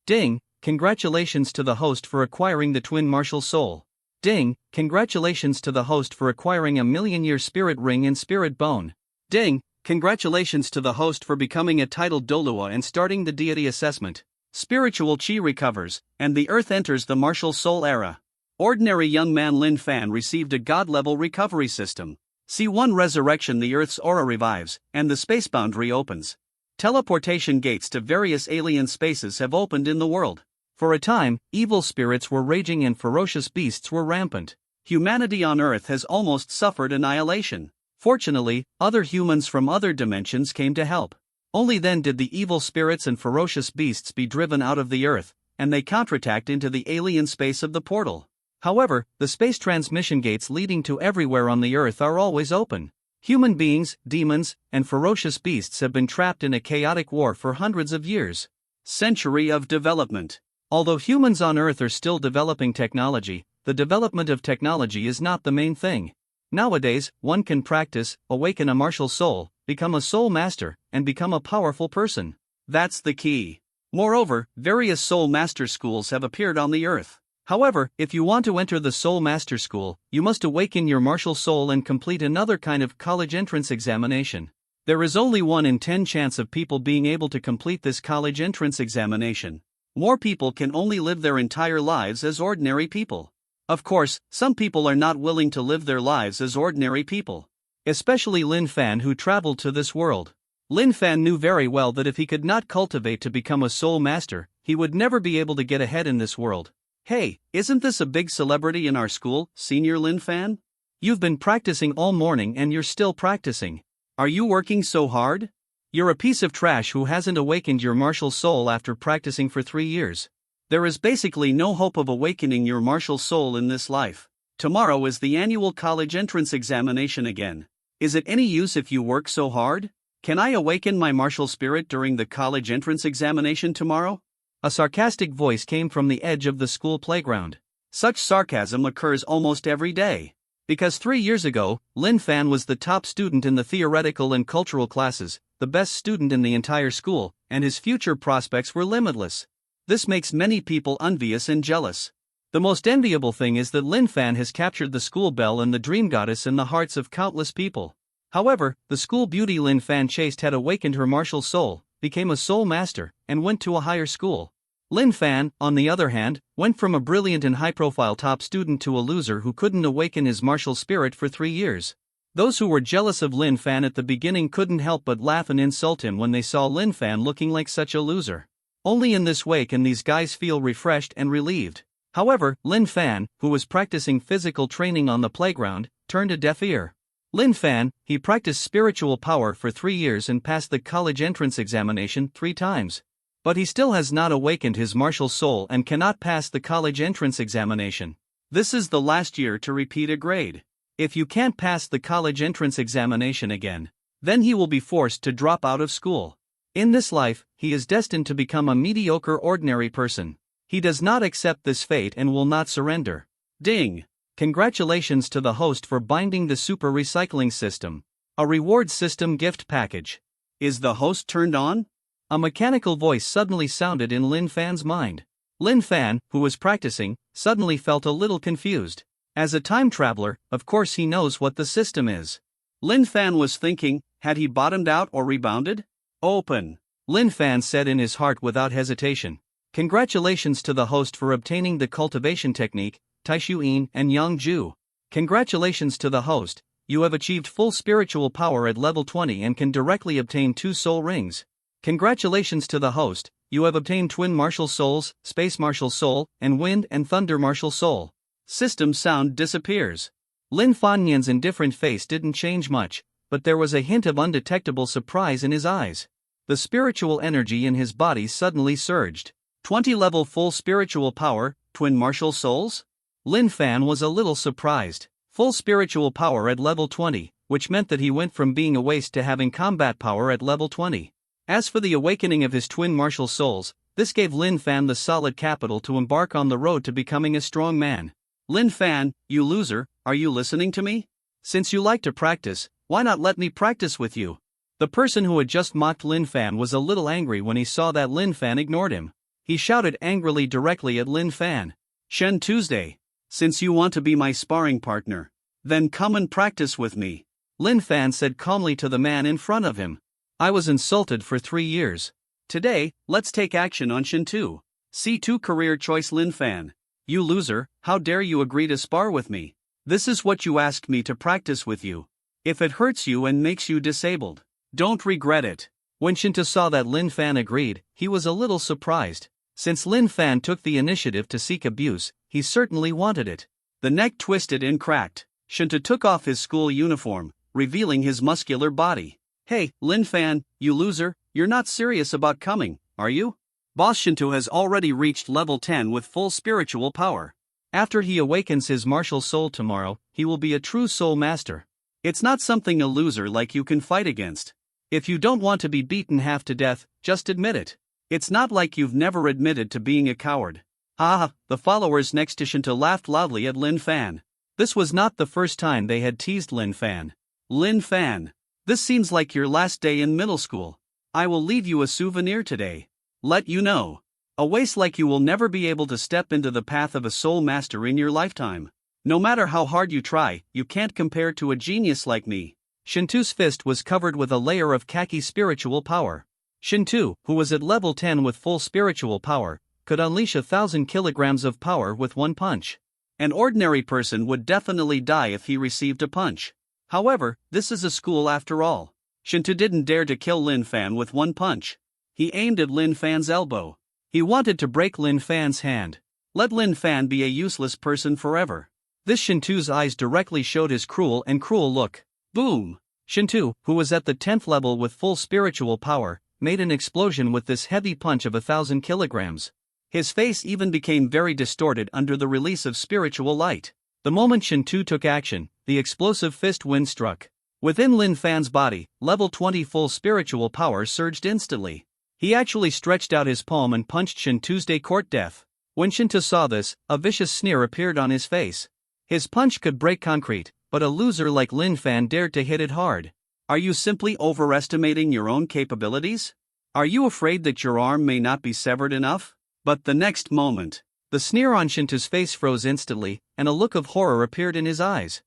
Ding, congratulations to the host for acquiring the twin martial soul. Ding, congratulations to the host for acquiring a million-year spirit ring and spirit bone. Ding, congratulations to the host for becoming a titled Dolua and starting the deity assessment. Spiritual chi recovers, and the earth enters the martial soul era. Ordinary young man Lin Fan received a god-level recovery system. C1 Resurrection. The earth's aura revives, and the space boundary opens. Teleportation gates to various alien spaces have opened in the world. For a time, evil spirits were raging and ferocious beasts were rampant. Humanity on Earth has almost suffered annihilation. Fortunately, other humans from other dimensions came to help. Only then did the evil spirits and ferocious beasts be driven out of the Earth, and they counterattacked into the alien space of the portal. However, the space transmission gates leading to everywhere on the Earth are always open. Human beings, demons, and ferocious beasts have been trapped in a chaotic war for hundreds of years. Century of development. Although humans on Earth are still developing technology, the development of technology is not the main thing. Nowadays, one can practice, awaken a martial soul, become a soul master, and become a powerful person. That's the key. Moreover, various soul master schools have appeared on the Earth. However, if you want to enter the Soul Master School, you must awaken your martial soul and complete another kind of college entrance examination. There is only 1 in 10 chance of people being able to complete this college entrance examination. More people can only live their entire lives as ordinary people. Of course, some people are not willing to live their lives as ordinary people. Especially Lin Fan, who traveled to this world. Lin Fan knew very well that if he could not cultivate to become a soul master, he would never be able to get ahead in this world. Hey, isn't this a big celebrity in our school, Senior Lin Fan? You've been practicing all morning and you're still practicing. Are you working so hard? You're a piece of trash who hasn't awakened your martial soul after practicing for 3 years. There is basically no hope of awakening your martial soul in this life. Tomorrow is the annual college entrance examination again. Is it any use if you work so hard? Can I awaken my martial spirit during the college entrance examination tomorrow? A sarcastic voice came from the edge of the school playground. Such sarcasm occurs almost every day. Because 3 years ago, Lin Fan was the top student in the theoretical and cultural classes, the best student in the entire school, and his future prospects were limitless. This makes many people envious and jealous. The most enviable thing is that Lin Fan has captured the school belle and the dream goddess in the hearts of countless people. However, the school beauty Lin Fan chased had awakened her martial soul, became a soul master, and went to a higher school. Lin Fan, on the other hand, went from a brilliant and high-profile top student to a loser who couldn't awaken his martial spirit for 3 years. Those who were jealous of Lin Fan at the beginning couldn't help but laugh and insult him when they saw Lin Fan looking like such a loser. Only in this way can these guys feel refreshed and relieved. However, Lin Fan, who was practicing physical training on the playground, turned a deaf ear. Lin Fan, he practiced spiritual power for 3 years and passed the college entrance examination 3 times. But he still has not awakened his martial soul and cannot pass the college entrance examination. This is the last year to repeat a grade. If you can't pass the college entrance examination again, then he will be forced to drop out of school. In this life, he is destined to become a mediocre ordinary person. He does not accept this fate and will not surrender. Ding! Congratulations to the host for binding the super recycling system. A reward system gift package. Is the host turned on? A mechanical voice suddenly sounded in Lin Fan's mind. Lin Fan, who was practicing, suddenly felt a little confused. As a time traveler, of course he knows what the system is. Lin Fan was thinking, had he bottomed out or rebounded? Open. Lin Fan said in his heart without hesitation. Congratulations to the host for obtaining the cultivation technique, Taishu Yin and Yang Ju. Congratulations to the host, you have achieved full spiritual power at level 20 and can directly obtain 2 soul rings. Congratulations to the host, you have obtained twin martial souls, space martial soul, and wind and thunder martial soul. System sound disappears. Lin Fanyan's indifferent face didn't change much, but there was a hint of undetectable surprise in his eyes. The spiritual energy in his body suddenly surged. 20 level full spiritual power, twin martial souls? Lin Fan was a little surprised. Full spiritual power at level 20, which meant that he went from being a waste to having combat power at level 20. As for the awakening of his twin martial souls, this gave Lin Fan the solid capital to embark on the road to becoming a strong man. Lin Fan, you loser, are you listening to me? Since you like to practice, why not let me practice with you? The person who had just mocked Lin Fan was a little angry when he saw that Lin Fan ignored him. He shouted angrily directly at Lin Fan. Shen Tuesday. Since you want to be my sparring partner, then come and practice with me, Lin Fan said calmly to the man in front of him. I was insulted for 3 years. Today, let's take action on Shen Tu. C2 career choice Lin Fan. You loser, how dare you agree to spar with me? This is what you asked me to practice with you. If it hurts you and makes you disabled, don't regret it. When Shen Tu saw that Lin Fan agreed, he was a little surprised. Since Lin Fan took the initiative to seek abuse, he certainly wanted it. The neck twisted and cracked. Shen Tu took off his school uniform, revealing his muscular body. Hey, Lin Fan, you loser, you're not serious about coming, are you? Boss Shen Tu has already reached level 10 with full spiritual power. After he awakens his martial soul tomorrow, he will be a true soul master. It's not something a loser like you can fight against. If you don't want to be beaten half to death, just admit it. It's not like you've never admitted to being a coward. The followers next to Shen Tu laughed loudly at Lin Fan. This was not the first time they had teased Lin Fan. Lin Fan, this seems like your last day in middle school. I will leave you a souvenir today. Let you know. A waste like you will never be able to step into the path of a soul master in your lifetime. No matter how hard you try, you can't compare to a genius like me. Shen Tu's fist was covered with a layer of khaki spiritual power. Shen Tu, who was at level 10 with full spiritual power, could unleash 1,000 kilograms of power with one punch. An ordinary person would definitely die if he received a punch. However, this is a school after all. Shen Tu didn't dare to kill Lin Fan with one punch. He aimed at Lin Fan's elbow. He wanted to break Lin Fan's hand. Let Lin Fan be a useless person forever. This Shen Tu's eyes directly showed his cruel look. Boom! Shen Tu, who was at the 10th level with full spiritual power, made an explosion with this heavy punch of 1,000 kilograms. His face even became very distorted under the release of spiritual light. The moment Shen Tu took action, the explosive fist wind struck. Within Lin Fan's body, level 20 full spiritual power surged instantly. He actually stretched out his palm and punched Shen Tuesday court death. When Shen Tu saw this, a vicious sneer appeared on his face. His punch could break concrete, but a loser like Lin Fan dared to hit it hard. Are you simply overestimating your own capabilities? Are you afraid that your arm may not be severed enough? But the next moment, the sneer on Shen Tu's face froze instantly, and a look of horror appeared in his eyes.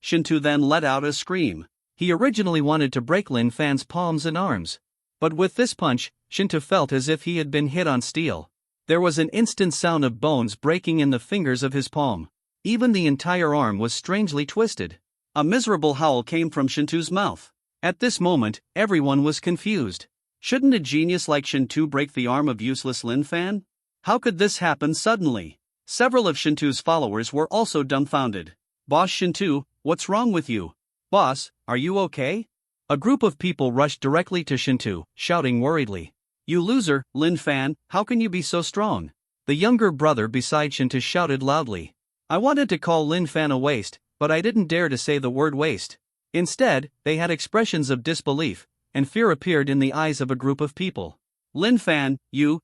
Shen Tu then let out a scream. He originally wanted to break Lin Fan's palms and arms. But with this punch, Shen Tu felt as if he had been hit on steel. There was an instant sound of bones breaking in the fingers of his palm. Even the entire arm was strangely twisted. A miserable howl came from Shen Tu's mouth. At this moment, everyone was confused. Shouldn't a genius like Shen Tu break the arm of useless Lin Fan? How could this happen suddenly? Several of Shen Tu's followers were also dumbfounded. Boss Shen Tu, what's wrong with you? Boss, are you okay? A group of people rushed directly to Shen Tu, shouting worriedly. You loser, Lin Fan, how can you be so strong? The younger brother beside Shen Tu shouted loudly. I wanted to call Lin Fan a waste, but I didn't dare to say the word waste. Instead, they had expressions of disbelief, and fear appeared in the eyes of a group of people. Lin Fan,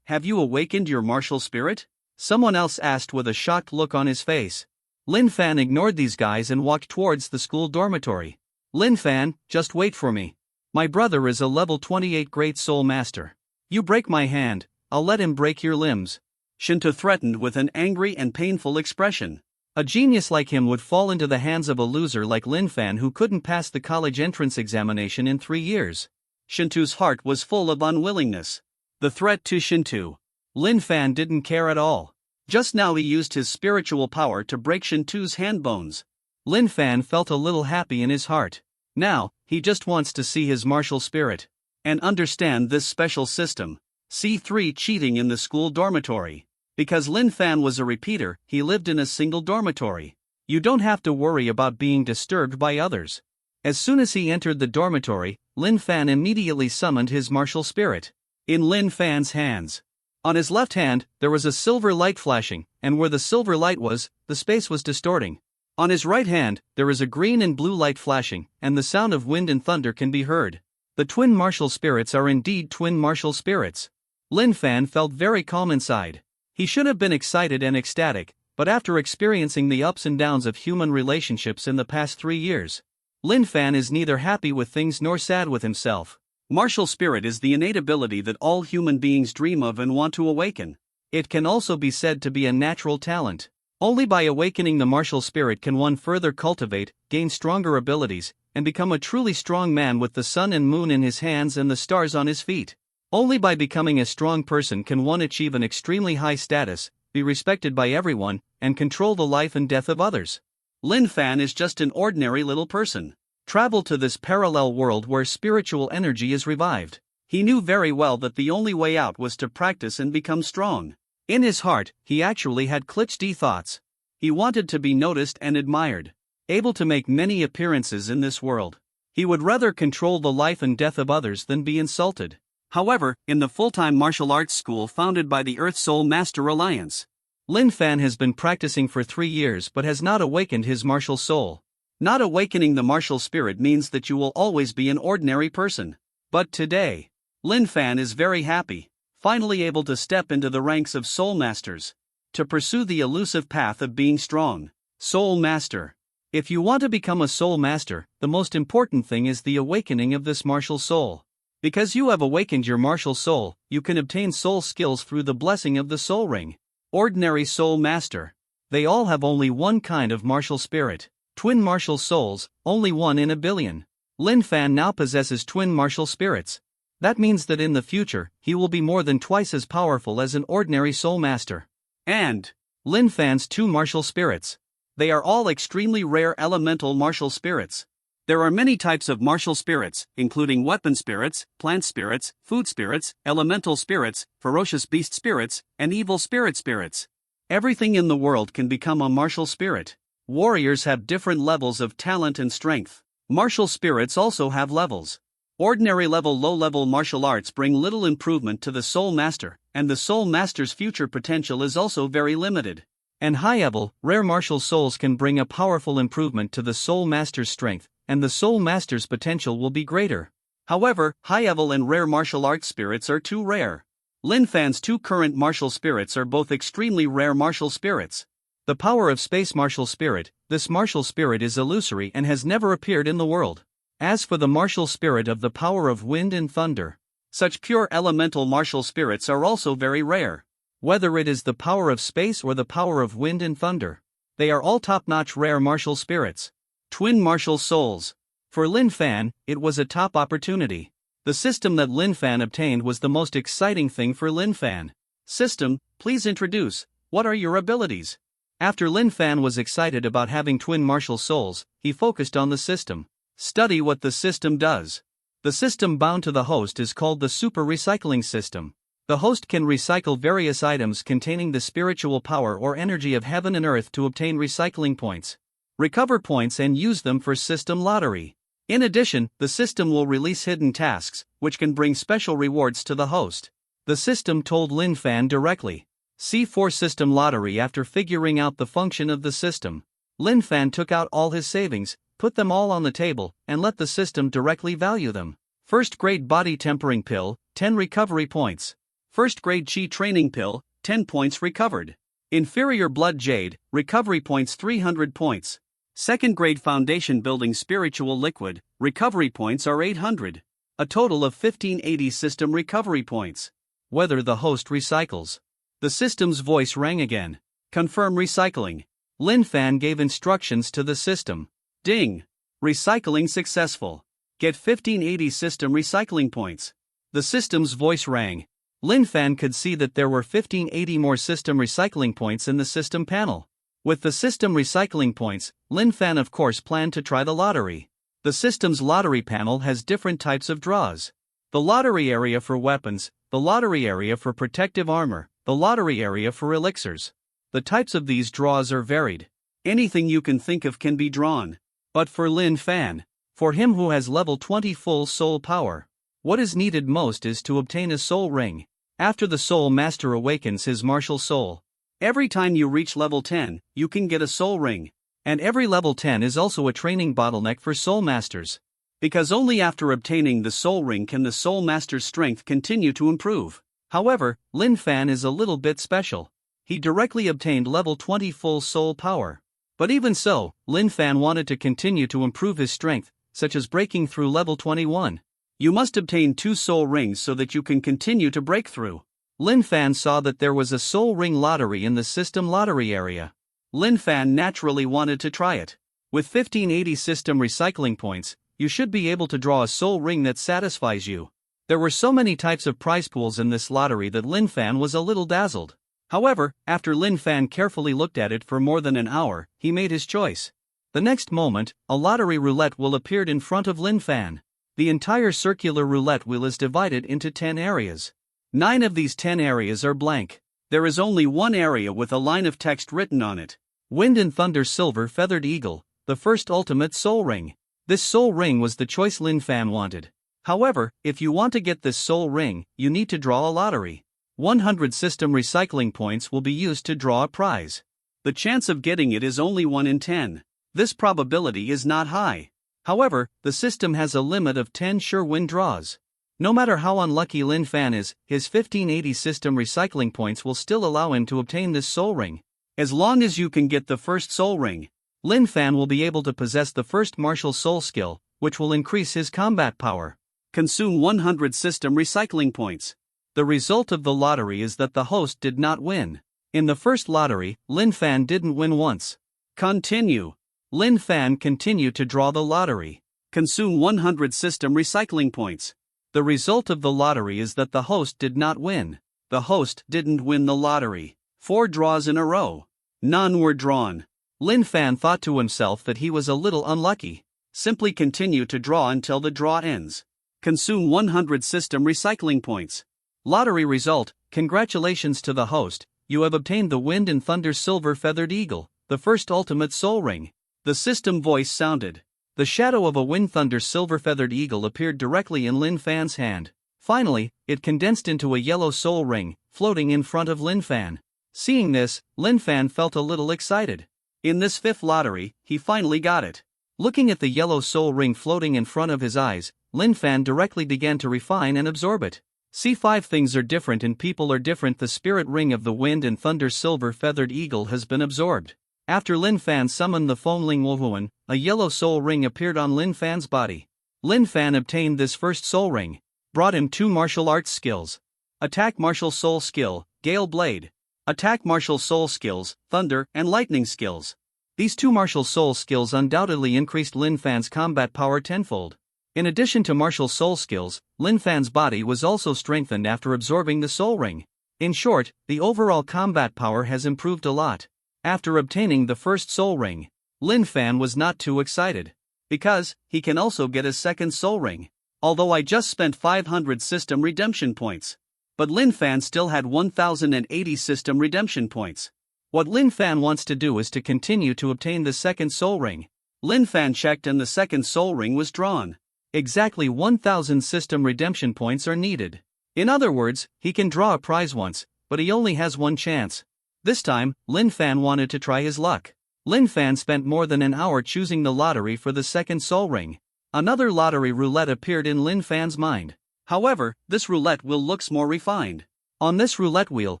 have you awakened your martial spirit? Someone else asked with a shocked look on his face. Lin Fan ignored these guys and walked towards the school dormitory. Lin Fan, just wait for me. My brother is a level 28 great soul master. You break my hand, I'll let him break your limbs. Shen Tu threatened with an angry and painful expression. A genius like him would fall into the hands of a loser like Lin Fan who couldn't pass the college entrance examination in 3 years. Shen Tu's heart was full of unwillingness. The threat to Shen Tu. Lin Fan didn't care at all. Just now he used his spiritual power to break Shen Tu's hand bones. Lin Fan felt a little happy in his heart. Now, he just wants to see his martial spirit. And understand this special system. C3 cheating in the school dormitory. Because Lin Fan was a repeater, he lived in a single dormitory. You don't have to worry about being disturbed by others. As soon as he entered the dormitory, Lin Fan immediately summoned his martial spirit. In Lin Fan's hands. On his left hand, there was a silver light flashing, and where the silver light was, the space was distorting. On his right hand, there is a green and blue light flashing, and the sound of wind and thunder can be heard. The twin martial spirits are indeed twin martial spirits. Lin Fan felt very calm inside. He should have been excited and ecstatic, but after experiencing the ups and downs of human relationships in the past 3 years, Lin Fan is neither happy with things nor sad with himself. Martial spirit is the innate ability that all human beings dream of and want to awaken. It can also be said to be a natural talent. Only by awakening the martial spirit can one further cultivate, gain stronger abilities, and become a truly strong man with the sun and moon in his hands and the stars on his feet. Only by becoming a strong person can one achieve an extremely high status, be respected by everyone, and control the life and death of others. Lin Fan is just an ordinary little person. Travel to this parallel world where spiritual energy is revived. He knew very well that the only way out was to practice and become strong. In his heart, he actually had klitschi thoughts. He wanted to be noticed and admired, able to make many appearances in this world. He would rather control the life and death of others than be insulted. However, in the full-time martial arts school founded by the Earth Soul Master Alliance, Lin Fan has been practicing for 3 years but has not awakened his martial soul. Not awakening the martial spirit means that you will always be an ordinary person. But today, Lin Fan is very happy, finally able to step into the ranks of Soul Masters, to pursue the elusive path of being strong. Soul Master. If you want to become a Soul Master, the most important thing is the awakening of this martial soul. Because you have awakened your martial soul, you can obtain soul skills through the blessing of the Soul Ring. Ordinary Soul Master. They all have only one kind of martial spirit. Twin martial souls, only one in a billion. Lin Fan now possesses twin martial spirits. That means that in the future, he will be more than twice as powerful as an ordinary Soul Master. And Lin Fan's 2 martial spirits. They are all extremely rare elemental martial spirits. There are many types of martial spirits, including weapon spirits, plant spirits, food spirits, elemental spirits, ferocious beast spirits, and evil spirits. Everything in the world can become a martial spirit. Warriors have different levels of talent and strength. Martial spirits also have levels. Ordinary level, low-level martial arts bring little improvement to the Soul Master, and the Soul Master's future potential is also very limited. And high-level, rare martial souls can bring a powerful improvement to the Soul Master's strength, and the Soul Master's potential will be greater. However, high-level and rare martial arts spirits are too rare. Lin Fan's 2 current martial spirits are both extremely rare martial spirits. The power of space martial spirit. This martial spirit is illusory and has never appeared in the world. As for the martial spirit of the power of wind and thunder, such pure elemental martial spirits are also very rare. Whether it is the power of space or the power of wind and thunder, they are all top-notch rare martial spirits. Twin martial souls. For Lin Fan, it was a top opportunity. The system that Lin Fan obtained was the most exciting thing for Lin Fan. System, please introduce, what are your abilities? After Lin Fan was excited about having twin martial souls, he focused on the system. Study what the system does. The system bound to the host is called the Super Recycling System. The host can recycle various items containing the spiritual power or energy of heaven and earth to obtain recycling points, recover points and use them for system lottery. In addition, the system will release hidden tasks, which can bring special rewards to the host. The system told Lin Fan directly. C4 System Lottery. After figuring out the function of the system, Lin Fan took out all his savings, put them all on the table, and let the system directly value them. First grade Body Tempering Pill, 10 recovery points. First grade Chi Training Pill, 10 points recovered. Inferior Blood Jade, recovery points 300 points. Second grade Foundation Building Spiritual Liquid, recovery points are 800. A total of 1580 system recovery points. Whether the host recycles. The system's voice rang again. Confirm recycling. Lin Fan gave instructions to the system. Ding! Recycling successful. Get 1580 system recycling points. The system's voice rang. Lin Fan could see that there were 1580 more system recycling points in the system panel. With the system recycling points, Lin Fan of course planned to try the lottery. The system's lottery panel has different types of draws. The lottery area for weapons, the lottery area for protective armor, the lottery area for elixirs. The types of these draws are varied. Anything you can think of can be drawn. But for Lin Fan, for him who has level 20 full soul power, what is needed most is to obtain a soul ring. After the Soul Master awakens his martial soul, every time you reach level 10, you can get a soul ring. And every level 10 is also a training bottleneck for Soul Masters. Because only after obtaining the soul ring can the Soul Master's strength continue to improve. However, Lin Fan is a little bit special. He directly obtained level 20 full soul power. But even so, Lin Fan wanted to continue to improve his strength, such as breaking through level 21. You must obtain 2 soul rings so that you can continue to break through. Lin Fan saw that there was a soul ring lottery in the system lottery area. Lin Fan naturally wanted to try it. With 1580 system recycling points, you should be able to draw a soul ring that satisfies you. There were so many types of prize pools in this lottery that Lin Fan was a little dazzled. However, after Lin Fan carefully looked at it for more than an hour, he made his choice. The next moment, a lottery roulette wheel appeared in front of Lin Fan. The entire circular roulette wheel is divided into 10 areas. 9 of these 10 areas are blank. There is only one area with a line of text written on it. Wind and Thunder Silver Feathered Eagle, the first ultimate soul ring. This soul ring was the choice Lin Fan wanted. However, if you want to get this soul ring, you need to draw a lottery. 100 system recycling points will be used to draw a prize. The chance of getting it is only 1 in 10. This probability is not high. However, the system has a limit of 10 sure win draws. No matter how unlucky Lin Fan is, his 1580 system recycling points will still allow him to obtain this soul ring. As long as you can get the first soul ring, Lin Fan will be able to possess the first martial soul skill, which will increase his combat power. Consume 100 system recycling points. The result of the lottery is that the host did not win. In the first lottery, Lin Fan didn't win once. Continue. Lin Fan continued to draw the lottery. Consume 100 system recycling points. The result of the lottery is that the host did not win. The host didn't win the lottery. 4 draws in a row. None were drawn. Lin Fan thought to himself that he was a little unlucky. Simply continue to draw until the draw ends. Consume 100 system recycling points. Lottery result: congratulations to the host, you have obtained the Wind and Thunder Silver Feathered Eagle, the first ultimate soul ring. The system voice sounded. The shadow of a Wind Thunder Silver Feathered Eagle appeared directly in Lin Fan's hand. Finally, it condensed into a yellow soul ring, floating in front of Lin Fan. Seeing this, Lin Fan felt a little excited. In this 5th lottery, he finally got it. Looking at the yellow soul ring floating in front of his eyes, Lin Fan directly began to refine and absorb it. See, 5 things are different and people are different. The spirit ring of the Wind and Thunder Silver Feathered Eagle has been absorbed. After Lin Fan summoned the Foamling Wuhuan, a yellow soul ring appeared on Lin Fan's body. Lin Fan obtained this first soul ring. Brought him 2 martial arts skills. Attack martial soul skill, Gale Blade. Attack martial soul skills, Thunder and Lightning skills. These 2 martial soul skills undoubtedly increased Lin Fan's combat power tenfold. In addition to martial soul skills, Lin Fan's body was also strengthened after absorbing the soul ring. In short, the overall combat power has improved a lot. After obtaining the first soul ring, Lin Fan was not too excited. Because, he can also get a second soul ring. Although I just spent 500 system redemption points. But Lin Fan still had 1080 system redemption points. What Lin Fan wants to do is to continue to obtain the second soul ring. Lin Fan checked and the second soul ring was drawn. Exactly 1000 system redemption points are needed. In other words, he can draw a prize once, but he only has one chance. This time, Lin Fan wanted to try his luck. Lin Fan spent more than an hour choosing the lottery for the second soul ring. Another lottery roulette appeared in Lin Fan's mind. However, this roulette wheel looks more refined. On this roulette wheel,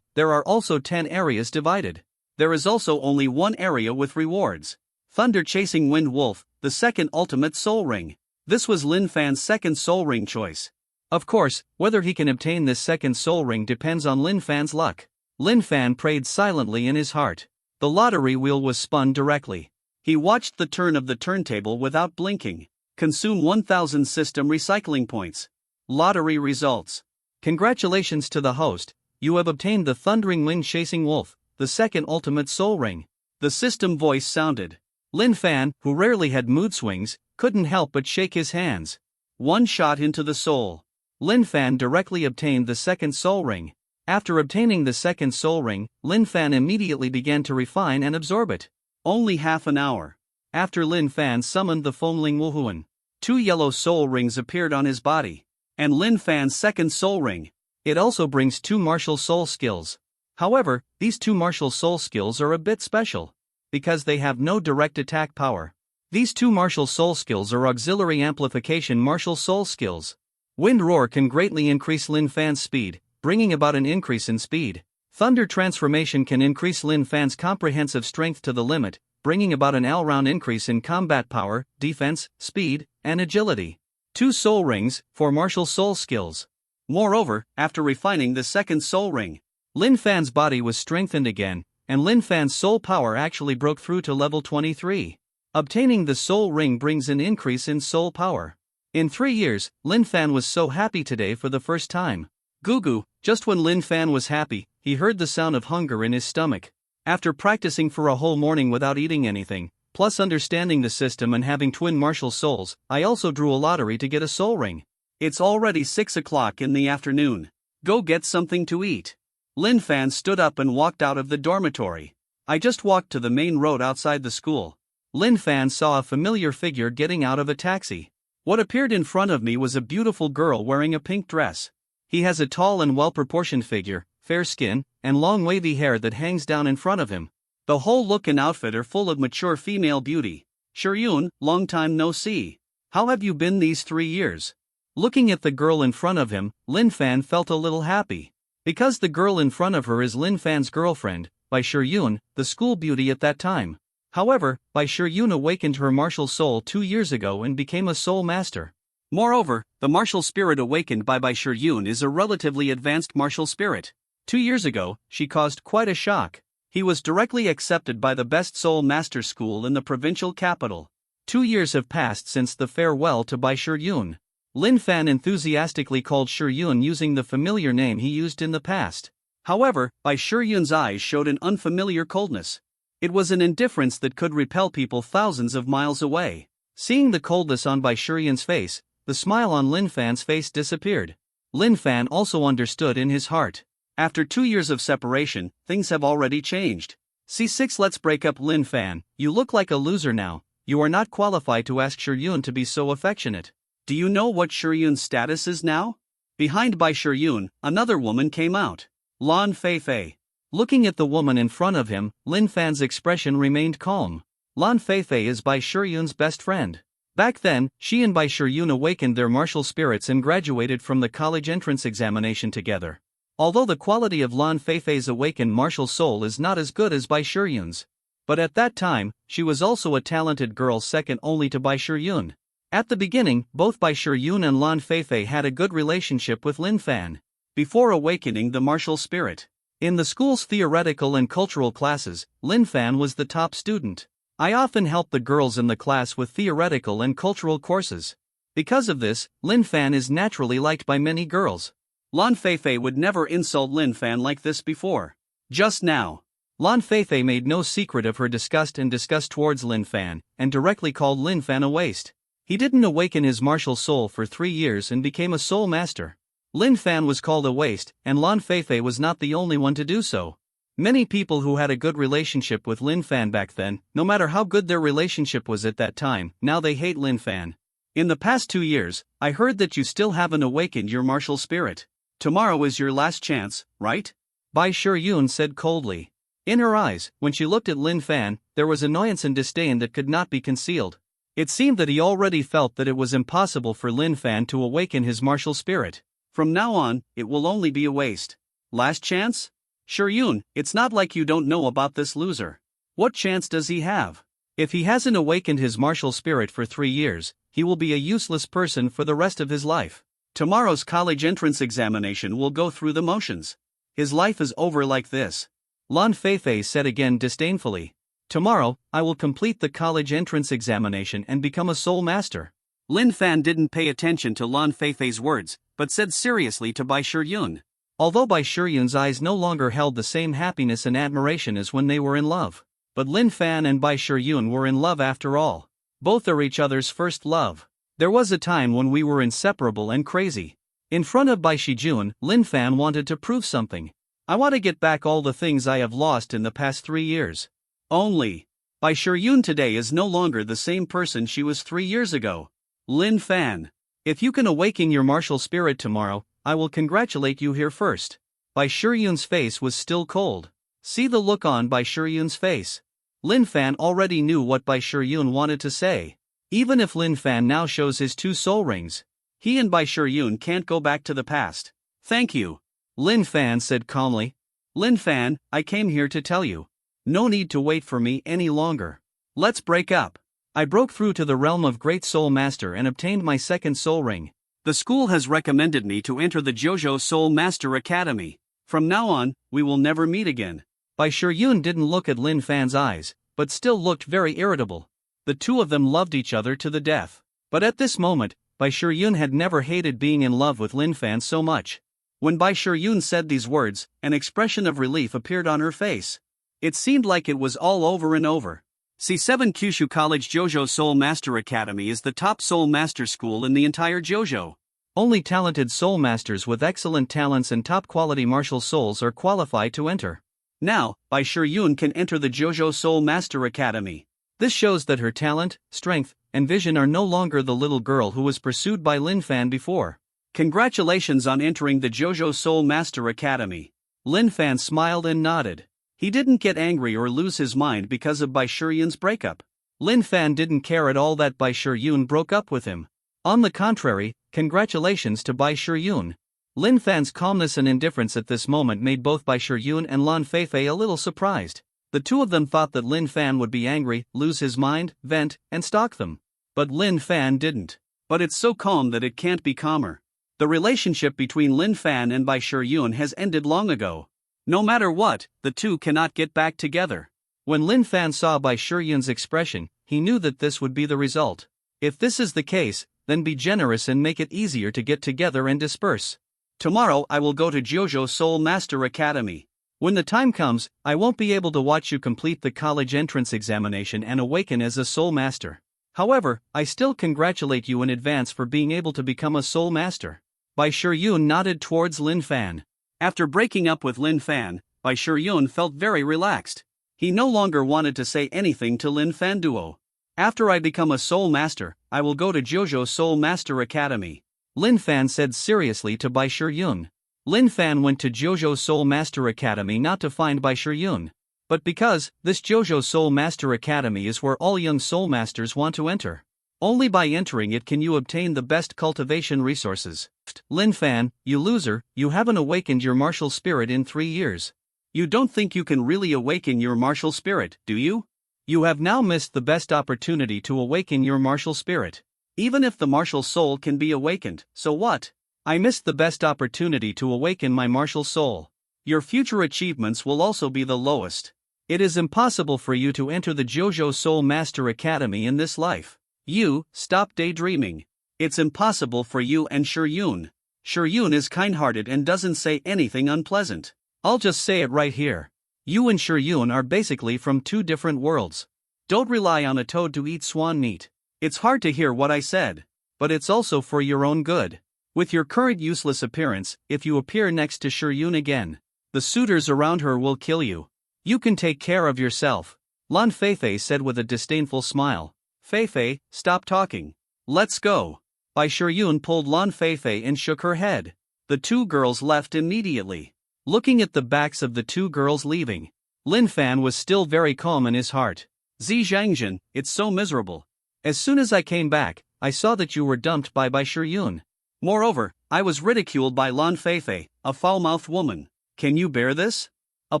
there are also 10 areas divided. There is also only one area with rewards. Thunder Chasing Wind Wolf, the second ultimate soul ring. This was Lin Fan's second soul ring choice. Of course, whether he can obtain this second soul ring depends on Lin Fan's luck. Lin Fan prayed silently in his heart. The lottery wheel was spun directly. He watched the turn of the turntable without blinking. Consume 1000 system recycling points. Lottery results. Congratulations to the host, you have obtained the Thundering Wind Chasing Wolf, the second ultimate soul ring. The system voice sounded. Lin Fan, who rarely had mood swings, couldn't help but shake his hands. One shot into the soul. Lin Fan directly obtained the second soul ring. After obtaining the second soul ring, Lin Fan immediately began to refine and absorb it. Only half an hour. After Lin Fan summoned the Foamling Wuhuan, 2 yellow soul rings appeared on his body. And Lin Fan's second soul ring. It also brings 2 martial soul skills. However, these 2 martial soul skills are a bit special. Because they have no direct attack power. These 2 martial soul skills are auxiliary amplification martial soul skills. Wind Roar can greatly increase Lin Fan's speed, bringing about an increase in speed. Thunder Transformation can increase Lin Fan's comprehensive strength to the limit, bringing about an all-round increase in combat power, defense, speed, and agility. 2 soul rings, for martial soul skills. Moreover, after refining the second soul ring, Lin Fan's body was strengthened again, and Lin Fan's soul power actually broke through to level 23. Obtaining the soul ring brings an increase in soul power. In 3 years, Lin Fan was so happy today for the first time. Gugu, just when Lin Fan was happy, he heard the sound of hunger in his stomach. After practicing for a whole morning without eating anything, plus understanding the system and having twin martial souls, I also drew a lottery to get a soul ring. It's already 6 o'clock in the afternoon. Go get something to eat. Lin Fan stood up and walked out of the dormitory. I just walked to the main road outside the school. Lin Fan saw a familiar figure getting out of a taxi. What appeared in front of me was a beautiful girl wearing a pink dress. He has a tall and well-proportioned figure, fair skin, and long wavy hair that hangs down in front of him. The whole look and outfit are full of mature female beauty. Shiryun, long time no see. How have you been these 3 years? Looking at the girl in front of him, Lin Fan felt a little happy. Because the girl in front of her is Lin Fan's girlfriend, Bai Shiryun, the school beauty at that time. However, Bai Shiryun awakened her martial soul 2 years ago and became a soul master. Moreover, the martial spirit awakened by Bai Shiryun is a relatively advanced martial spirit. 2 years ago, she caused quite a shock. He was directly accepted by the best soul master school in the provincial capital. 2 years have passed since the farewell to Bai Shiryun. Lin Fan enthusiastically called Shiryun using the familiar name he used in the past. However, Bai Shiryun's eyes showed an unfamiliar coldness. It was an indifference that could repel people thousands of miles away. Seeing the coldness on Bai Shiryun's face, the smile on Lin Fan's face disappeared. Lin Fan also understood in his heart. After 2 years of separation, things have already changed. C6 Let's break up. Lin Fan, you look like a loser now. You are not qualified to ask Shiryun to be so affectionate. Do you know what Shiryun's status is now? Behind Bai Shiryun, another woman came out. Lan Feifei. Looking at the woman in front of him, Lin Fan's expression remained calm. Lan Feifei is Bai Shiryun's best friend. Back then, she and Bai Shiryun awakened their martial spirits and graduated from the college entrance examination together. Although the quality of Lan Feifei's awakened martial soul is not as good as Bai Shiryun's. But at that time, she was also a talented girl second only to Bai Shiryun. At the beginning, both Bai Shiryun and Lan Feifei had a good relationship with Lin Fan. Before awakening the martial spirit. In the school's theoretical and cultural classes, Lin Fan was the top student. I often helped the girls in the class with theoretical and cultural courses. Because of this, Lin Fan is naturally liked by many girls. Lan Feifei would never insult Lin Fan like this before. Just now. Lan Feifei made no secret of her disgust towards Lin Fan, and directly called Lin Fan a waste. He didn't awaken his martial soul for 3 years and became a soul master. Lin Fan was called a waste, and Lan Feifei was not the only one to do so. Many people who had a good relationship with Lin Fan back then, no matter how good their relationship was at that time, now they hate Lin Fan. In the past 2 years, I heard that you still haven't awakened your martial spirit. Tomorrow is your last chance, right? Bai Shiryun said coldly. In her eyes, when she looked at Lin Fan, there was annoyance and disdain that could not be concealed. It seemed that he already felt that it was impossible for Lin Fan to awaken his martial spirit. From now on, it will only be a waste. Last chance? Shiryun, it's not like you don't know about this loser. What chance does he have? If he hasn't awakened his martial spirit for 3 years, he will be a useless person for the rest of his life. Tomorrow's college entrance examination will go through the motions. His life is over like this. Lan Feifei said again disdainfully. Tomorrow, I will complete the college entrance examination and become a soul master. Lin Fan didn't pay attention to Lan Feifei's words, but said seriously to Bai Shiryun. Although Bai Shiryun's eyes no longer held the same happiness and admiration as when they were in love. But Lin Fan and Bai Shiryun were in love after all. Both are each other's first love. There was a time when we were inseparable and crazy. In front of Bai Shiryun, Lin Fan wanted to prove something. I want to get back all the things I have lost in the past 3 years. Only. Bai Shiryun today is no longer the same person she was 3 years ago. Lin Fan. If you can awaken your martial spirit tomorrow, I will congratulate you here first. Bai Shiryun's face was still cold. See the look on Bai Shiryun's face. Lin Fan already knew what Bai Shiryun wanted to say. Even if Lin Fan now shows his 2 soul rings, he and Bai Shiryun can't go back to the past. Thank you. Lin Fan said calmly. Lin Fan, I came here to tell you. No need to wait for me any longer. Let's break up. I broke through to the realm of Great Soul Master and obtained my second soul ring. The school has recommended me to enter the JoJo Soul Master Academy. From now on, we will never meet again. Bai Shiryun didn't look at Lin Fan's eyes, but still looked very irritable. The two of them loved each other to the death. But at this moment, Bai Shiryun had never hated being in love with Lin Fan so much. When Bai Shiryun said these words, an expression of relief appeared on her face. It seemed like it was all over and over. C7 Kyushu College JoJo Soul Master Academy is the top Soul Master school in the entire JoJo. Only talented Soul Masters with excellent talents and top-quality martial souls are qualified to enter. Now, Bai Shiryun can enter the JoJo Soul Master Academy. This shows that her talent, strength, and vision are no longer the little girl who was pursued by Lin Fan before. Congratulations on entering the JoJo Soul Master Academy. Lin Fan smiled and nodded. He didn't get angry or lose his mind because of Bai Shiryun's breakup. Lin Fan didn't care at all that Bai Shiryun broke up with him. On the contrary, congratulations to Bai Shiryun. Lin Fan's calmness and indifference at this moment made both Bai Shiryun and Lan Feifei a little surprised. The two of them thought that Lin Fan would be angry, lose his mind, vent, and stalk them. But Lin Fan didn't. But it's so calm that it can't be calmer. The relationship between Lin Fan and Bai Shiryun has ended long ago. No matter what, the two cannot get back together. When Lin Fan saw Bai Shiryun's expression, he knew that this would be the result. If this is the case, then be generous and make it easier to get together and disperse. Tomorrow I will go to JoJo Soul Master Academy. When the time comes, I won't be able to watch you complete the college entrance examination and awaken as a Soul Master. However, I still congratulate you in advance for being able to become a Soul Master. Bai Shiryun nodded towards Lin Fan. After breaking up with Lin Fan, Bai Shiryun felt very relaxed. He no longer wanted to say anything to Lin Fan duo. After I become a Soul Master, I will go to JoJo Soul Master Academy. Lin Fan said seriously to Bai Shiryun. Lin Fan went to JoJo Soul Master Academy not to find Bai Shiryun, but because this JoJo Soul Master Academy is where all young Soul Masters want to enter. Only by entering it can you obtain the best cultivation resources. Lin Fan, you loser, you haven't awakened your martial spirit in 3 years. You don't think you can really awaken your martial spirit, do you? You have now missed the best opportunity to awaken your martial spirit. Even if the martial soul can be awakened, so what? I missed the best opportunity to awaken my martial soul. Your future achievements will also be the lowest. It is impossible for you to enter the JoJo Soul Master Academy in this life. You, stop daydreaming. It's impossible for you and Shiryun. Shiryun is kind-hearted and doesn't say anything unpleasant. I'll just say it right here. You and Shiryun are basically from two different worlds. Don't rely on a toad to eat swan meat. It's hard to hear what I said. But it's also for your own good. With your current useless appearance, if you appear next to Shiryun again, the suitors around her will kill you. You can take care of yourself. Lan Feifei said with a disdainful smile. Feifei, stop talking. Let's go. Bai Shiryun pulled Lan Feifei and shook her head. The two girls left immediately. Looking at the backs of the two girls leaving, Lin Fan was still very calm in his heart. Zi Zhangjin, it's so miserable. As soon as I came back, I saw that you were dumped by Bai Shiryun. Moreover, I was ridiculed by Lan Feifei, a foul-mouthed woman. Can you bear this? A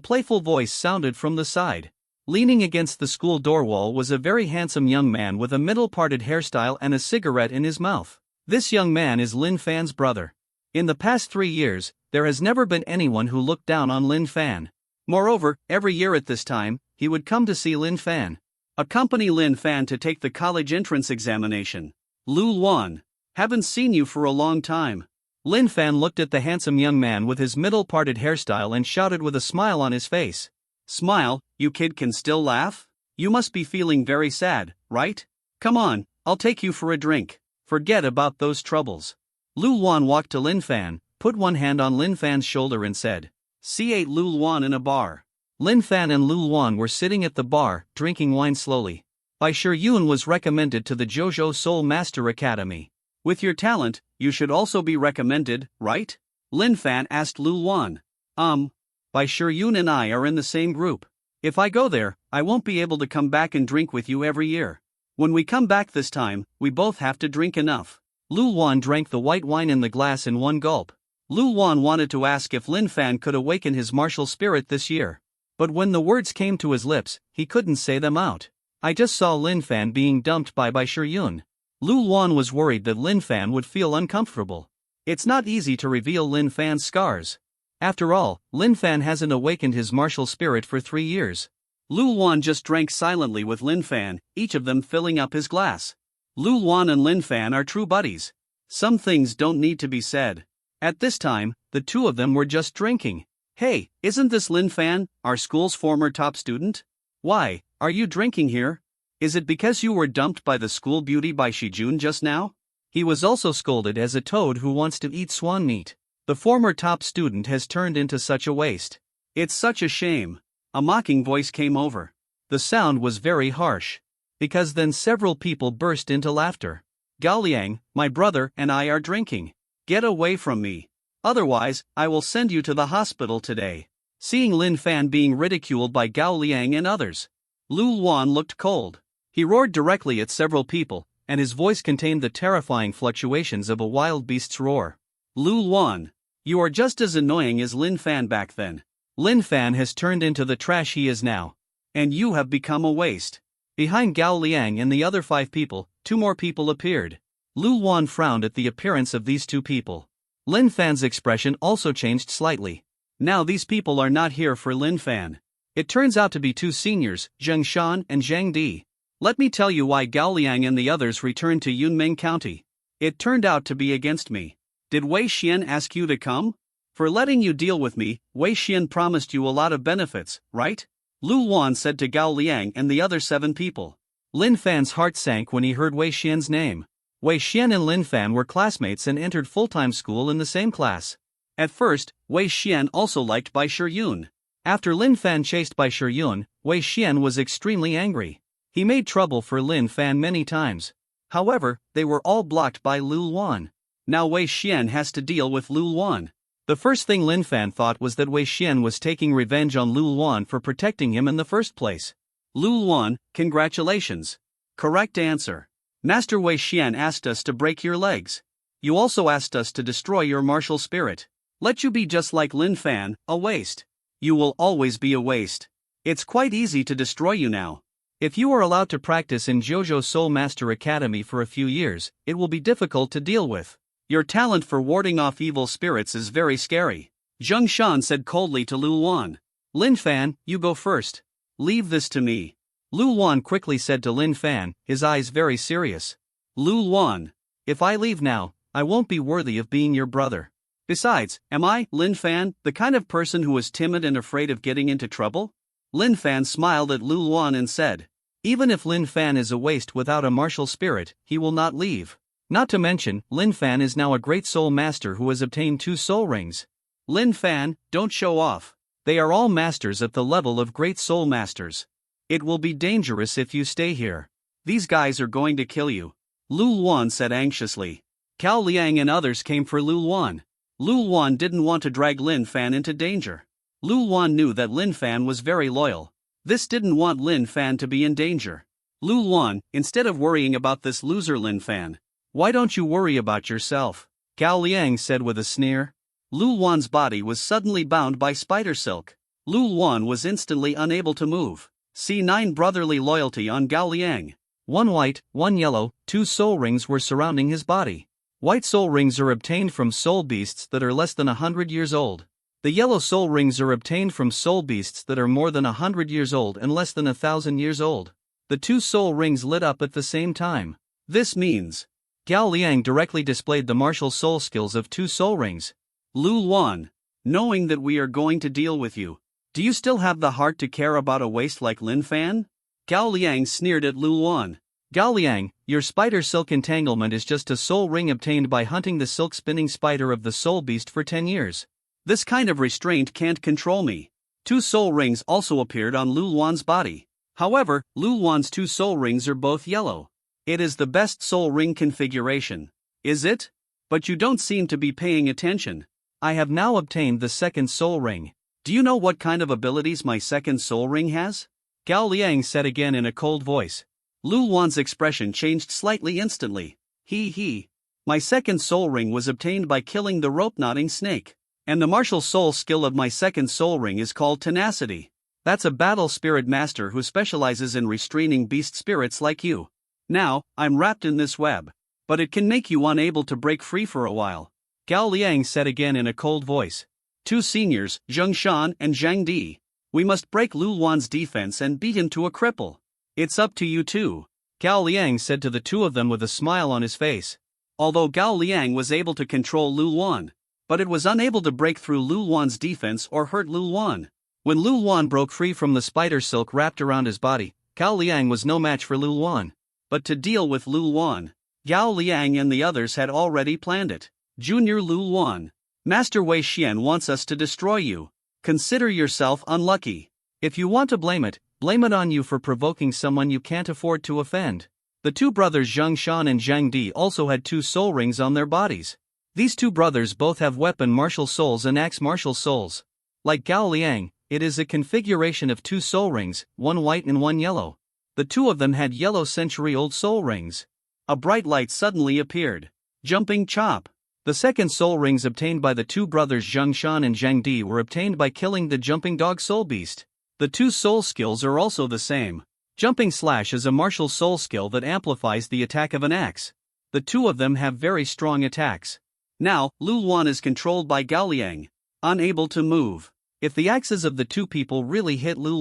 playful voice sounded from the side. Leaning against the school door wall was a very handsome young man with a middle-parted hairstyle and a cigarette in his mouth. This young man is Lin Fan's brother. In the past 3 years, there has never been anyone who looked down on Lin Fan. Moreover, every year at this time, he would come to see Lin Fan. Accompany Lin Fan to take the college entrance examination. Lu Luan. Haven't seen you for a long time. Lin Fan looked at the handsome young man with his middle-parted hairstyle and shouted with a smile on his face. Smile, you kid can still laugh? You must be feeling very sad, right? Come on, I'll take you for a drink. Forget about those troubles. Lu Luan walked to Lin Fan, put one hand on Lin Fan's shoulder and said, C8 Lu Luan in a bar. Lin Fan and Lu Luan were sitting at the bar, drinking wine slowly. Bai Shiryun was recommended to the JoJo Soul Master Academy. With your talent, you should also be recommended, right? Lin Fan asked Lu Luan. Bai Shiryun and I are in the same group. If I go there, I won't be able to come back and drink with you every year. When we come back this time, we both have to drink enough. Lu Luan drank the white wine in the glass in one gulp. Lu Luan wanted to ask if Lin Fan could awaken his martial spirit this year. But when the words came to his lips, he couldn't say them out. I just saw Lin Fan being dumped by Shiyun. Lu Luan was worried that Lin Fan would feel uncomfortable. It's not easy to reveal Lin Fan's scars. After all, Lin Fan hasn't awakened his martial spirit for 3 years. Lu Luan just drank silently with Lin Fan, each of them filling up his glass. Lu Luan and Lin Fan are true buddies. Some things don't need to be said. At this time, the two of them were just drinking. Hey, isn't this Lin Fan, our school's former top student? Why, are you drinking here? Is it because you were dumped by the school beauty by Shijun just now? He was also scolded as a toad who wants to eat swan meat. The former top student has turned into such a waste. It's such a shame. A mocking voice came over. The sound was very harsh. Because then several people burst into laughter. Gao Liang, my brother, and I are drinking. Get away from me. Otherwise, I will send you to the hospital today. Seeing Lin Fan being ridiculed by Gao Liang and others, Lu Luan looked cold. He roared directly at several people, and his voice contained the terrifying fluctuations of a wild beast's roar. Lu Luan, you are just as annoying as Lin Fan back then. Lin Fan has turned into the trash he is now. And you have become a waste. Behind Gao Liang and the other 5 people, 2 more people appeared. Lu Luan frowned at the appearance of these 2 people. Lin Fan's expression also changed slightly. Now these people are not here for Lin Fan. It turns out to be 2 seniors, Zheng Shan and Zhang Di. Let me tell you why Gao Liang and the others returned to Yunmeng County. It turned out to be against me. Did Wei Xian ask you to come? For letting you deal with me, Wei Xian promised you a lot of benefits, right? Lu Luan said to Gao Liang and the other 7 people. Lin Fan's heart sank when he heard Wei Xian's name. Wei Xian and Lin Fan were classmates and entered full-time school in the same class. At first, Wei Xian also liked Bai Shiyun. After Lin Fan chased Bai Shiyun, Wei Xian was extremely angry. He made trouble for Lin Fan many times. However, they were all blocked by Lu Luan. Now Wei Xian has to deal with Lu Luan. The first thing Lin Fan thought was that Wei Xian was taking revenge on Lu Luan for protecting him in the first place. Lu Luan, congratulations. Correct answer. Master Wei Xian asked us to break your legs. You also asked us to destroy your martial spirit. Let you be just like Lin Fan, a waste. You will always be a waste. It's quite easy to destroy you now. If you are allowed to practice in Jojo Soul Master Academy for a few years, it will be difficult to deal with. Your talent for warding off evil spirits is very scary. Zheng Shan said coldly to Lu Luan. Lin Fan, you go first. Leave this to me. Lu Luan quickly said to Lin Fan, his eyes very serious. Lu Luan, if I leave now, I won't be worthy of being your brother. Besides, am I, Lin Fan, the kind of person who is timid and afraid of getting into trouble? Lin Fan smiled at Lu Luan and said, even if Lin Fan is a waste without a martial spirit, he will not leave. Not to mention, Lin Fan is now a great soul master who has obtained 2 soul rings. Lin Fan, don't show off. They are all masters at the level of great soul masters. It will be dangerous if you stay here. These guys are going to kill you. Lu Luan said anxiously. Gao Liang and others came for Lu Luan. Lu Luan didn't want to drag Lin Fan into danger. Lu Luan knew that Lin Fan was very loyal. This didn't want Lin Fan to be in danger. Lu Luan, instead of worrying about this loser Lin Fan, why don't you worry about yourself? Gao Liang said with a sneer. Lu Luan's body was suddenly bound by spider silk. Lu Luan was instantly unable to move. C9 brotherly loyalty on Gao Liang. 1 white, 1 yellow, 2 soul rings were surrounding his body. White soul rings are obtained from soul beasts that are less than 100 years old. The yellow soul rings are obtained from soul beasts that are more than 100 years old and less than 1,000 years old. The 2 soul rings lit up at the same time. This means Gao Liang directly displayed the martial soul skills of 2 soul rings. Lu Luan, knowing that we are going to deal with you, do you still have the heart to care about a waste like Lin Fan? Gao Liang sneered at Lu Luan. Gao Liang, your spider silk entanglement is just a soul ring obtained by hunting the silk spinning spider of the soul beast for 10 years. This kind of restraint can't control me. 2 soul rings also appeared on Lu Luan's body. However, Lu Luan's 2 soul rings are both yellow. It is the best soul ring configuration. Is it? But you don't seem to be paying attention. I have now obtained the 2nd soul ring. Do you know what kind of abilities my 2nd soul ring has? Gao Liang said again in a cold voice. Lu Luan's expression changed slightly instantly. He. My 2nd soul ring was obtained by killing the rope knotting snake. And the martial soul skill of my 2nd soul ring is called tenacity. That's a battle spirit master who specializes in restraining beast spirits like you. Now, I'm wrapped in this web. But it can make you unable to break free for a while. Gao Liang said again in a cold voice. Two seniors, Zheng Shan and Zhang Di. We must break Lu Luan's defense and beat him to a cripple. It's up to you two. Gao Liang said to the two of them with a smile on his face. Although Gao Liang was able to control Lu Luan, but it was unable to break through Lu Luan's defense or hurt Lu Luan. When Lu Luan broke free from the spider silk wrapped around his body, Gao Liang was no match for Lu Luan. But to deal with Lu Luan, Gao Liang and the others had already planned it. Junior Lu Luan. Master Wei Xian wants us to destroy you. Consider yourself unlucky. If you want to blame it on you for provoking someone you can't afford to offend. The two brothers Zheng Shan and Zhang Di also had 2 soul rings on their bodies. These two brothers both have weapon martial souls and axe martial souls. Like Gao Liang, it is a configuration of 2 soul rings, one white and one yellow. The two of them had yellow century-old soul rings. A bright light suddenly appeared. Jumping Chop. The second soul rings obtained by the two brothers Zheng Shan and Zhang Di were obtained by killing the jumping dog soul beast. The 2 soul skills are also the same. Jumping Slash is a martial soul skill that amplifies the attack of an axe. The two of them have very strong attacks. Now, Lu Luan is controlled by Gao Liang, unable to move. If the axes of the two people really hit Lu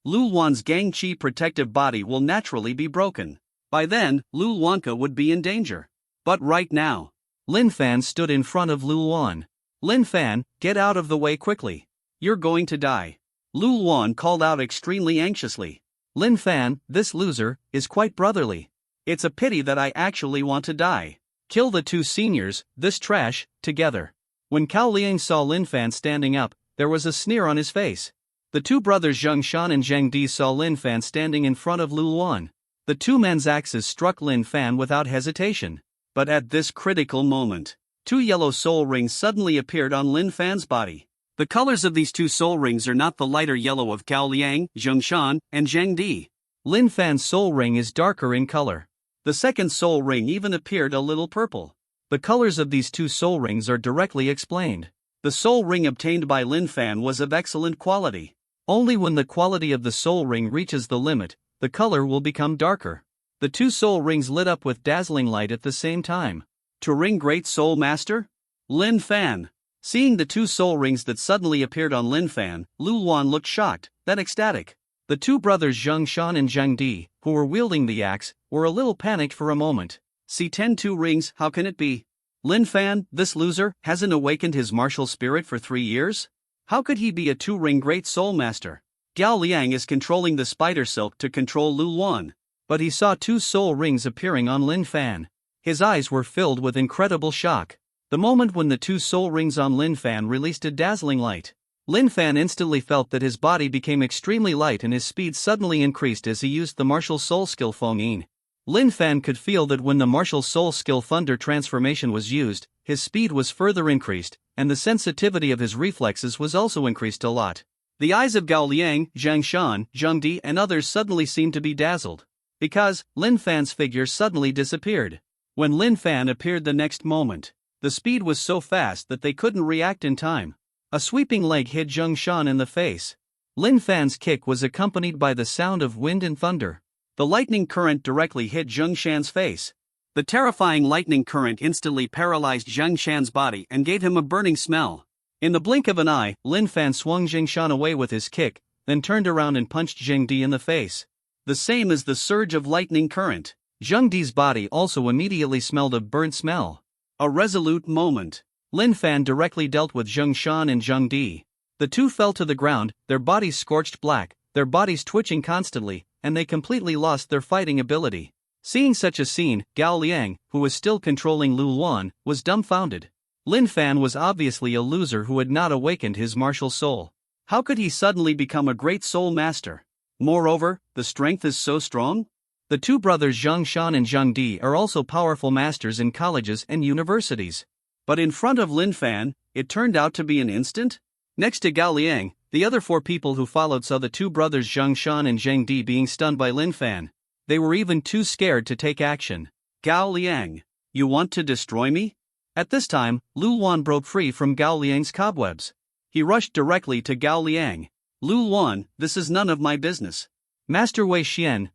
Luan's Gang Chi protective body will naturally be broken. By then, Lu Luanka would be in danger. But right now, Lin Fan stood in front of Lu Luan. Lin Fan, get out of the way quickly. You're going to die. Lu Luan called out extremely anxiously. Lin Fan, this loser, is quite brotherly. It's a pity that I actually want to die. Kill the 2 seniors, this trash, together. When Gao Liang saw Lin Fan standing up, there was a sneer on his face. The 2 brothers Zheng Shan and Zhang Di saw Lin Fan standing in front of Lu Luan. The 2 men's axes struck Lin Fan without hesitation. But at this critical moment, 2 yellow soul rings suddenly appeared on Lin Fan's body. The colors of these 2 soul rings are not the lighter yellow of Gao Liang, Zheng Shan, and Zhang Di. Lin Fan's soul ring is darker in color. The second soul ring even appeared a little purple. The colors of these 2 soul rings are directly explained. The soul ring obtained by Lin Fan was of excellent quality. Only when the quality of the soul ring reaches the limit, the color will become darker. The 2 soul rings lit up with dazzling light at the same time. To ring Great Soul Master? Lin Fan. Seeing the 2 soul rings that suddenly appeared on Lin Fan, Lu Luan looked shocked, then ecstatic. The 2 brothers Zheng Shan and Zhang Di, who were wielding the axe, were a little panicked for a moment. See 2 rings, how can it be? Lin Fan, this loser, hasn't awakened his martial spirit for 3 years? How could he be a 2-ring Great Soul Master? Gao Liang is controlling the spider silk to control Lu Luan. But he saw 2 soul rings appearing on Lin Fan. His eyes were filled with incredible shock. The moment when the 2 soul rings on Lin Fan released a dazzling light, Lin Fan instantly felt that his body became extremely light and his speed suddenly increased as he used the martial soul skill Feng Yin. Lin Fan could feel that when the martial soul skill Thunder transformation was used, his speed was further increased, and the sensitivity of his reflexes was also increased a lot. The eyes of Gao Liang, Zhang Shan, Zhang Di and others suddenly seemed to be dazzled. Because, Lin Fan's figure suddenly disappeared. When Lin Fan appeared the next moment, the speed was so fast that they couldn't react in time. A sweeping leg hit Zheng Shan in the face. Lin Fan's kick was accompanied by the sound of wind and thunder. The lightning current directly hit Zheng Shan's face. The terrifying lightning current instantly paralyzed Zheng Shan's body and gave him a burning smell. In the blink of an eye, Lin Fan swung Zheng Shan away with his kick, then turned around and punched Zhang Di in the face. The same as the surge of lightning current, Zhang Di's body also immediately smelled of burnt smell. A resolute moment. Lin Fan directly dealt with Zheng Shan and Zhang Di. The 2 fell to the ground, their bodies scorched black, their bodies twitching constantly, and they completely lost their fighting ability. Seeing such a scene, Gao Liang, who was still controlling Lu Luan, was dumbfounded. Lin Fan was obviously a loser who had not awakened his martial soul. How could he suddenly become a great soul master? Moreover, the strength is so strong? The 2 brothers Zheng Shan and Zhang Di are also powerful masters in colleges and universities. But in front of Lin Fan, it turned out to be an instant? Next to Gao Liang, the other 4 people who followed saw the 2 brothers Zheng Shan and Zhang Di being stunned by Lin Fan. They were even too scared to take action. Gao Liang, you want to destroy me? At this time, Lu Luan broke free from Gao Liang's cobwebs. He rushed directly to Gao Liang. Lu Luan, this is none of my business. Master Wei Xian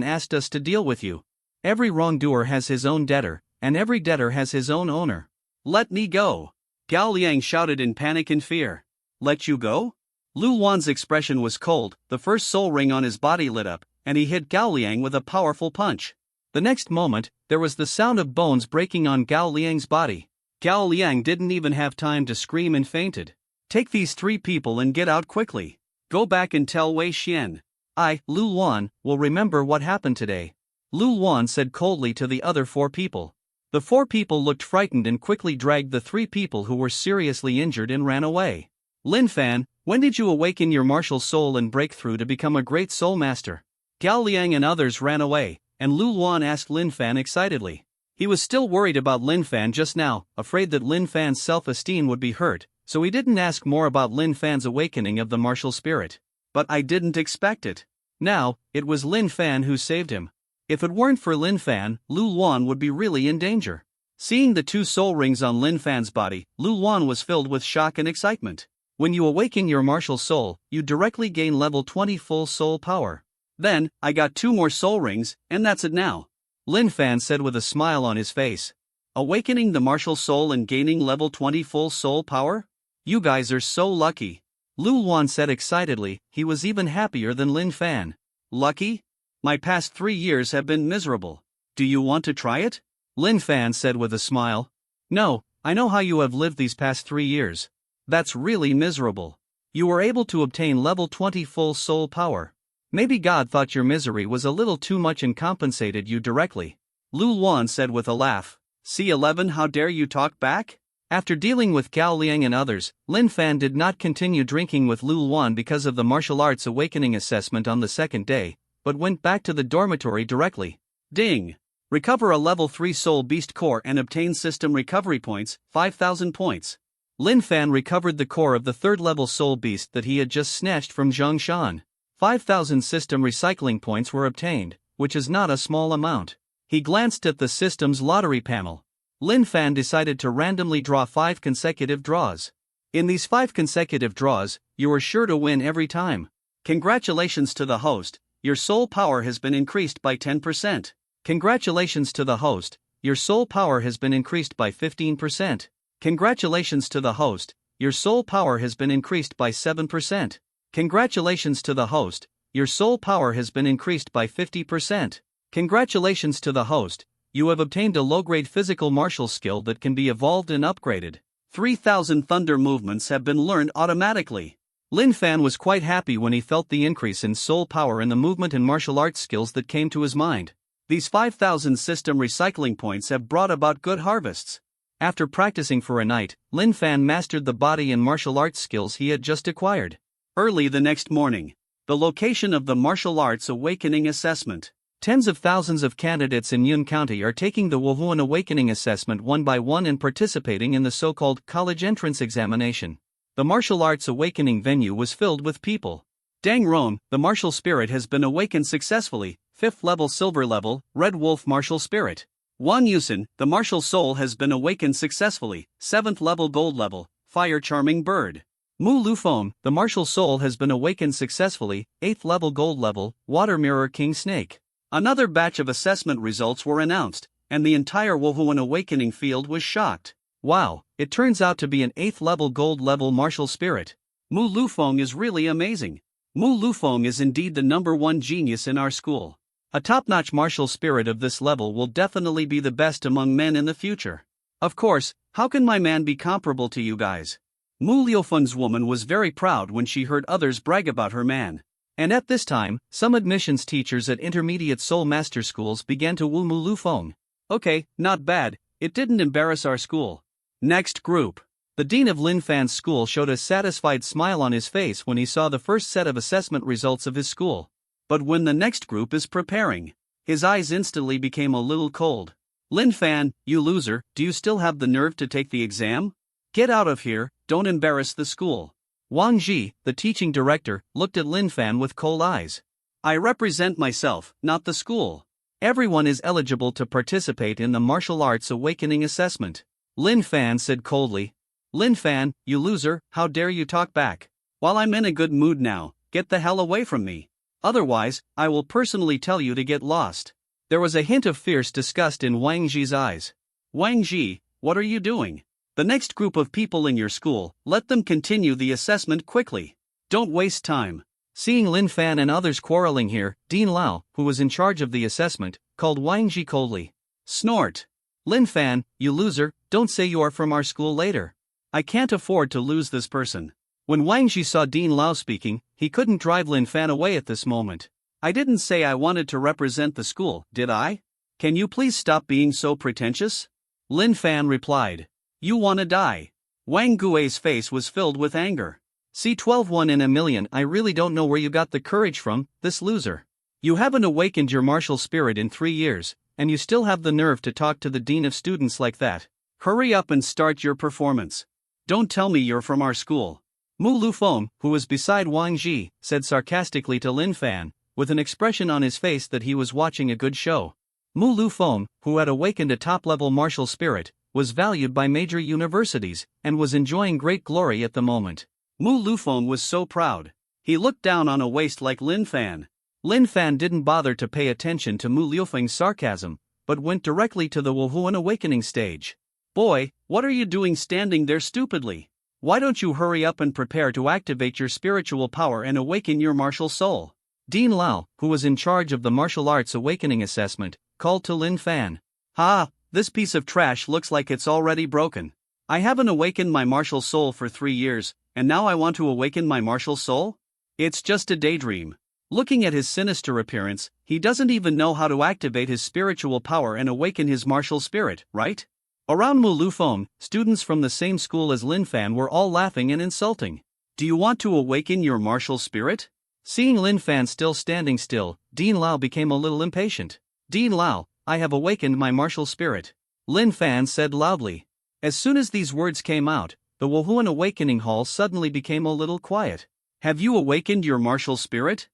asked us to deal with you. Every wrongdoer has his own debtor, and every debtor has his own owner. Let me go. Gao Liang shouted in panic and fear. Let you go? Lu Luan's expression was cold, the first soul ring on his body lit up, and he hit Gao Liang with a powerful punch. The next moment, there was the sound of bones breaking on Gao Liang's body. Gao Liang didn't even have time to scream and fainted. Take these 3 people and get out quickly. Go back and tell Wei Xian. I, Lu Luan, will remember what happened today. Lu Luan said coldly to the other 4 people. The 4 people looked frightened and quickly dragged the 3 people who were seriously injured and ran away. Lin Fan, when did you awaken your martial soul and break through to become a great soul master? Gao Liang and others ran away, and Lu Luan asked Lin Fan excitedly. He was still worried about Lin Fan just now, afraid that Lin Fan's self-esteem would be hurt, so he didn't ask more about Lin Fan's awakening of the martial spirit. But I didn't expect it. Now, it was Lin Fan who saved him. If it weren't for Lin Fan, Lu Luan would be really in danger. Seeing the 2 soul rings on Lin Fan's body, Lu Luan was filled with shock and excitement. When you awaken your martial soul, you directly gain level 20 full soul power. Then, I got 2 more soul rings, and that's it now. Lin Fan said with a smile on his face. Awakening the martial soul and gaining level 20 full soul power? You guys are so lucky. Lu Luan said excitedly, he was even happier than Lin Fan. Lucky? My past 3 years have been miserable. Do you want to try it? Lin Fan said with a smile. No, I know how you have lived these past 3 years. That's really miserable. You were able to obtain level 20 full soul power. Maybe God thought your misery was a little too much and compensated you directly. Lu Luan said with a laugh. C11, how dare you talk back? After dealing with Gao Liang and others, Lin Fan did not continue drinking with Lu Luan because of the martial arts awakening assessment on the 2nd day, but went back to the dormitory directly. Ding! Recover a level 3 soul beast core and obtain system recovery points, 5,000 points. Lin Fan recovered the core of the 3rd level soul beast that he had just snatched from Zhang Shan. 5,000 system recycling points were obtained, which is not a small amount. He glanced at the system's lottery panel. Lin Fan decided to randomly draw 5 consecutive draws. In these 5 consecutive draws, you are sure to win every time. Congratulations to the host, your soul power has been increased by 10%. Congratulations to the host, your soul power has been increased by 15%. Congratulations to the host, your soul power has been increased by 7%. Congratulations to the host, your soul power has been increased by 50%. Congratulations to the host, you have obtained a low-grade physical martial skill that can be evolved and upgraded. 3,000 thunder movements have been learned automatically. Lin Fan was quite happy when he felt the increase in soul power and the movement and martial arts skills that came to his mind. These 5,000 system recycling points have brought about good harvests. After practicing for a night, Lin Fan mastered the body and martial arts skills he had just acquired. Early the next morning, the location of the martial arts awakening assessment. Tens of thousands of candidates in Yun County are taking the Wuhuan Awakening Assessment one by one and participating in the so-called college entrance examination. The martial arts awakening venue was filled with people. Dang Ron, the martial spirit has been awakened successfully, 5th level silver level, Red Wolf martial spirit. Wan Yusin, the martial soul has been awakened successfully, 7th level gold level, fire charming bird. Mu Lufeng, the martial soul has been awakened successfully, 8th level gold level, water mirror king snake. Another batch of assessment results were announced, and the entire Wuhuan awakening field was shocked. Wow, it turns out to be an 8th level gold level martial spirit. Mu Lufeng is really amazing. Mu Lufeng is indeed the #1 genius in our school. A top-notch martial spirit of this level will definitely be the best among men in the future. Of course, how can my man be comparable to you guys? Mu Liufeng's woman was very proud when she heard others brag about her man. And at this time, some admissions teachers at intermediate soul master schools began to woo Mu Lufeng. Okay, not bad, it didn't embarrass our school. Next group. The dean of Lin Fan's school showed a satisfied smile on his face when he saw the first set of assessment results of his school. But when the next group is preparing, his eyes instantly became a little cold. Lin Fan, you loser, do you still have the nerve to take the exam? Get out of here, don't embarrass the school. Wang Ji, the teaching director, looked at Lin Fan with cold eyes. I represent myself, not the school. Everyone is eligible to participate in the martial arts awakening assessment. Lin Fan said coldly. Lin Fan, you loser, how dare you talk back? While I'm in a good mood now, get the hell away from me. Otherwise, I will personally tell you to get lost. There was a hint of fierce disgust in Wang Ji's eyes. Wang Ji, what are you doing? The next group of people in your school, let them continue the assessment quickly. Don't waste time. Seeing Lin Fan and others quarreling here, Dean Lao, who was in charge of the assessment, called Wang Ji coldly. Snort. Lin Fan, you loser, don't say you are from our school later. I can't afford to lose this person. When Wang Ji saw Dean Lao speaking, he couldn't drive Lin Fan away at this moment. I didn't say I wanted to represent the school, did I? Can you please stop being so pretentious? Lin Fan replied. You wanna die. Wang Gui's face was filled with anger. See 12 1 in a million. I really don't know where you got the courage from, this loser. You haven't awakened your martial spirit in 3 years, and you still have the nerve to talk to the dean of students like that. Hurry up and start your performance. Don't tell me you're from our school. Mu Lufeng, who was beside Wang Ji, said sarcastically to Lin Fan, with an expression on his face that he was watching a good show. Mu Lufeng, who had awakened a top-level martial spirit, was valued by major universities, and was enjoying great glory at the moment. Mu Lufeng was so proud. He looked down on a waist like Lin Fan. Lin Fan didn't bother to pay attention to Mu Lufeng's sarcasm, but went directly to the Wuhuan awakening stage. Boy, what are you doing standing there stupidly? Why don't you hurry up and prepare to activate your spiritual power and awaken your martial soul? Dean Lao, who was in charge of the martial arts awakening assessment, called to Lin Fan. Ha, this piece of trash looks like it's already broken. I haven't awakened my martial soul for 3 years, and now I want to awaken my martial soul? It's just a daydream. Looking at his sinister appearance, he doesn't even know how to activate his spiritual power and awaken his martial spirit, right? Around Mu Lufeng, students from the same school as Lin Fan were all laughing and insulting. Do you want to awaken your martial spirit? Seeing Lin Fan still standing still, Dean Lao became a little impatient. Dean Lao, I have awakened my martial spirit. Lin Fan said loudly. As soon as these words came out, the Wuhuan Awakening Hall suddenly became a little quiet. Have you awakened your martial spirit?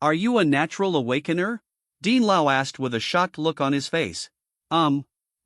Are you a natural awakener? Dean Lao asked with a shocked look on his face.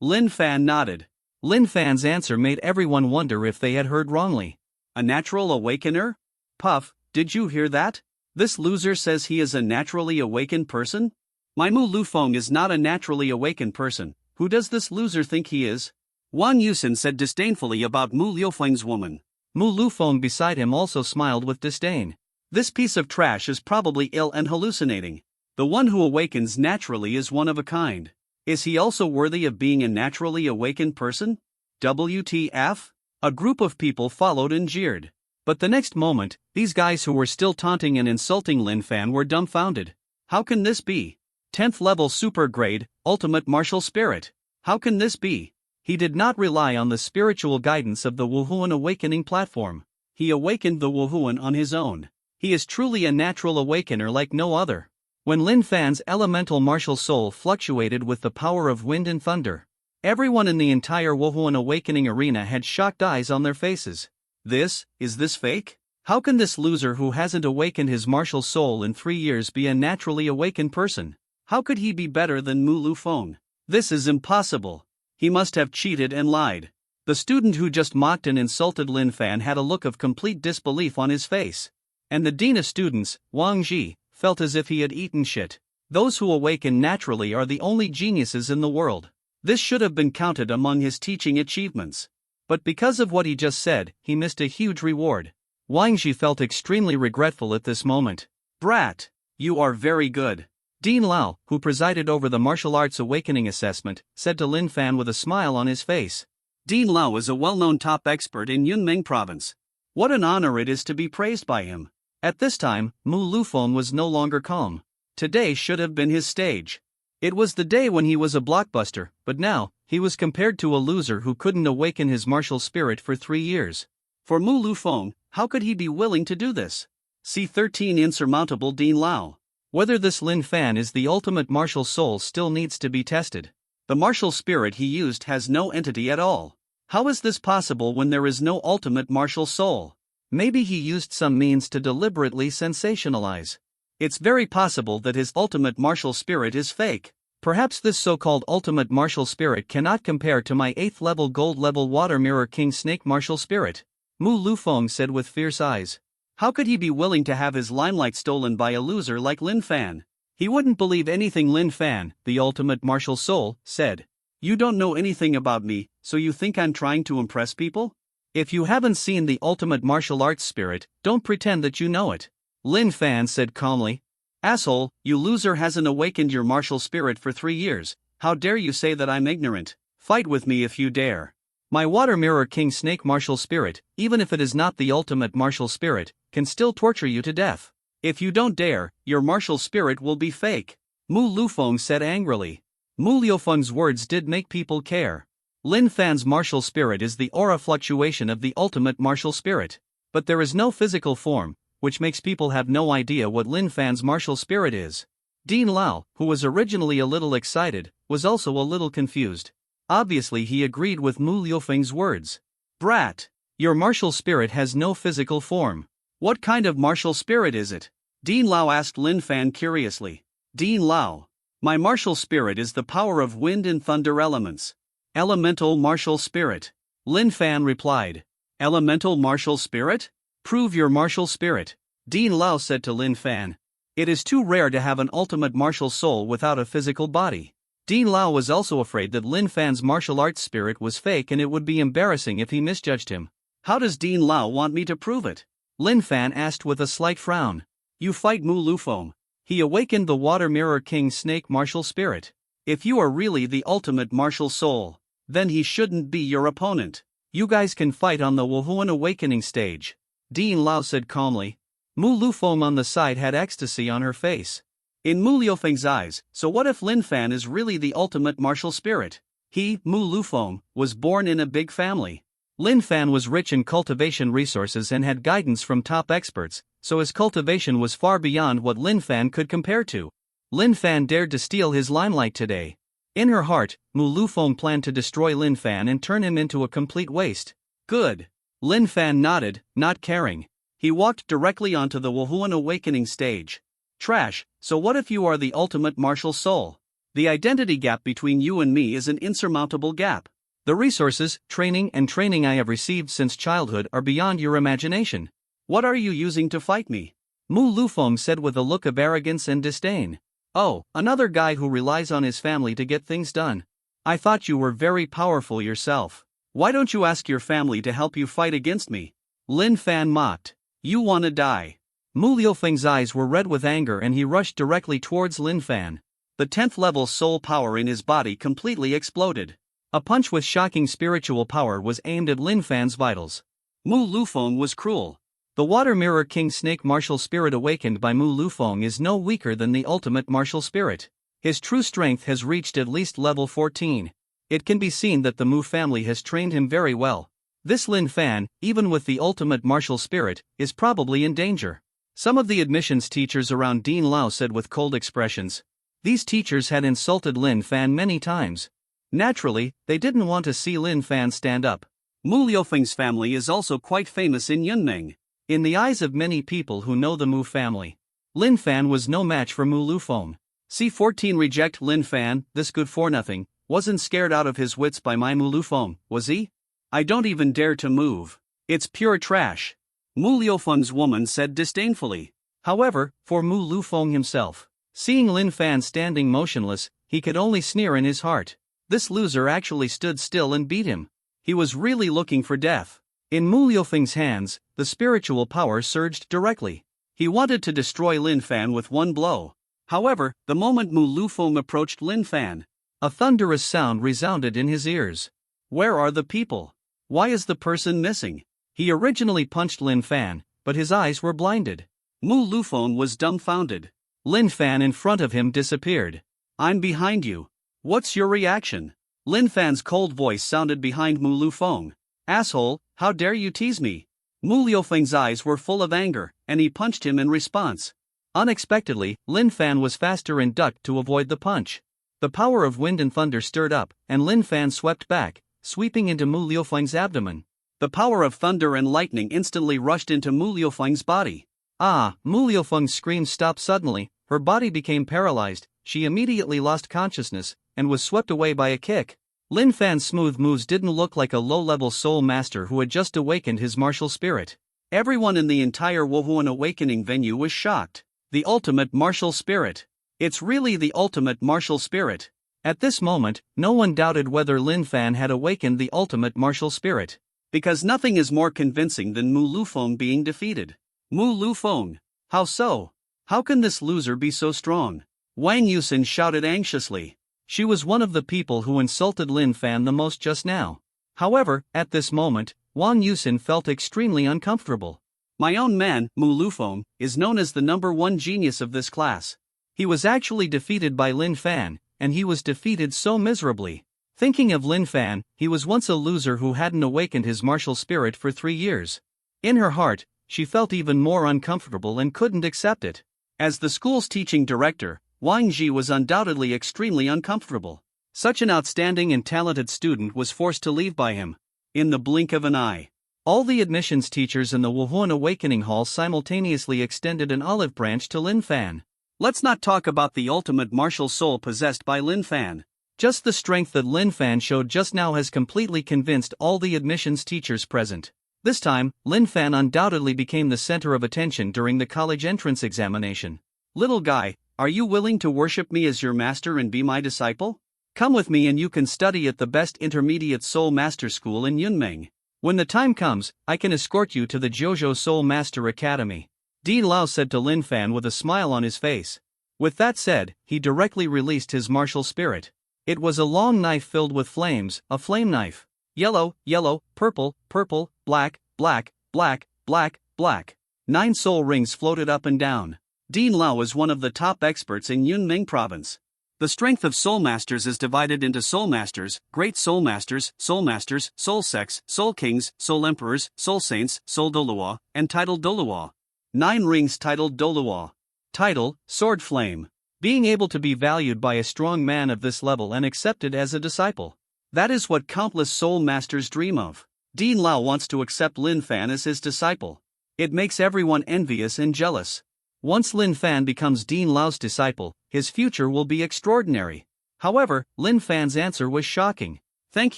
Lin Fan nodded. Lin Fan's answer made everyone wonder if they had heard wrongly. A natural awakener? Puff, did you hear that? This loser says he is a naturally awakened person? My Mu Lufeng is not a naturally awakened person. Who does this loser think he is? Wang Yusen said disdainfully about Mu Lufeng's woman. Mu Lufeng beside him also smiled with disdain. This piece of trash is probably ill and hallucinating. The one who awakens naturally is one of a kind. Is he also worthy of being a naturally awakened person? WTF? A group of people followed and jeered. But the next moment, these guys who were still taunting and insulting Lin Fan were dumbfounded. How can this be? 10th level super grade, ultimate martial spirit. How can this be? He did not rely on the spiritual guidance of the Wuhuan awakening platform. He awakened the Wuhuan on his own. He is truly a natural awakener like no other. When Lin Fan's elemental martial soul fluctuated with the power of wind and thunder, everyone in the entire Wuhuan awakening arena had shocked eyes on their faces. Is this fake? How can this loser who hasn't awakened his martial soul in 3 years be a naturally awakened person? How could he be better than Mu Lufeng? This is impossible. He must have cheated and lied. The student who just mocked and insulted Lin Fan had a look of complete disbelief on his face. And the dean of students, Wang Ji, felt as if he had eaten shit. Those who awaken naturally are the only geniuses in the world. This should have been counted among his teaching achievements. But because of what he just said, he missed a huge reward. Wang Ji felt extremely regretful at this moment. Brat, you are very good. Dean Lao, who presided over the martial arts awakening assessment, said to Lin Fan with a smile on his face. Dean Lao is a well-known top expert in Yunmeng province. What an honor it is to be praised by him. At this time, Mu Lufeng was no longer calm. Today should have been his stage. It was the day when he was a blockbuster, but now, he was compared to a loser who couldn't awaken his martial spirit for 3 years. For Mu Lufeng, how could he be willing to do this? See 13 Insurmountable Dean Lao. Whether this Lin Fan is the ultimate martial soul still needs to be tested. The martial spirit he used has no entity at all. How is this possible when there is no ultimate martial soul? Maybe he used some means to deliberately sensationalize. It's very possible that his ultimate martial spirit is fake. Perhaps this so-called ultimate martial spirit cannot compare to my 8th level gold level water mirror king snake martial spirit. Mu Lufeng said with fierce eyes. How could he be willing to have his limelight stolen by a loser like Lin Fan? He wouldn't believe anything Lin Fan, the ultimate martial soul, said. You don't know anything about me, so you think I'm trying to impress people? If you haven't seen the ultimate martial arts spirit, don't pretend that you know it. Lin Fan said calmly. Asshole, you loser hasn't awakened your martial spirit for 3 years. How dare you say that I'm ignorant? Fight with me if you dare. My Water Mirror King Snake martial spirit, even if it is not the ultimate martial spirit, can still torture you to death. If you don't dare, your martial spirit will be fake. Mu Lufeng said angrily. Mu Liufeng's words did make people care. Lin Fan's martial spirit is the aura fluctuation of the ultimate martial spirit. But there is no physical form, which makes people have no idea what Lin Fan's martial spirit is. Dean Lao, who was originally a little excited, was also a little confused. Obviously he agreed with Mu Liufeng's words. Brat! Your martial spirit has no physical form. What kind of martial spirit is it? Dean Lao asked Lin Fan curiously. Dean Lao. My martial spirit is the power of wind and thunder elements. Elemental martial spirit. Lin Fan replied. Elemental martial spirit? Prove your martial spirit. Dean Lao said to Lin Fan. It is too rare to have an ultimate martial soul without a physical body. Dean Lao was also afraid that Lin Fan's martial arts spirit was fake and it would be embarrassing if he misjudged him. How does Dean Lao want me to prove it? Lin Fan asked with a slight frown. You fight Mu Lufeng. He awakened the Water Mirror King Snake martial spirit. If you are really the ultimate martial soul, then he shouldn't be your opponent. You guys can fight on the Wuhuan awakening stage. Dean Lao said calmly. Mu Lufeng on the side had ecstasy on her face. In Mu Liufeng's eyes, so what if Lin Fan is really the ultimate martial spirit? He, Mu Lufeng, was born in a big family. Lin Fan was rich in cultivation resources and had guidance from top experts, so his cultivation was far beyond what Lin Fan could compare to. Lin Fan dared to steal his limelight today. In her heart, Mu Lufeng planned to destroy Lin Fan and turn him into a complete waste. Good. Lin Fan nodded, not caring. He walked directly onto the Wuhuan awakening stage. Trash, so what if you are the ultimate martial soul? The identity gap between you and me is an insurmountable gap. The resources, training I have received since childhood are beyond your imagination. What are you using to fight me? Mu Lufeng said with a look of arrogance and disdain. Oh, another guy who relies on his family to get things done. I thought you were very powerful yourself. Why don't you ask your family to help you fight against me? Lin Fan mocked. You wanna die. Mu Liufeng's eyes were red with anger and he rushed directly towards Lin Fan. The 10th level soul power in his body completely exploded. A punch with shocking spiritual power was aimed at Lin Fan's vitals. Mu Lufeng was cruel. The Water Mirror King Snake martial spirit awakened by Mu Lufeng is no weaker than the ultimate martial spirit. His true strength has reached at least level 14. It can be seen that the Mu family has trained him very well. This Lin Fan, even with the ultimate martial spirit, is probably in danger. Some of the admissions teachers around Dean Lao said with cold expressions. These teachers had insulted Lin Fan many times. Naturally, they didn't want to see Lin Fan stand up. Mu Liufeng's family is also quite famous in Yunmeng. In the eyes of many people who know the Mu family, Lin Fan was no match for Mu Lufeng. C14 reject Lin Fan, this good for nothing, wasn't scared out of his wits by my Mu Lufeng, was he? I don't even dare to move. It's pure trash. Mu Liufeng's woman said disdainfully. However, for Mu Lufeng himself, seeing Lin Fan standing motionless, he could only sneer in his heart. This loser actually stood still and beat him. He was really looking for death. In Mu Liufeng's hands, the spiritual power surged directly. He wanted to destroy Lin Fan with one blow. However, the moment Mu Lufeng approached Lin Fan, a thunderous sound resounded in his ears. Where are the people? Why is the person missing? He originally punched Lin Fan, but his eyes were blinded. Mu Lufeng was dumbfounded. Lin Fan in front of him disappeared. I'm behind you. What's your reaction? Lin Fan's cold voice sounded behind Mu Lufeng. Asshole, how dare you tease me? Mu Liufeng's eyes were full of anger, and he punched him in response. Unexpectedly, Lin Fan was faster and ducked to avoid the punch. The power of wind and thunder stirred up, and Lin Fan swept back, sweeping into Mu Liufeng's abdomen. The power of thunder and lightning instantly rushed into Mu Liufeng's body. Ah! Mu Liufeng's scream stopped suddenly, her body became paralyzed, she immediately lost consciousness, and was swept away by a kick. Lin Fan's smooth moves didn't look like a low-level soul master who had just awakened his martial spirit. Everyone in the entire Wuhuan Awakening venue was shocked. The ultimate martial spirit. It's really the ultimate martial spirit. At this moment, no one doubted whether Lin Fan had awakened the ultimate martial spirit. Because nothing is more convincing than Mu Lufeng being defeated. Mu Lufeng. How so? How can this loser be so strong? Wang Yusin shouted anxiously. She was one of the people who insulted Lin Fan the most just now. However, at this moment, Wang Yusin felt extremely uncomfortable. My own man, Mu Lufeng, is known as the #1 genius of this class. He was actually defeated by Lin Fan, and he was defeated so miserably. Thinking of Lin Fan, he was once a loser who hadn't awakened his martial spirit for 3 years. In her heart, she felt even more uncomfortable and couldn't accept it. As the school's teaching director, Wang Ji was undoubtedly extremely uncomfortable. Such an outstanding and talented student was forced to leave by him. In the blink of an eye. All the admissions teachers in the Wuhuan Awakening Hall simultaneously extended an olive branch to Lin Fan. Let's not talk about the ultimate martial soul possessed by Lin Fan. Just the strength that Lin Fan showed just now has completely convinced all the admissions teachers present. This time, Lin Fan undoubtedly became the center of attention during the college entrance examination. Little guy, are you willing to worship me as your master and be my disciple? Come with me and you can study at the best intermediate Soul Master School in Yunmeng. When the time comes, I can escort you to the Jiuzhou Soul Master Academy. Dean Lao said to Lin Fan with a smile on his face. With that said, he directly released his martial spirit. It was a long knife filled with flames, a flame knife. Yellow, yellow, purple, purple, black, black, black, black, black. 9 soul rings floated up and down. Dean Lao was one of the top experts in Yunmeng province. The strength of Soul Masters is divided into Soul Masters, Great Soul Masters, Soul Masters, Soul Sects, Soul Kings, Soul Emperors, Soul Saints, Soul Doluo, and titled Doluo. 9 rings titled Doluo. Title, Sword Flame. Being able to be valued by a strong man of this level and accepted as a disciple. That is what countless Soul Masters dream of. Dean Lao wants to accept Lin Fan as his disciple. It makes everyone envious and jealous. Once Lin Fan becomes Dean Lao's disciple, his future will be extraordinary. However, Lin Fan's answer was shocking. Thank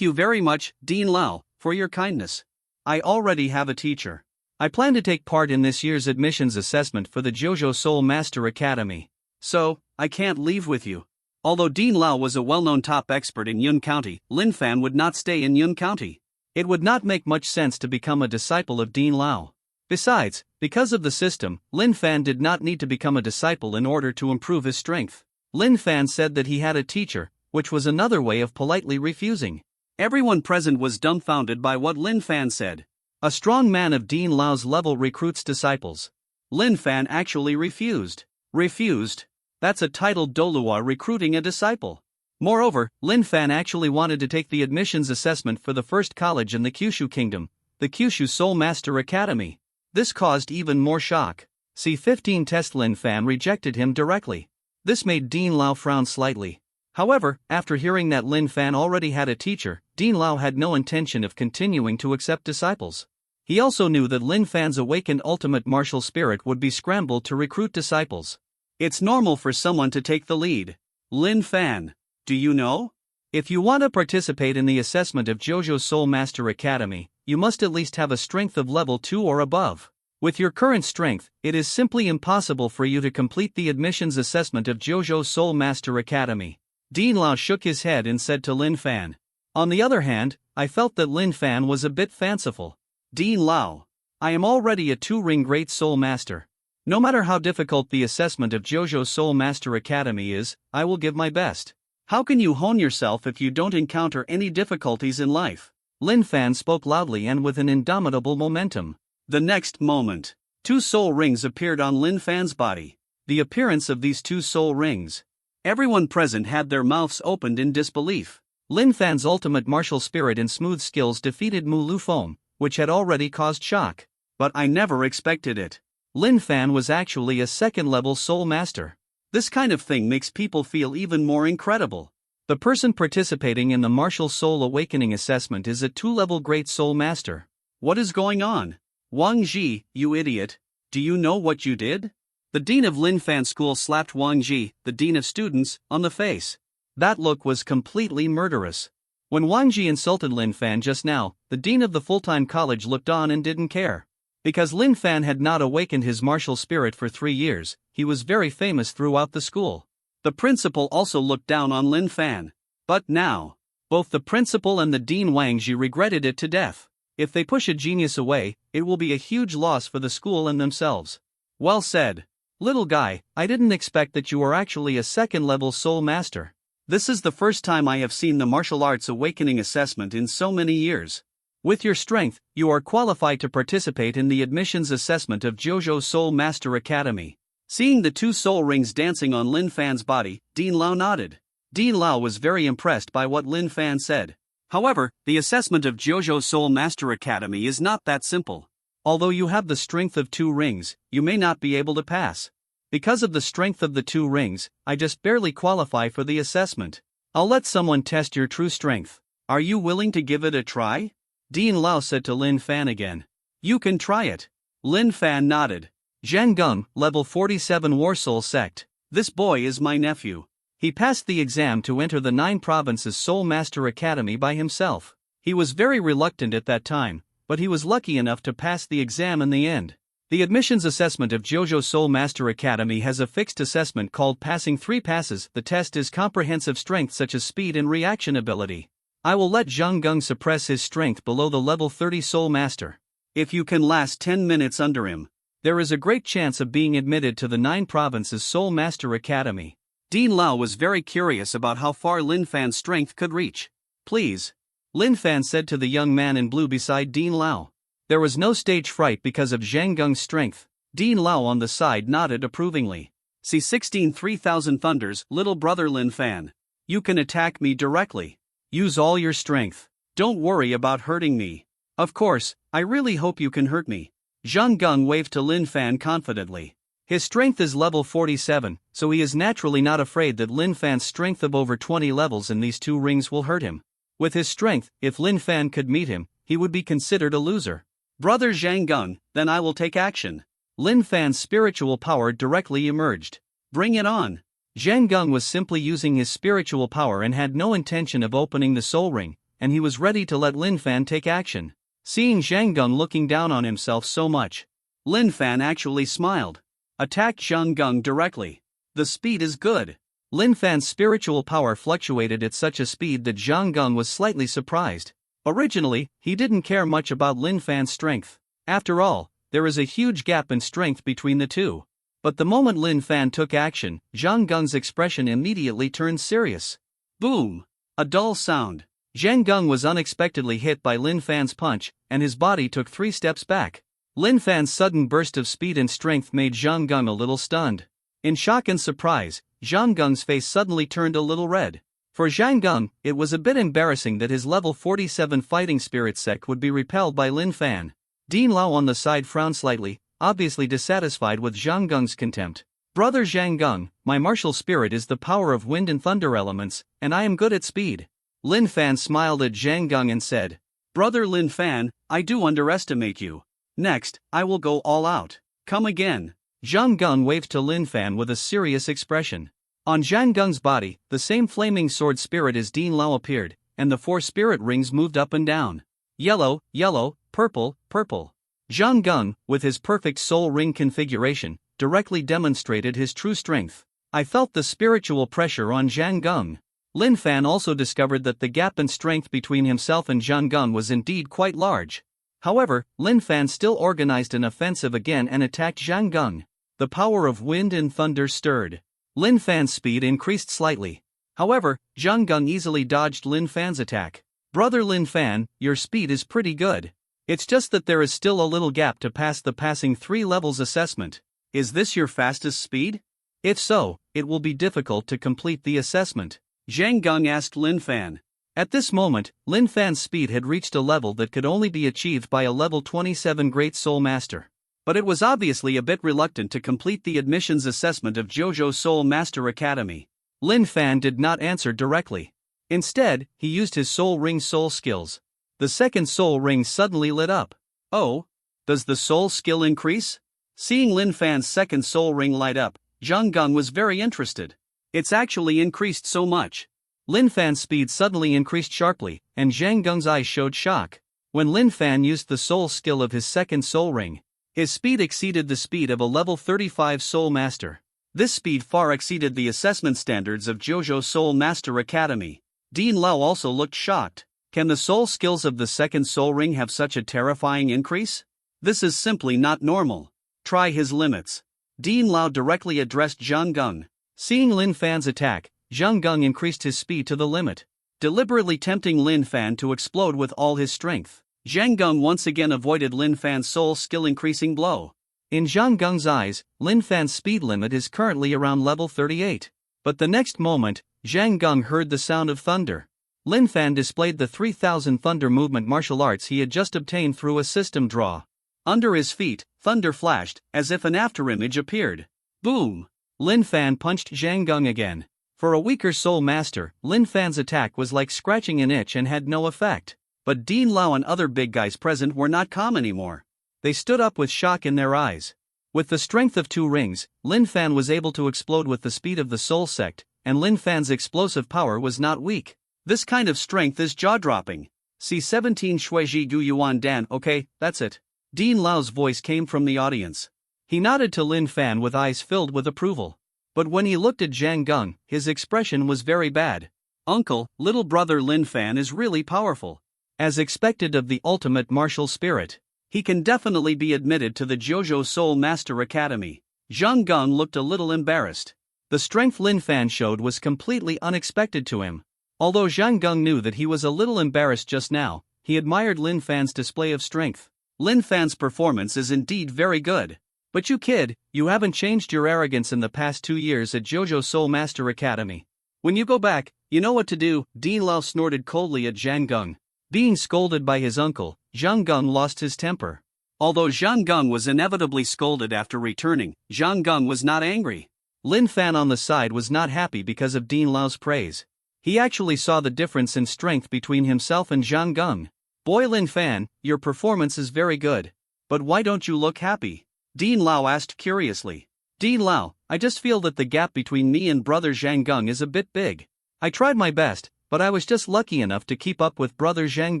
you very much, Dean Lao, for your kindness. I already have a teacher. I plan to take part in this year's admissions assessment for the Jiuzhou Soul Master Academy. So, I can't leave with you. Although Dean Lao was a well-known top expert in Yun County, Lin Fan would not stay in Yun County. It would not make much sense to become a disciple of Dean Lao. Besides, because of the system, Lin Fan did not need to become a disciple in order to improve his strength. Lin Fan said that he had a teacher, which was another way of politely refusing. Everyone present was dumbfounded by what Lin Fan said. A strong man of Dean Lao's level recruits disciples. Lin Fan actually refused. Refused? That's a titled Doluo recruiting a disciple. Moreover, Lin Fan actually wanted to take the admissions assessment for the first college in the Kyushu Kingdom, the Kyushu Soul Master Academy. This caused even more shock. C15 test. Lin Fan rejected him directly. This made Dean Lao frown slightly. However, after hearing that Lin Fan already had a teacher, Dean Lao had no intention of continuing to accept disciples. He also knew that Lin Fan's awakened ultimate martial spirit would be scrambled to recruit disciples. It's normal for someone to take the lead. Lin Fan, do you know? If you want to participate in the assessment of Jiuzhou Soul Master Academy, you must at least have a strength of level 2 or above. With your current strength, it is simply impossible for you to complete the admissions assessment of Jiuzhou Soul Master Academy. Dean Lao shook his head and said to Lin Fan. On the other hand, I felt that Lin Fan was a bit fanciful. Dean Lao, I am already a 2-ring Great Soul Master. No matter how difficult the assessment of Jiuzhou Soul Master Academy is, I will give my best. How can you hone yourself if you don't encounter any difficulties in life? Lin Fan spoke loudly and with an indomitable momentum. The next moment, 2 soul rings appeared on Lin Fan's body. The appearance of these 2 soul rings. Everyone present had their mouths opened in disbelief. Lin Fan's ultimate martial spirit and smooth skills defeated Mu Lufeng, which had already caused shock. But I never expected it. Lin Fan was actually a 2nd-level soul master. This kind of thing makes people feel even more incredible. The person participating in the Martial Soul Awakening Assessment is a 2-level Great Soul Master. What is going on? Wang Ji, you idiot. Do you know what you did? The dean of Lin Fan School slapped Wang Ji, the dean of students, on the face. That look was completely murderous. When Wang Ji insulted Lin Fan just now, the dean of the full-time college looked on and didn't care. Because Lin Fan had not awakened his martial spirit for 3 years, he was very famous throughout the school. The principal also looked down on Lin Fan. But now, both the principal and the Dean Wang Ji regretted it to death. If they push a genius away, it will be a huge loss for the school and themselves. Well said. Little guy, I didn't expect that you are actually a second-level soul master. This is the first time I have seen the martial arts awakening assessment in so many years. With your strength, you are qualified to participate in the admissions assessment of Jiuzhou Soul Master Academy. Seeing the 2 soul rings dancing on Lin Fan's body, Dean Lao nodded. Dean Lao was very impressed by what Lin Fan said. However, the assessment of Jiuzhou Soul Master Academy is not that simple. Although you have the strength of 2 rings, you may not be able to pass. Because of the strength of the 2 rings, I just barely qualify for the assessment. I'll let someone test your true strength. Are you willing to give it a try? Dean Lao said to Lin Fan again. You can try it. Lin Fan nodded. Zhang Geng, level 47 War Soul Sect. This boy is my nephew. He passed the exam to enter the 9 Provinces Soul Master Academy by himself. He was very reluctant at that time, but he was lucky enough to pass the exam in the end. The admissions assessment of Jiuzhou Soul Master Academy has a fixed assessment called Passing 3 Passes. The test is comprehensive strength such as speed and reaction ability. I will let Zhang Geng suppress his strength below the level 30 Soul Master. If you can last 10 minutes under him, there is a great chance of being admitted to the 9 Provinces Soul Master Academy. Dean Lao was very curious about how far Lin Fan's strength could reach. Please, Lin Fan said to the young man in blue beside Dean Lao. There was no stage fright because of Zhang Geng's strength. Dean Lao on the side nodded approvingly. C16 3000 Thunders, little brother Lin Fan. You can attack me directly. Use all your strength. Don't worry about hurting me. Of course, I really hope you can hurt me. Zhang Geng waved to Lin Fan confidently. His strength is level 47, so he is naturally not afraid that Lin Fan's strength of over 20 levels in these 2 rings will hurt him. With his strength, if Lin Fan could meet him, he would be considered a loser. Brother Zhang Geng, then I will take action. Lin Fan's spiritual power directly emerged. Bring it on. Zhang Geng was simply using his spiritual power and had no intention of opening the soul ring, and he was ready to let Lin Fan take action. Seeing Zhang Geng looking down on himself so much, Lin Fan actually smiled. Attack Zhang Geng directly. The speed is good. Lin Fan's spiritual power fluctuated at such a speed that Zhang Geng was slightly surprised. Originally, he didn't care much about Lin Fan's strength. After all, there is a huge gap in strength between the 2. But the moment Lin Fan took action, Zhang Geng's expression immediately turned serious. Boom! A dull sound. Zhang Geng was unexpectedly hit by Lin Fan's punch, and his body took 3 steps back. Lin Fan's sudden burst of speed and strength made Zhang Geng a little stunned. In shock and surprise, Zhang Geng's face suddenly turned a little red. For Zhang Geng, it was a bit embarrassing that his level 47 fighting spirit sect would be repelled by Lin Fan. Dean Lao on the side frowned slightly, obviously dissatisfied with Zhang Geng's contempt. Brother Zhang Geng, my martial spirit is the power of wind and thunder elements, and I am good at speed. Lin Fan smiled at Zhang Geng and said, Brother Lin Fan, I do underestimate you. Next, I will go all out. Come again. Zhang Geng waved to Lin Fan with a serious expression. On Zhang Geng's body, the same flaming sword spirit as Dean Lao appeared, and the 4 spirit rings moved up and down. Yellow, yellow, purple, purple. Zhang Geng, with his perfect soul ring configuration, directly demonstrated his true strength. I felt the spiritual pressure on Zhang Geng. Lin Fan also discovered that the gap in strength between himself and Zhang Geng was indeed quite large. However, Lin Fan still organized an offensive again and attacked Zhang Geng. The power of wind and thunder stirred. Lin Fan's speed increased slightly. However, Zhang Geng easily dodged Lin Fan's attack. Brother Lin Fan, your speed is pretty good. It's just that there is still a little gap to pass the passing 3 levels assessment. Is this your fastest speed? If so, it will be difficult to complete the assessment. Zhang Geng asked Lin Fan. At this moment, Lin Fan's speed had reached a level that could only be achieved by a level 27 Great Soul Master. But it was obviously a bit reluctant to complete the admissions assessment of Jiuzhou Soul Master Academy. Lin Fan did not answer directly. Instead, he used his soul ring soul skills. The second soul ring suddenly lit up. Oh? Does the soul skill increase? Seeing Lin Fan's second soul ring light up, Zhang Geng was very interested. It's actually increased so much. Lin Fan's speed suddenly increased sharply, and Zhang Geng's eyes showed shock. When Lin Fan used the soul skill of his second soul ring, His speed exceeded the speed of a level 35 Soul Master. This speed far exceeded the assessment standards of JoJo Soul Master Academy. Dean Lau also looked shocked. Can the soul skills of the second soul ring have such a terrifying increase? This is simply not normal. Try his limits. Dean Lau directly addressed Zhang Geng. Seeing Lin Fan's attack, Zhang Geng increased his speed to the limit, deliberately tempting Lin Fan to explode with all his strength. Zhang Geng once again avoided Lin Fan's soul skill increasing blow. In Zhang Geng's eyes, Lin Fan's speed limit is currently around level 38. But the next moment, Zhang Geng heard the sound of thunder. Lin Fan displayed the 3000 thunder movement martial arts he had just obtained through a system draw. Under his feet, thunder flashed, as if an afterimage appeared. Boom! Lin Fan punched Zhang Geng again. For a weaker soul master, Lin Fan's attack was like scratching an itch and had no effect. But Dean Lau and other big guys present were not calm anymore. They stood up with shock in their eyes. With the strength of 2 rings, Lin Fan was able to explode with the speed of the Soul Sect, and Lin Fan's explosive power was not weak. This kind of strength is jaw-dropping. C17 Shuiji Gu Yuan Dan. Okay, that's it. Dean Lau's voice came from the audience. He nodded to Lin Fan with eyes filled with approval. But when he looked at Zhang Geng, his expression was very bad. Uncle, little brother Lin Fan is really powerful. As expected of the ultimate martial spirit, he can definitely be admitted to the JoJo Soul Master Academy. Zhang Geng looked a little embarrassed. The strength Lin Fan showed was completely unexpected to him. Although Zhang Geng knew that he was a little embarrassed just now, he admired Lin Fan's display of strength. Lin Fan's performance is indeed very good. But you kid, you haven't changed your arrogance in the past 2 years at JoJo Soul Master Academy. When you go back, you know what to do. Dean Lau snorted coldly at Zhang Geng. Being scolded by his uncle, Zhang Geng lost his temper. Although Zhang Geng was inevitably scolded after returning, Zhang Geng was not angry. Lin Fan on the side was not happy because of Dean Lau's praise. He actually saw the difference in strength between himself and Zhang Geng. Boy Lin Fan, your performance is very good. But why don't you look happy? Dean Lau asked curiously. Dean Lau, I just feel that the gap between me and brother Zhang Geng is a bit big. I tried my best, but I was just lucky enough to keep up with brother Zhang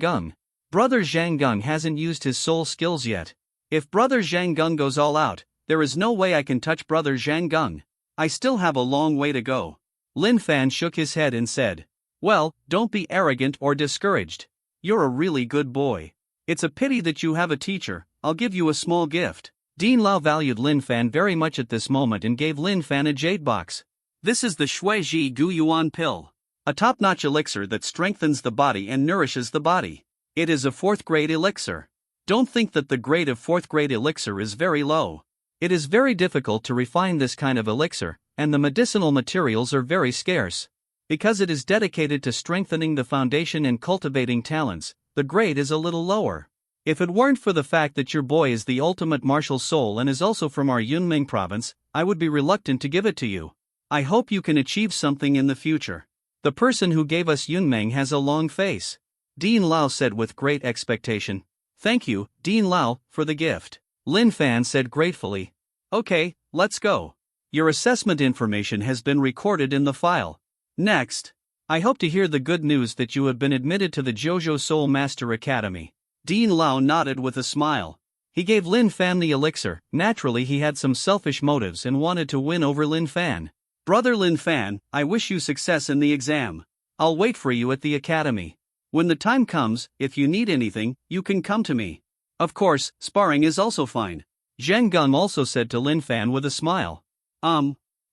Geng. Brother Zhang Geng hasn't used his soul skills yet. If brother Zhang Geng goes all out, there is no way I can touch brother Zhang Geng. I still have a long way to go. Lin Fan shook his head and said, well, don't be arrogant or discouraged. You're a really good boy. It's a pity that you have a teacher. I'll give you a small gift. Dean Lau valued Lin Fan very much at this moment and gave Lin Fan a jade box. This is the Shuiji Gu Yuan pill. A top-notch elixir that strengthens the body and nourishes the body. It is a 4th grade elixir. Don't think that the grade of 4th grade elixir is very low. It is very difficult to refine this kind of elixir, and the medicinal materials are very scarce. Because it is dedicated to strengthening the foundation and cultivating talents, the grade is a little lower. If it weren't for the fact that your boy is the ultimate martial soul and is also from our Yunming province, I would be reluctant to give it to you. I hope you can achieve something in the future. The person who gave us Yunming has a long face. Dean Lau said with great expectation. Thank you, Dean Lau, for the gift. Lin Fan said gratefully. Okay, let's go. Your assessment information has been recorded in the file. Next. I hope to hear the good news that you have been admitted to the JoJo Soul Master Academy. Dean Lau nodded with a smile. He gave Lin Fan the elixir. Naturally he had some selfish motives and wanted to win over Lin Fan. Brother Lin Fan, I wish you success in the exam. I'll wait for you at the academy. When the time comes, if you need anything, you can come to me. Of course, sparring is also fine. Zhang Geng also said to Lin Fan with a smile.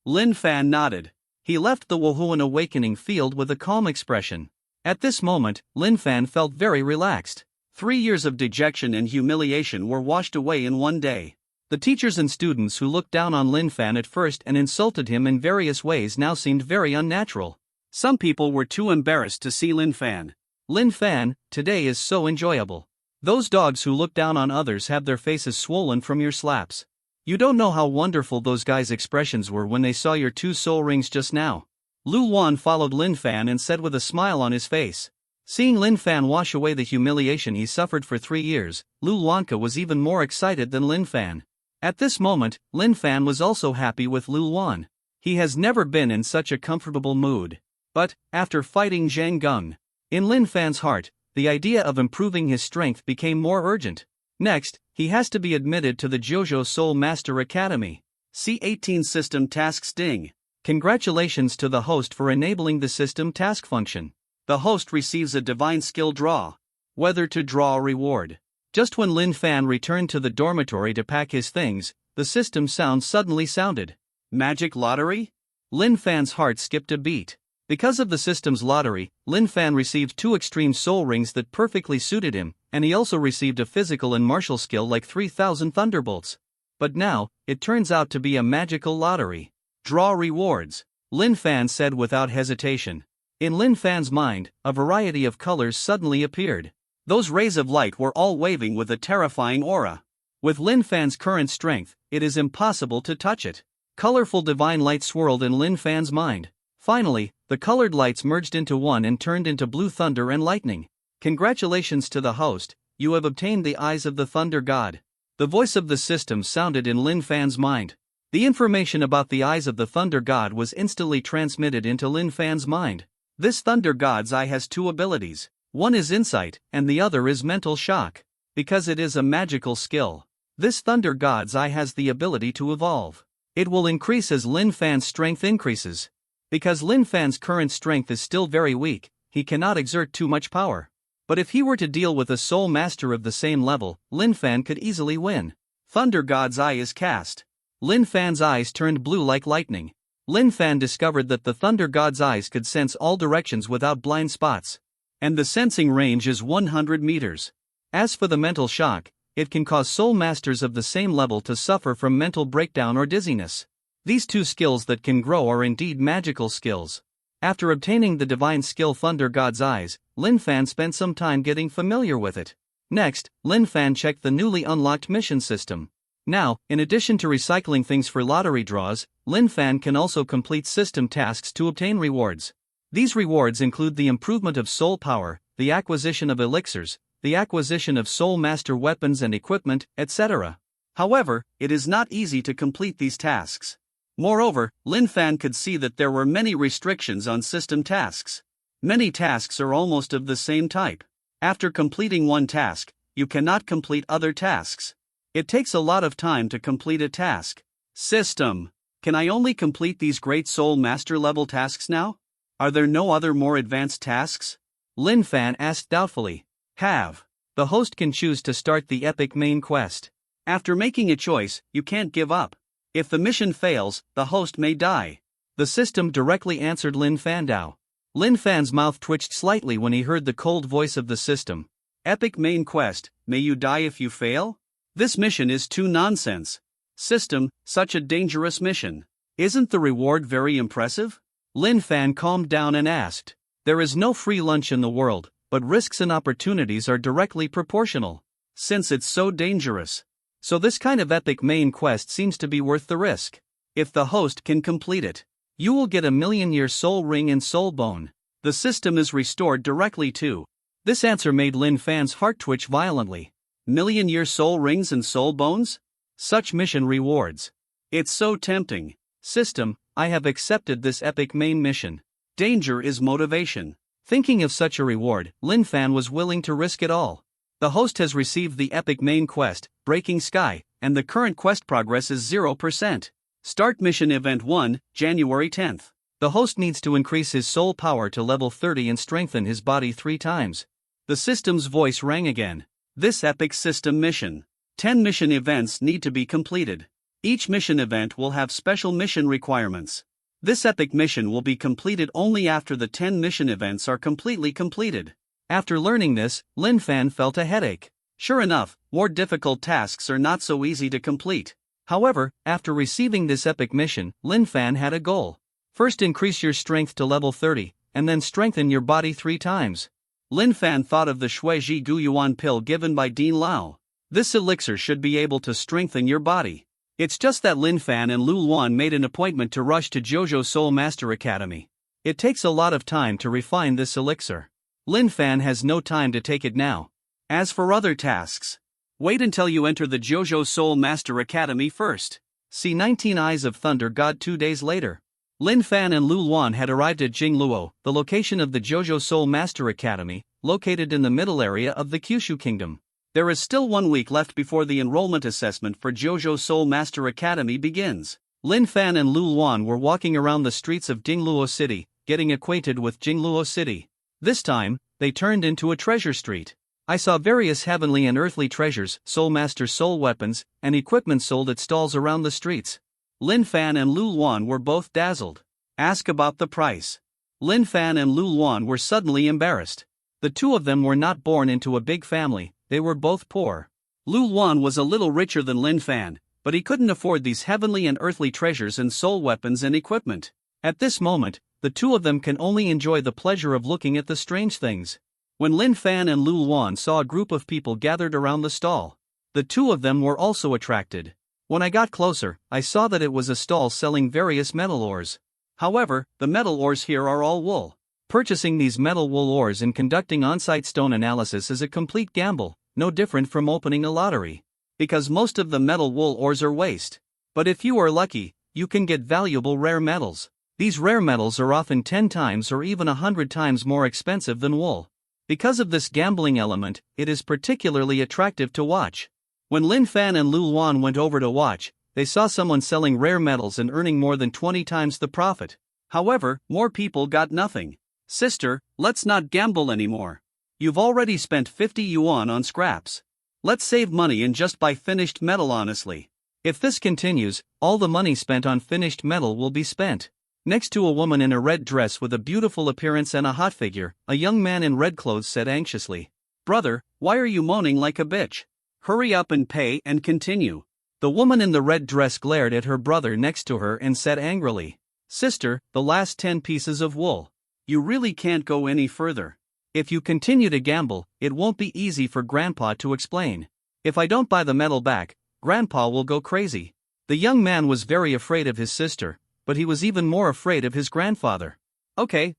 Lin Fan nodded. He left the Wuhuan Awakening field with a calm expression. At this moment, Lin Fan felt very relaxed. 3 years of dejection and humiliation were washed away in one day. The teachers and students who looked down on Lin Fan at first and insulted him in various ways now seemed very unnatural. Some people were too embarrassed to see Lin Fan. Lin Fan, today is so enjoyable. Those dogs who look down on others have their faces swollen from your slaps. You don't know how wonderful those guys' expressions were when they saw your 2 soul rings just now. Lu Wan followed Lin Fan and said with a smile on his face. Seeing Lin Fan wash away the humiliation he suffered for 3 years, Lu Wanka was even more excited than Lin Fan. At this moment, Lin Fan was also happy with Lu Wan. He has never been in such a comfortable mood. But, after fighting Zhang Geng, in Lin Fan's heart, the idea of improving his strength became more urgent. Next, he He has to be admitted to the Jojo Soul Master Academy. C18 System Tasks Ding. Congratulations to the host for enabling the system task function. The host receives a divine skill draw. Whether to draw a reward. Just when Lin Fan returned to the dormitory to pack his things, the system sound suddenly sounded. Magic lottery? Lin Fan's heart skipped a beat. Because of the system's lottery, Lin Fan received 2 extreme soul rings that perfectly suited him, and he also received a physical and martial skill like 3,000 thunderbolts. But now, it turns out to be a magical lottery. Draw rewards, Lin Fan said without hesitation. In Lin Fan's mind, a variety of colors suddenly appeared. Those rays of light were all waving with a terrifying aura. With Lin Fan's current strength, it is impossible to touch it. Colorful divine light swirled in Lin Fan's mind. Finally, the colored lights merged into one and turned into blue thunder and lightning. Congratulations to the host, you have obtained the eyes of the Thunder God. The voice of the system sounded in Lin Fan's mind. The information about the eyes of the Thunder God was instantly transmitted into Lin Fan's mind. This Thunder God's eye has 2 abilities. One is insight, and the other is mental shock. Because it is a magical skill, this Thunder God's eye has the ability to evolve. It will increase as Lin Fan's strength increases. Because Lin Fan's current strength is still very weak, he cannot exert too much power. But if he were to deal with a Soul Master of the same level, Lin Fan could easily win. Thunder God's eye is cast. Lin Fan's eyes turned blue like lightning. Lin Fan discovered that the Thunder God's eyes could sense all directions without blind spots. And the sensing range is 100 meters. As for the mental shock, it can cause Soul Masters of the same level to suffer from mental breakdown or dizziness. These 2 skills that can grow are indeed magical skills. After obtaining the divine skill Thunder God's eyes, Lin Fan spent some time getting familiar with it. Next, Lin Fan checked the newly unlocked mission system. Now, in addition to recycling things for lottery draws, Lin Fan can also complete system tasks to obtain rewards. These rewards include the improvement of soul power, the acquisition of elixirs, the acquisition of Soul Master weapons and equipment, etc. However, it is not easy to complete these tasks. Moreover, Lin Fan could see that there were many restrictions on system tasks. Many tasks are almost of the same type. After completing one task, you cannot complete other tasks. It takes a lot of time to complete a task. System. Can I only complete these great Soul Master level tasks now? Are there no other more advanced tasks? Lin Fan asked doubtfully. The host can choose to start the epic main quest. After making a choice, you can't give up. If the mission fails, the host may die. The system directly answered Lin Fandao. Lin Fan's mouth twitched slightly when he heard the cold voice of the system. Epic main quest, may you die if you fail? This mission is too nonsense. System, such a dangerous mission. Isn't the reward very impressive? Lin Fan calmed down and asked. There is no free lunch in the world, but risks and opportunities are directly proportional. Since it's so dangerous. So this kind of epic main quest seems to be worth the risk. If the host can complete it, you will get a 1,000,000-year soul ring and soul bone. The system is restored directly to. This answer made Lin Fan's heart twitch violently. 1,000,000-year soul rings and soul bones? Such mission rewards. It's so tempting. System, I have accepted this epic main mission. Danger is motivation. Thinking of such a reward, Lin Fan was willing to risk it all. The host has received the epic main quest, Breaking Sky, and the current quest progress is 0%. Start mission event 1, January 10th. The host needs to increase his soul power to level 30 and strengthen his body 3 times. The system's voice rang again. This epic system mission. 10 mission events need to be completed. Each mission event will have special mission requirements. This epic mission will be completed only after the 10 mission events are completely completed. After learning this, Lin Fan felt a headache. Sure enough, more difficult tasks are not so easy to complete. However, after receiving this epic mission, Lin Fan had a goal. First increase your strength to level 30, and then strengthen your body 3 times. Lin Fan thought of the Shuiji Guyuan pill given by Dean Lao. This elixir should be able to strengthen your body. It's just that Lin Fan and Lu Luan made an appointment to rush to Jojo Soul Master Academy. It takes a lot of time to refine this elixir. Lin Fan has no time to take it now. As for other tasks, wait until you enter the Jojo Soul Master Academy first. See 19 Eyes of Thunder God 2 days later. Lin Fan and Lu Luan had arrived at Jingluo, the location of the Jojo Soul Master Academy, located in the middle area of the Kyushu Kingdom. There is still 1 week left before the enrollment assessment for JoJo Soul Master Academy begins. Lin Fan and Lu Luan were walking around the streets of Jingluo City, getting acquainted with Jingluo City. This time, they turned into a treasure street. I saw various heavenly and earthly treasures, Soul Master soul weapons, and equipment sold at stalls around the streets. Lin Fan and Lu Luan were both dazzled. Ask about the price. Lin Fan and Lu Luan were suddenly embarrassed. The two of them were not born into a big family, they were both poor. Lu Luan was a little richer than Lin Fan, but he couldn't afford these heavenly and earthly treasures and soul weapons and equipment. At this moment, the two of them can only enjoy the pleasure of looking at the strange things. When Lin Fan and Lu Luan saw a group of people gathered around the stall, the two of them were also attracted. When I got closer, I saw that it was a stall selling various metal ores. However, the metal ores here are all wool. Purchasing these metal wool ores and conducting on-site stone analysis is a complete gamble, no different from opening a lottery. Because most of the metal wool ores are waste. But if you are lucky, you can get valuable rare metals. These rare metals are often 10 times or even 100 times more expensive than wool. Because of this gambling element, it is particularly attractive to watch. When Lin Fan and Lu Luan went over to watch, they saw someone selling rare metals and earning more than 20 times the profit. However, more people got nothing. Sister, let's not gamble anymore. You've already spent 50 yuan on scraps. Let's save money and just buy finished metal honestly. If this continues, all the money spent on finished metal will be spent. Next to a woman in a red dress with a beautiful appearance and a hot figure, a young man in red clothes said anxiously, "Brother, why are you moaning like a bitch? Hurry up and pay and continue." The woman in the red dress glared at her brother next to her and said angrily, "Sister, the last 10 pieces of wool. You really can't go any further. If you continue to gamble, it won't be easy for Grandpa to explain. If I don't buy the metal back, Grandpa will go crazy." The young man was very afraid of his sister, but he was even more afraid of his grandfather. Okay,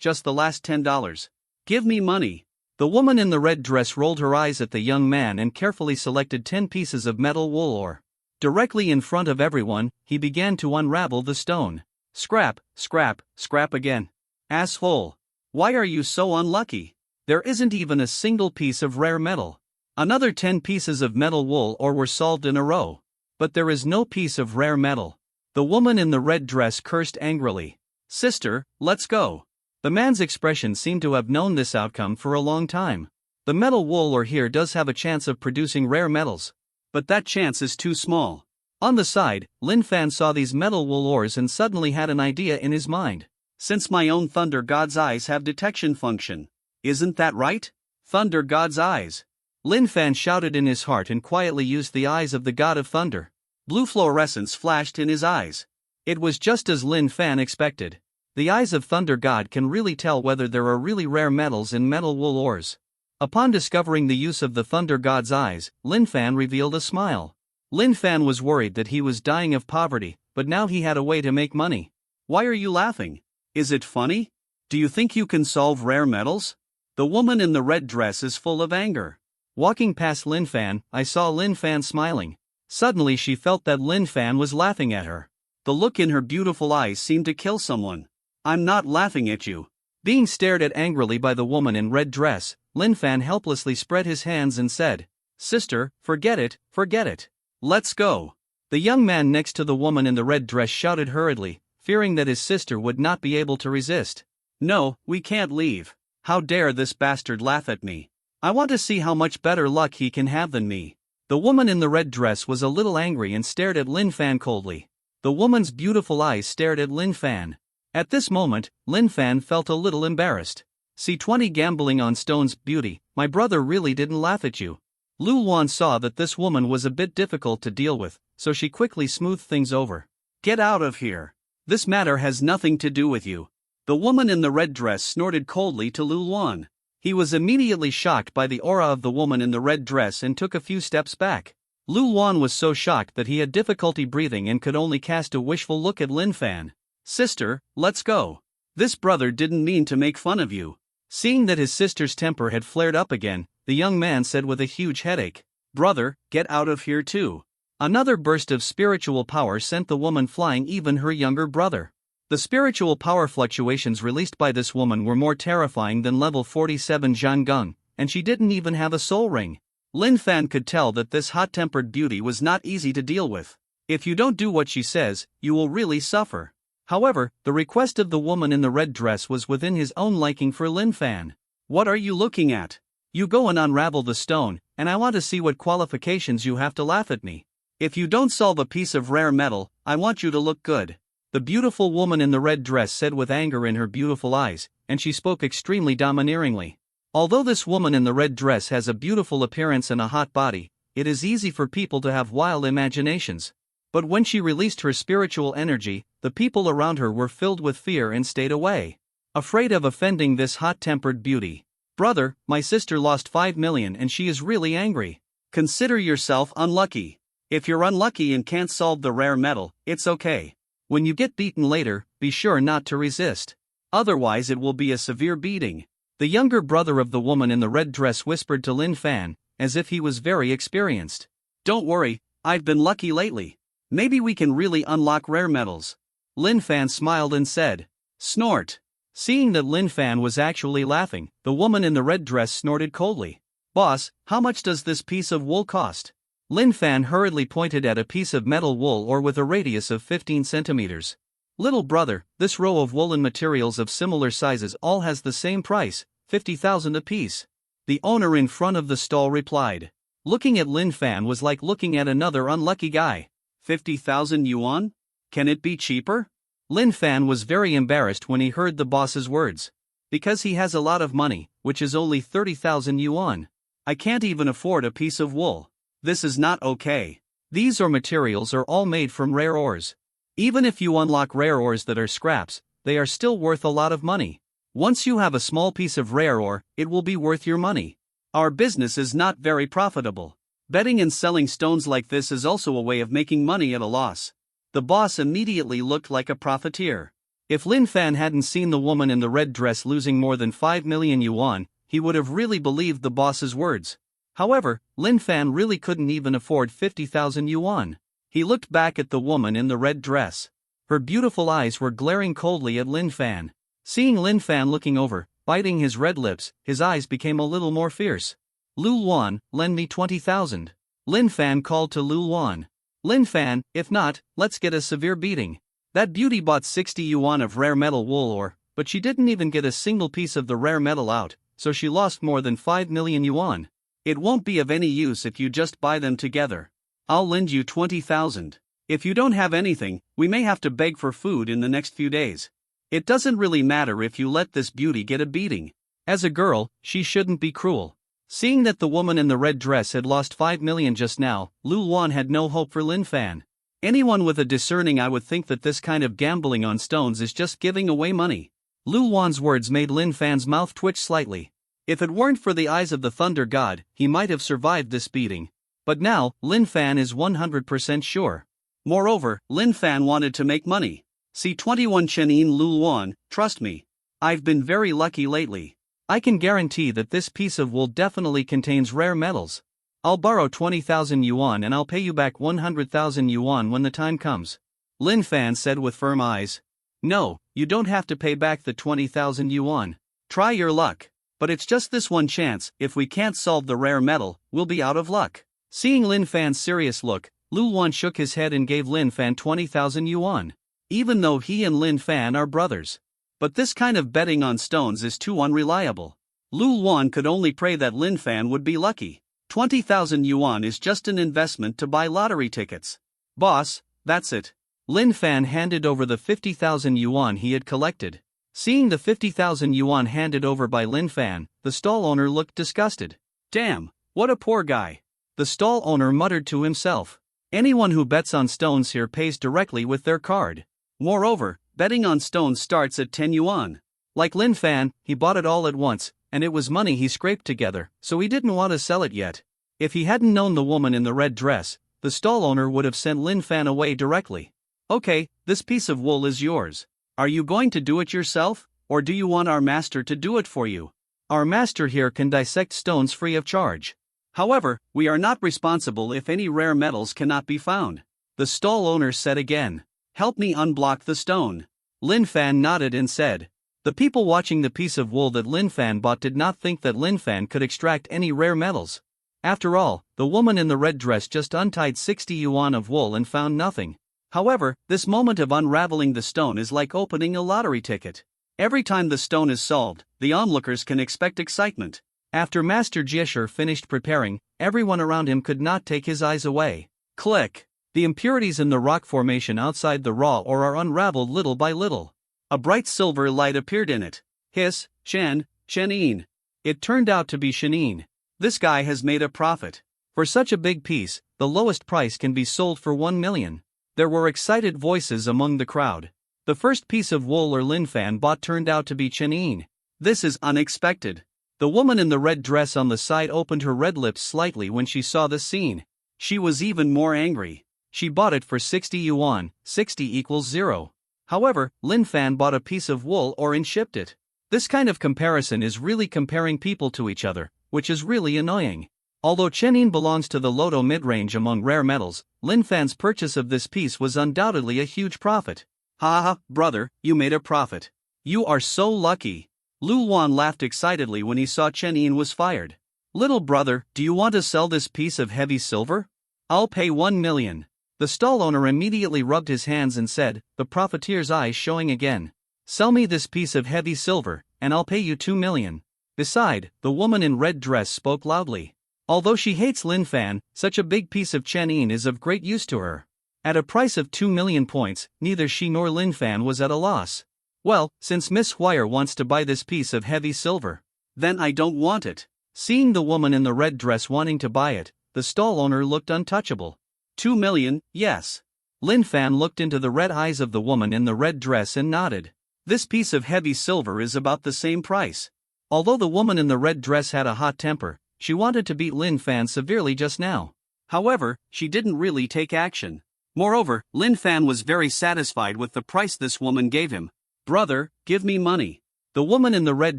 just the last $10. Give me money." The woman in the red dress rolled her eyes at the young man and carefully selected 10 pieces of metal wool ore. Directly in front of everyone, he began to unravel the stone. Scrap, scrap, scrap again. Asshole. Why are you so unlucky? There isn't even a single piece of rare metal. Another 10 pieces of metal wool ore were solved in a row. But there is no piece of rare metal. The woman in the red dress cursed angrily. "Sister, let's go." The man's expression seemed to have known this outcome for a long time. The metal wool ore here does have a chance of producing rare metals. But that chance is too small. On the side, Lin Fan saw these metal wool ores and suddenly had an idea in his mind. Since my own Thunder God's eyes have detection function. Isn't that right? Thunder God's eyes. Lin Fan shouted in his heart and quietly used the eyes of the God of Thunder. Blue fluorescence flashed in his eyes. It was just as Lin Fan expected. The eyes of Thunder God can really tell whether there are really rare metals in metal wool ores. Upon discovering the use of the Thunder God's eyes, Lin Fan revealed a smile. Lin Fan was worried that he was dying of poverty, but now he had a way to make money. Why are you laughing? Is it funny? Do you think you can solve rare metals? The woman in the red dress is full of anger. Walking past Lin Fan, I saw Lin Fan smiling. Suddenly she felt that Lin Fan was laughing at her. The look in her beautiful eyes seemed to kill someone. "I'm not laughing at you." Being stared at angrily by the woman in red dress, Lin Fan helplessly spread his hands and said, "Sister, forget it, forget it. Let's go." The young man next to the woman in the red dress shouted hurriedly, fearing that his sister would not be able to resist. "No, we can't leave. How dare this bastard laugh at me? I want to see how much better luck he can have than me." The woman in the red dress was a little angry and stared at Lin Fan coldly. The woman's beautiful eyes stared at Lin Fan. At this moment, Lin Fan felt a little embarrassed. C20 gambling on stone's beauty, my brother really didn't laugh at you. Lu Luan saw that this woman was a bit difficult to deal with, so she quickly smoothed things over. "Get out of here. This matter has nothing to do with you." The woman in the red dress snorted coldly to Lu Luan. He was immediately shocked by the aura of the woman in the red dress and took a few steps back. Lu Luan was so shocked that he had difficulty breathing and could only cast a wishful look at Lin Fan. "Sister, let's go. This brother didn't mean to make fun of you." Seeing that his sister's temper had flared up again, the young man said with a huge headache, "Brother, get out of here too." Another burst of spiritual power sent the woman flying, even her younger brother. The spiritual power fluctuations released by this woman were more terrifying than level 47 Zhang Geng, and she didn't even have a soul ring. Lin Fan could tell that this hot-tempered beauty was not easy to deal with. If you don't do what she says, you will really suffer. However, the request of the woman in the red dress was within his own liking for Lin Fan. What are you looking at? You go and unravel the stone, and I want to see what qualifications you have to laugh at me. If you don't solve a piece of rare metal, I want you to look good. The beautiful woman in the red dress said with anger in her beautiful eyes, and she spoke extremely domineeringly. Although this woman in the red dress has a beautiful appearance and a hot body, it is easy for people to have wild imaginations. But when she released her spiritual energy, the people around her were filled with fear and stayed away, afraid of offending this hot-tempered beauty. Brother, my sister lost 5 million and she is really angry. Consider yourself unlucky. If you're unlucky and can't solve the rare metal, it's okay. When you get beaten later, be sure not to resist. Otherwise it will be a severe beating. The younger brother of the woman in the red dress whispered to Lin Fan, as if he was very experienced. Don't worry, I've been lucky lately. Maybe we can really unlock rare metals. Lin Fan smiled and said, snort. Seeing that Lin Fan was actually laughing, the woman in the red dress snorted coldly. Boss, how much does this piece of wool cost? Lin Fan hurriedly pointed at a piece of metal wool or with a radius of 15 centimeters. Little brother, this row of woolen materials of similar sizes all has the same price, 50,000 apiece. The owner in front of the stall replied. Looking at Lin Fan was like looking at another unlucky guy. 50,000 yuan? Can it be cheaper? Lin Fan was very embarrassed when he heard the boss's words. Because he has a lot of money, which is only 30,000 yuan. I can't even afford a piece of wool. This is not okay. These materials are all made from rare ores. Even if you unlock rare ores that are scraps, they are still worth a lot of money. Once you have a small piece of rare ore, it will be worth your money. Our business is not very profitable. Betting and selling stones like this is also a way of making money at a loss. The boss immediately looked like a profiteer. If Lin Fan hadn't seen the woman in the red dress losing more than 5 million yuan, he would have really believed the boss's words. However, Lin Fan really couldn't even afford 50,000 yuan. He looked back at the woman in the red dress. Her beautiful eyes were glaring coldly at Lin Fan. Seeing Lin Fan looking over, biting his red lips, his eyes became a little more fierce. Lu Luan, lend me 20,000. Lin Fan called to Lu Luan. Lin Fan, if not, let's get a severe beating. That beauty bought 60 yuan of rare metal wool ore, but she didn't even get a single piece of the rare metal out, so she lost more than 5 million yuan. It won't be of any use if you just buy them together. I'll lend you 20,000. If you don't have anything, we may have to beg for food in the next few days. It doesn't really matter if you let this beauty get a beating. As a girl, she shouldn't be cruel. Seeing that the woman in the red dress had lost 5 million just now, Lu Luan had no hope for Lin Fan. Anyone with a discerning eye would think that this kind of gambling on stones is just giving away money. Lu Luan's words made Lin Fan's mouth twitch slightly. If it weren't for the eyes of the thunder god, he might have survived this beating. But now, Lin Fan is 100% sure. Moreover, Lin Fan wanted to make money. See 21 Chenin Lu Luan, trust me. I've been very lucky lately. I can guarantee that this piece of wool definitely contains rare metals. I'll borrow 20,000 yuan and I'll pay you back 100,000 yuan when the time comes. Lin Fan said with firm eyes. No, you don't have to pay back the 20,000 yuan. Try your luck. But it's just this one chance, if we can't solve the rare metal, we'll be out of luck. Seeing Lin Fan's serious look, Lu Luan shook his head and gave Lin Fan 20,000 yuan. Even though he and Lin Fan are brothers. But this kind of betting on stones is too unreliable. Lu Luan could only pray that Lin Fan would be lucky. 20,000 yuan is just an investment to buy lottery tickets. Boss, that's it. Lin Fan handed over the 50,000 yuan he had collected. Seeing the 50,000 yuan handed over by Lin Fan, the stall owner looked disgusted. Damn, what a poor guy. The stall owner muttered to himself. Anyone who bets on stones here pays directly with their card. Moreover, betting on stones starts at 10 yuan. Like Lin Fan, he bought it all at once, and it was money he scraped together, so he didn't want to sell it yet. If he hadn't known the woman in the red dress, the stall owner would have sent Lin Fan away directly. Okay, this piece of wool is yours. Are you going to do it yourself, or do you want our master to do it for you? Our master here can dissect stones free of charge. However, we are not responsible if any rare metals cannot be found. The stall owner said again. Help me unblock the stone. Lin Fan nodded and said. The people watching the piece of wool that Lin Fan bought did not think that Lin Fan could extract any rare metals. After all, the woman in the red dress just untied 60 yuan of wool and found nothing. However, this moment of unraveling the stone is like opening a lottery ticket. Every time the stone is solved, the onlookers can expect excitement. After Master Jieshir finished preparing, everyone around him could not take his eyes away. Click! The impurities in the rock formation outside the raw ore are unraveled little by little. A bright silver light appeared in it. Hiss, Shenin. It turned out to be Shenin. This guy has made a profit. For such a big piece, the lowest price can be sold for 1 million. There were excited voices among the crowd. The first piece of wool or Lin Fan bought turned out to be Shenin. This is unexpected. The woman in the red dress on the side opened her red lips slightly when she saw this scene. She was even more angry. She bought it for 60 yuan, 60 equals 0. However, Lin Fan bought a piece of wool or and shipped it. This kind of comparison is really comparing people to each other, which is really annoying. Although Shenin belongs to the Loto mid-range among rare metals, Lin Fan's purchase of this piece was undoubtedly a huge profit. Ha, brother, you made a profit. You are so lucky. Lu Luan laughed excitedly when he saw Shenin was fired. Little brother, do you want to sell this piece of heavy silver? I'll pay 1 million. The stall owner immediately rubbed his hands and said, the profiteer's eyes showing again. Sell me this piece of heavy silver, and I'll pay you 2 million. Beside, the woman in red dress spoke loudly. Although she hates Lin Fan, such a big piece of Shenin is of great use to her. At a price of 2 million points, neither she nor Lin Fan was at a loss. Well, since Miss Huire wants to buy this piece of heavy silver, then I don't want it. Seeing the woman in the red dress wanting to buy it, the stall owner looked untouchable. 2 million, yes. Lin Fan looked into the red eyes of the woman in the red dress and nodded. This piece of heavy silver is about the same price. Although the woman in the red dress had a hot temper, she wanted to beat Lin Fan severely just now. However, she didn't really take action. Moreover, Lin Fan was very satisfied with the price this woman gave him. Brother, give me money. The woman in the red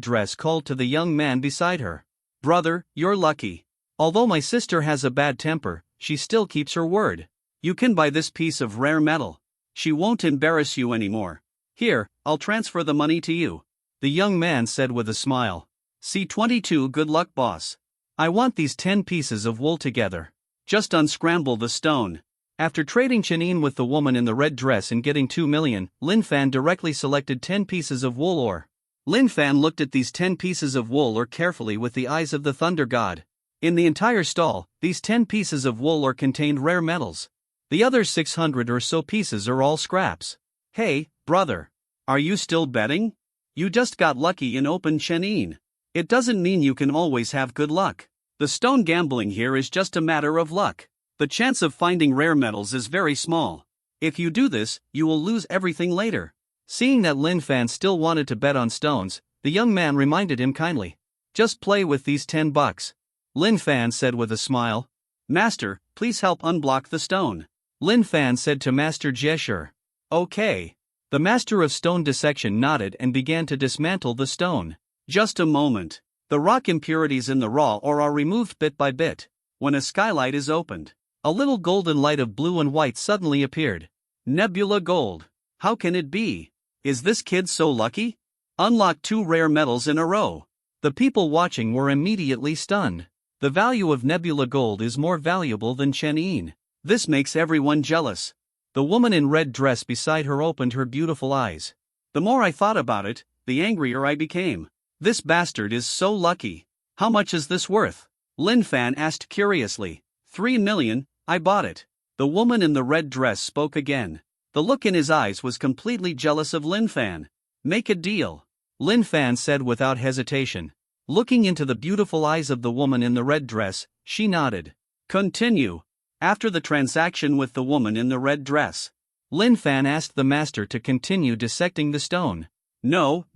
dress called to the young man beside her. Brother, you're lucky. Although my sister has a bad temper, she still keeps her word. You can buy this piece of rare metal. She won't embarrass you anymore. Here, I'll transfer the money to you. The young man said with a smile. C22 Good luck boss. I want these 10 pieces of wool together. Just unscramble the stone. After trading Shenin with the woman in the red dress and getting 2 million, Lin Fan directly selected 10 pieces of wool ore. Lin Fan looked at these 10 pieces of wool ore carefully with the eyes of the thunder god. In the entire stall, these 10 pieces of wool ore contained rare metals. The other 600 or so pieces are all scraps. Hey, brother. Are you still betting? You just got lucky in open Shenin. It doesn't mean you can always have good luck. The stone gambling here is just a matter of luck. The chance of finding rare metals is very small. If you do this, you will lose everything later. Seeing that Lin Fan still wanted to bet on stones, the young man reminded him kindly. Just play with these 10 bucks. Lin Fan said with a smile. Master, please help unblock the stone. Lin Fan said to Master Jieshir. Okay. The master of stone dissection nodded and began to dismantle the stone. Just a moment. The rock impurities in the raw ore are removed bit by bit. When a skylight is opened, a little golden light of blue and white suddenly appeared. Nebula Gold. How can it be? Is this kid so lucky? Unlock 2 rare metals in a row. The people watching were immediately stunned. The value of Nebula Gold is more valuable than Shenin. This makes everyone jealous. The woman in red dress beside her opened her beautiful eyes. The more I thought about it, the angrier I became. This bastard is so lucky. How much is this worth? Lin Fan asked curiously. 3 million, I bought it. The woman in the red dress spoke again. The look in his eyes was completely jealous of Lin Fan. Make a deal. Lin Fan said without hesitation. Looking into the beautiful eyes of the woman in the red dress, she nodded. Continue. After the transaction with the woman in the red dress, Lin Fan asked the master to continue dissecting the stone. No.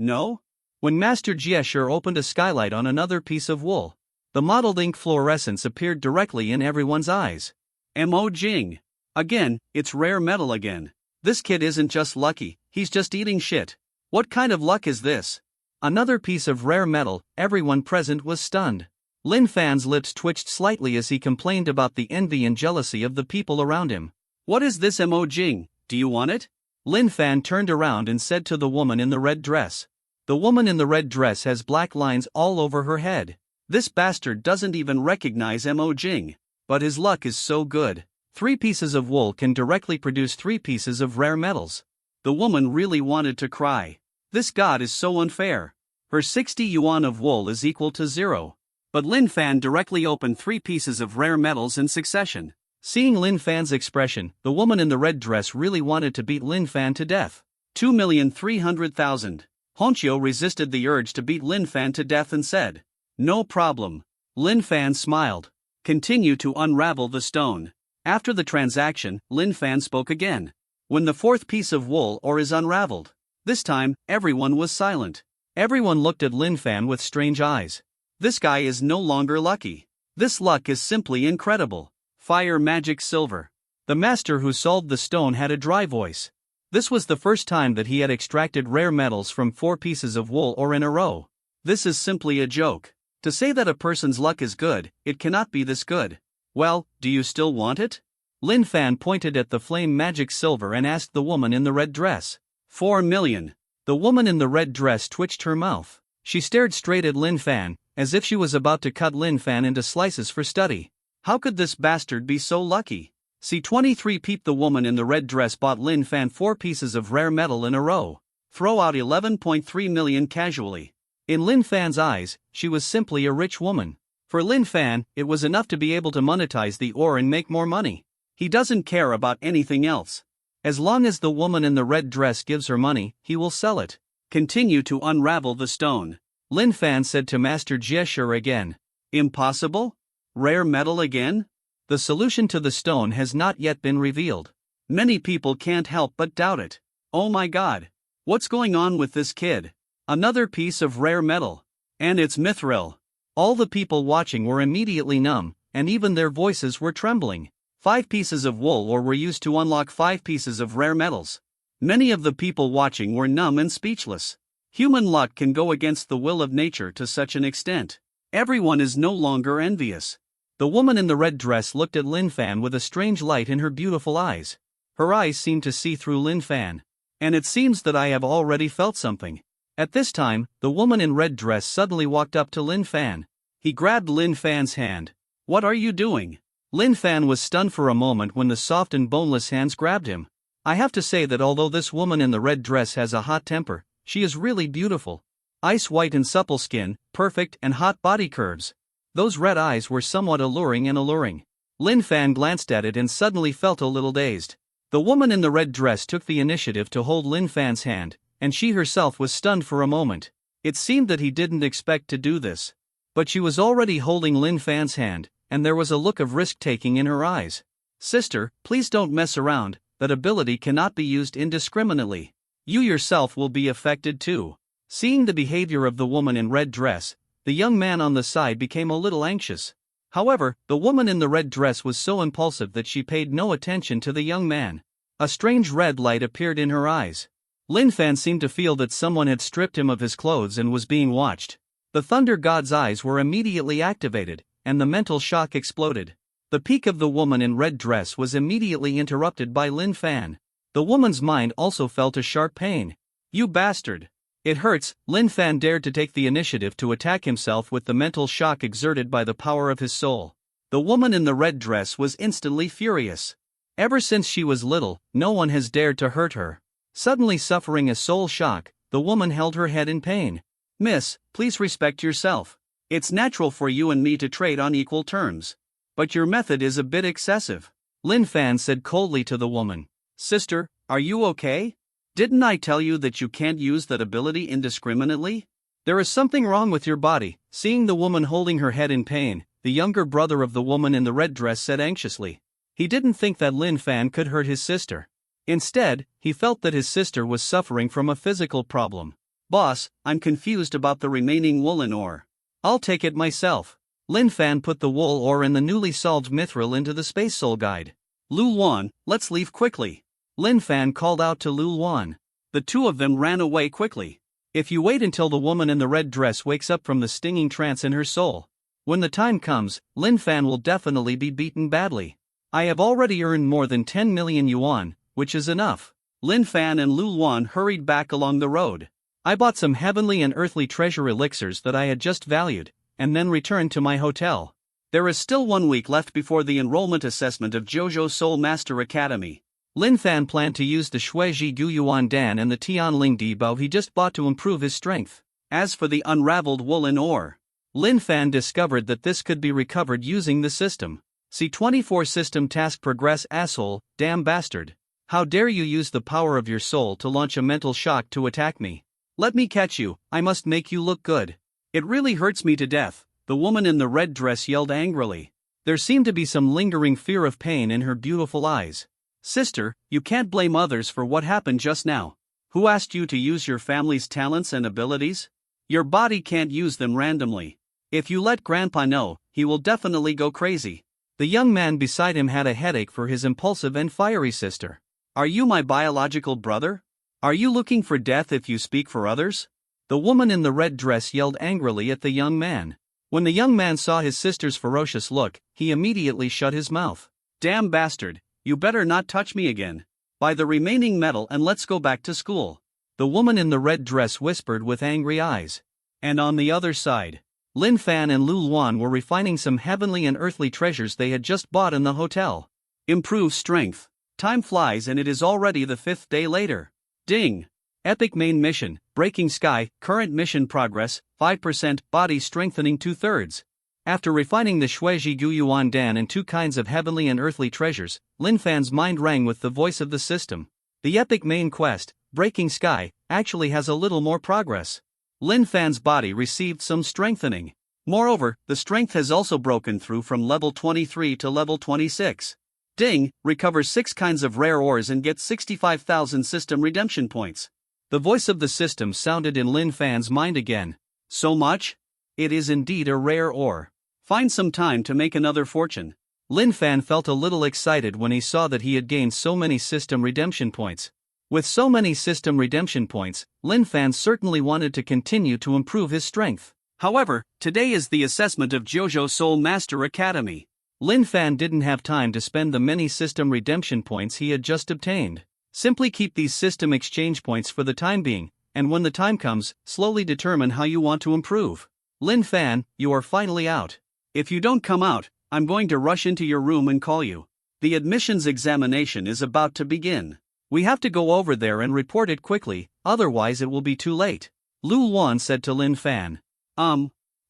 When Master Jieshir opened a skylight on another piece of wool, the mottled ink fluorescence appeared directly in everyone's eyes. Mo Jing. Again, it's rare metal again. This kid isn't just lucky, he's just eating shit. What kind of luck is this? Another piece of rare metal, everyone present was stunned. Lin Fan's lips twitched slightly as he complained about the envy and jealousy of the people around him. What is this Mo Jing, do you want it? Lin Fan turned around and said to the woman in the red dress. The woman in the red dress has black lines all over her head. This bastard doesn't even recognize Mo Jing. But his luck is so good. 3 pieces of wool can directly produce 3 pieces of rare metals. The woman really wanted to cry. This god is so unfair. Her 60 yuan of wool is equal to 0. But Lin Fan directly opened 3 pieces of rare metals in succession. Seeing Lin Fan's expression, the woman in the red dress really wanted to beat Lin Fan to death. 2,300,000. Honchio resisted the urge to beat Lin Fan to death and said, "No problem." Lin Fan smiled. "Continue to unravel the stone." After the transaction, Lin Fan spoke again. When the 4th piece of wool ore is unraveled. This time, everyone was silent. Everyone looked at Lin Fan with strange eyes. This guy is no longer lucky. This luck is simply incredible. Fire magic silver. The master who solved the stone had a dry voice. This was the first time that he had extracted rare metals from 4 pieces of wool ore in a row. This is simply a joke. To say that a person's luck is good, it cannot be this good. Well, do you still want it? Lin Fan pointed at the flame magic silver and asked the woman in the red dress. 4 million. The woman in the red dress twitched her mouth. She stared straight at Lin Fan, as if she was about to cut Lin Fan into slices for study. How could this bastard be so lucky? C23 peep. The woman in the red dress bought Lin Fan 4 pieces of rare metal in a row. Throw out 11.3 million casually. In Lin Fan's eyes, she was simply a rich woman. For Lin Fan, it was enough to be able to monetize the ore and make more money. He doesn't care about anything else. As long as the woman in the red dress gives her money, he will sell it. Continue to unravel the stone. Lin Fan said to Master Jieshur again. Impossible? Rare metal again? The solution to the stone has not yet been revealed. Many people can't help but doubt it. Oh my god. What's going on with this kid? Another piece of rare metal. And it's mithril. All the people watching were immediately numb, and even their voices were trembling. 5 pieces of wool ore were used to unlock 5 pieces of rare metals. Many of the people watching were numb and speechless. Human luck can go against the will of nature to such an extent. Everyone is no longer envious. The woman in the red dress looked at Lin Fan with a strange light in her beautiful eyes. Her eyes seemed to see through Lin Fan. And it seems that I have already felt something. At this time, the woman in red dress suddenly walked up to Lin Fan. He grabbed Lin Fan's hand. What are you doing? Lin Fan was stunned for a moment when the soft and boneless hands grabbed him. I have to say that although this woman in the red dress has a hot temper, she is really beautiful. Ice white and supple skin, perfect and hot body curves. Those red eyes were somewhat alluring and alluring. Lin Fan glanced at it and suddenly felt a little dazed. The woman in the red dress took the initiative to hold Lin Fan's hand, and she herself was stunned for a moment. It seemed that he didn't expect to do this. But she was already holding Lin Fan's hand, and there was a look of risk-taking in her eyes. Sister, please don't mess around, that ability cannot be used indiscriminately. You yourself will be affected too. Seeing the behavior of the woman in red dress, the young man on the side became a little anxious. However, the woman in the red dress was so impulsive that she paid no attention to the young man. A strange red light appeared in her eyes. Lin Fan seemed to feel that someone had stripped him of his clothes and was being watched. The Thunder God's eyes were immediately activated, and the mental shock exploded. The peak of the woman in red dress was immediately interrupted by Lin Fan. The woman's mind also felt a sharp pain. You bastard! It hurts. Lin Fan dared to take the initiative to attack himself with the mental shock exerted by the power of his soul. The woman in the red dress was instantly furious. Ever since she was little, no one has dared to hurt her. Suddenly suffering a soul shock, the woman held her head in pain. Miss, please respect yourself. It's natural for you and me to trade on equal terms. But your method is a bit excessive. Lin Fan said coldly to the woman. Sister, are you okay? Didn't I tell you that you can't use that ability indiscriminately? There is something wrong with your body. Seeing the woman holding her head in pain, the younger brother of the woman in the red dress said anxiously. He didn't think that Lin Fan could hurt his sister. Instead, he felt that his sister was suffering from a physical problem. Boss, I'm confused about the remaining woolen ore. I'll take it myself. Lin Fan put the wool ore and the newly solved mithril into the Space Soul Guide. Lu Wan, let's leave quickly. Lin Fan called out to Lu Wan. The two of them ran away quickly. If you wait until the woman in the red dress wakes up from the stinging trance in her soul, when the time comes, Lin Fan will definitely be beaten badly. I have already earned more than 10 million yuan, which is enough. Lin Fan and Lu Wan hurried back along the road. I bought some heavenly and earthly treasure elixirs that I had just valued, and then return to my hotel. There is still 1 week left before the enrollment assessment of JoJo Soul Master Academy. Lin Fan planned to use the Shuiji Guyuan Dan and the Tianling Di Bao he just bought to improve his strength. As for the unraveled woolen ore, Lin Fan discovered that this could be recovered using the system. C24 system task progress. Asshole, damn bastard. How dare you use the power of your soul to launch a mental shock to attack me? Let me catch you, I must make you look good. It really hurts me to death, the woman in the red dress yelled angrily. There seemed to be some lingering fear of pain in her beautiful eyes. Sister, you can't blame others for what happened just now. Who asked you to use your family's talents and abilities? Your body can't use them randomly. If you let Grandpa know, he will definitely go crazy. The young man beside him had a headache for his impulsive and fiery sister. Are you my biological brother? Are you looking for death if you speak for others? The woman in the red dress yelled angrily at the young man. When the young man saw his sister's ferocious look, he immediately shut his mouth. Damn bastard, you better not touch me again. Buy the remaining metal and let's go back to school. The woman in the red dress whispered with angry eyes. And on the other side, Lin Fan and Lu Luan were refining some heavenly and earthly treasures they had just bought in the hotel. Improve strength. Time flies and it is already the 5th day later. Ding! Epic main mission, Breaking Sky, current mission progress, 5%, body strengthening 2/3. After refining the Shuiji Guyuan Dan and 2 kinds of heavenly and earthly treasures, Lin Fan's mind rang with the voice of the system. The epic main quest, Breaking Sky, actually has a little more progress. Lin Fan's body received some strengthening. Moreover, the strength has also broken through from level 23 to level 26. Ding! Recover 6 kinds of rare ores and get 65,000 system redemption points. The voice of the system sounded in Lin Fan's mind again. So much? It is indeed a rare ore. Find some time to make another fortune. Lin Fan felt a little excited when he saw that he had gained so many system redemption points. With so many system redemption points, Lin Fan certainly wanted to continue to improve his strength. However, today is the assessment of JoJo Soul Master Academy. Lin Fan didn't have time to spend the many system redemption points he had just obtained. Simply keep these system exchange points for the time being, and when the time comes, slowly determine how you want to improve. Lin Fan, you are finally out. If you don't come out, I'm going to rush into your room and call you. The admissions examination is about to begin. We have to go over there and report it quickly, otherwise it will be too late. Lu Luan said to Lin Fan.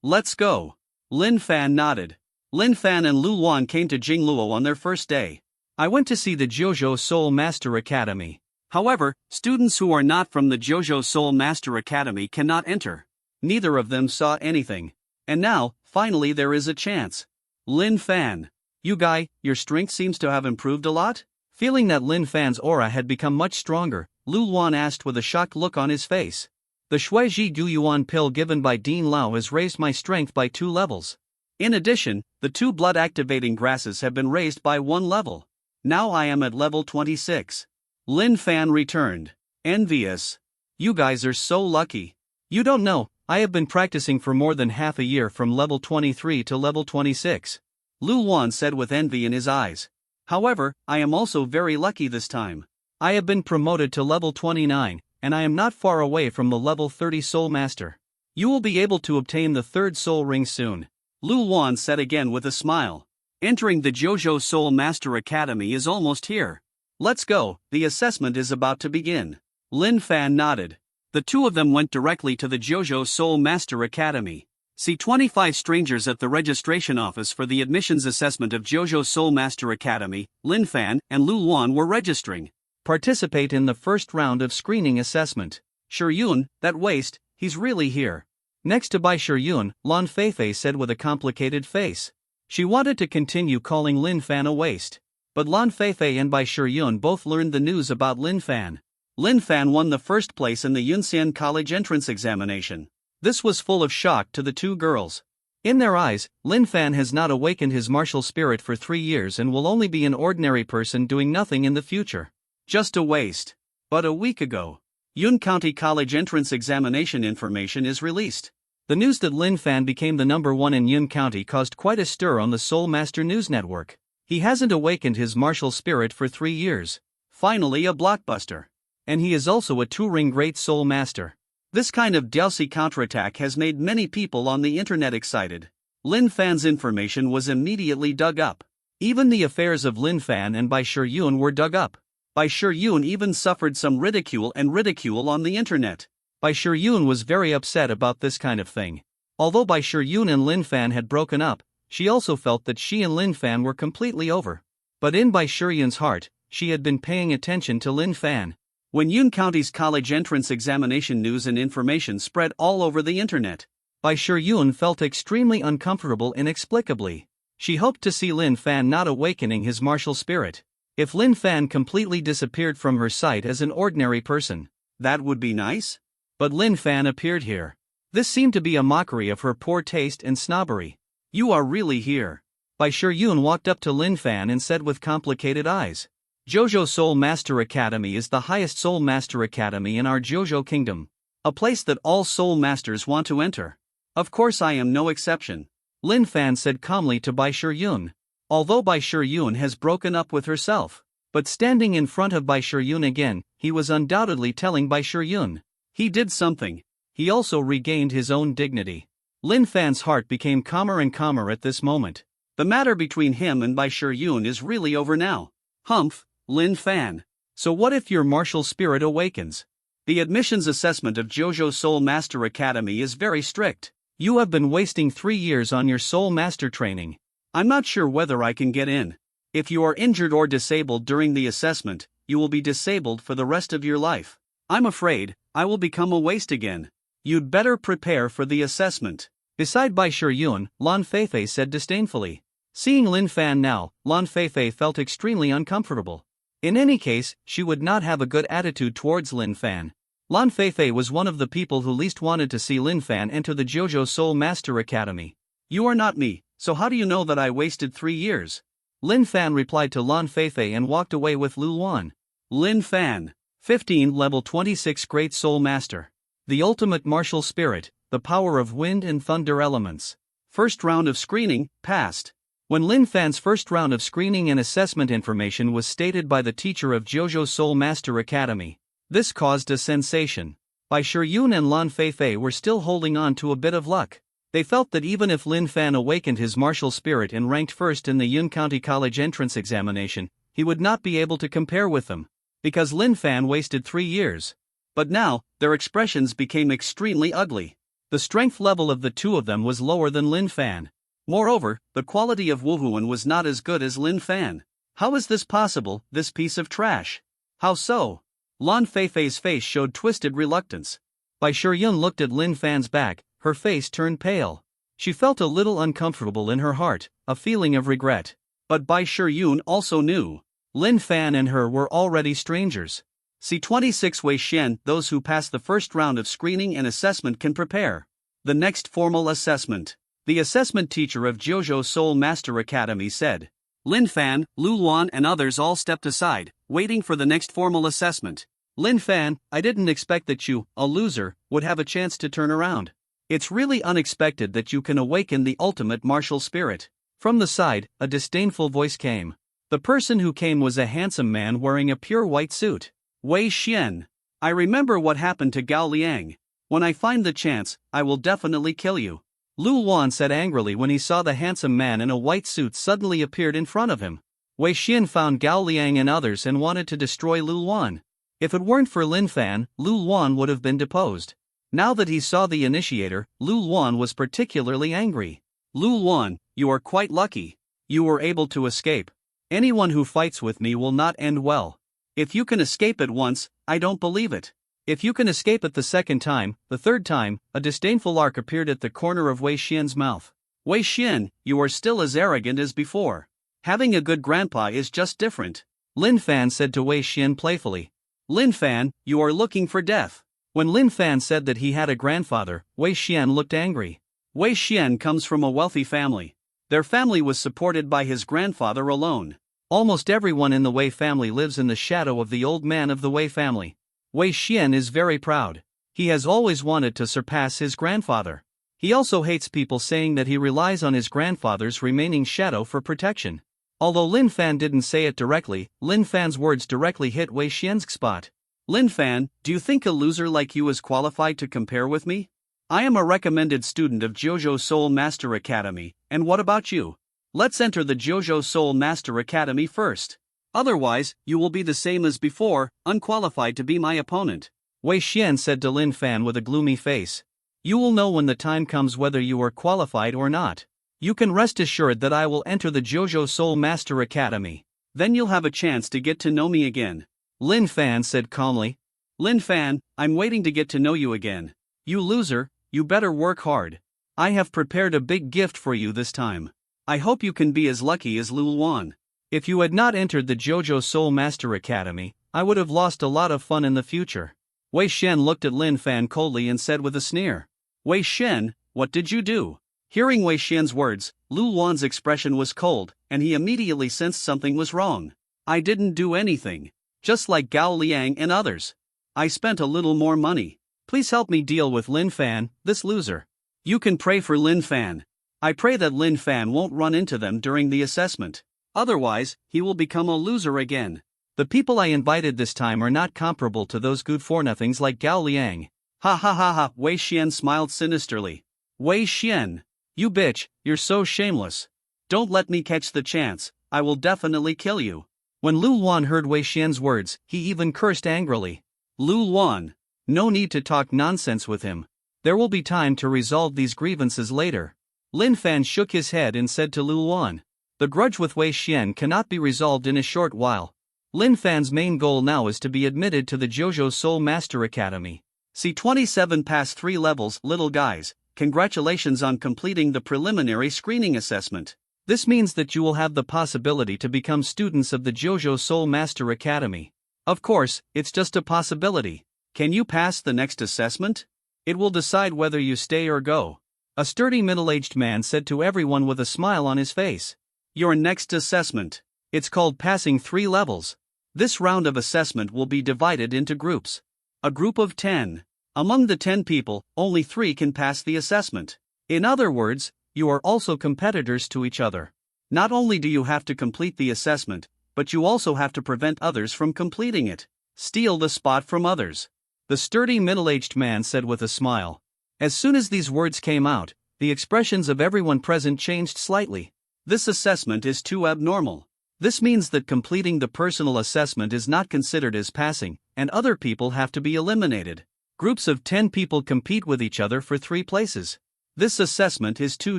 Let's go. Lin Fan nodded. Lin Fan and Lu Luan came to Jingluo on their first day. I went to see the JoJo Soul Master Academy. However, students who are not from the JoJo Soul Master Academy cannot enter. Neither of them saw anything. And now, finally there is a chance. Lin Fan. You guy, your strength seems to have improved a lot? Feeling that Lin Fan's aura had become much stronger, Lu Luan asked with a shocked look on his face. The Shuiji Guyuan pill given by Dean Lao has raised my strength by 2 levels. In addition, the 2 blood-activating grasses have been raised by 1 level. Now I am at level 26. Lin Fan returned. Envious. You guys are so lucky. You don't know, I have been practicing for more than half a year from level 23 to level 26. Lu Luan said with envy in his eyes. However, I am also very lucky this time. I have been promoted to level 29, and I am not far away from the level 30 Soul Master. You will be able to obtain the 3rd Soul Ring soon. Lu Luan said again with a smile. Entering the JoJo Soul Master Academy is almost here. Let's go, the assessment is about to begin. Lin Fan nodded. The 2 of them went directly to the JoJo Soul Master Academy. See 25 strangers at the registration office for the admissions assessment of JoJo Soul Master Academy. Lin Fan and Lu Luan were registering. Participate in the first round of screening assessment. Shiryun, that waste, he's really here. Next to Bai Shiryun, Lan Feifei said with a complicated face. She wanted to continue calling Lin Fan a waste. But Lan Feifei and Bai Shiryun both learned the news about Lin Fan. Lin Fan won the first place in the Yunxian College entrance examination. This was full of shock to the 2 girls. In their eyes, Lin Fan has not awakened his martial spirit for 3 years and will only be an ordinary person doing nothing in the future. Just a waste. But a week ago, Yun County College entrance examination information is released. The news that Lin Fan became the number 1 in Yun County caused quite a stir on the Soul Master News Network. He hasn't awakened his martial spirit for 3 years. Finally a blockbuster. And he is also a 2-ring Great Soul Master. This kind of Delcy counterattack has made many people on the internet excited. Lin Fan's information was immediately dug up. Even the affairs of Lin Fan and Bai Shiyun were dug up. Bai Shiyun even suffered some ridicule on the internet. Bai Shiyun was very upset about this kind of thing. Although Bai Shiyun and Lin Fan had broken up, she also felt that she and Lin Fan were completely over. But in Bai Shiyun's heart, she had been paying attention to Lin Fan. When Yun County's college entrance examination news and information spread all over the internet, Bai Shiyun felt extremely uncomfortable inexplicably. She hoped to see Lin Fan not awakening his martial spirit. If Lin Fan completely disappeared from her sight as an ordinary person, that would be nice. But Lin Fan appeared here. This seemed to be a mockery of her poor taste and snobbery. You are really here. Bai Shiyun walked up to Lin Fan and said with complicated eyes, Jojo Soul Master Academy is the highest Soul Master Academy in our Jojo Kingdom. A place that all Soul Masters want to enter. Of course I am no exception. Lin Fan said calmly to Bai Shiyun. Although Bai Shiyun has broken up with herself, but standing in front of Bai Shiyun again, he was undoubtedly telling Bai Shiyun. He did something. He also regained his own dignity. Lin Fan's heart became calmer and calmer at this moment. The matter between him and Bai Shiyun is really over now. Humph, Lin Fan. So what if your martial spirit awakens? The admissions assessment of Jojo Soul Master Academy is very strict. You have been wasting 3 years on your Soul Master training. I'm not sure whether I can get in. If you are injured or disabled during the assessment, you will be disabled for the rest of your life. I'm afraid I will become a waste again. You'd better prepare for the assessment. Beside Bai Shiyun, Lan Feifei said disdainfully. Seeing Lin Fan now, Lan Feifei felt extremely uncomfortable. In any case, she would not have a good attitude towards Lin Fan. Lan Feifei was one of the people who least wanted to see Lin Fan enter the Jojo Soul Master Academy. You are not me, so how do you know that I wasted 3 years? Lin Fan replied to Lan Feifei and walked away with Lu Luan. Lin Fan. 15 Level 26 Great Soul Master. The ultimate martial spirit, the power of wind and thunder elements. First round of screening, passed. When Lin Fan's first round of screening and assessment information was stated by the teacher of Jojo Soul Master Academy, this caused a sensation. Bai Shiyun and Lan Feifei were still holding on to a bit of luck. They felt that even if Lin Fan awakened his martial spirit and ranked first in the Yun County College entrance examination, he would not be able to compare with them. Because Lin Fan wasted 3 years. But now, their expressions became extremely ugly. The strength level of the two of them was lower than Lin Fan. Moreover, the quality of Wu Huan was not as good as Lin Fan. How is this possible, this piece of trash? How so? Lan Feifei's face showed twisted reluctance. Bai Shiyun looked at Lin Fan's back, her face turned pale. She felt a little uncomfortable in her heart, a feeling of regret. But Bai Shiyun also knew. Lin Fan and her were already strangers. C26 Wei Xian. Those who pass the first round of screening and assessment can prepare. The next formal assessment. The assessment teacher of Jojo Soul Master Academy said. Lin Fan, Lu Luan and others all stepped aside, waiting for the next formal assessment. Lin Fan, I didn't expect that you, a loser, would have a chance to turn around. It's really unexpected that you can awaken the ultimate martial spirit. From the side, a disdainful voice came. The person who came was a handsome man wearing a pure white suit. Wei Xian. I remember what happened to Gao Liang. When I find the chance, I will definitely kill you. Lu Luan said angrily when he saw the handsome man in a white suit suddenly appeared in front of him. Wei Xian found Gao Liang and others and wanted to destroy Lu Luan. If it weren't for Lin Fan, Lu Luan would have been deposed. Now that he saw the initiator, Lu Luan was particularly angry. Lu Luan, you are quite lucky. You were able to escape. Anyone who fights with me will not end well. If you can escape it once, I don't believe it. If you can escape it the second time, the third time, a disdainful arc appeared at the corner of Wei Xian's mouth. Wei Xian, you are still as arrogant as before. Having a good grandpa is just different. Lin Fan said to Wei Xian playfully. Lin Fan, you are looking for death. When Lin Fan said that he had a grandfather, Wei Xian looked angry. Wei Xian comes from a wealthy family. Their family was supported by his grandfather alone. Almost everyone in the Wei family lives in the shadow of the old man of the Wei family. Wei Xian is very proud. He has always wanted to surpass his grandfather. He also hates people saying that he relies on his grandfather's remaining shadow for protection. Although Lin Fan didn't say it directly, Lin Fan's words directly hit Wei Xian's spot. Lin Fan, do you think a loser like you is qualified to compare with me? I am a recommended student of JoJo Soul Master Academy, and what about you? Let's enter the JoJo Soul Master Academy first. Otherwise, you will be the same as before, unqualified to be my opponent. Wei Xian said to Lin Fan with a gloomy face. You will know when the time comes whether you are qualified or not. You can rest assured that I will enter the JoJo Soul Master Academy. Then you'll have a chance to get to know me again. Lin Fan said calmly. Lin Fan, I'm waiting to get to know you again. You loser, you better work hard. I have prepared a big gift for you this time. I hope you can be as lucky as Lul Wan. If you had not entered the JoJo Soul Master Academy, I would have lost a lot of fun in the future. Wei Xian looked at Lin Fan coldly and said with a sneer. Wei Xian, what did you do? Hearing Wei Xian's words, Lul Wan's expression was cold, and he immediately sensed something was wrong. I didn't do anything. Just like Gao Liang and others. I spent a little more money. Please help me deal with Lin Fan, this loser. You can pray for Lin Fan. I pray that Lin Fan won't run into them during the assessment. Otherwise, he will become a loser again. The people I invited this time are not comparable to those good-for-nothings like Gao Liang. Ha ha ha ha, Wei Xian smiled sinisterly. Wei Xian. You bitch, you're so shameless. Don't let me catch the chance, I will definitely kill you. When Lul Wan heard Wei Xian's words, he even cursed angrily. Lul Wan. No need to talk nonsense with him. There will be time to resolve these grievances later. Lin Fan shook his head and said to Lul Wan. The grudge with Wei Xian cannot be resolved in a short while. Lin Fan's main goal now is to be admitted to the JoJo Soul Master Academy. C27 passed 3 levels, little guys. Congratulations on completing the preliminary screening assessment. This means that you will have the possibility to become students of the JoJo Soul Master Academy. Of course, it's just a possibility. Can you pass the next assessment? It will decide whether you stay or go. A sturdy middle-aged man said to everyone with a smile on his face. Your next assessment. It's called passing 3 levels. This round of assessment will be divided into groups. A group of 10. Among the 10 people, only 3 can pass the assessment. In other words, you are also competitors to each other. Not only do you have to complete the assessment, but you also have to prevent others from completing it. Steal the spot from others. The sturdy middle-aged man said with a smile. As soon as these words came out, the expressions of everyone present changed slightly. This assessment is too abnormal. This means that completing the personal assessment is not considered as passing, and other people have to be eliminated. Groups of 10 people compete with each other for 3 places. This assessment is too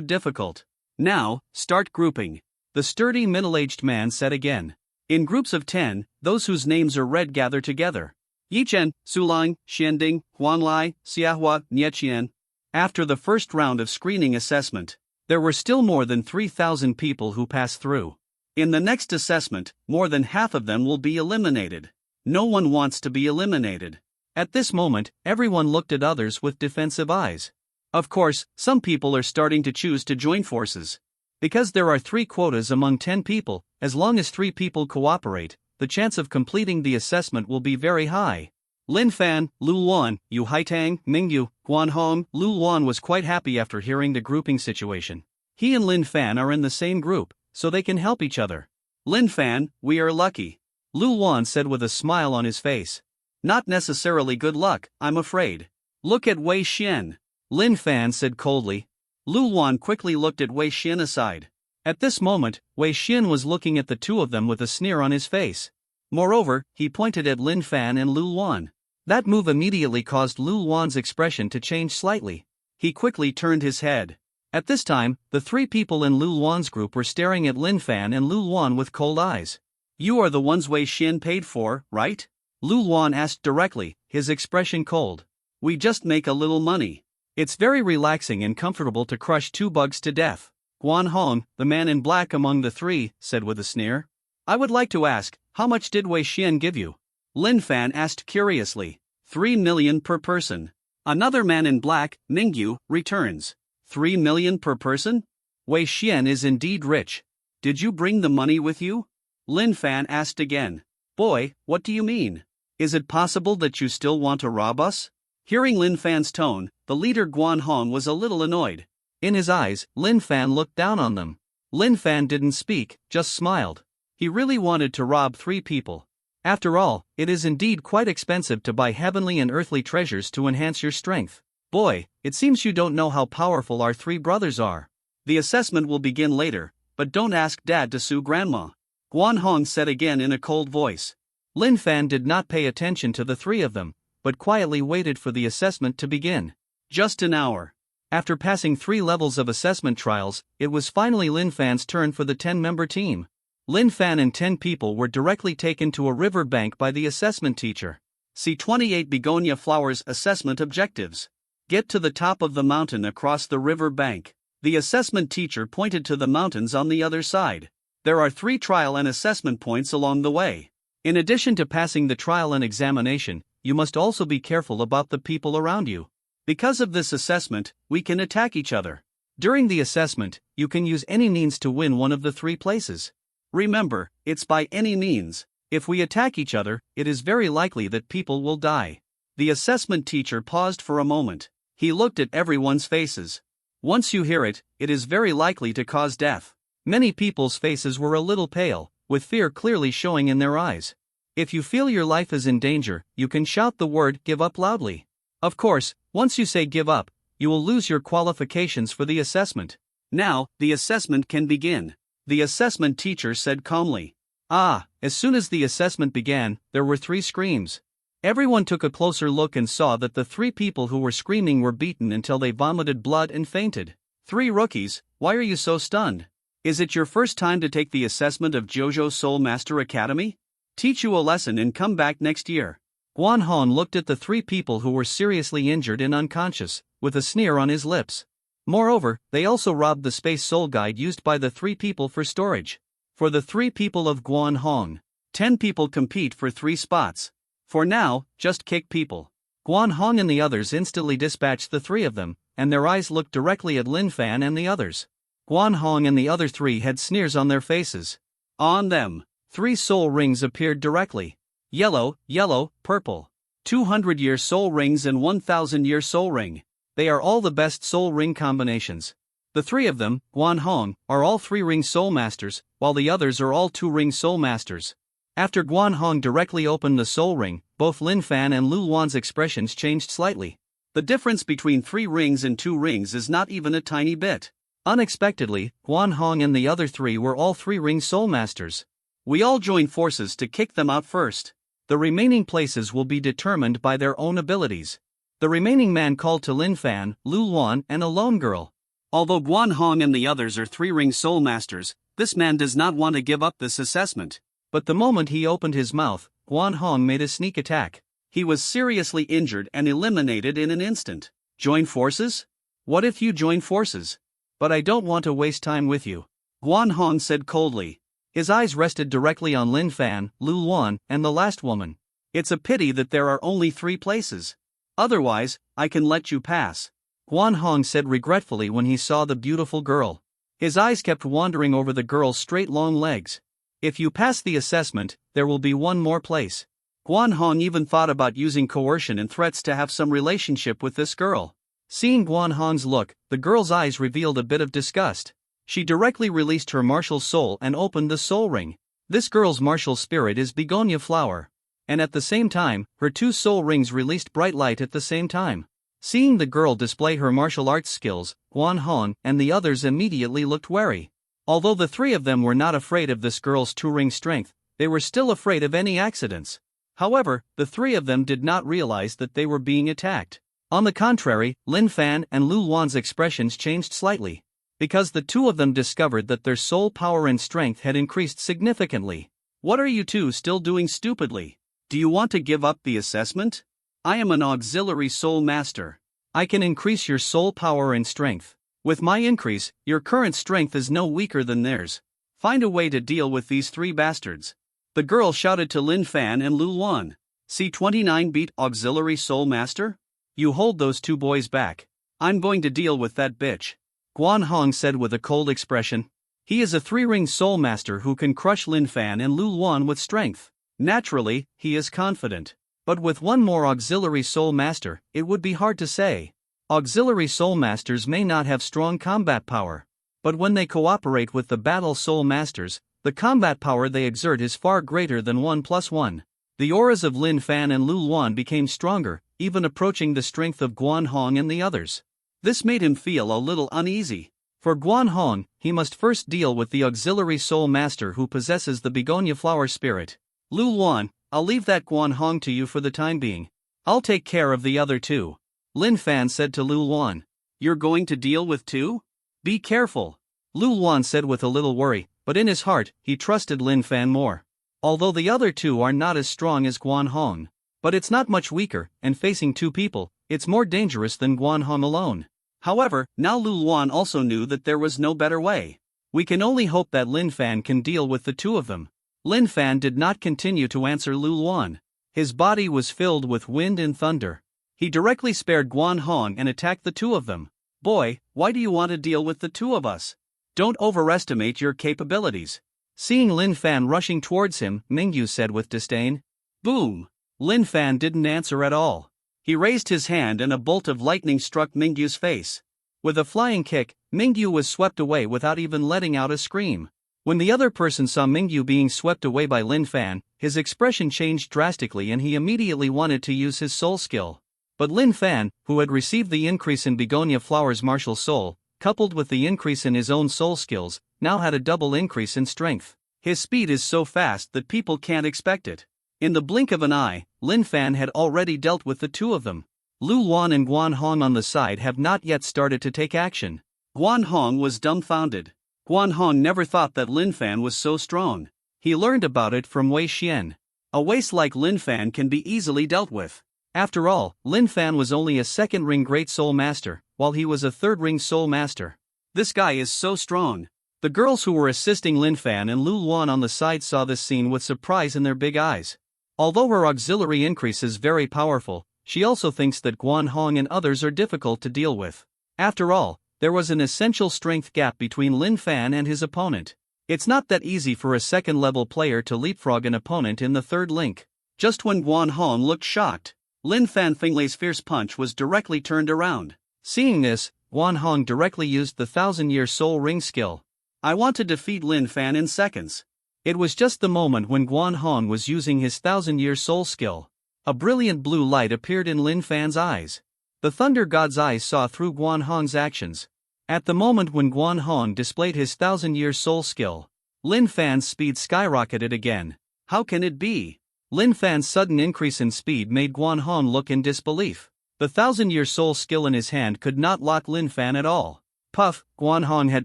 difficult. Now, start grouping. The sturdy middle-aged man said again. In groups of 10, those whose names are read gather together. Yichen, Sulang, Xianding, Huanlai, Xiahua, Nieqian. After the first round of screening assessment, there were still more than 3,000 people who passed through. In the next assessment, more than half of them will be eliminated. No one wants to be eliminated. At this moment, everyone looked at others with defensive eyes. Of course, some people are starting to choose to join forces. Because there are 3 quotas among 10 people, as long as 3 people cooperate, the chance of completing the assessment will be very high. Lin Fan, Lul Wan, Yu Haitang, Mingyu, Guan Hong. Lul Wan was quite happy after hearing the grouping situation. He and Lin Fan are in the same group, so they can help each other. Lin Fan, we are lucky. Lul Wan said with a smile on his face. Not necessarily good luck, I'm afraid. Look at Wei Xian. Lin Fan said coldly. Lul Wan quickly looked at Wei Xian aside. At this moment, Wei Xian was looking at the two of them with a sneer on his face. Moreover, he pointed at Lin Fan and Lul Wan. That move immediately caused Lul Wan's expression to change slightly. He quickly turned his head. At this time, the 3 people in Lul Wan's group were staring at Lin Fan and Lul Wan with cold eyes. You are the ones Wei Xian paid for, right? Lul Wan asked directly, his expression cold. We just make a little money. It's very relaxing and comfortable to crush 2 bugs to death. Guan Hong, the man in black among the 3, said with a sneer. I would like to ask, how much did Wei Xian give you? Lin Fan asked curiously. 3 million per person. Another man in black, Mingyu, returns. 3 million per person? Wei Xian is indeed rich. Did you bring the money with you? Lin Fan asked again. Boy, what do you mean? Is it possible that you still want to rob us? Hearing Lin Fan's tone, the leader Guan Hong was a little annoyed. In his eyes, Lin Fan looked down on them. Lin Fan didn't speak, just smiled. He really wanted to rob 3 people. After all, it is indeed quite expensive to buy heavenly and earthly treasures to enhance your strength. Boy, it seems you don't know how powerful our three brothers are. The assessment will begin later, but don't ask Dad to sue Grandma, Guan Hong said again in a cold voice. Lin Fan did not pay attention to the three of them, but quietly waited for the assessment to begin. Just an hour. After passing 3 levels of assessment trials, it was finally Lin Fan's turn for the 10-member team. Lin Fan and 10 people were directly taken to a river bank by the assessment teacher. See 28 Begonia Flowers Assessment Objectives. Get to the top of the mountain across the river bank. The assessment teacher pointed to the mountains on the other side. There are 3 trial and assessment points along the way. In addition to passing the trial and examination, you must also be careful about the people around you. Because of this assessment, we can attack each other. During the assessment, you can use any means to win one of the 3 places. Remember, it's by any means. If we attack each other, it is very likely that people will die. The assessment teacher paused for a moment. He looked at everyone's faces. Once you hear it, it is very likely to cause death. Many people's faces were a little pale, with fear clearly showing in their eyes. If you feel your life is in danger, you can shout the word "give up" loudly. Of course, once you say "give up," you will lose your qualifications for the assessment. Now, the assessment can begin, the assessment teacher said calmly. As soon as the assessment began, there were 3 screams. Everyone took a closer look and saw that the 3 people who were screaming were beaten until they vomited blood and fainted. 3 rookies, why are you so stunned? Is it your first time to take the assessment of JoJo Soul Master Academy? Teach you a lesson and come back next year. Guan Hong looked at the 3 people who were seriously injured and unconscious, with a sneer on his lips. Moreover, they also robbed the Space Soul Guide used by the 3 people for storage. For the 3 people of Guan Hong, 10 people compete for 3 spots. For now, just kick people. Guan Hong and the others instantly dispatched the 3 of them, and their eyes looked directly at Lin Fan and the others. Guan Hong and the other 3 had sneers on their faces. On them, 3 soul rings appeared directly. Yellow, yellow, purple. 200-year soul rings and 1000-year soul ring. They are all the best soul ring combinations. The 3 of them, Guan Hong, are all 3-ring soul masters, while the others are all 2-ring soul masters. After Guan Hong directly opened the soul ring, both Lin Fan and Lu Wan's expressions changed slightly. The difference between 3 rings and 2 rings is not even a tiny bit. Unexpectedly, Guan Hong and the other 3 were all 3-ring soul masters. We all join forces to kick them out first. The remaining places will be determined by their own abilities. The remaining man called to Lin Fan, Lu Wan, and a lone girl. Although Guan Hong and the others are 3-ring soul masters, this man does not want to give up this assessment. But the moment he opened his mouth, Guan Hong made a sneak attack. He was seriously injured and eliminated in an instant. Join forces? What if you join forces? But I don't want to waste time with you, Guan Hong said coldly. His eyes rested directly on Lin Fan, Lu Wan, and the last woman. It's a pity that there are only 3 places. Otherwise, I can let you pass, Guan Hong said regretfully when he saw the beautiful girl. His eyes kept wandering over the girl's straight long legs. If you pass the assessment, there will be 1 more place. Guan Hong even thought about using coercion and threats to have some relationship with this girl. Seeing Guan Hong's look, the girl's eyes revealed a bit of disgust. She directly released her martial soul and opened the soul ring. This girl's martial spirit is Begonia Flower. And at the same time, her 2 soul rings released bright light at the same time. Seeing the girl display her martial arts skills, Guan Hong and the others immediately looked wary. Although the 3 of them were not afraid of this girl's 2-ring strength, they were still afraid of any accidents. However, the 3 of them did not realize that they were being attacked. On the contrary, Lin Fan and Lu Wan's expressions changed slightly. Because the 2 of them discovered that their soul power and strength had increased significantly. What are you 2 still doing stupidly? Do you want to give up the assessment? I am an auxiliary soul master. I can increase your soul power and strength. With my increase, your current strength is no weaker than theirs. Find a way to deal with these 3 bastards. The girl shouted to Lin Fan and Lu Wan. C29 beat auxiliary soul master? You hold those 2 boys back. I'm going to deal with that bitch, Guan Hong said with a cold expression. He is a 3-ring soul master who can crush Lin Fan and Lu Wan with strength. Naturally, he is confident. But with 1 more auxiliary soul master, it would be hard to say. Auxiliary soul masters may not have strong combat power. But when they cooperate with the battle soul masters, the combat power they exert is far greater than 1 + 1. The auras of Lin Fan and Lu Luan became stronger, even approaching the strength of Guan Hong and the others. This made him feel a little uneasy. For Guan Hong, he must first deal with the auxiliary soul master who possesses the begonia flower spirit. Lu Luan, I'll leave that Guan Hong to you for the time being. I'll take care of the other two. Lin Fan said to Lu Luan. You're going to deal with two? Be careful. Lu Luan said with a little worry, but in his heart, he trusted Lin Fan more. Although the other two are not as strong as Guan Hong. But it's not much weaker, and facing two people, it's more dangerous than Guan Hong alone. However, now Lu Luan also knew that there was no better way. We can only hope that Lin Fan can deal with the two of them. Lin Fan did not continue to answer Lu Luan. His body was filled with wind and thunder. He directly spared Guan Hong and attacked the two of them. Boy, why do you want to deal with the two of us? Don't overestimate your capabilities. Seeing Lin Fan rushing towards him, Mingyu said with disdain. Boom! Lin Fan didn't answer at all. He raised his hand and a bolt of lightning struck Mingyu's face. With a flying kick, Mingyu was swept away without even letting out a scream. When the other person saw Mingyu being swept away by Lin Fan, his expression changed drastically and he immediately wanted to use his soul skill. But Lin Fan, who had received the increase in Begonia Flower's martial soul, coupled with the increase in his own soul skills, now had a double increase in strength. His speed is so fast that people can't expect it. In the blink of an eye, Lin Fan had already dealt with the two of them. Lu Luan and Guan Hong on the side have not yet started to take action. Guan Hong was dumbfounded. Guan Hong never thought that Lin Fan was so strong. He learned about it from Wei Xian. A waste like Lin Fan can be easily dealt with. After all, Lin Fan was only a second-ring Great Soul Master, while he was a third-ring Soul Master. This guy is so strong. The girls who were assisting Lin Fan and Lu Luan on the side saw this scene with surprise in their big eyes. Although her auxiliary increase is very powerful, she also thinks that Guan Hong and others are difficult to deal with. After all, there was an essential strength gap between Lin Fan and his opponent. It's not that easy for a second-level player to leapfrog an opponent in the third link. Just when Guan Hong looked shocked, Lin Fan Finglei's fierce punch was directly turned around. Seeing this, Guan Hong directly used the 1,000-year soul ring skill. I want to defeat Lin Fan in seconds. It was just the moment when Guan Hong was using his 1,000-year soul skill. A brilliant blue light appeared in Lin Fan's eyes. The Thunder God's eyes saw through Guan Hong's actions. At the moment when Guan Hong displayed his 1,000-year soul skill, Lin Fan's speed skyrocketed again. How can it be? Lin Fan's sudden increase in speed made Guan Hong look in disbelief. The 1,000-year soul skill in his hand could not lock Lin Fan at all. Puff, Guan Hong had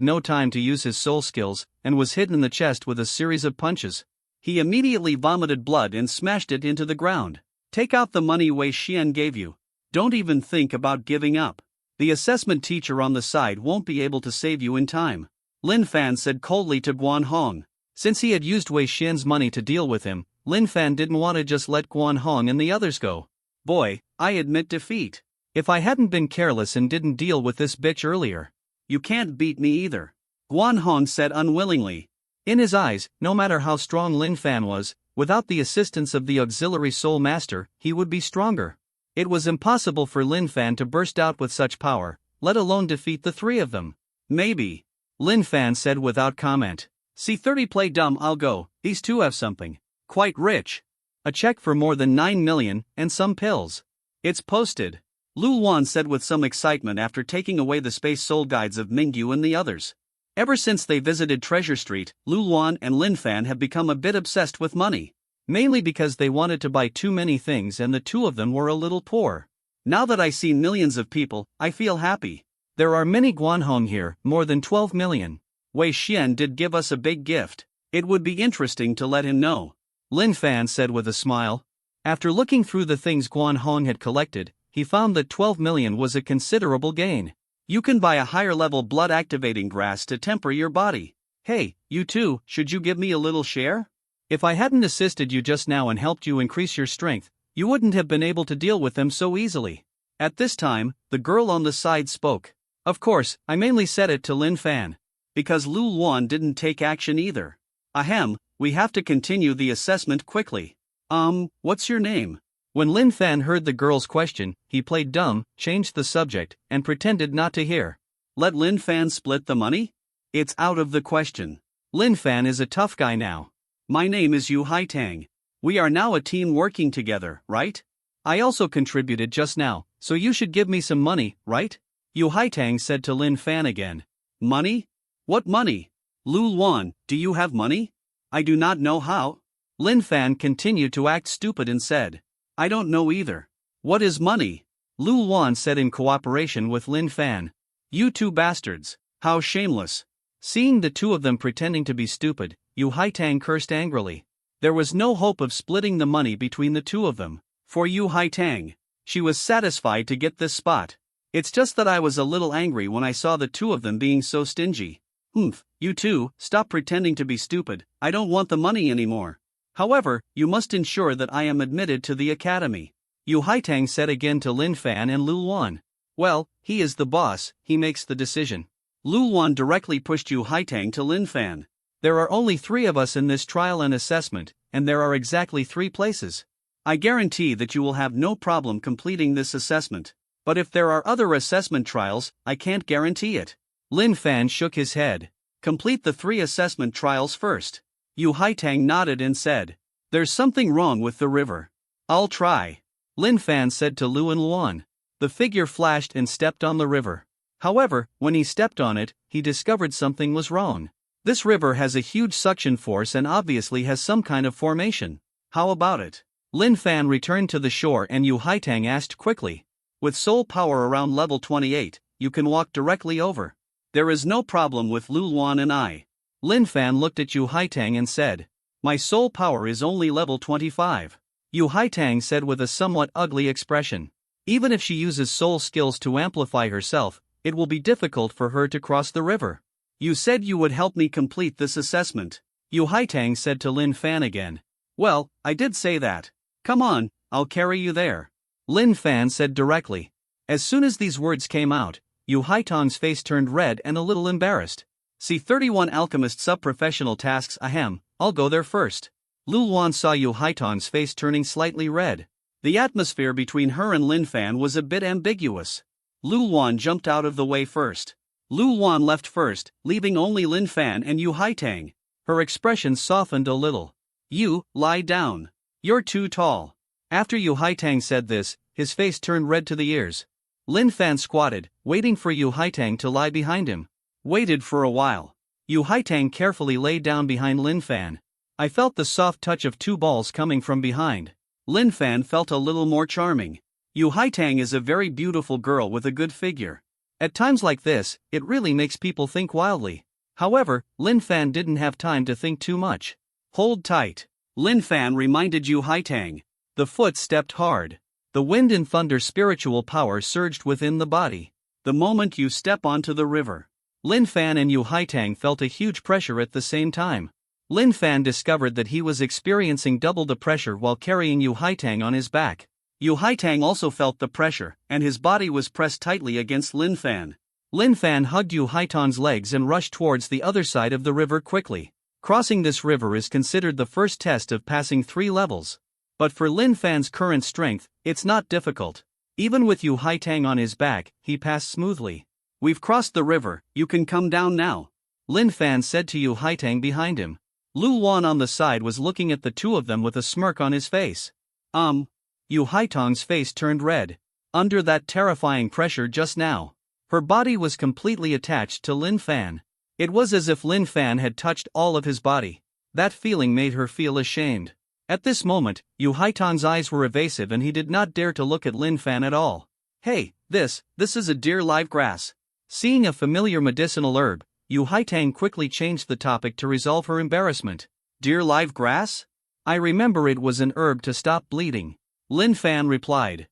no time to use his soul skills, and was hit in the chest with a series of punches. He immediately vomited blood and smashed it into the ground. Take out the money Wei Xian gave you. Don't even think about giving up. The assessment teacher on the side won't be able to save you in time. Lin Fan said coldly to Guan Hong. Since he had used Wei Xian's money to deal with him, Lin Fan didn't want to just let Guan Hong and the others go. Boy, I admit defeat. If I hadn't been careless and didn't deal with this bitch earlier. You can't beat me either. Guan Hong said unwillingly. In his eyes, no matter how strong Lin Fan was, without the assistance of the auxiliary soul master, he would be stronger. It was impossible for Lin Fan to burst out with such power, let alone defeat the three of them. Maybe. Lin Fan said without comment. C30 play dumb, I'll go. These two have something. Quite rich. A check for more than 9 million, and some pills. It's posted. Lu Luan said with some excitement after taking away the space soul guides of Mingyu and the others. Ever since they visited Treasure Street, Lu Luan and Lin Fan have become a bit obsessed with money. Mainly because they wanted to buy too many things and the two of them were a little poor. Now that I see millions of people, I feel happy. There are many Guan Hong here, more than 12 million. Wei Xian did give us a big gift. It would be interesting to let him know. Lin Fan said with a smile. After looking through the things Guan Hong had collected, he found that 12 million was a considerable gain. You can buy a higher-level blood-activating grass to temper your body. Hey, you too, should you give me a little share? If I hadn't assisted you just now and helped you increase your strength, you wouldn't have been able to deal with them so easily. At this time, the girl on the side spoke. Of course, I mainly said it to Lin Fan. Because Lu Luan didn't take action either. Ahem, we have to continue the assessment quickly. What's your name? When Lin Fan heard the girl's question, he played dumb, changed the subject, and pretended not to hear. Let Lin Fan split the money? It's out of the question. Lin Fan is a tough guy now. My name is Yu Haitang. We are now a team working together, right? I also contributed just now, so you should give me some money, right? Yu Haitang said to Lin Fan again. Money? What money? Lu Luan, do you have money? I do not know how. Lin Fan continued to act stupid and said. I don't know either. What is money? Lu Luan said in cooperation with Lin Fan. You two bastards, how shameless. Seeing the two of them pretending to be stupid, Yu Haitang cursed angrily. There was no hope of splitting the money between the two of them. For Yu Haitang, she was satisfied to get this spot. It's just that I was a little angry when I saw the two of them being so stingy. You two, stop pretending to be stupid, I don't want the money anymore. However, you must ensure that I am admitted to the academy. Yu Haitang said again to Lin Fan and Lu Luan. Well, he is the boss, he makes the decision. Lu Luan directly pushed Yu Haitang to Lin Fan. There are only 3 of us in this trial and assessment, and there are exactly 3 places. I guarantee that you will have no problem completing this assessment. But if there are other assessment trials, I can't guarantee it. Lin Fan shook his head. Complete the 3 assessment trials first. Yu Haitang nodded and said. There's something wrong with the river. I'll try. Lin Fan said to Lu and Luan. The figure flashed and stepped on the river. However, when he stepped on it, he discovered something was wrong. This river has a huge suction force and obviously has some kind of formation. How about it? Lin Fan returned to the shore and Yu Haitang asked quickly. With soul power around level 28, you can walk directly over. There is no problem with Lu Luan and I. Lin Fan looked at Yu Haitang and said. My soul power is only level 25. Yu Haitang said with a somewhat ugly expression. Even if she uses soul skills to amplify herself, it will be difficult for her to cross the river. You said you would help me complete this assessment. Yu Haitang said to Lin Fan again. Well, I did say that. Come on, I'll carry you there. Lin Fan said directly. As soon as these words came out, Yu Haitang's face turned red and a little embarrassed. C31 Alchemist Sub-Professional Tasks. Ahem, I'll go there first. Lu Luan saw Yu Haitang's face turning slightly red. The atmosphere between her and Lin Fan was a bit ambiguous. Lu Luan jumped out of the way first. Lu Luan left first, leaving only Lin Fan and Yu Haitang. Her expression softened a little. You, lie down. You're too tall. After Yu Haitang said this, his face turned red to the ears. Lin Fan squatted, waiting for Yu Haitang to lie behind him. Waited for a while. Yu Haitang carefully lay down behind Lin Fan. I felt the soft touch of 2 balls coming from behind. Lin Fan felt a little more charming. Yu Haitang is a very beautiful girl with a good figure. At times like this, it really makes people think wildly. However, Lin Fan didn't have time to think too much. Hold tight. Lin Fan reminded Yu Haitang. The foot stepped hard. The wind and thunder spiritual power surged within the body. The moment you step onto the river. Lin Fan and Yu Haitang felt a huge pressure at the same time. Lin Fan discovered that he was experiencing double the pressure while carrying Yu Haitang on his back. Yu Haitang also felt the pressure, and his body was pressed tightly against Lin Fan. Lin Fan hugged Yu Haitang's legs and rushed towards the other side of the river quickly. Crossing this river is considered the first test of passing 3 levels. But for Lin Fan's current strength, it's not difficult. Even with Yu Haitang on his back, he passed smoothly. We've crossed the river, you can come down now. Lin Fan said to Yu Haitang behind him. Lu Luan on the side was looking at the two of them with a smirk on his face. Yu Haitang's face turned red. Under that terrifying pressure just now, her body was completely attached to Lin Fan. It was as if Lin Fan had touched all of his body. That feeling made her feel ashamed. At this moment, Yu Haitang's eyes were evasive and he did not dare to look at Lin Fan at all. Hey, this is a deer live grass. Seeing a familiar medicinal herb, Yu Haitang quickly changed the topic to resolve her embarrassment. Deer live grass? I remember it was an herb to stop bleeding. Lin Fan replied.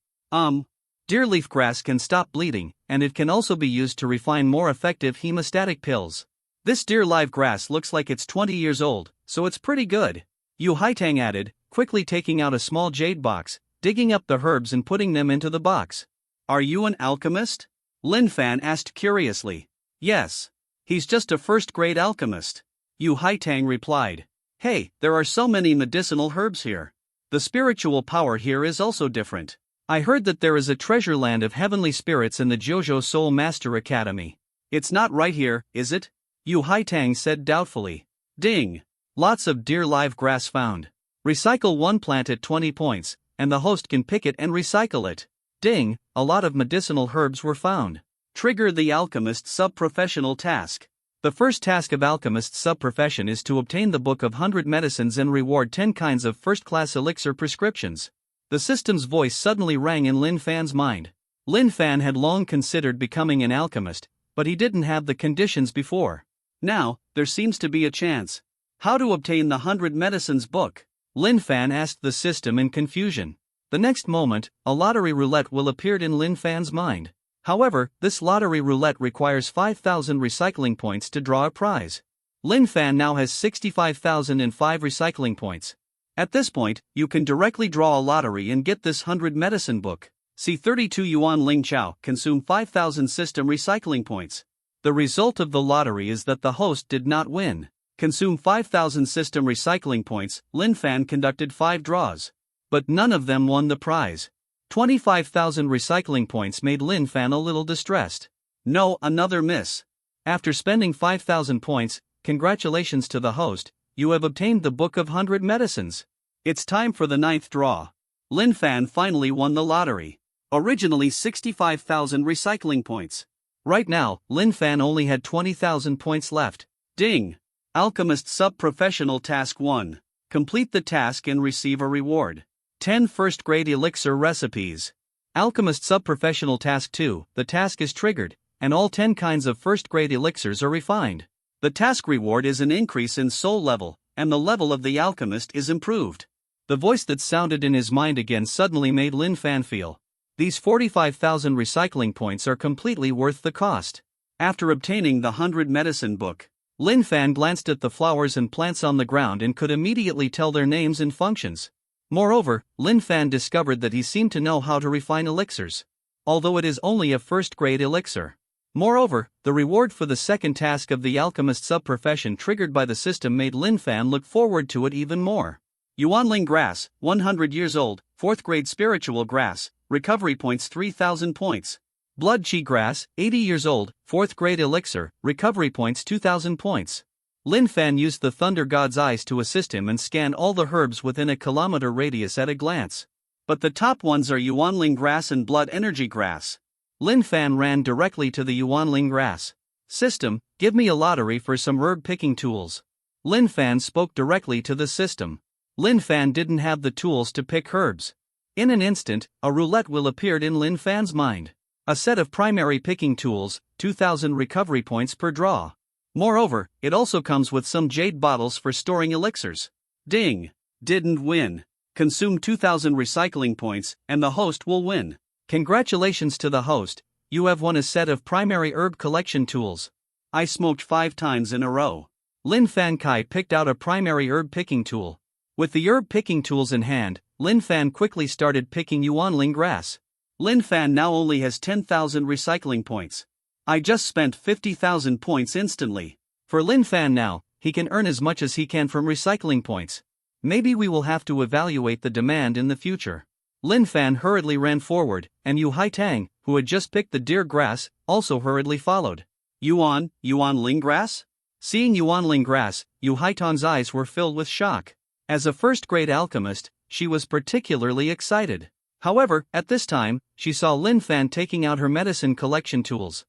Deer leaf grass can stop bleeding, and it can also be used to refine more effective hemostatic pills. This deer live grass looks like it's 20 years old, so it's pretty good. Yu Haitang added, quickly taking out a small jade box, digging up the herbs and putting them into the box. Are you an alchemist? Lin Fan asked curiously. Yes. He's just a first-grade alchemist. Yu Haitang replied. Hey, there are so many medicinal herbs here. The spiritual power here is also different. I heard that there is a treasure land of heavenly spirits in the Jojo Soul Master Academy. It's not right here, is it? Yu Haitang said doubtfully. Ding! Lots of deer live grass found. Recycle one plant at 20 points, and the host can pick it and recycle it. Ding, a lot of medicinal herbs were found. Trigger the Alchemist Sub-Professional task. The first task of Alchemist's sub-profession is to obtain the Book of 100 Medicines and reward 10 kinds of first-class elixir prescriptions. The system's voice suddenly rang in Lin Fan's mind. Lin Fan had long considered becoming an alchemist, but he didn't have the conditions before. Now, there seems to be a chance. How to obtain the 100 Medicines book? Lin Fan asked the system in confusion. The next moment, a lottery roulette will appear in Lin Fan's mind. However, this lottery roulette requires 5,000 recycling points to draw a prize. Lin Fan now has 65,005 recycling points. At this point, you can directly draw a lottery and get this 100 medicine book. See 32 Yuan Ling Chao, consume 5,000 system recycling points. The result of the lottery is that the host did not win. Consume 5,000 system recycling points. Lin Fan conducted 5 draws. But none of them won the prize. 25,000 recycling points made Lin Fan a little distressed. No, another miss. After spending 5,000 points, congratulations to the host, you have obtained the Book of 100 Medicines. It's time for the 9th draw. Lin Fan finally won the lottery. Originally 65,000 recycling points. Right now, Lin Fan only had 20,000 points left. Ding! Alchemist Sub-Professional Task 1. Complete the task and receive a reward. 10 first-grade elixir recipes. Alchemist Sub-Professional Task 2. The task is triggered, and all 10 kinds of first-grade elixirs are refined. The task reward is an increase in soul level, and the level of the alchemist is improved. The voice that sounded in his mind again suddenly made Lin Fan feel. These 45,000 recycling points are completely worth the cost. After obtaining the 100 medicine book, Lin Fan glanced at the flowers and plants on the ground and could immediately tell their names and functions. Moreover, Lin Fan discovered that he seemed to know how to refine elixirs, although it is only a first-grade elixir. Moreover, the reward for the second task of the alchemist sub-profession triggered by the system made Lin Fan look forward to it even more. Yuanling Grass, 100 years old, 4th grade spiritual grass, recovery points 3,000 points. Blood Chi Grass, 80 years old, 4th grade elixir, recovery points 2,000 points. Lin Fan used the Thunder God's eyes to assist him and scan all the herbs within a kilometer radius at a glance. But the top ones are Yuanling Grass and Blood Energy Grass. Lin Fan ran directly to the Yuanling Grass. System, give me a lottery for some herb picking tools. Lin Fan spoke directly to the system. Lin Fan didn't have the tools to pick herbs. In an instant, a roulette will appear in Lin Fan's mind. A set of primary picking tools, 2,000 recovery points per draw. Moreover, it also comes with some jade bottles for storing elixirs. Ding! Didn't win. Consume 2,000 recycling points, and the host will win. Congratulations to the host, you have won a set of primary herb collection tools. I smoked 5 times in a row. Lin Fan Kai picked out a primary herb picking tool. With the herb picking tools in hand, Lin Fan quickly started picking Yuanling Grass. Lin Fan now only has 10,000 recycling points. I just spent 50,000 points instantly. For Lin Fan now, he can earn as much as he can from recycling points. Maybe we will have to evaluate the demand in the future. Lin Fan hurriedly ran forward, and Yu Haitang, who had just picked the deer grass, also hurriedly followed. Yuanling Grass? Seeing Yuanling Grass, Yu Haitang's eyes were filled with shock. As a first-grade alchemist, she was particularly excited. However, at this time, she saw Lin Fan taking out her medicine collection tools.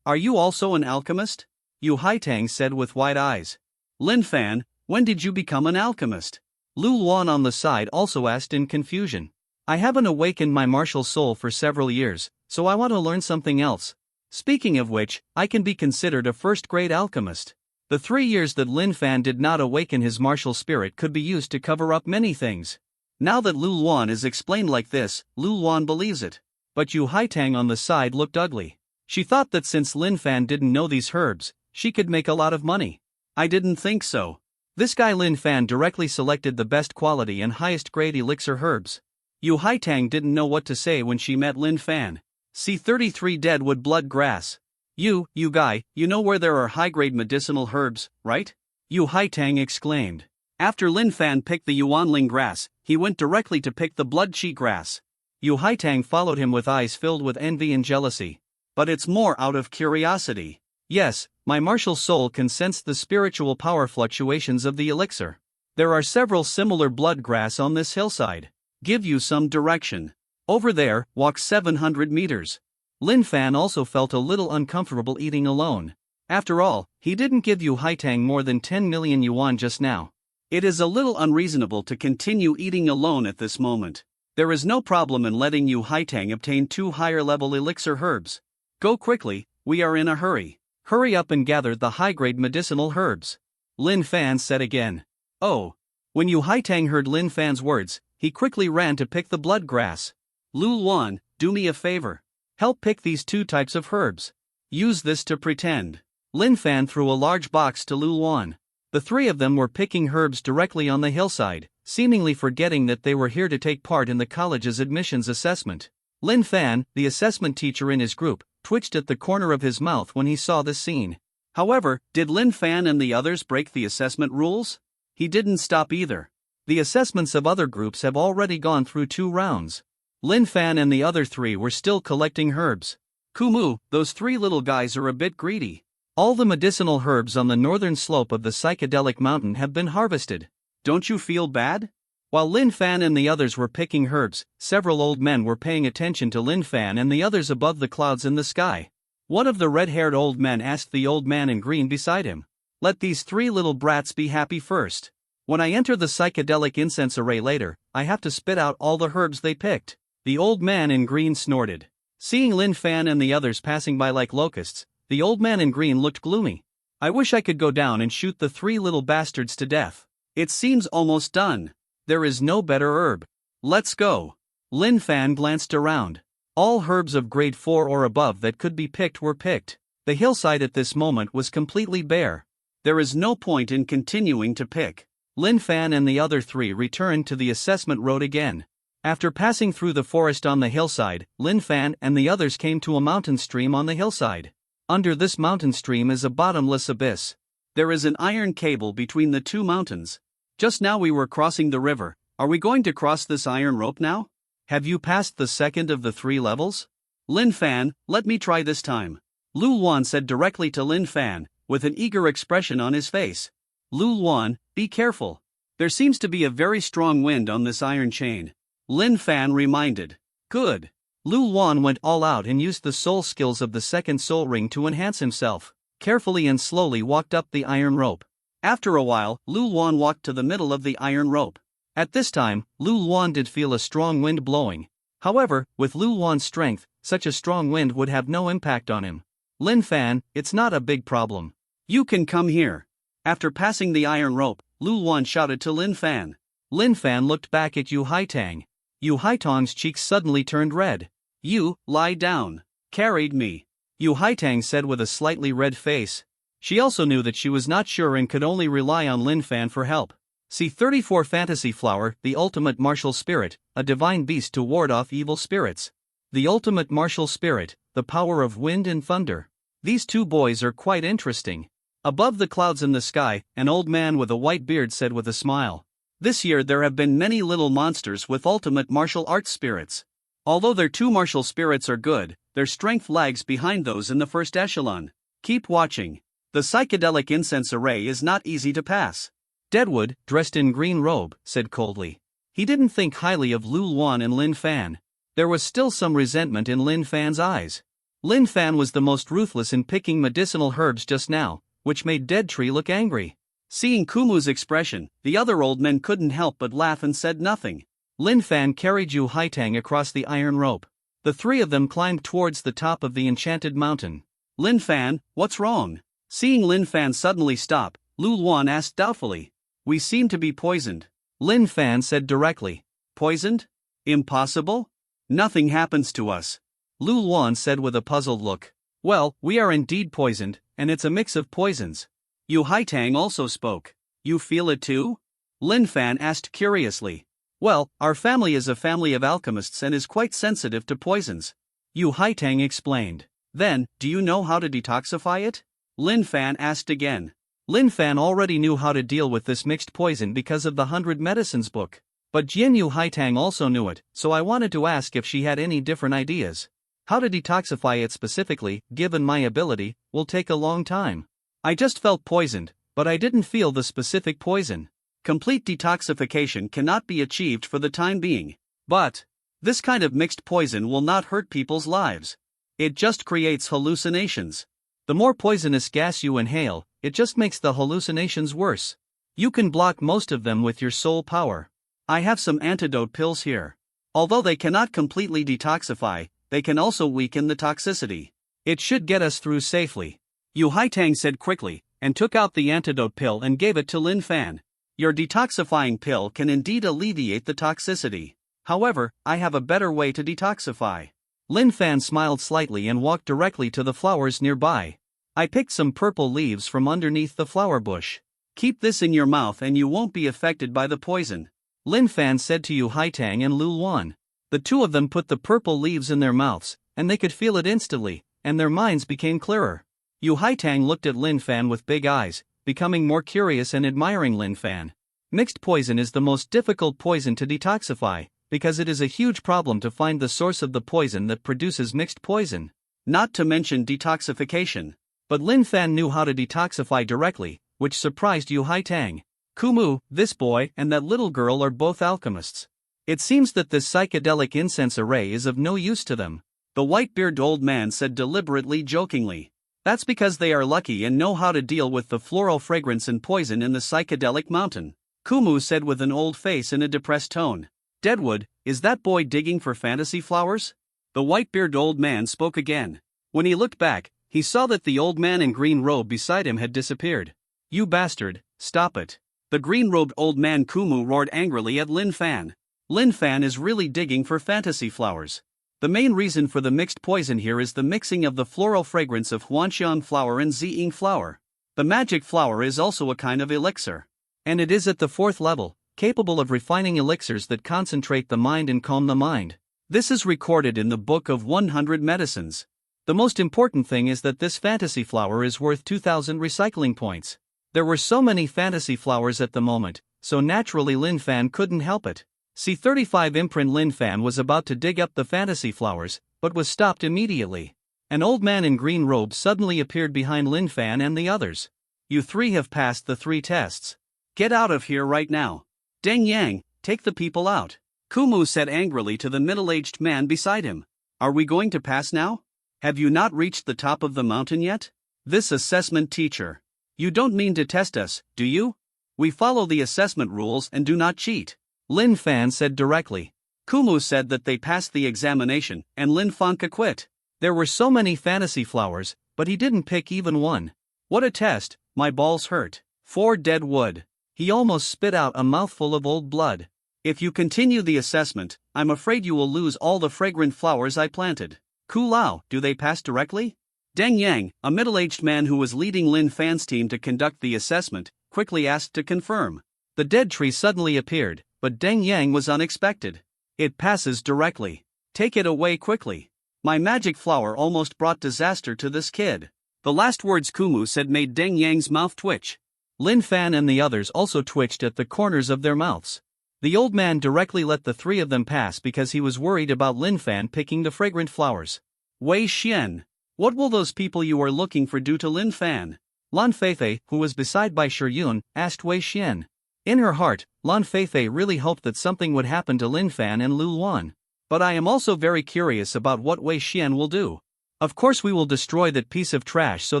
Are you also an alchemist? Yu Haitang said with wide eyes. Lin Fan, when did you become an alchemist? Lu Luan on the side also asked in confusion. I haven't awakened my martial soul for several years, so I want to learn something else. Speaking of which, I can be considered a first-grade alchemist. The 3 years that Lin Fan did not awaken his martial spirit could be used to cover up many things. Now that Lu Luan is explained like this, Lu Luan believes it. But Yu Haitang on the side looked ugly. She thought that since Lin Fan didn't know these herbs, she could make a lot of money. I didn't think so. This guy Lin Fan directly selected the best quality and highest grade elixir herbs. Yu Haitang didn't know what to say when she met Lin Fan. See 33 Deadwood Blood Grass. You guy, you know where there are high-grade medicinal herbs, right? Yu Haitang exclaimed. After Lin Fan picked the Yuanling Grass, he went directly to pick the Blood Chi Grass. Yu Haitang followed him with eyes filled with envy and jealousy. But it's more out of curiosity. Yes, my martial soul can sense the spiritual power fluctuations of the elixir. There are several similar blood grass on this hillside. Give you some direction. Over there, walk 700 meters. Lin Fan also felt a little uncomfortable eating alone. After all, he didn't give Yu Haitang more than 10 million yuan just now. It is a little unreasonable to continue eating alone at this moment. There is no problem in letting Yu Haitang obtain 2 higher-level elixir herbs. Go quickly, we are in a hurry. Hurry up and gather the high-grade medicinal herbs. Lin Fan said again. Oh. When Yu Haitang heard Lin Fan's words, he quickly ran to pick the blood grass. Lu Luan, do me a favor. Help pick these 2 types of herbs. Use this to pretend. Lin Fan threw a large box to Lu Luan. The 3 of them were picking herbs directly on the hillside, seemingly forgetting that they were here to take part in the college's admissions assessment. Lin Fan, the assessment teacher in his group, twitched at the corner of his mouth when he saw this scene. However, did Lin Fan and the others break the assessment rules? He didn't stop either. The assessments of other groups have already gone through 2 rounds. Lin Fan and the other 3 were still collecting herbs. Kumu, those 3 little guys are a bit greedy. All the medicinal herbs on the northern slope of the psychedelic mountain have been harvested. Don't you feel bad? While Lin Fan and the others were picking herbs, several old men were paying attention to Lin Fan and the others above the clouds in the sky. One of the red-haired old men asked the old man in green beside him, "Let these 3 little brats be happy first. When I enter the psychedelic incense array later, I have to spit out all the herbs they picked." The old man in green snorted. Seeing Lin Fan and the others passing by like locusts, the old man in green looked gloomy. "I wish I could go down and shoot the 3 little bastards to death. It seems almost done. There is no better herb. Let's go." Lin Fan glanced around. All herbs of grade 4 or above that could be picked were picked. The hillside at this moment was completely bare. There is no point in continuing to pick. Lin Fan and the other 3 returned to the assessment road again. After passing through the forest on the hillside, Lin Fan and the others came to a mountain stream on the hillside. Under this mountain stream is a bottomless abyss. There is an iron cable between the 2 mountains. Just now we were crossing the river. Are we going to cross this iron rope now? Have you passed the second of the 3 levels? Lin Fan, let me try this time. Lu Luan said directly to Lin Fan, with an eager expression on his face. Lu Luan, be careful. There seems to be a very strong wind on this iron chain. Lin Fan reminded. Good. Lu Luan went all out and used the soul skills of the second soul ring to enhance himself. Carefully and slowly walked up the iron rope. After a while, Lu Luan walked to the middle of the iron rope. At this time, Lu Luan did feel a strong wind blowing. However, with Lu Luan's strength, such a strong wind would have no impact on him. Lin Fan, it's not a big problem. You can come here. After passing the iron rope, Lu Luan shouted to Lin Fan. Lin Fan looked back at Yu Haitang. Yu Haitang's cheeks suddenly turned red. You, lie down. Carried me. Yu Haitang said with a slightly red face. She also knew that she was not sure and could only rely on Lin Fan for help. See 34 Fantasy Flower, the ultimate martial spirit, a divine beast to ward off evil spirits. The ultimate martial spirit, the power of wind and thunder. These 2 boys are quite interesting. Above the clouds in the sky, an old man with a white beard said with a smile. This year there have been many little monsters with ultimate martial arts spirits. Although their 2 martial spirits are good, their strength lags behind those in the first echelon. Keep watching. The psychedelic incense array is not easy to pass. Deadwood, dressed in green robe, said coldly. He didn't think highly of Lu Luan and Lin Fan. There was still some resentment in Lin Fan's eyes. Lin Fan was the most ruthless in picking medicinal herbs just now, which made Dead Tree look angry. Seeing Kumu's expression, the other old men couldn't help but laugh and said nothing. Lin Fan carried Yu Haitang across the iron rope. The 3 of them climbed towards the top of the enchanted mountain. Lin Fan, what's wrong? Seeing Lin Fan suddenly stop, Lu Luan asked doubtfully. We seem to be poisoned. Lin Fan said directly. Poisoned? Impossible? Nothing happens to us. Lu Luan said with a puzzled look. Well, we are indeed poisoned, and it's a mix of poisons. Yu Haitang also spoke. You feel it too? Lin Fan asked curiously. Well, our family is a family of alchemists and is quite sensitive to poisons. Yu Haitang explained. Then, do you know how to detoxify it? Lin Fan asked again. Lin Fan already knew how to deal with this mixed poison because of the 100 Medicines book. But Jian Yu Haitang also knew it, so I wanted to ask if she had any different ideas. How to detoxify it specifically, given my ability, will take a long time. I just felt poisoned, but I didn't feel the specific poison. Complete detoxification cannot be achieved for the time being. But this kind of mixed poison will not hurt people's lives. It just creates hallucinations. The more poisonous gas you inhale, it just makes the hallucinations worse. You can block most of them with your soul power. I have some antidote pills here. Although they cannot completely detoxify, they can also weaken the toxicity. It should get us through safely. Yu Haitang said quickly, and took out the antidote pill and gave it to Lin Fan. Your detoxifying pill can indeed alleviate the toxicity. However, I have a better way to detoxify. Lin Fan smiled slightly and walked directly to the flowers nearby. I picked some purple leaves from underneath the flower bush. Keep this in your mouth and you won't be affected by the poison, Lin Fan said to Yu Haitang and Lu Luan. The two of them put the purple leaves in their mouths, and they could feel it instantly, and their minds became clearer. Yu Haitang looked at Lin Fan with big eyes, becoming more curious and admiring Lin Fan. Mixed poison is the most difficult poison to detoxify, because it is a huge problem to find the source of the poison that produces mixed poison. Not to mention detoxification. But Lin Fan knew how to detoxify directly, which surprised Yu Haitang. Kumu, this boy, and that little girl are both alchemists. It seems that this psychedelic incense array is of no use to them, the white-bearded old man said deliberately jokingly. That's because they are lucky and know how to deal with the floral fragrance and poison in the psychedelic mountain, Kumu said with an old face in a depressed tone. Deadwood, is that boy digging for fantasy flowers? The white-bearded old man spoke again. When he looked back, he saw that the old man in green robe beside him had disappeared. You bastard, stop it. The green-robed old man Kumu roared angrily at Lin Fan. Lin Fan is really digging for fantasy flowers. The main reason for the mixed poison here is the mixing of the floral fragrance of Huanxian flower and Ziying flower. The magic flower is also a kind of elixir. And it is at the 4th level, capable of refining elixirs that concentrate the mind and calm the mind. This is recorded in the Book of 100 Medicines. The most important thing is that this fantasy flower is worth 2,000 recycling points. There were so many fantasy flowers at the moment, so naturally Lin Fan couldn't help it. C35 imprint Lin Fan was about to dig up the fantasy flowers, but was stopped immediately. An old man in green robes suddenly appeared behind Lin Fan and the others. You three have passed the 3 tests. Get out of here right now. Deng Yang, take the people out, Kumu said angrily to the middle-aged man beside him. Are we going to pass now? Have you not reached the top of the mountain yet? This assessment teacher. You don't mean to test us, do you? We follow the assessment rules and do not cheat, Lin Fan said directly. Kumu said that they passed the examination and Lin Fan quit. There were so many fantasy flowers, but he didn't pick even one. What a test, my balls hurt. 4 dead wood. He almost spit out a mouthful of old blood. If you continue the assessment, I'm afraid you will lose all the fragrant flowers I planted. Ku Lao, do they pass directly? Deng Yang, a middle-aged man who was leading Lin Fan's team to conduct the assessment, quickly asked to confirm. The dead tree suddenly appeared, but Deng Yang was unexpected. It passes directly. Take it away quickly. My magic flower almost brought disaster to this kid. The last words Kumu said made Deng Yang's mouth twitch. Lin Fan and the others also twitched at the corners of their mouths. The old man directly let the 3 of them pass because he was worried about Lin Fan picking the fragrant flowers. Wei Xian, what will those people you are looking for do to Lin Fan? Lan Feifei, who was beside Bai Shiyun, asked Wei Xian. In her heart, Lan Feifei really hoped that something would happen to Lin Fan and Lu Luan. But I am also very curious about what Wei Xian will do. Of course we will destroy that piece of trash so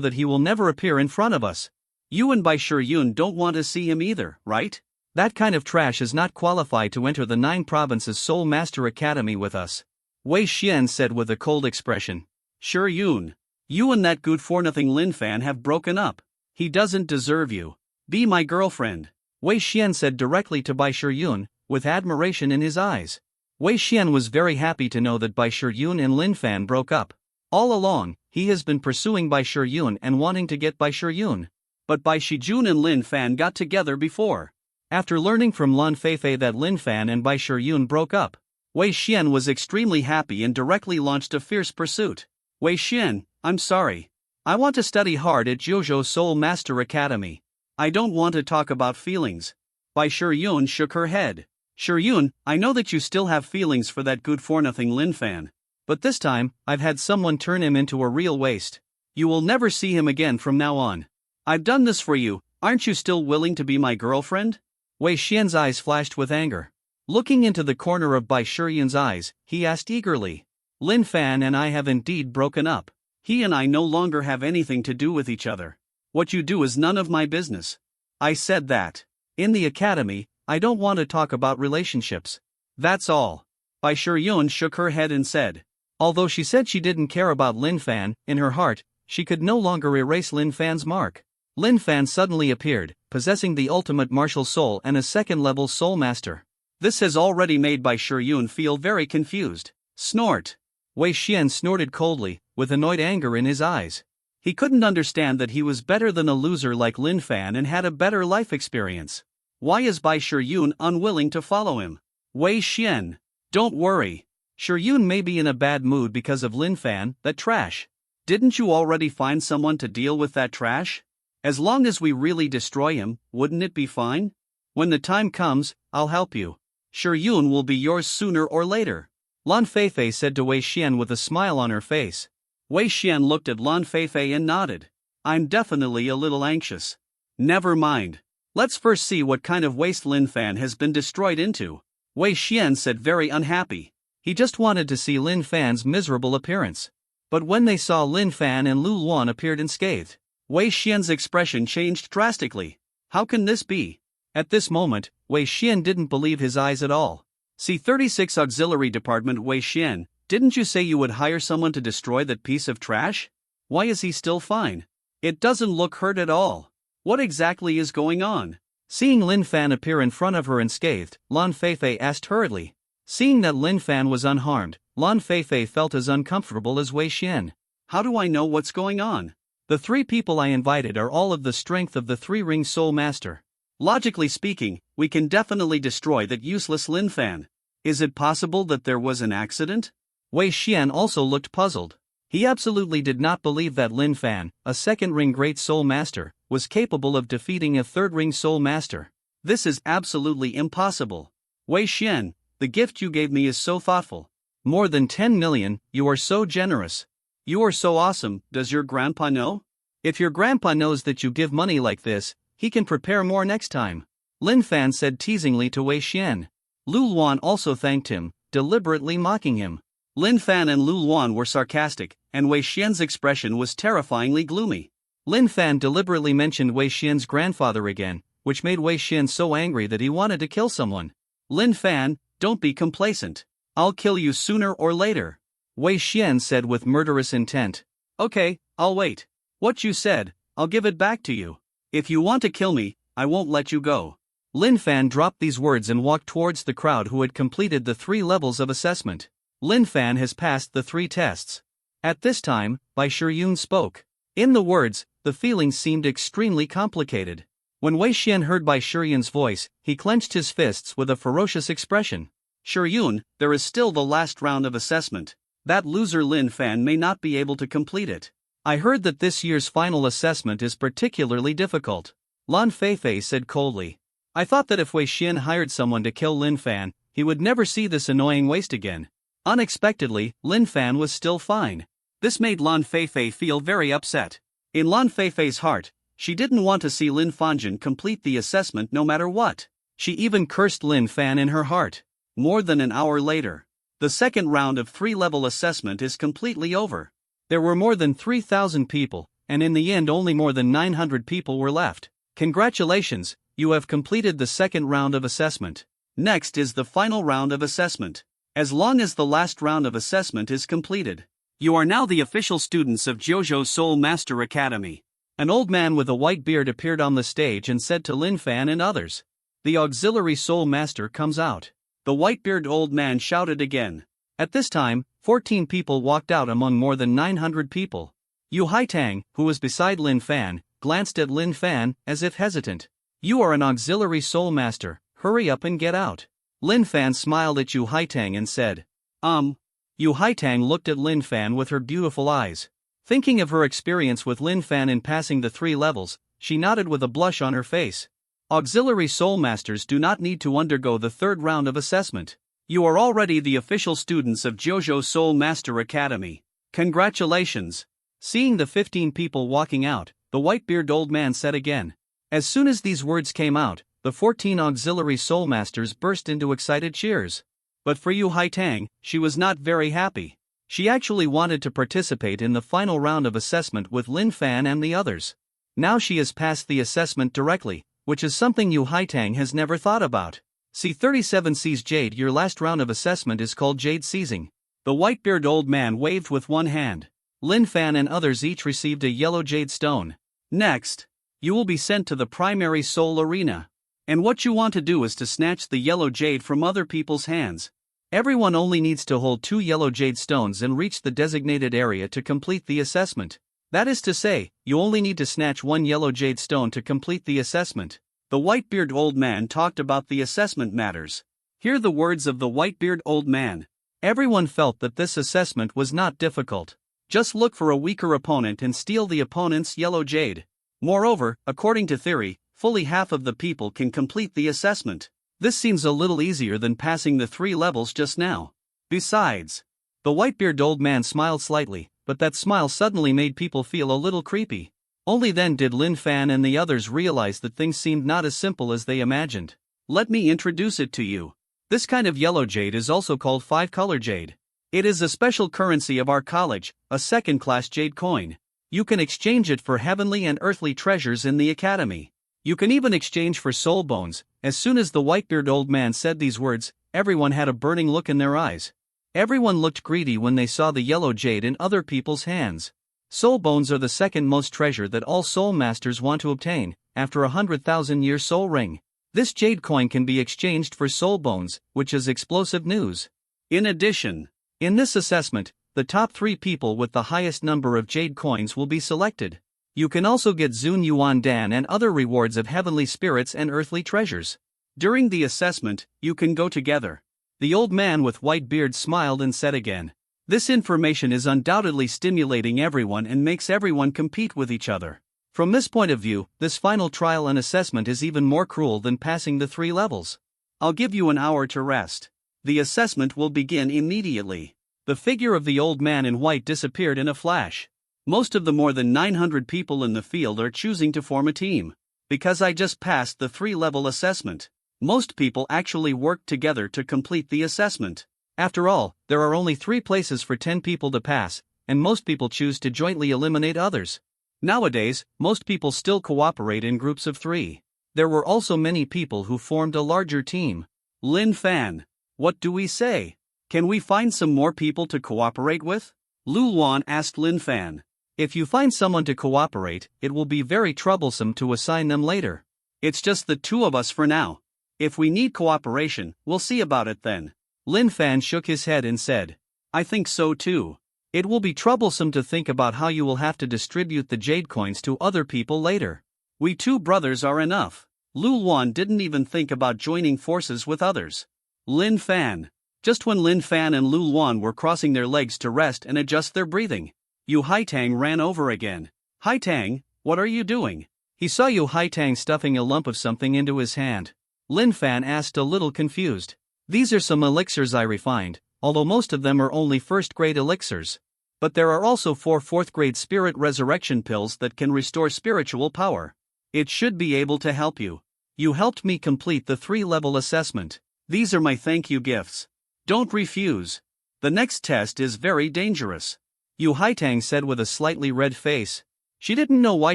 that he will never appear in front of us. You and Bai Shiyun don't want to see him either, right? That kind of trash is not qualified to enter the 9 provinces Soul Master Academy with us, Wei Xian said with a cold expression. Shiyun, you and that good-for-nothing Lin Fan have broken up. He doesn't deserve you. Be my girlfriend, Wei Xian said directly to Bai Shiyun, with admiration in his eyes. Wei Xian was very happy to know that Bai Shiyun and Lin Fan broke up. All along, he has been pursuing Bai Shiyun and wanting to get Bai Shiyun. But Bai Shijun and Lin Fan got together before. After learning from Lan Feifei that Lin Fan and Bai Shiyun broke up, Wei Xian was extremely happy and directly launched a fierce pursuit. Wei Xian, I'm sorry. I want to study hard at Jiuzhou Soul Master Academy. I don't want to talk about feelings. Bai Shiyun shook her head. Shiyun, I know that you still have feelings for that good-for-nothing Lin Fan. But this time, I've had someone turn him into a real waste. You will never see him again from now on. I've done this for you, aren't you still willing to be my girlfriend? Wei Xian's eyes flashed with anger. Looking into the corner of Bai Shiyun's eyes, he asked eagerly. Lin Fan and I have indeed broken up. He and I no longer have anything to do with each other. What you do is none of my business. I said that. In the academy, I don't want to talk about relationships. That's all. Bai Shiyun shook her head and said. Although she said she didn't care about Lin Fan, in her heart, she could no longer erase Lin Fan's mark. Lin Fan suddenly appeared, possessing the ultimate martial soul and a second-level soul master. This has already made Bai Shiyun feel very confused. Snort. Wei Xian snorted coldly, with annoyed anger in his eyes. He couldn't understand that he was better than a loser like Lin Fan and had a better life experience. Why is Bai Shiyun unwilling to follow him? Wei Xian. Don't worry. Shiyun may be in a bad mood because of Lin Fan, that trash. Didn't you already find someone to deal with that trash? As long as we really destroy him, wouldn't it be fine? When the time comes, I'll help you. Shiyun will be yours sooner or later. Lan Feifei said to Wei Xian with a smile on her face. Wei Xian looked at Lan Feifei and nodded. I'm definitely a little anxious. Never mind. Let's first see what kind of waste Lin Fan has been destroyed into. Wei Xian said, very unhappy. He just wanted to see Lin Fan's miserable appearance. But when they saw Lin Fan and Lu Luan appeared unscathed, Wei Xian's expression changed drastically. How can this be? At this moment, Wei Xian didn't believe his eyes at all. C-36 Auxiliary Department. Wei Xian, didn't you say you would hire someone to destroy that piece of trash? Why is he still fine? It doesn't look hurt at all. What exactly is going on? Seeing Lin Fan appear in front of her unscathed, Lan Feifei asked hurriedly. Seeing that Lin Fan was unharmed, Lan Feifei felt as uncomfortable as Wei Xian. How do I know what's going on? The three people I invited are all of the strength of the three-ring soul master. Logically speaking, we can definitely destroy that useless Lin Fan. Is it possible that there was an accident? Wei Xian also looked puzzled. He absolutely did not believe that Lin Fan, a second-ring great soul master, was capable of defeating a third-ring soul master. This is absolutely impossible. Wei Xian, the gift you gave me is so thoughtful. More than 10 million, you are so generous. You are so awesome. Does your grandpa know? If your grandpa knows that you give money like this, he can prepare more next time. Lin Fan said teasingly to Wei Xian. Lu Luan also thanked him, deliberately mocking him. Lin Fan and Lu Luan were sarcastic, and Wei Xian's expression was terrifyingly gloomy. Lin Fan deliberately mentioned Wei Xian's grandfather again, which made Wei Xian so angry that he wanted to kill someone. Lin Fan, don't be complacent. I'll kill you sooner or later. Wei Xian said with murderous intent. Okay, I'll wait. What you said, I'll give it back to you. If you want to kill me, I won't let you go. Lin Fan dropped these words and walked towards the crowd who had completed the 3 levels of assessment. Lin Fan has passed the 3 tests. At this time, Bai Shiyun spoke. In the words, the feelings seemed extremely complicated. When Wei Xian heard Bai Shiyun's voice, he clenched his fists with a ferocious expression. Shiyun, there is still the last round of assessment. That loser Lin Fan may not be able to complete it. I heard that this year's final assessment is particularly difficult. Lan Feifei said coldly. I thought that if Wei Xian hired someone to kill Lin Fan, he would never see this annoying waste again. Unexpectedly, Lin Fan was still fine. This made Lan Feifei feel very upset. In Lan Feifei's heart, she didn't want to see Lin Fanjin complete the assessment no matter what. She even cursed Lin Fan in her heart. More than an hour later, the second round of 3-level assessment is completely over. There were more than 3,000 people, and in the end only more than 900 people were left. Congratulations, you have completed the second round of assessment. Next is the final round of assessment. As long as the last round of assessment is completed, you are now the official students of Jiuzhou Soul Master Academy. An old man with a white beard appeared on the stage and said to Lin Fan and others. The auxiliary soul master comes out. The white-bearded old man shouted again. At this time, 14 people walked out among more than 900 people. Yu Haitang, who was beside Lin Fan, glanced at Lin Fan, as if hesitant. You are an auxiliary soul master, hurry up and get out. Lin Fan smiled at Yu Haitang and said. Yu Haitang looked at Lin Fan with her beautiful eyes. Thinking of her experience with Lin Fan in passing the 3 levels, she nodded with a blush on her face. Auxiliary soul masters do not need to undergo the 3rd round of assessment. You are already the official students of Jiuzhou Soul Master Academy. Congratulations. Seeing the 15 people walking out, the white-bearded old man said again. As soon as these words came out, The 14 auxiliary soul masters burst into excited cheers. But for Yu Haitang, she was not very happy. She actually wanted to participate in the final round of assessment with Lin Fan and the others. Now she has passed the assessment directly, which is something Yu Haitang has never thought about. C37 Seize Jade. Your last round of assessment is called Jade Seizing. The white-bearded old man waved with one hand. Lin Fan and others each received a yellow jade stone. Next, you will be sent to the primary soul arena. And what you want to do is to snatch the yellow jade from other people's hands. Everyone only needs to hold 2 yellow jade stones and reach the designated area to complete the assessment. That is to say, you only need to snatch 1 yellow jade stone to complete the assessment. The white-bearded old man talked about the assessment matters. Hear the words of the white-bearded old man. Everyone felt that this assessment was not difficult. Just look for a weaker opponent and steal the opponent's yellow jade. Moreover, according to theory, fully half of the people can complete the assessment. This seems a little easier than passing the 3 levels just now. Besides, the white-bearded old man smiled slightly, but that smile suddenly made people feel a little creepy. Only then did Lin Fan and the others realize that things seemed not as simple as they imagined. Let me introduce it to you. This kind of yellow jade is also called 5-color jade. It is a special currency of our college, a second-class jade coin. You can exchange it for heavenly and earthly treasures in the academy. You can even exchange for soul bones. As soon as the white-bearded old man said these words, everyone had a burning look in their eyes. Everyone looked greedy when they saw the yellow jade in other people's hands. Soul bones are the second most treasure that all soul masters want to obtain, after a 100,000-year soul ring. This jade coin can be exchanged for soul bones, which is explosive news. In addition, in this assessment, the top 3 people with the highest number of jade coins will be selected. You can also get Zun Yuan Dan and other rewards of heavenly spirits and earthly treasures. During the assessment, you can go together. The old man with white beard smiled and said again, "This information is undoubtedly stimulating everyone and makes everyone compete with each other. From this point of view, this final trial and assessment is even more cruel than passing the 3 levels. I'll give you an hour to rest. The assessment will begin immediately." The figure of the old man in white disappeared in a flash. Most of the more than 900 people in the field are choosing to form a team. Because I just passed the 3-level assessment. Most people actually work together to complete the assessment. After all, there are only 3 places for 10 people to pass, and most people choose to jointly eliminate others. Nowadays, most people still cooperate in groups of 3. There were also many people who formed a larger team. Lin Fan, what do we say? Can we find some more people to cooperate with? Lu Luan asked Lin Fan. If you find someone to cooperate, it will be very troublesome to assign them later. It's just the 2 of us for now. If we need cooperation, we'll see about it then. Lin Fan shook his head and said, I think so too. It will be troublesome to think about how you will have to distribute the jade coins to other people later. We 2 brothers are enough. Lu Luan didn't even think about joining forces with others. Lin Fan. Just when Lin Fan and Lu Luan were crossing their legs to rest and adjust their breathing, Yu Haitang ran over again. Haitang, what are you doing? He saw Yu Haitang stuffing a lump of something into his hand. Lin Fan asked, a little confused. These are some elixirs I refined, although most of them are only first-grade elixirs. But there are also 4 fourth-grade spirit resurrection pills that can restore spiritual power. It should be able to help you. You helped me complete the 3-level assessment. These are my thank you gifts. Don't refuse. The next test is very dangerous. Yu Haitang said with a slightly red face. She didn't know why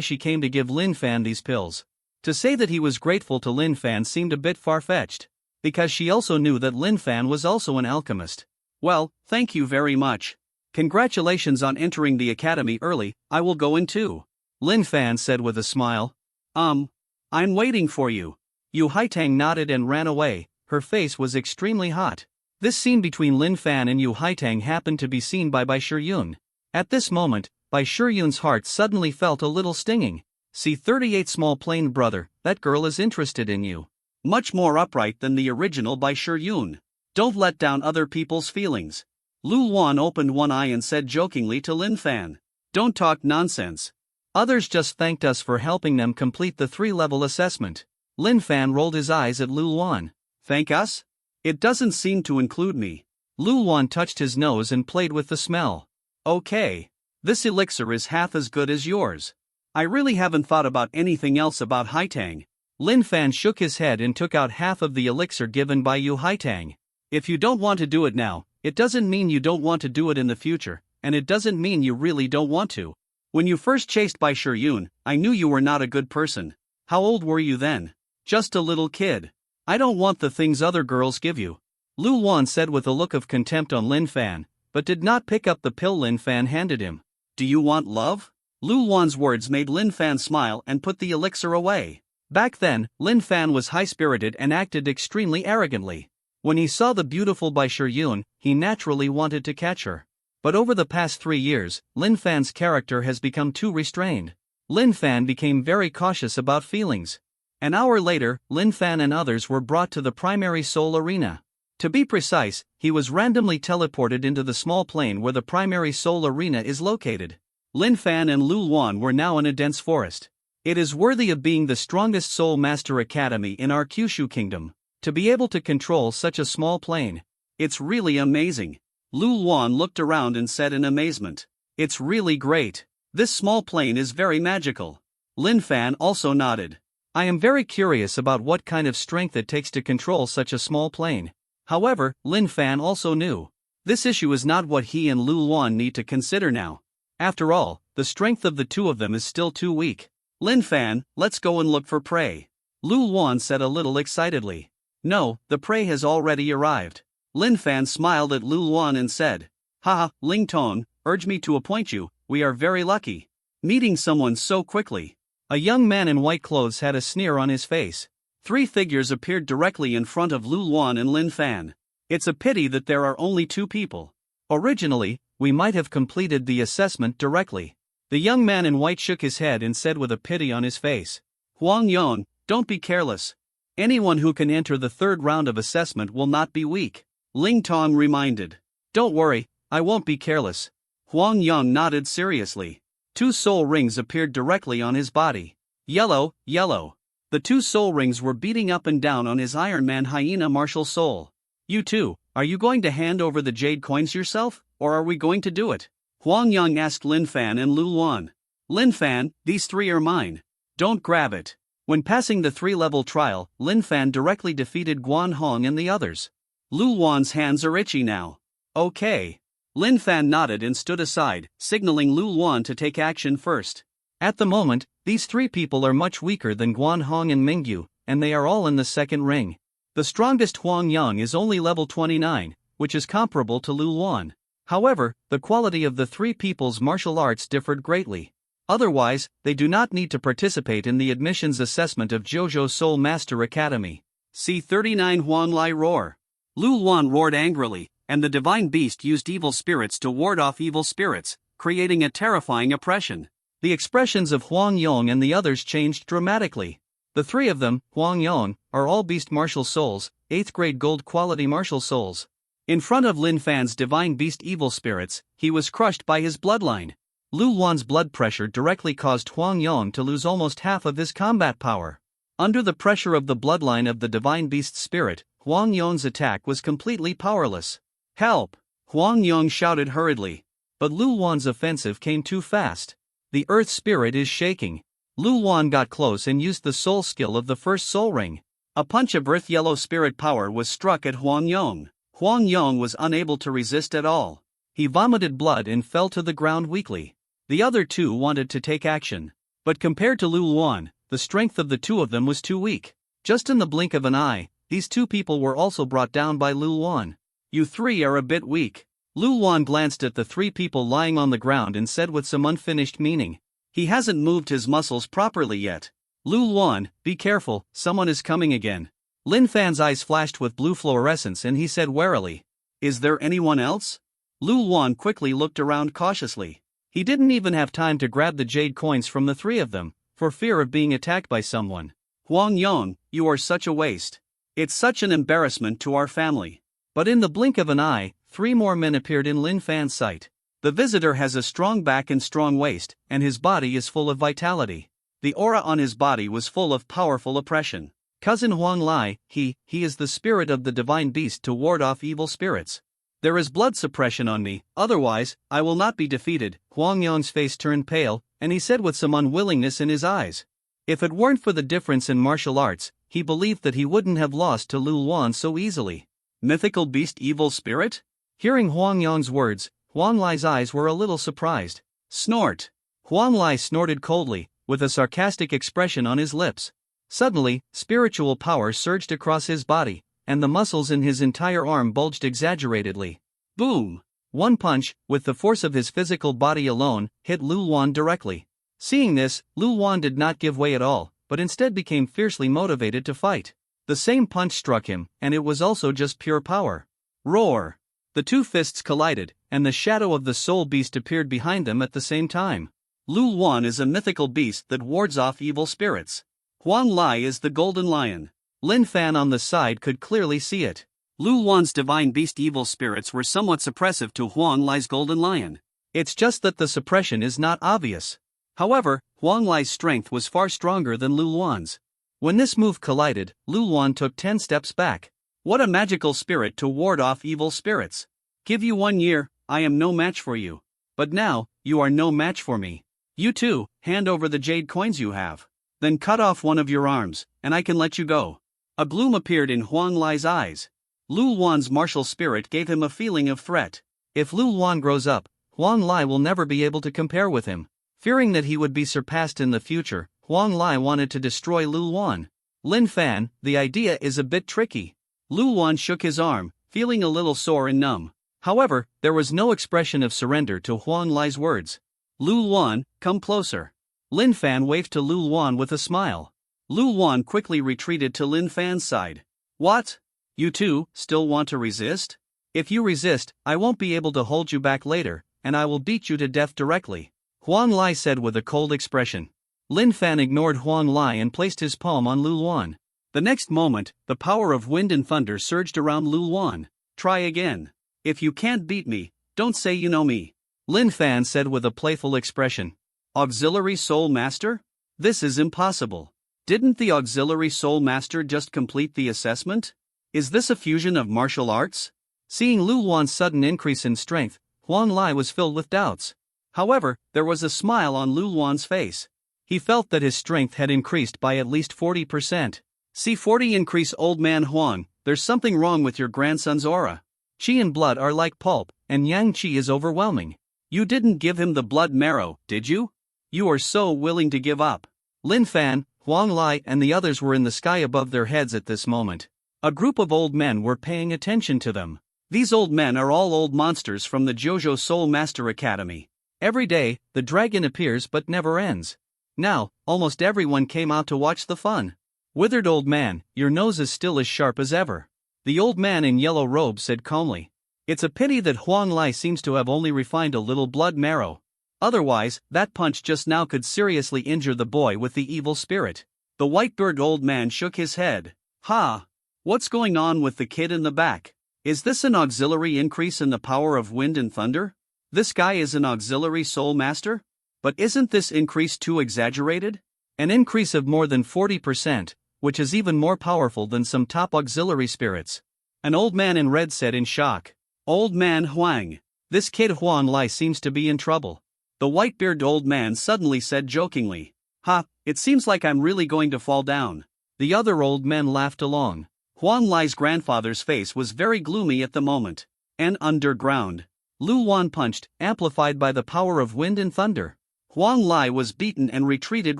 she came to give Lin Fan these pills. To say that he was grateful to Lin Fan seemed a bit far-fetched, because she also knew that Lin Fan was also an alchemist. Well, thank you very much. Congratulations on entering the academy early, I will go in too. Lin Fan said with a smile. I'm waiting for you. Yu Haitang nodded and ran away. Her face was extremely hot. This scene between Lin Fan and Yu Haitang happened to be seen by Bai Shiyun. At this moment, Bai Shiyun's heart suddenly felt a little stinging. C38 small plain brother, that girl is interested in you. Much more upright than the original Bai Shiyun. Don't let down other people's feelings. Lu Luan opened one eye and said jokingly to Lin Fan. Don't talk nonsense. Others just thanked us for helping them complete the 3-level assessment. Lin Fan rolled his eyes at Lu Luan. Thank us? It doesn't seem to include me. Lu Luan touched his nose and played with the smell. Okay. This elixir is half as good as yours. I really haven't thought about anything else about Haitang. Lin Fan shook his head and took out half of the elixir given by Yu Haitang. If you don't want to do it now, it doesn't mean you don't want to do it in the future, and it doesn't mean you really don't want to. When you first chased by Shi Yun, I knew you were not a good person. How old were you then? Just a little kid. I don't want the things other girls give you. Lu Wan said with a look of contempt on Lin Fan, but did not pick up the pill Lin Fan handed him. Do you want love? Lu Wan's words made Lin Fan smile and put the elixir away. Back then, Lin Fan was high-spirited and acted extremely arrogantly. When he saw the beautiful Bai Shi Yun, he naturally wanted to catch her. But over the past 3 years, Lin Fan's character has become too restrained. Lin Fan became very cautious about feelings. An hour later, Lin Fan and others were brought to the primary soul arena. To be precise, he was randomly teleported into the small plane where the primary soul arena is located. Lin Fan and Lu Wan were now in a dense forest. It is worthy of being the strongest Soul Master Academy in our Kyushu Kingdom. To be able to control such a small plane. It's really amazing. Lu Wan looked around and said in amazement. It's really great. This small plane is very magical. Lin Fan also nodded. I am very curious about what kind of strength it takes to control such a small plane. However, Lin Fan also knew. This issue is not what he and Lu Wan need to consider now. After all, the strength of the two of them is still too weak. Lin Fan, let's go and look for prey. Lu Wan said a little excitedly. No, the prey has already arrived. Lin Fan smiled at Lu Wan and said. Haha, Ling Tong, urge me to appoint you, we are very lucky. Meeting someone so quickly. A young man in white clothes had a sneer on his face. 3 figures appeared directly in front of Lu Wan and Lin Fan. It's a pity that there are only 2 people. Originally, we might have completed the assessment directly. The young man in white shook his head and said with a pity on his face. Huang Yong, don't be careless. Anyone who can enter the 3rd round of assessment will not be weak. Ling Tong reminded. Don't worry, I won't be careless. Huang Yong nodded seriously. 2 soul rings appeared directly on his body. Yellow, yellow. The 2 soul rings were beating up and down on his Iron Man hyena martial soul. You two, are you going to hand over the jade coins yourself, or are we going to do it? Huang Yong asked Lin Fan and Lu Wan. Lin Fan, these 3 are mine. Don't grab it. When passing the 3-level trial, Lin Fan directly defeated Guan Hong and the others. Lu Wan's hands are itchy now. Okay. Lin Fan nodded and stood aside, signaling Lu Wan to take action first. At the moment, these 3 people are much weaker than Guan Hong and Mingyu, and they are all in the 2nd ring. The strongest Huang Yong is only level 29, which is comparable to Lu Wan. However, the quality of the 3 people's martial arts differed greatly. Otherwise, they do not need to participate in the admissions assessment of JoJo Soul Master Academy. C39 Huang Lai roar. Lu Wan roared angrily, and the divine beast used evil spirits to ward off evil spirits, creating a terrifying oppression. The expressions of Huang Yong and the others changed dramatically. The 3 of them, Huang Yong, are all beast martial souls, 8th grade gold quality martial souls. In front of Lin Fan's divine beast evil spirits, he was crushed by his bloodline. Lu Wan's blood pressure directly caused Huang Yong to lose almost half of his combat power. Under the pressure of the bloodline of the divine beast spirit, Huang Yong's attack was completely powerless. Help! Huang Yong shouted hurriedly. But Lu Wan's offensive came too fast. The earth spirit is shaking. Lu Wan got close and used the soul skill of the first soul ring. A punch of earth yellow spirit power was struck at Huang Yong. Huang Yong was unable to resist at all. He vomited blood and fell to the ground weakly. The other 2 wanted to take action. But compared to Lu Wan, the strength of the 2 of them was too weak. Just in the blink of an eye, these 2 people were also brought down by Lu Wan. You 3 are a bit weak. Lu Wan glanced at the 3 people lying on the ground and said with some unfinished meaning. He hasn't moved his muscles properly yet. Lu Wan, be careful, someone is coming again. Lin Fan's eyes flashed with blue fluorescence and he said warily. Is there anyone else? Lu Wan quickly looked around cautiously. He didn't even have time to grab the jade coins from the 3 of them, for fear of being attacked by someone. Huang Yong, you are such a waste. It's such an embarrassment to our family. But in the blink of an eye, 3 more men appeared in Lin Fan's sight. The visitor has a strong back and strong waist, and his body is full of vitality. The aura on his body was full of powerful oppression. Cousin Huang Lai, he is the spirit of the divine beast to ward off evil spirits. There is blood suppression on me, otherwise, I will not be defeated. Huang Yong's face turned pale, and he said with some unwillingness in his eyes. If it weren't for the difference in martial arts, he believed that he wouldn't have lost to Lu Luan so easily. Mythical beast evil spirit? Hearing Huang Yang's words, Huang Lai's eyes were a little surprised. Snort. Huang Lai snorted coldly, with a sarcastic expression on his lips. Suddenly, spiritual power surged across his body, and the muscles in his entire arm bulged exaggeratedly. Boom! One punch, with the force of his physical body alone, hit Lu Luan directly. Seeing this, Lu Luan did not give way at all, but instead became fiercely motivated to fight. The same punch struck him, and it was also just pure power. Roar! The two fists collided, and the shadow of the soul beast appeared behind them at the same time. Lu Luan is a mythical beast that wards off evil spirits. Huang Lai is the golden lion. Lin Fan on the side could clearly see it. Lu Luan's divine beast evil spirits were somewhat suppressive to Huang Lai's golden lion. It's just that the suppression is not obvious. However, Huang Lai's strength was far stronger than Lu Luan's. When this move collided, Lu Luan took 10 steps back. What a magical spirit to ward off evil spirits. Give you 1 year, I am no match for you. But now, you are no match for me. You too, hand over the jade coins you have. Then cut off one of your arms, and I can let you go. A gloom appeared in Huang Lai's eyes. Lu Luan's martial spirit gave him a feeling of threat. If Lu Luan grows up, Huang Lai will never be able to compare with him. Fearing that he would be surpassed in the future, Huang Lai wanted to destroy Lu Luan. Lin Fan, the idea is a bit tricky. Lu Luan shook his arm, feeling a little sore and numb. However, there was no expression of surrender to Huang Lai's words. Lu Luan, come closer. Lin Fan waved to Lu Luan with a smile. Lu Luan quickly retreated to Lin Fan's side. What? You two still want to resist? If you resist, I won't be able to hold you back later, and I will beat you to death directly, Huang Lai said with a cold expression. Lin Fan ignored Huang Lai and placed his palm on Lu Luan. The next moment, the power of wind and thunder surged around Lu Luan. Try again. If you can't beat me, don't say you know me, Lin Fan said with a playful expression. Auxiliary Soul Master? This is impossible. Didn't the Auxiliary Soul Master just complete the assessment? Is this a fusion of martial arts? Seeing Lu Luan's sudden increase in strength, Huang Lai was filled with doubts. However, there was a smile on Lu Luan's face. He felt that his strength had increased by at least 40%. C40 increase old man Huang, there's something wrong with your grandson's aura. Qi and blood are like pulp, and Yang Qi is overwhelming. You didn't give him the blood marrow, did you? You are so willing to give up. Lin Fan, Huang Lai and the others were in the sky above their heads at this moment. A group of old men were paying attention to them. These old men are all old monsters from the Jojo Soul Master Academy. Every day, the dragon appears but never ends. Now, almost everyone came out to watch the fun. Withered old man, your nose is still as sharp as ever, the old man in yellow robe said calmly. It's a pity that Huang Lai seems to have only refined a little blood marrow. Otherwise, that punch just now could seriously injure the boy with the evil spirit. The white-beard old man shook his head. Ha! What's going on with the kid in the back? Is this an auxiliary increase in the power of wind and thunder? This guy is an auxiliary soul master? But isn't this increase too exaggerated? An increase of more than 40%, which is even more powerful than some top auxiliary spirits. An old man in red said in shock. Old man Huang. This kid Huang Lai seems to be in trouble. The white-bearded old man suddenly said jokingly. Ha, it seems like I'm really going to fall down. The other old men laughed along. Huang Lai's grandfather's face was very gloomy at the moment. And underground, Lu Luan punched, amplified by the power of wind and thunder. Huang Lai was beaten and retreated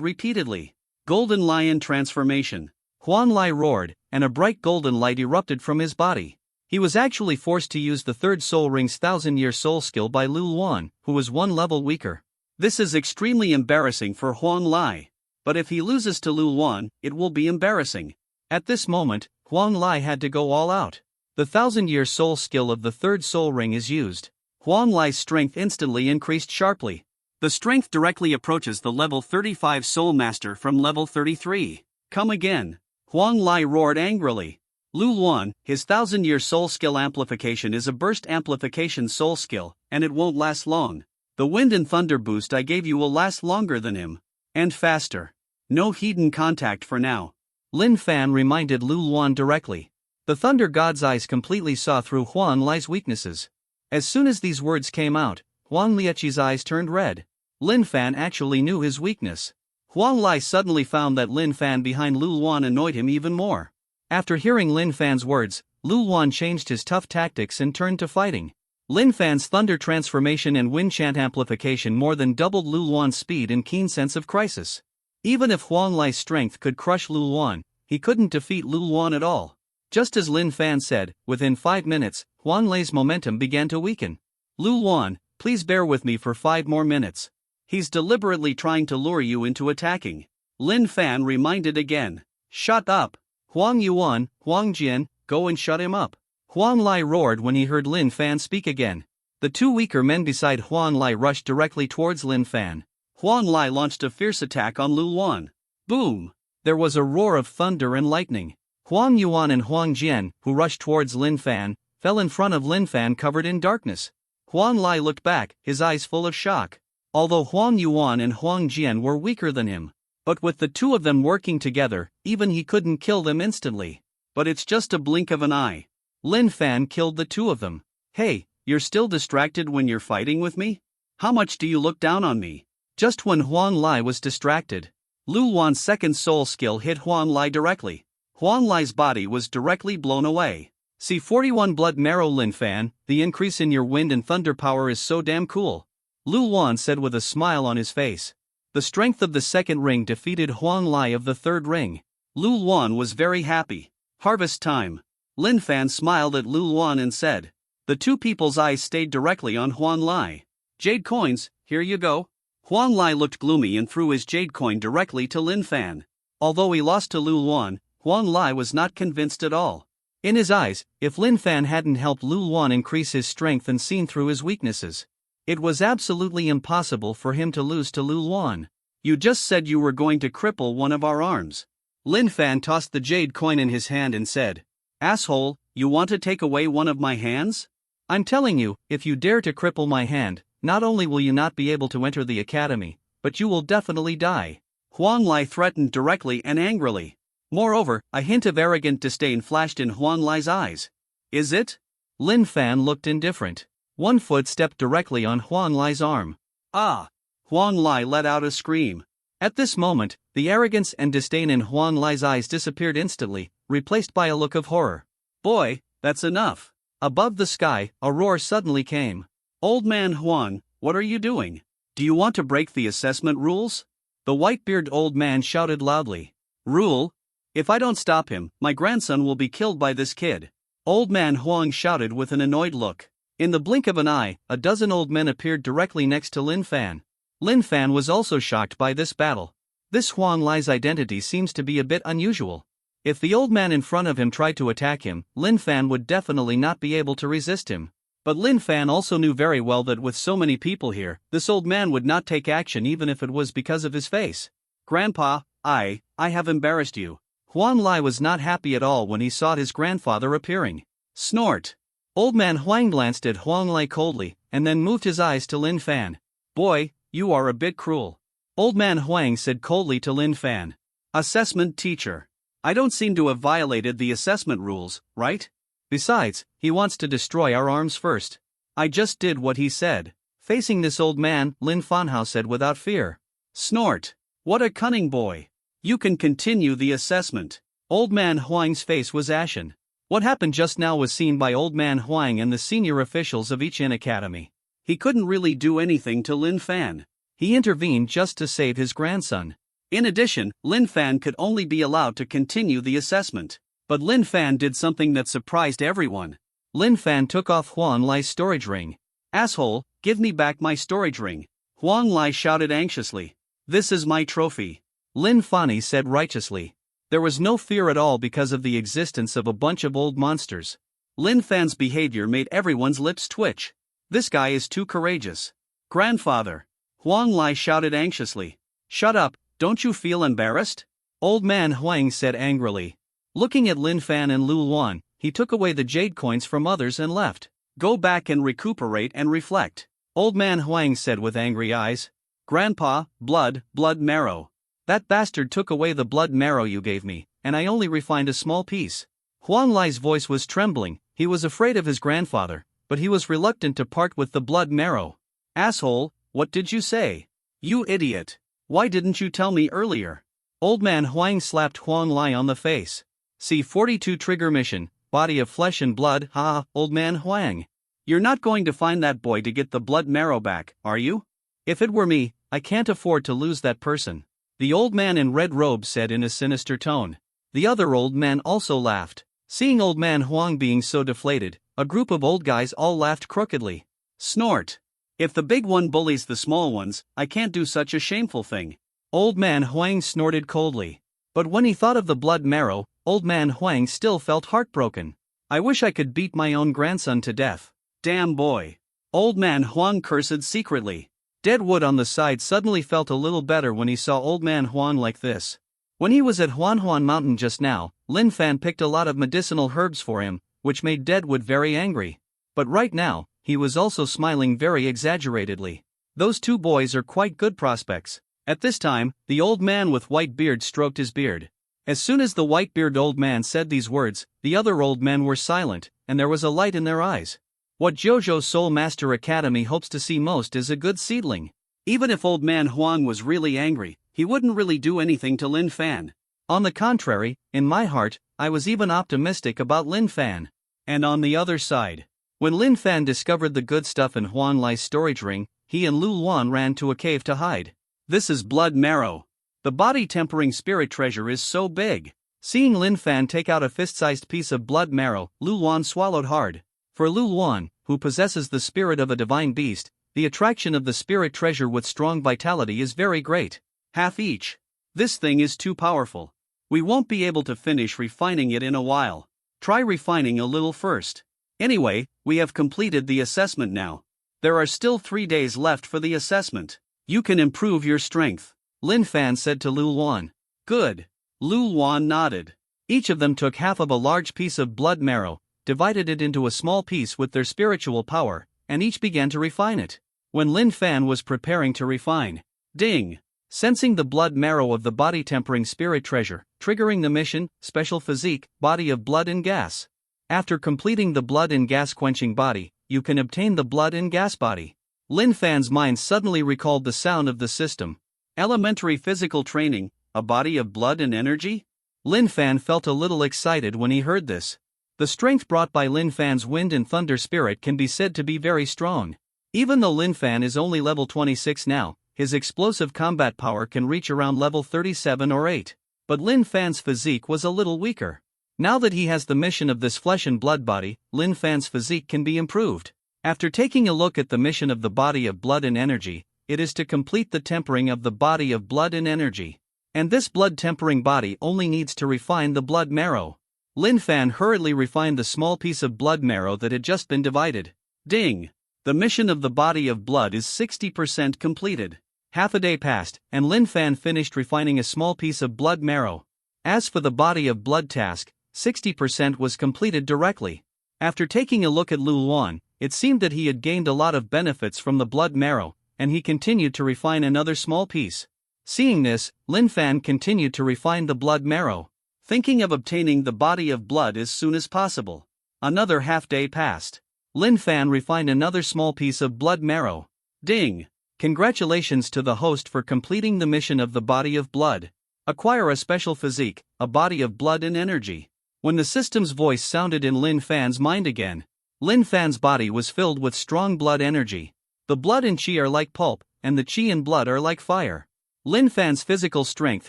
repeatedly. Golden Lion transformation. Huang Lai roared, and a bright golden light erupted from his body. He was actually forced to use the third soul ring's 1000-year soul skill by Lu Luan, who was one level weaker. This is extremely embarrassing for Huang Lai. But if he loses to Lu Luan, it will be embarrassing. At this moment, Huang Lai had to go all out. The 1000-year soul skill of the third soul ring is used. Huang Lai's strength instantly increased sharply. The strength directly approaches the level 35 soul master from level 33. Come again. Huang Lai roared angrily. Lu Luan, his 1000-year soul skill amplification is a burst amplification soul skill, and it won't last long. The wind and thunder boost I gave you will last longer than him. And faster. No hidden contact for now. Lin Fan reminded Lu Luan directly. The Thunder God's eyes completely saw through Huang Lai's weaknesses. As soon as these words came out, Huang Lieqi's eyes turned red. Lin Fan actually knew his weakness. Huang Lai suddenly found that Lin Fan behind Lu Luan annoyed him even more. After hearing Lin Fan's words, Lu Luan changed his tough tactics and turned to fighting. Lin Fan's thunder transformation and wind chant amplification more than doubled Lu Luan's speed and keen sense of crisis. Even if Huang Lai's strength could crush Lu Luan, he couldn't defeat Lu Luan at all. Just as Lin Fan said, within 5 minutes, Huang Lai's momentum began to weaken. Lu Luan, please bear with me for 5 more minutes. He's deliberately trying to lure you into attacking. Lin Fan reminded again. Shut up. Huang Yuan, Huang Jian, go and shut him up. Huang Lai roared when he heard Lin Fan speak again. The 2 weaker men beside Huang Lai rushed directly towards Lin Fan. Huang Lai launched a fierce attack on Lu Luan. Boom! There was a roar of thunder and lightning. Huang Yuan and Huang Jian, who rushed towards Lin Fan, fell in front of Lin Fan covered in darkness. Huang Lai looked back, his eyes full of shock. Although Huang Yuan and Huang Jian were weaker than him, but with the 2 of them working together, even he couldn't kill them instantly. But it's just a blink of an eye. Lin Fan killed the 2 of them. Hey, you're still distracted when you're fighting with me? How much do you look down on me? Just when Huang Lai was distracted, Lu Luan's second soul skill hit Huang Lai directly. Huang Lai's body was directly blown away. See 41 blood marrow Lin Fan, the increase in your wind and thunder power is so damn cool. Lu Luan said with a smile on his face. The strength of the second ring defeated Huang Lai of the third ring. Lu Luan was very happy. Harvest time. Lin Fan smiled at Lu Luan and said. The 2 people's eyes stayed directly on Huang Lai. Jade coins, here you go. Huang Lai looked gloomy and threw his jade coin directly to Lin Fan. Although he lost to Lu Luan, Huang Lai was not convinced at all. In his eyes, if Lin Fan hadn't helped Lu Luan increase his strength and seen through his weaknesses, it was absolutely impossible for him to lose to Lu Luan. You just said you were going to cripple one of our arms. Lin Fan tossed the jade coin in his hand and said, Asshole, you want to take away one of my hands? I'm telling you, if you dare to cripple my hand, not only will you not be able to enter the academy, but you will definitely die. Huang Lai threatened directly and angrily. Moreover, a hint of arrogant disdain flashed in Huang Lai's eyes. Is it? Lin Fan looked indifferent. One foot stepped directly on Huang Lai's arm. Ah! Huang Lai let out a scream. At this moment, the arrogance and disdain in Huang Lai's eyes disappeared instantly, replaced by a look of horror. Boy, that's enough. Above the sky, a roar suddenly came. Old man Huang, what are you doing? Do you want to break the assessment rules? The white-bearded old man shouted loudly. Rule? If I don't stop him, my grandson will be killed by this kid. Old man Huang shouted with an annoyed look. In the blink of an eye, a dozen old men appeared directly next to Lin Fan. Lin Fan was also shocked by this battle. This Huang Lai's identity seems to be a bit unusual. If the old man in front of him tried to attack him, Lin Fan would definitely not be able to resist him. But Lin Fan also knew very well that with so many people here, this old man would not take action even if it was because of his face. Grandpa, I have embarrassed you. Huang Lai was not happy at all when he saw his grandfather appearing. Snort. Old man Huang glanced at Huang Lai coldly, and then moved his eyes to Lin Fan. Boy, you are a bit cruel. Old man Huang said coldly to Lin Fan. Assessment teacher. I don't seem to have violated the assessment rules, right? Besides, he wants to destroy our arms first. I just did what he said. Facing this old man, Lin Fanhao said without fear. Snort. What a cunning boy. You can continue the assessment. Old man Huang's face was ashen. What happened just now was seen by old man Huang and the senior officials of each academy. He couldn't really do anything to Lin Fan. He intervened just to save his grandson. In addition, Lin Fan could only be allowed to continue the assessment. But Lin Fan did something that surprised everyone. Lin Fan took off Huang Lai's storage ring. Asshole, give me back my storage ring. Huang Lai shouted anxiously. This is my trophy. Lin Fani said righteously. There was no fear at all because of the existence of a bunch of old monsters. Lin Fan's behavior made everyone's lips twitch. This guy is too courageous. Grandfather. Huang Lai shouted anxiously. Shut up, don't you feel embarrassed? Old man Huang said angrily. Looking at Lin Fan and Lu Luan, he took away the jade coins from others and left. Go back and recuperate and reflect. Old man Huang said with angry eyes. Grandpa, blood marrow. That bastard took away the blood marrow you gave me, and I only refined a small piece. Huang Lai's voice was trembling. He was afraid of his grandfather, but he was reluctant to part with the blood marrow. Asshole, what did you say? You idiot. Why didn't you tell me earlier? Old Man Huang slapped Huang Lai on the face. C-42 trigger mission, body of flesh and blood. Ha, Old Man Huang. You're not going to find that boy to get the blood marrow back, are you? If it were me, I can't afford to lose that person. The old man in red robe said in a sinister tone. The other old man also laughed. Seeing Old Man Huang being so deflated, a group of old guys all laughed crookedly. Snort. If the big one bullies the small ones, I can't do such a shameful thing. Old Man Huang snorted coldly. But when he thought of the blood marrow, Old Man Huang still felt heartbroken. I wish I could beat my own grandson to death. Damn boy. Old Man Huang cursed secretly. Deadwood on the side suddenly felt a little better when he saw Old Man Huang like this. When he was at Huanhuan Mountain just now, Lin Fan picked a lot of medicinal herbs for him, which made Deadwood very angry. But right now, he was also smiling very exaggeratedly. Those two boys are quite good prospects. At this time, the old man with white beard stroked his beard. As soon as the white-bearded old man said these words, the other old men were silent, and there was a light in their eyes. What JoJo Soul Master Academy hopes to see most is a good seedling. Even if Old Man Huang was really angry, he wouldn't really do anything to Lin Fan. On the contrary, in my heart, I was even optimistic about Lin Fan. And on the other side, when Lin Fan discovered the good stuff in Huan Lai's storage ring, he and Lu Luan ran to a cave to hide. This is blood marrow. The body-tempering spirit treasure is so big. Seeing Lin Fan take out a fist-sized piece of blood marrow, Lu Luan swallowed hard. For Lu Luan, who possesses the spirit of a divine beast, the attraction of the spirit treasure with strong vitality is very great. Half each. This thing is too powerful. We won't be able to finish refining it in a while. Try refining a little first. Anyway, we have completed the assessment now. There are still 3 days left for the assessment. You can improve your strength, Lin Fan said to Lu Luan. Good. Lu Luan nodded. Each of them took half of a large piece of blood marrow, divided it into a small piece with their spiritual power, and each began to refine it. When Lin Fan was preparing to refine, ding! Sensing the blood marrow of the body-tempering spirit treasure, triggering the mission, special physique, body of blood and gas. After completing the blood and gas quenching body, you can obtain the blood and gas body. Lin Fan's mind suddenly recalled the sound of the system. Elementary physical training, a body of blood and energy? Lin Fan felt a little excited when he heard this. The strength brought by Lin Fan's wind and thunder spirit can be said to be very strong. Even though Lin Fan is only level 26 now, his explosive combat power can reach around level 37 or 8. But Lin Fan's physique was a little weaker. Now that he has the mission of this flesh and blood body, Lin Fan's physique can be improved. After taking a look at the mission of the body of blood and energy, it is to complete the tempering of the body of blood and energy. And this blood tempering body only needs to refine the blood marrow. Lin Fan hurriedly refined the small piece of blood marrow that had just been divided. Ding! The mission of the body of blood is 60% completed. Half a day passed, and Lin Fan finished refining a small piece of blood marrow. As for the body of blood task, 60% was completed directly. After taking a look at Lu Luan, it seemed that he had gained a lot of benefits from the blood marrow, and he continued to refine another small piece. Seeing this, Lin Fan continued to refine the blood marrow, thinking of obtaining the body of blood as soon as possible. Another half day passed. Lin Fan refined another small piece of blood marrow. Ding! Congratulations to the host for completing the mission of the body of blood. Acquire a special physique, a body of blood and energy. When the system's voice sounded in Lin Fan's mind again, Lin Fan's body was filled with strong blood energy. The blood and chi are like pulp, and the chi and blood are like fire. Lin Fan's physical strength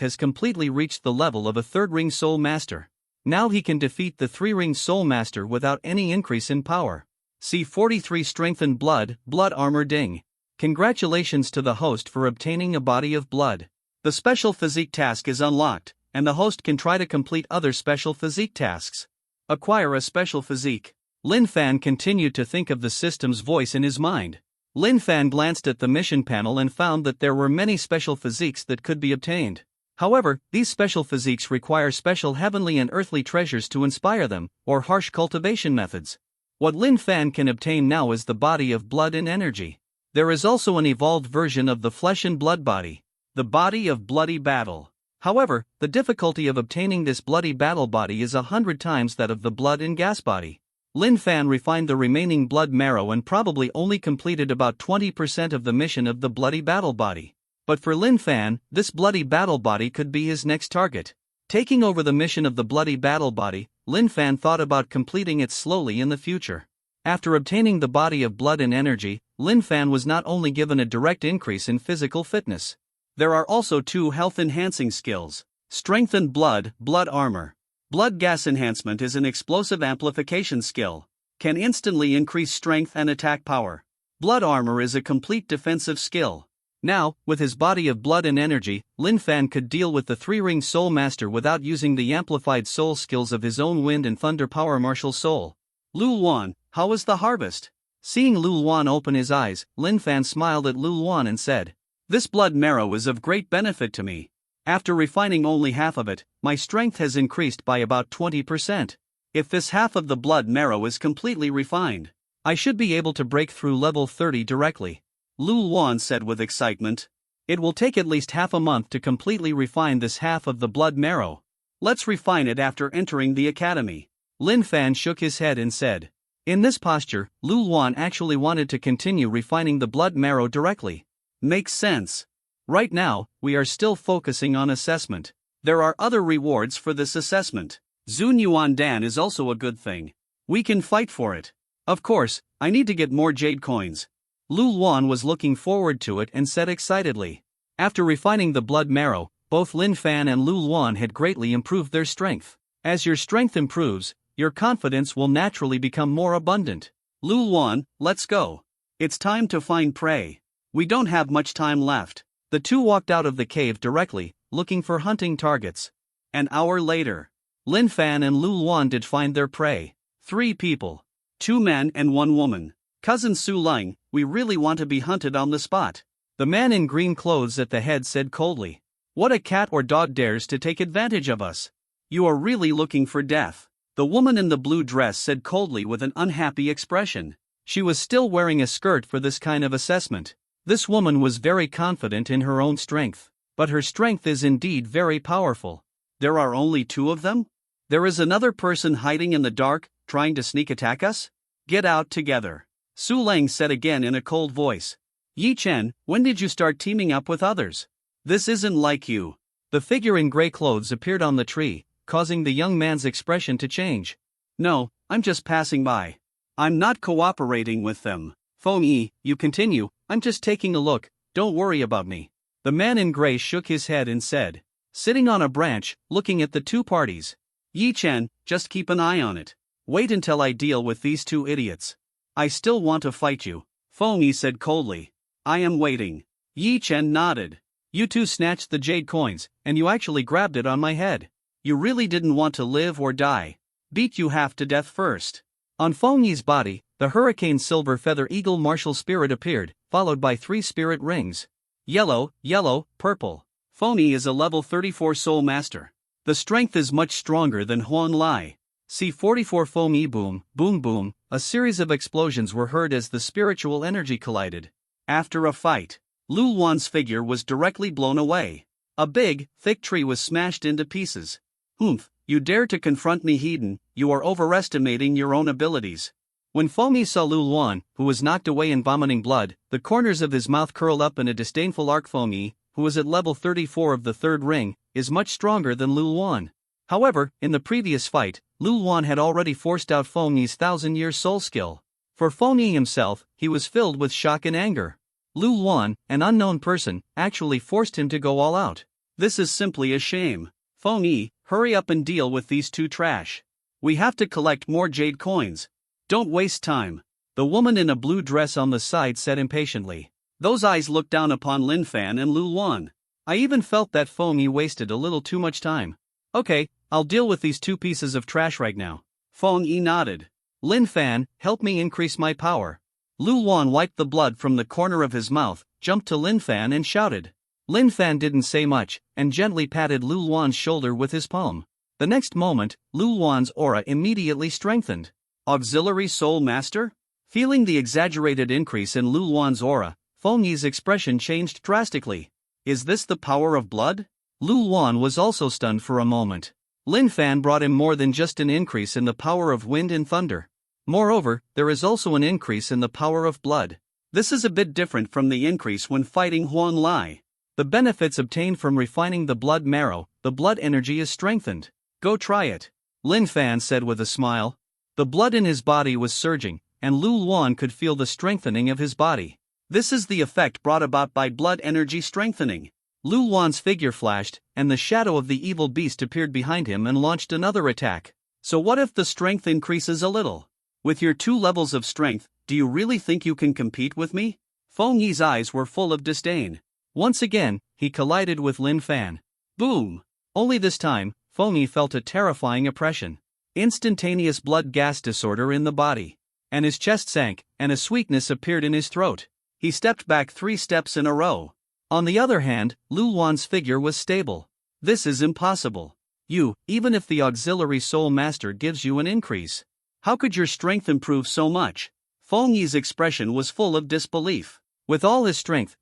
has completely reached the level of a third-ring Soul Master. Now he can defeat the three-ring Soul Master without any increase in power. C-43 Strengthened Blood, Blood Armor Ding. Congratulations to the host for obtaining a body of blood. The special physique task is unlocked, and the host can try to complete other special physique tasks. Acquire a special physique. Lin Fan continued to think of the system's voice in his mind. Lin Fan glanced at the mission panel and found that there were many special physiques that could be obtained. However, these special physiques require special heavenly and earthly treasures to inspire them, or harsh cultivation methods. What Lin Fan can obtain now is the body of blood and energy. There is also an evolved version of the flesh and blood body, the body of bloody battle. However, the difficulty of obtaining this bloody battle body is 100 times that of the blood and gas body. Lin Fan refined the remaining blood marrow and probably only completed about 20% of the mission of the bloody battle body. But for Lin Fan, this bloody battle body could be his next target. Taking over the mission of the bloody battle body, Lin Fan thought about completing it slowly in the future. After obtaining the body of blood and energy, Lin Fan was not only given a direct increase in physical fitness. There are also 2 health-enhancing skills. Strengthened blood armor. Blood gas enhancement is an explosive amplification skill. Can instantly increase strength and attack power. Blood armor is a complete defensive skill. Now, with his body of blood and energy, Lin Fan could deal with the 3-ring Soul Master without using the amplified soul skills of his own Wind and Thunder Power Martial Soul. Lu Luan, how is the harvest? Seeing Lu Luan open his eyes, Lin Fan smiled at Lu Luan and said, "This blood marrow is of great benefit to me. After refining only half of it, my strength has increased by about 20%. If this half of the blood marrow is completely refined, I should be able to break through level 30 directly." Lu Luan said with excitement. "It will take at least half a month to completely refine this half of the blood marrow. Let's refine it after entering the academy." Lin Fan shook his head and said. In this posture, Lu Luan actually wanted to continue refining the blood marrow directly. Makes sense. Right now, we are still focusing on assessment. There are other rewards for this assessment. Zun Yuan Dan is also a good thing. We can fight for it. Of course, I need to get more jade coins. Lu Luan was looking forward to it and said excitedly. After refining the blood marrow, both Lin Fan and Lu Luan had greatly improved their strength. As your strength improves, your confidence will naturally become more abundant. Lu Luan, let's go. It's time to find prey. We don't have much time left. The 2 walked out of the cave directly, looking for hunting targets. An hour later, Lin Fan and Lu Luan did find their prey. 3 people. 2 men and 1 woman. Cousin Su Ling, we really want to be hunted on the spot. The man in green clothes at the head said coldly. What a cat or dog dares to take advantage of us? You are really looking for death. The woman in the blue dress said coldly with an unhappy expression. She was still wearing a skirt for this kind of assessment. This woman was very confident in her own strength. But her strength is indeed very powerful. There are only 2 of them? There is another person hiding in the dark, trying to sneak attack us? Get out together. Su Ling said again in a cold voice. Yi Chen, when did you start teaming up with others? This isn't like you. The figure in gray clothes appeared on the tree, causing the young man's expression to change. No, I'm just passing by. I'm not cooperating with them. Feng Yi, you continue, I'm just taking a look, don't worry about me. The man in gray shook his head and said. Sitting on a branch, looking at the 2 parties. Yi Chen, just keep an eye on it. Wait until I deal with these 2 idiots. I still want to fight you. Feng Yi said coldly. I am waiting. Yi Chen nodded. You 2 snatched the jade coins, and you actually grabbed it on my head. You really didn't want to live or die. Beat you half to death first. On Feng Yi's body, the Hurricane Silver Feather Eagle Martial Spirit appeared, followed by 3 spirit rings. Yellow, yellow, purple. Feng Yi is a level 34 Soul Master. The strength is much stronger than Huan Lai. C44 Feng Yi boom, boom boom, a series of explosions were heard as the spiritual energy collided. After a fight, Lu Luan's figure was directly blown away. A big, thick tree was smashed into pieces. Humph, you dare to confront me, Hedon, you are overestimating your own abilities. When Feng Yi saw Lu Luan, who was knocked away in vomiting blood, the corners of his mouth curled up in a disdainful arc. Feng Yi, who was at level 34 of the 3rd ring, is much stronger than Lu Luan. However, in the previous fight, Lu Luan had already forced out Feng Yi's 1,000-year soul skill. For Feng Yi himself, he was filled with shock and anger. Lu Luan, an unknown person, actually forced him to go all out. This is simply a shame. Feng Yi, hurry up and deal with these 2 trash. We have to collect more jade coins. Don't waste time. The woman in a blue dress on the side said impatiently. Those eyes looked down upon Lin Fan and Lu Luan. I even felt that Feng Yi wasted a little too much time. Okay, I'll deal with these 2 pieces of trash right now. Feng Yi nodded. Lin Fan, help me increase my power. Lu Luan wiped the blood from the corner of his mouth, jumped to Lin Fan and shouted. Lin Fan didn't say much, and gently patted Lu Luan's shoulder with his palm. The next moment, Lu Luan's aura immediately strengthened. Auxiliary Soul Master? Feeling the exaggerated increase in Lu Luan's aura, Feng Yi's expression changed drastically. Is this the power of blood? Lu Luan was also stunned for a moment. Lin Fan brought him more than just an increase in the power of wind and thunder. Moreover, there is also an increase in the power of blood. This is a bit different from the increase when fighting Huan Lai. The benefits obtained from refining the blood marrow, the blood energy is strengthened. Go try it. Lin Fan said with a smile. The blood in his body was surging, and Lu Luan could feel the strengthening of his body. This is the effect brought about by blood energy strengthening. Lu Luan's figure flashed, and the shadow of the evil beast appeared behind him and launched another attack. So what if the strength increases a little? With your 2 levels of strength, do you really think you can compete with me? Feng Yi's eyes were full of disdain. Once again, he collided with Lin Fan. Boom! Only this time, Feng Yi felt a terrifying oppression. Instantaneous blood gas disorder in the body. And his chest sank, and a sweetness appeared in his throat. He stepped back 3 steps in a row. On the other hand, Lu Luan's figure was stable. This is impossible. Even if the auxiliary soul master gives you an increase, how could your strength improve so much? Feng Yi's expression was full of disbelief. With all his strength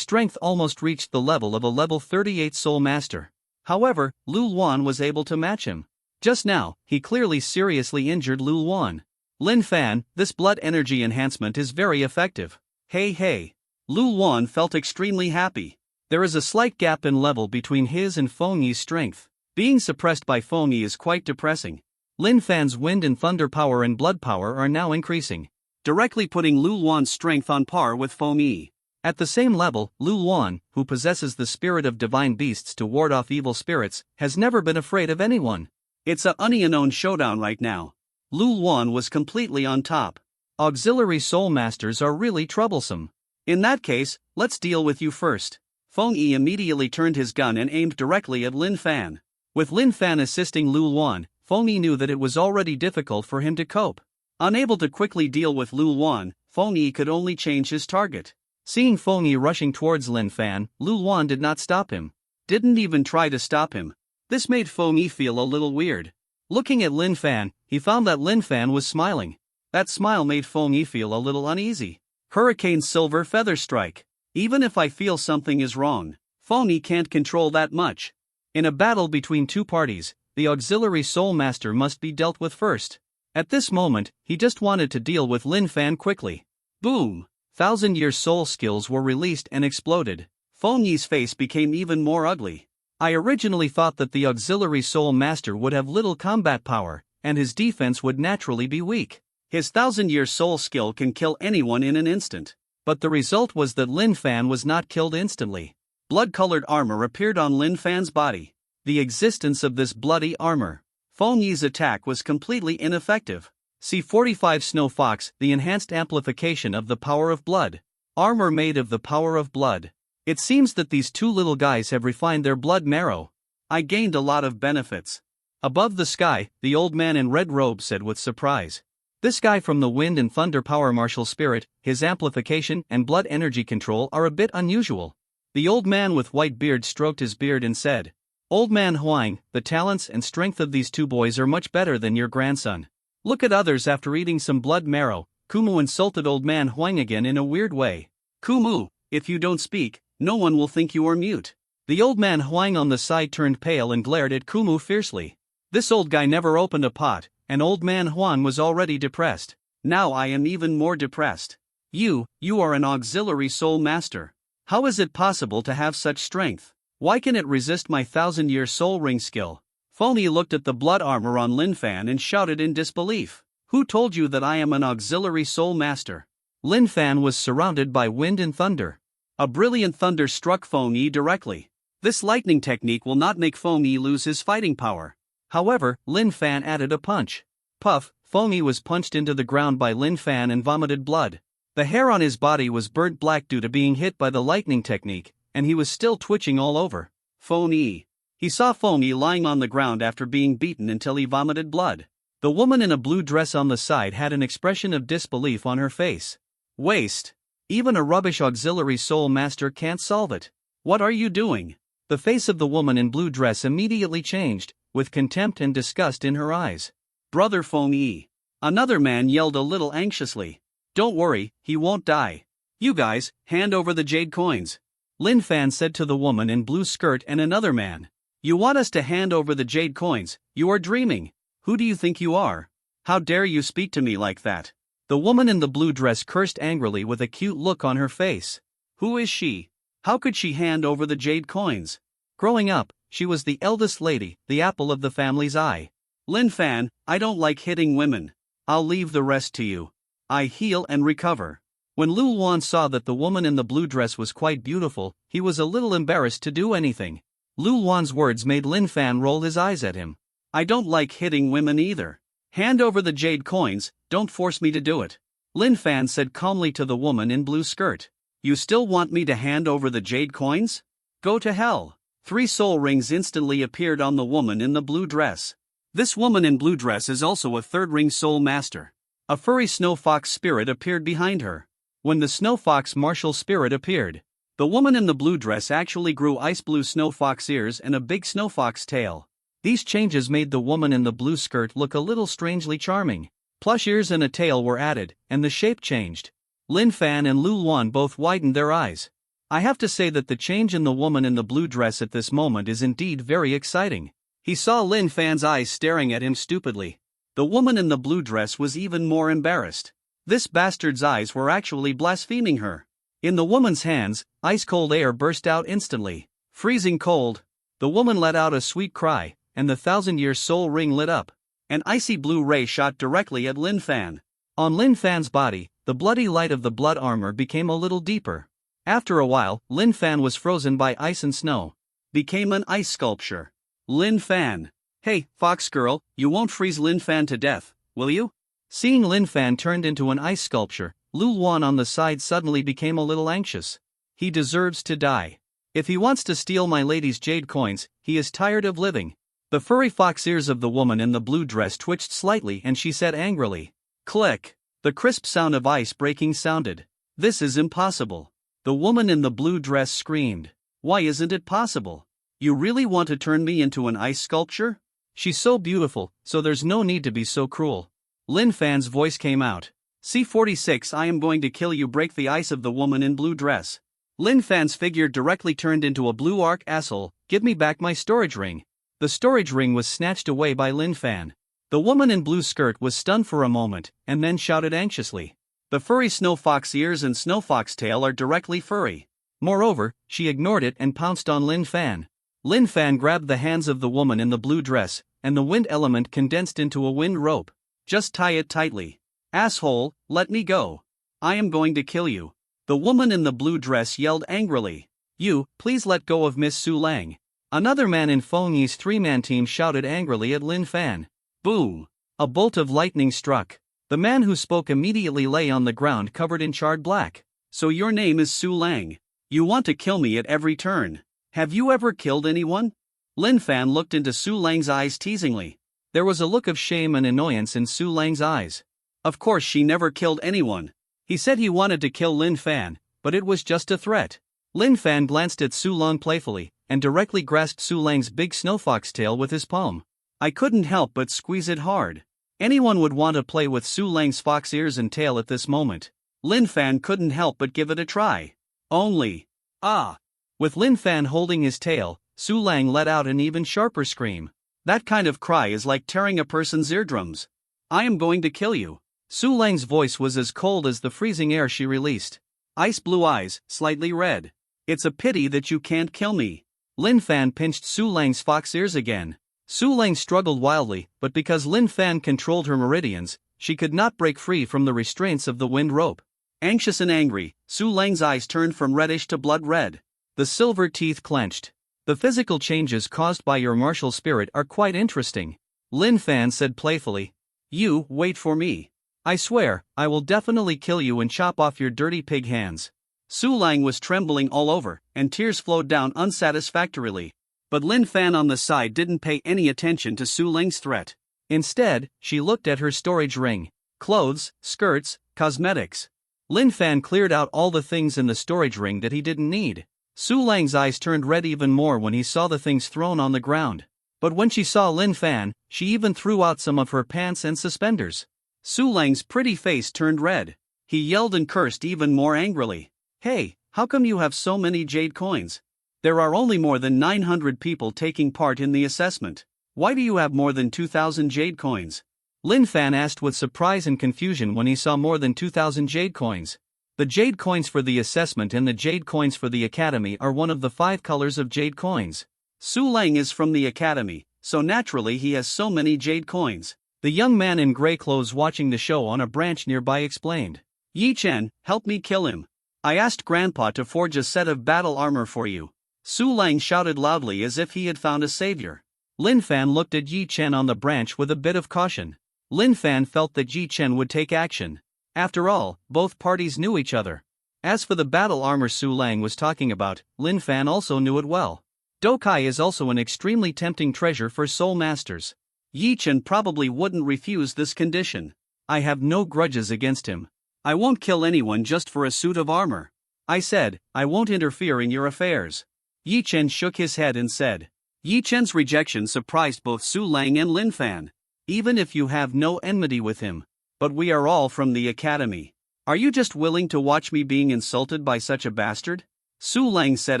almost reached the level of a level 38 soul master. However, Lu Luan was able to match him. Just now, he clearly seriously injured Lu Luan. Lin Fan, this blood energy enhancement is very effective. Hey. Lu Luan felt extremely happy. There is a slight gap in level between his and Feng Yi's strength. Being suppressed by Feng Yi is quite depressing. Lin Fan's wind and thunder power and blood power are now increasing, directly putting Lu Luan's strength on par with Feng Yi. At the same level, Lu Luan, who possesses the spirit of divine beasts to ward off evil spirits, has never been afraid of anyone. It's a unknown showdown right now. Lu Luan was completely on top. Auxiliary soul masters are really troublesome. In that case, let's deal with you first. Feng Yi immediately turned his gun and aimed directly at Lin Fan. With Lin Fan assisting Lu Luan, Feng Yi knew that it was already difficult for him to cope. Unable to quickly deal with Lu Luan, Feng Yi could only change his target. Seeing Feng Yi rushing towards Lin Fan, Lu Luan did not stop him. Didn't even try to stop him. This made Feng Yi feel a little weird. Looking at Lin Fan, he found that Lin Fan was smiling. That smile made Feng Yi feel a little uneasy. Hurricane Silver Feather Strike. Even if I feel something is wrong, Feng Yi can't control that much. In a battle between 2 parties, the auxiliary soul master must be dealt with first. At this moment, he just wanted to deal with Lin Fan quickly. Boom! 1,000-year soul skills were released and exploded. Feng Yi's face became even more ugly. I originally thought that the auxiliary soul master would have little combat power, and his defense would naturally be weak. His 1,000-year soul skill can kill anyone in an instant. But the result was that Lin Fan was not killed instantly. Blood-colored armor appeared on Lin Fan's body. The existence of this bloody armor. Feng Yi's attack was completely ineffective. C45 Snow Fox, the enhanced amplification of the power of blood. Armor made of the power of blood. It seems that these 2 little guys have refined their blood marrow. I gained a lot of benefits. Above the sky, the old man in red robe said with surprise. This guy from the wind and thunder power martial spirit, his amplification and blood energy control are a bit unusual. The old man with white beard stroked his beard and said, Old man Huang, the talents and strength of these 2 boys are much better than your grandson. Look at others after eating some blood marrow. Kumu insulted old man Huang again in a weird way. Kumu, if you don't speak, no one will think you are mute. The old man Huang on the side turned pale and glared at Kumu fiercely. This old guy never opened a pot, and old man Huang was already depressed. Now I am even more depressed. You are an auxiliary soul master. How is it possible to have such strength? Why can it resist my 1,000-year soul ring skill? Feng Yi looked at the blood armor on Lin Fan and shouted in disbelief. Who told you that I am an auxiliary soul master? Lin Fan was surrounded by wind and thunder. A brilliant thunder struck Feng Yi directly. This lightning technique will not make Feng Yi lose his fighting power. However, Lin Fan added a punch. Puff, Feng Yi was punched into the ground by Lin Fan and vomited blood. The hair on his body was burnt black due to being hit by the lightning technique, and he was still twitching all over. Feng Yi. He saw Feng Yi lying on the ground after being beaten until he vomited blood. The woman in a blue dress on the side had an expression of disbelief on her face. Waste. Even a rubbish auxiliary soul master can't solve it. What are you doing? The face of the woman in blue dress immediately changed, with contempt and disgust in her eyes. Brother Feng Yi. Another man yelled a little anxiously. Don't worry, he won't die. You guys, hand over the jade coins. Lin Fan said to the woman in blue skirt and another man. You want us to hand over the jade coins? You are dreaming. Who do you think you are? How dare you speak to me like that? The woman in the blue dress cursed angrily with a cute look on her face. Who is she? How could she hand over the jade coins? Growing up, she was the eldest lady, the apple of the family's eye. Lin Fan, I don't like hitting women. I'll leave the rest to you. I heal and recover. When Lu Luan saw that the woman in the blue dress was quite beautiful, he was a little embarrassed to do anything. Lu Luan's words made Lin Fan roll his eyes at him. I don't like hitting women either. Hand over the jade coins, don't force me to do it. Lin Fan said calmly to the woman in blue skirt. You still want me to hand over the jade coins? Go to hell. 3 soul rings instantly appeared on the woman in the blue dress. This woman in blue dress is also a 3rd ring soul master. A furry snow fox spirit appeared behind her. When the snow fox martial spirit appeared, the woman in the blue dress actually grew ice blue snow fox ears and a big snow fox tail. These changes made the woman in the blue skirt look a little strangely charming. Plush ears and a tail were added, and the shape changed. Lin Fan and Lu Luan both widened their eyes. I have to say that the change in the woman in the blue dress at this moment is indeed very exciting. He saw Lin Fan's eyes staring at him stupidly. The woman in the blue dress was even more embarrassed. This bastard's eyes were actually blaspheming her. In the woman's hands, ice-cold air burst out instantly. Freezing cold. The woman let out a sweet cry, and the 1,000-year soul ring lit up. An icy blue ray shot directly at Lin Fan. On Lin Fan's body, the bloody light of the blood armor became a little deeper. After a while, Lin Fan was frozen by ice and snow. Became an ice sculpture. Lin Fan. Hey, fox girl, you won't freeze Lin Fan to death, will you? Seeing Lin Fan turned into an ice sculpture, Lu Luan on the side suddenly became a little anxious. He deserves to die. If he wants to steal my lady's jade coins, he is tired of living. The furry fox ears of the woman in the blue dress twitched slightly and she said angrily. Click. The crisp sound of ice breaking sounded. This is impossible. The woman in the blue dress screamed. Why isn't it possible? You really want to turn me into an ice sculpture? She's so beautiful, so there's no need to be so cruel. Lin Fan's voice came out. C-46, I am going to kill you. Break the ice of the woman in blue dress. Lin Fan's figure directly turned into a blue arc asshole. Give me back my storage ring. The storage ring was snatched away by Lin Fan. The woman in blue skirt was stunned for a moment, and then shouted anxiously. The furry snow fox ears and snow fox tail are directly furry. Moreover, she ignored it and pounced on Lin Fan. Lin Fan grabbed the hands of the woman in the blue dress, and the wind element condensed into a wind rope. Just tie it tightly. Asshole, let me go. I am going to kill you. The woman in the blue dress yelled angrily. You, please let go of Miss Su Lang. Another man in Feng Yi's 3-man team shouted angrily at Lin Fan. Boom! A bolt of lightning struck. The man who spoke immediately lay on the ground covered in charred black. So your name is Su Lang. You want to kill me at every turn. Have you ever killed anyone? Lin Fan looked into Su Lang's eyes teasingly. There was a look of shame and annoyance in Su Lang's eyes. Of course she never killed anyone. He said he wanted to kill Lin Fan, but it was just a threat. Lin Fan glanced at Su Lang playfully, and directly grasped Su Lang's big snow fox tail with his palm. I couldn't help but squeeze it hard. Anyone would want to play with Su Lang's fox ears and tail at this moment. Lin Fan couldn't help but give it a try. Only. Ah! With Lin Fan holding his tail, Su Lang let out an even sharper scream. That kind of cry is like tearing a person's eardrums. I am going to kill you. Su Lang's voice was as cold as the freezing air she released. Ice blue eyes, slightly red. It's a pity that you can't kill me. Lin Fan pinched Su Lang's fox ears again. Su Lang struggled wildly, but because Lin Fan controlled her meridians, she could not break free from the restraints of the wind rope. Anxious and angry, Su Lang's eyes turned from reddish to blood red. The silver teeth clenched. The physical changes caused by your martial spirit are quite interesting. Lin Fan said playfully. You, wait for me. I swear, I will definitely kill you and chop off your dirty pig hands. Su Lang was trembling all over, and tears flowed down unsatisfactorily. But Lin Fan on the side didn't pay any attention to Su Lang's threat. Instead, she looked at her storage ring. Clothes, skirts, cosmetics. Lin Fan cleared out all the things in the storage ring that he didn't need. Su Lang's eyes turned red even more when he saw the things thrown on the ground. But when she saw Lin Fan, she even threw out some of her pants and suspenders. Su Lang's pretty face turned red. He yelled and cursed even more angrily. Hey, how come you have so many jade coins? There are only more than 900 people taking part in the assessment. Why do you have more than 2,000 jade coins? Lin Fan asked with surprise and confusion when he saw more than 2,000 jade coins. The jade coins for the assessment and the jade coins for the academy are one of the 5 colors of jade coins. Su Lang is from the academy, so naturally he has so many jade coins. The young man in gray clothes watching the show on a branch nearby explained. Yi Chen, help me kill him. I asked Grandpa to forge a set of battle armor for you. Su Lang shouted loudly as if he had found a savior. Lin Fan looked at Yi Chen on the branch with a bit of caution. Lin Fan felt that Yi Chen would take action. After all, both parties knew each other. As for the battle armor Su Lang was talking about, Lin Fan also knew it well. Dokai is also an extremely tempting treasure for soul masters. Yi Chen probably wouldn't refuse this condition. I have no grudges against him. I won't kill anyone just for a suit of armor. I said, I won't interfere in your affairs. Yi Chen shook his head and said. Yi Chen's rejection surprised both Su Lang and Lin Fan. Even if you have no enmity with him. But we are all from the academy. Are you just willing to watch me being insulted by such a bastard? Su Lang said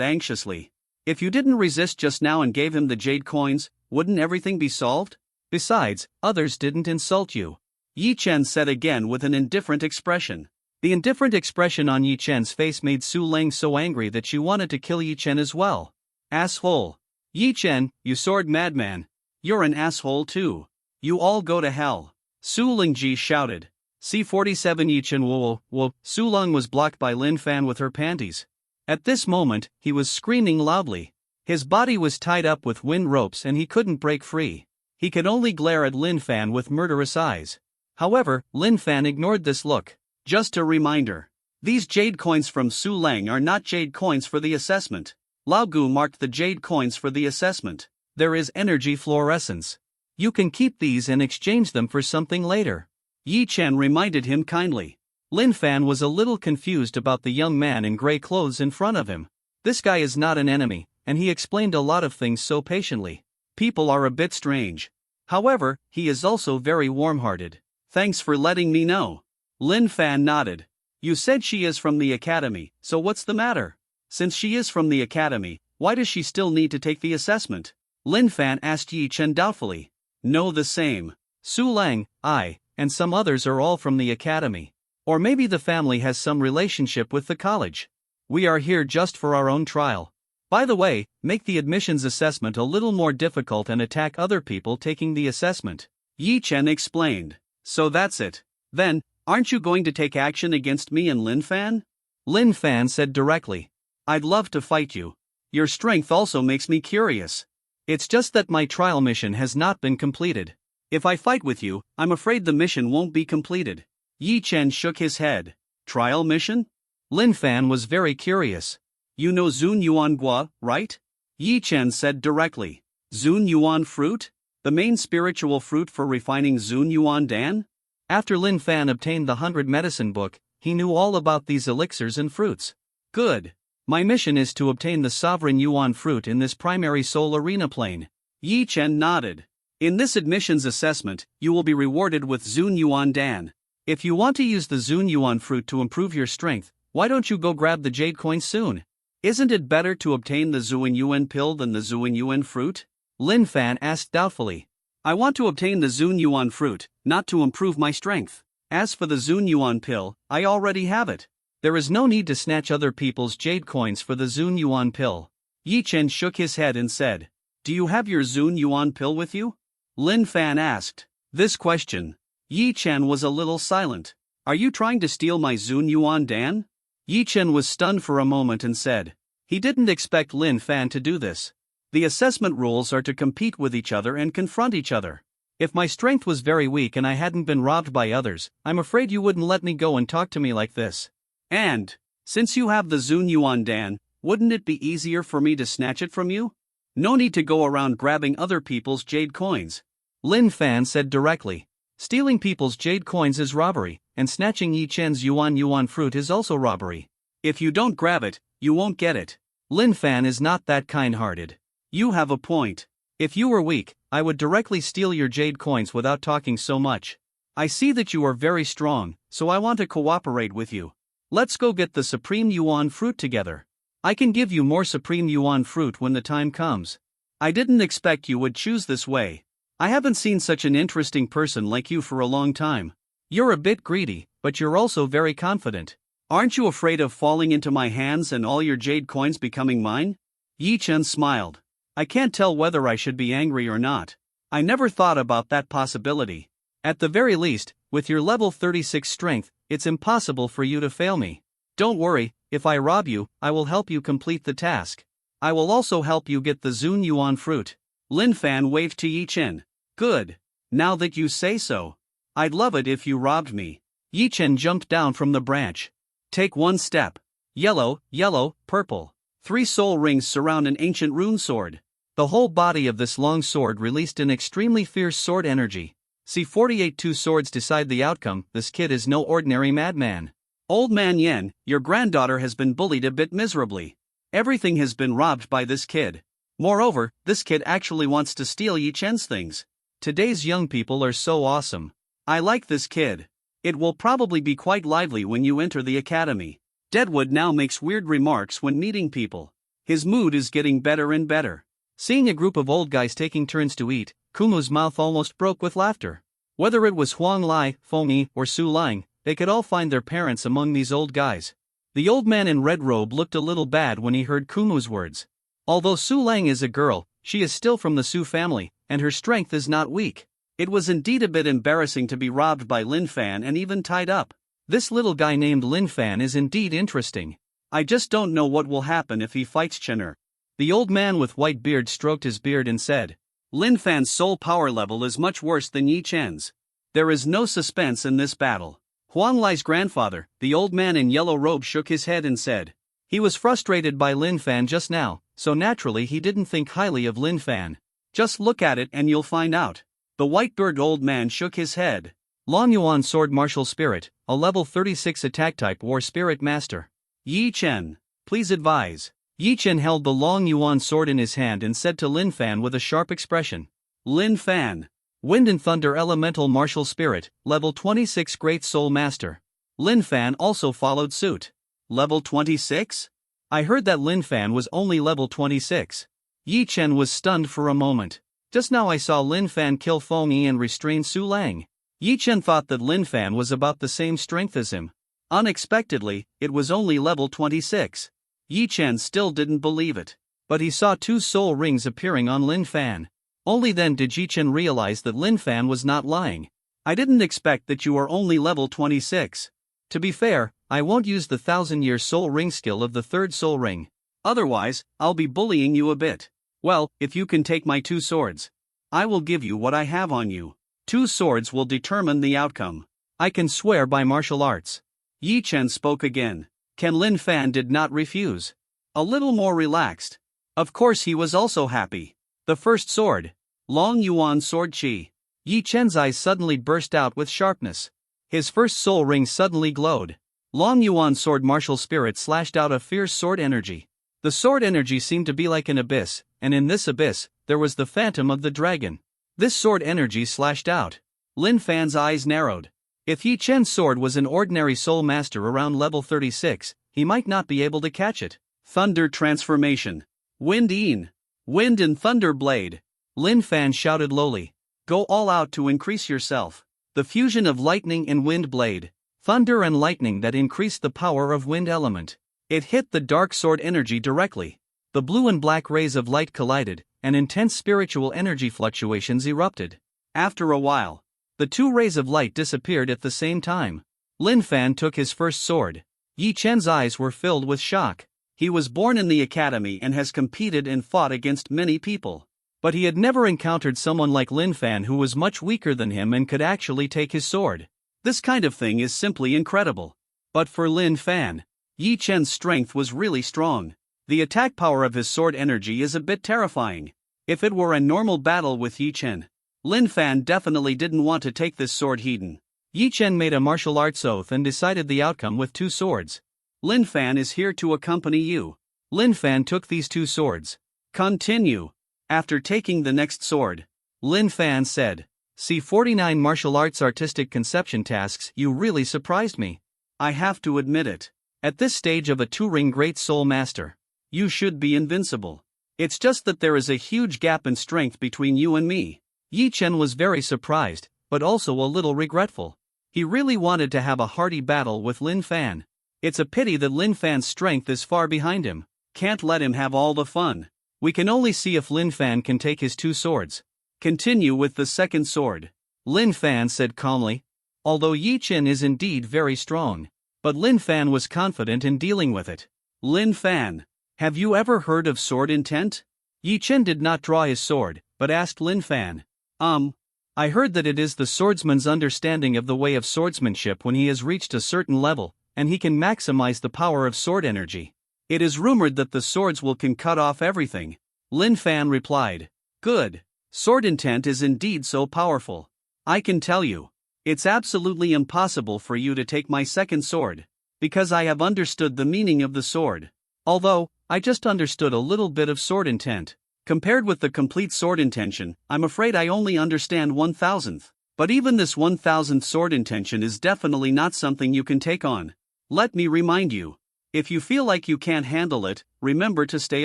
anxiously. If you didn't resist just now and gave him the jade coins, wouldn't everything be solved? Besides, others didn't insult you. Yi Chen said again with an indifferent expression. The indifferent expression on Yi Chen's face made Su Lang so angry that she wanted to kill Yi Chen as well. Asshole. Yi Chen, you sword madman. You're an asshole too. You all go to hell. Su Lingji shouted. C-47 Yi Chen whoa. Su Lang was blocked by Lin Fan with her panties. At this moment, he was screaming loudly. His body was tied up with wind ropes and he couldn't break free. He could only glare at Lin Fan with murderous eyes. However, Lin Fan ignored this look. Just a reminder. These jade coins from Su Lang are not jade coins for the assessment. Lao Gu marked the jade coins for the assessment. There is energy fluorescence. You can keep these and exchange them for something later. Yi Chen reminded him kindly. Lin Fan was a little confused about the young man in gray clothes in front of him. This guy is not an enemy, and he explained a lot of things so patiently. People are a bit strange. However, he is also very warm-hearted. Thanks for letting me know. Lin Fan nodded. You said she is from the academy, so what's the matter? Since she is from the academy, why does she still need to take the assessment? Lin Fan asked Yi Chen doubtfully. No, the same. Su Lang, I, and some others are all from the academy. Or maybe the family has some relationship with the college. We are here just for our own trial. By the way, make the admissions assessment a little more difficult and attack other people taking the assessment. Yi Chen explained. So that's it. Then, aren't you going to take action against me and Lin Fan? Lin Fan said directly. I'd love to fight you. Your strength also makes me curious. It's just that my trial mission has not been completed. If I fight with you, I'm afraid the mission won't be completed. Yi Chen shook his head. Trial mission? Lin Fan was very curious. You know Zun Yuan Gua, right? Yi Chen said directly. Zun Yuan fruit? The main spiritual fruit for refining Zun Yuan Dan? After Lin Fan obtained the 100 medicine book, he knew all about these elixirs and fruits. Good. My mission is to obtain the sovereign Yuan fruit in this primary soul arena plane. Yi Chen nodded. In this admissions assessment, you will be rewarded with Zun Yuan Dan. If you want to use the Zun Yuan fruit to improve your strength, why don't you go grab the jade coin soon? Isn't it better to obtain the Zun Yuan pill than the Zun Yuan fruit? Lin Fan asked doubtfully. I want to obtain the Zun Yuan fruit, not to improve my strength. As for the Zun Yuan pill, I already have it. There is no need to snatch other people's jade coins for the Zun Yuan pill. Yi Chen shook his head and said. Do you have your Zun Yuan pill with you? Lin Fan asked. This question. Yi Chen was a little silent. Are you trying to steal my Zun Yuan Dan? Yi Chen was stunned for a moment and said. He didn't expect Lin Fan to do this. The assessment rules are to compete with each other and confront each other. If my strength was very weak and I hadn't been robbed by others, I'm afraid you wouldn't let me go and talk to me like this. And, since you have the Zun Yuan Dan, wouldn't it be easier for me to snatch it from you? No need to go around grabbing other people's jade coins. Lin Fan said directly. Stealing people's jade coins is robbery, and snatching Yi Chen's Yuan fruit is also robbery. If you don't grab it, you won't get it. Lin Fan is not that kind-hearted. You have a point. If you were weak, I would directly steal your jade coins without talking so much. I see that you are very strong, so I want to cooperate with you. Let's go get the Supreme Yuan fruit together. I can give you more Supreme Yuan fruit when the time comes. I didn't expect you would choose this way. I haven't seen such an interesting person like you for a long time. You're a bit greedy, but you're also very confident. Aren't you afraid of falling into my hands and all your jade coins becoming mine? Yi Chen smiled. I can't tell whether I should be angry or not. I never thought about that possibility. At the very least, with your level 36 strength, it's impossible for you to fail me. Don't worry, if I rob you, I will help you complete the task. I will also help you get the Zun Yuan fruit. Lin Fan waved to Yi Chen. Good. Now that you say so. I'd love it if you robbed me. Yi Chen jumped down from the branch. Take one step. Yellow, yellow, purple. 3 soul rings surround an ancient rune sword. The whole body of this long sword released an extremely fierce sword energy. See 48 two swords decide the outcome. This kid is no ordinary madman. Old man Yen, your granddaughter has been bullied a bit miserably. Everything has been robbed by this kid. Moreover, this kid actually wants to steal Yi Chen's things. Today's young people are so awesome. I like this kid. It will probably be quite lively when you enter the academy. Deadwood now makes weird remarks when meeting people. His mood is getting better and better. Seeing a group of old guys taking turns to eat, Kumu's mouth almost broke with laughter. Whether it was Huang Lai, Feng Yi, or Su Lang, they could all find their parents among these old guys. The old man in red robe looked a little bad when he heard Kumu's words. Although Su Lang is a girl, she is still from the Su family, and her strength is not weak. It was indeed a bit embarrassing to be robbed by Lin Fan and even tied up. This little guy named Lin Fan is indeed interesting. I just don't know what will happen if he fights Chener. The old man with white beard stroked his beard and said, Lin Fan's soul power level is much worse than Yi Chen's. There is no suspense in this battle. Huang Lai's grandfather, the old man in yellow robe, shook his head and said, he was frustrated by Lin Fan just now, so naturally he didn't think highly of Lin Fan. Just look at it and you'll find out. The white-bearded old man shook his head. Long Yuan Sword Martial Spirit, a level 36 attack type War Spirit Master. Yi Chen, please advise. Yi Chen held the Long Yuan sword in his hand and said to Lin Fan with a sharp expression. Lin Fan. Wind and Thunder Elemental Martial Spirit, level 26 Great Soul Master. Lin Fan also followed suit. Level 26? I heard that Lin Fan was only level 26. Yi Chen was stunned for a moment. Just now I saw Lin Fan kill Feng Yi and restrain Su Lang. Yi Chen thought that Lin Fan was about the same strength as him. Unexpectedly, it was only level 26. Yi Chen still didn't believe it. But he saw 2 soul rings appearing on Lin Fan. Only then did Yi Chen realize that Lin Fan was not lying. I didn't expect that you were only level 26. To be fair, I won't use the 1000-year soul ring skill of the 3rd soul ring. Otherwise, I'll be bullying you a bit. Well, if you can take my 2 swords, I will give you what I have on you. 2 swords will determine the outcome. I can swear by martial arts. Yi Chen spoke again. Ken Lin Fan did not refuse. A little more relaxed. Of course he was also happy. The first sword. Long Yuan Sword Chi. Yi Chen's eyes suddenly burst out with sharpness. His first soul ring suddenly glowed. Long Yuan Sword Martial Spirit slashed out a fierce sword energy. The sword energy seemed to be like an abyss, and in this abyss, there was the phantom of the dragon. This sword energy slashed out. Lin Fan's eyes narrowed. If Yi Chen's sword was an ordinary soul master around level 36, he might not be able to catch it. Thunder transformation. Wind Yin. Wind and Thunder Blade. Lin Fan shouted lowly. Go all out to increase yourself. The fusion of lightning and wind blade. Thunder and lightning that increased the power of wind element. It hit the dark sword energy directly. The blue and black rays of light collided, and intense spiritual energy fluctuations erupted. After a while, the 2 rays of light disappeared at the same time. Lin Fan took his first sword. Yi Chen's eyes were filled with shock. He was born in the academy and has competed and fought against many people. But he had never encountered someone like Lin Fan who was much weaker than him and could actually take his sword. This kind of thing is simply incredible. But for Lin Fan, Yi Chen's strength was really strong. The attack power of his sword energy is a bit terrifying. If it were a normal battle with Yi Chen, Lin Fan definitely didn't want to take this sword hidden. Yi Chen made a martial arts oath and decided the outcome with 2 swords. Lin Fan is here to accompany you. Lin Fan took these 2 swords. Continue. After taking the next sword, Lin Fan said, see 49 martial arts artistic conception tasks. You really surprised me. I have to admit it. At this stage of a 2-ring Great Soul Master, you should be invincible. It's just that there is a huge gap in strength between you and me. Yi Chen was very surprised, but also a little regretful. He really wanted to have a hearty battle with Lin Fan. It's a pity that Lin Fan's strength is far behind him. Can't let him have all the fun. We can only see if Lin Fan can take his 2 swords. Continue with the second sword. Lin Fan said calmly. Although Yi Chen is indeed very strong. But Lin Fan was confident in dealing with it. Lin Fan, have you ever heard of sword intent? Yi Chen did not draw his sword, but asked Lin Fan. I heard that it is the swordsman's understanding of the way of swordsmanship when he has reached a certain level, and he can maximize the power of sword energy. It is rumored that the swords can cut off everything. Lin Fan replied. Good. Sword intent is indeed so powerful. I can tell you. It's absolutely impossible for you to take my second sword, because I have understood the meaning of the sword. Although, I just understood a little bit of sword intent. Compared with the complete sword intention, I'm afraid I only understand 1,000th. But even this 1,000th sword intention is definitely not something you can take on. Let me remind you. If you feel like you can't handle it, remember to stay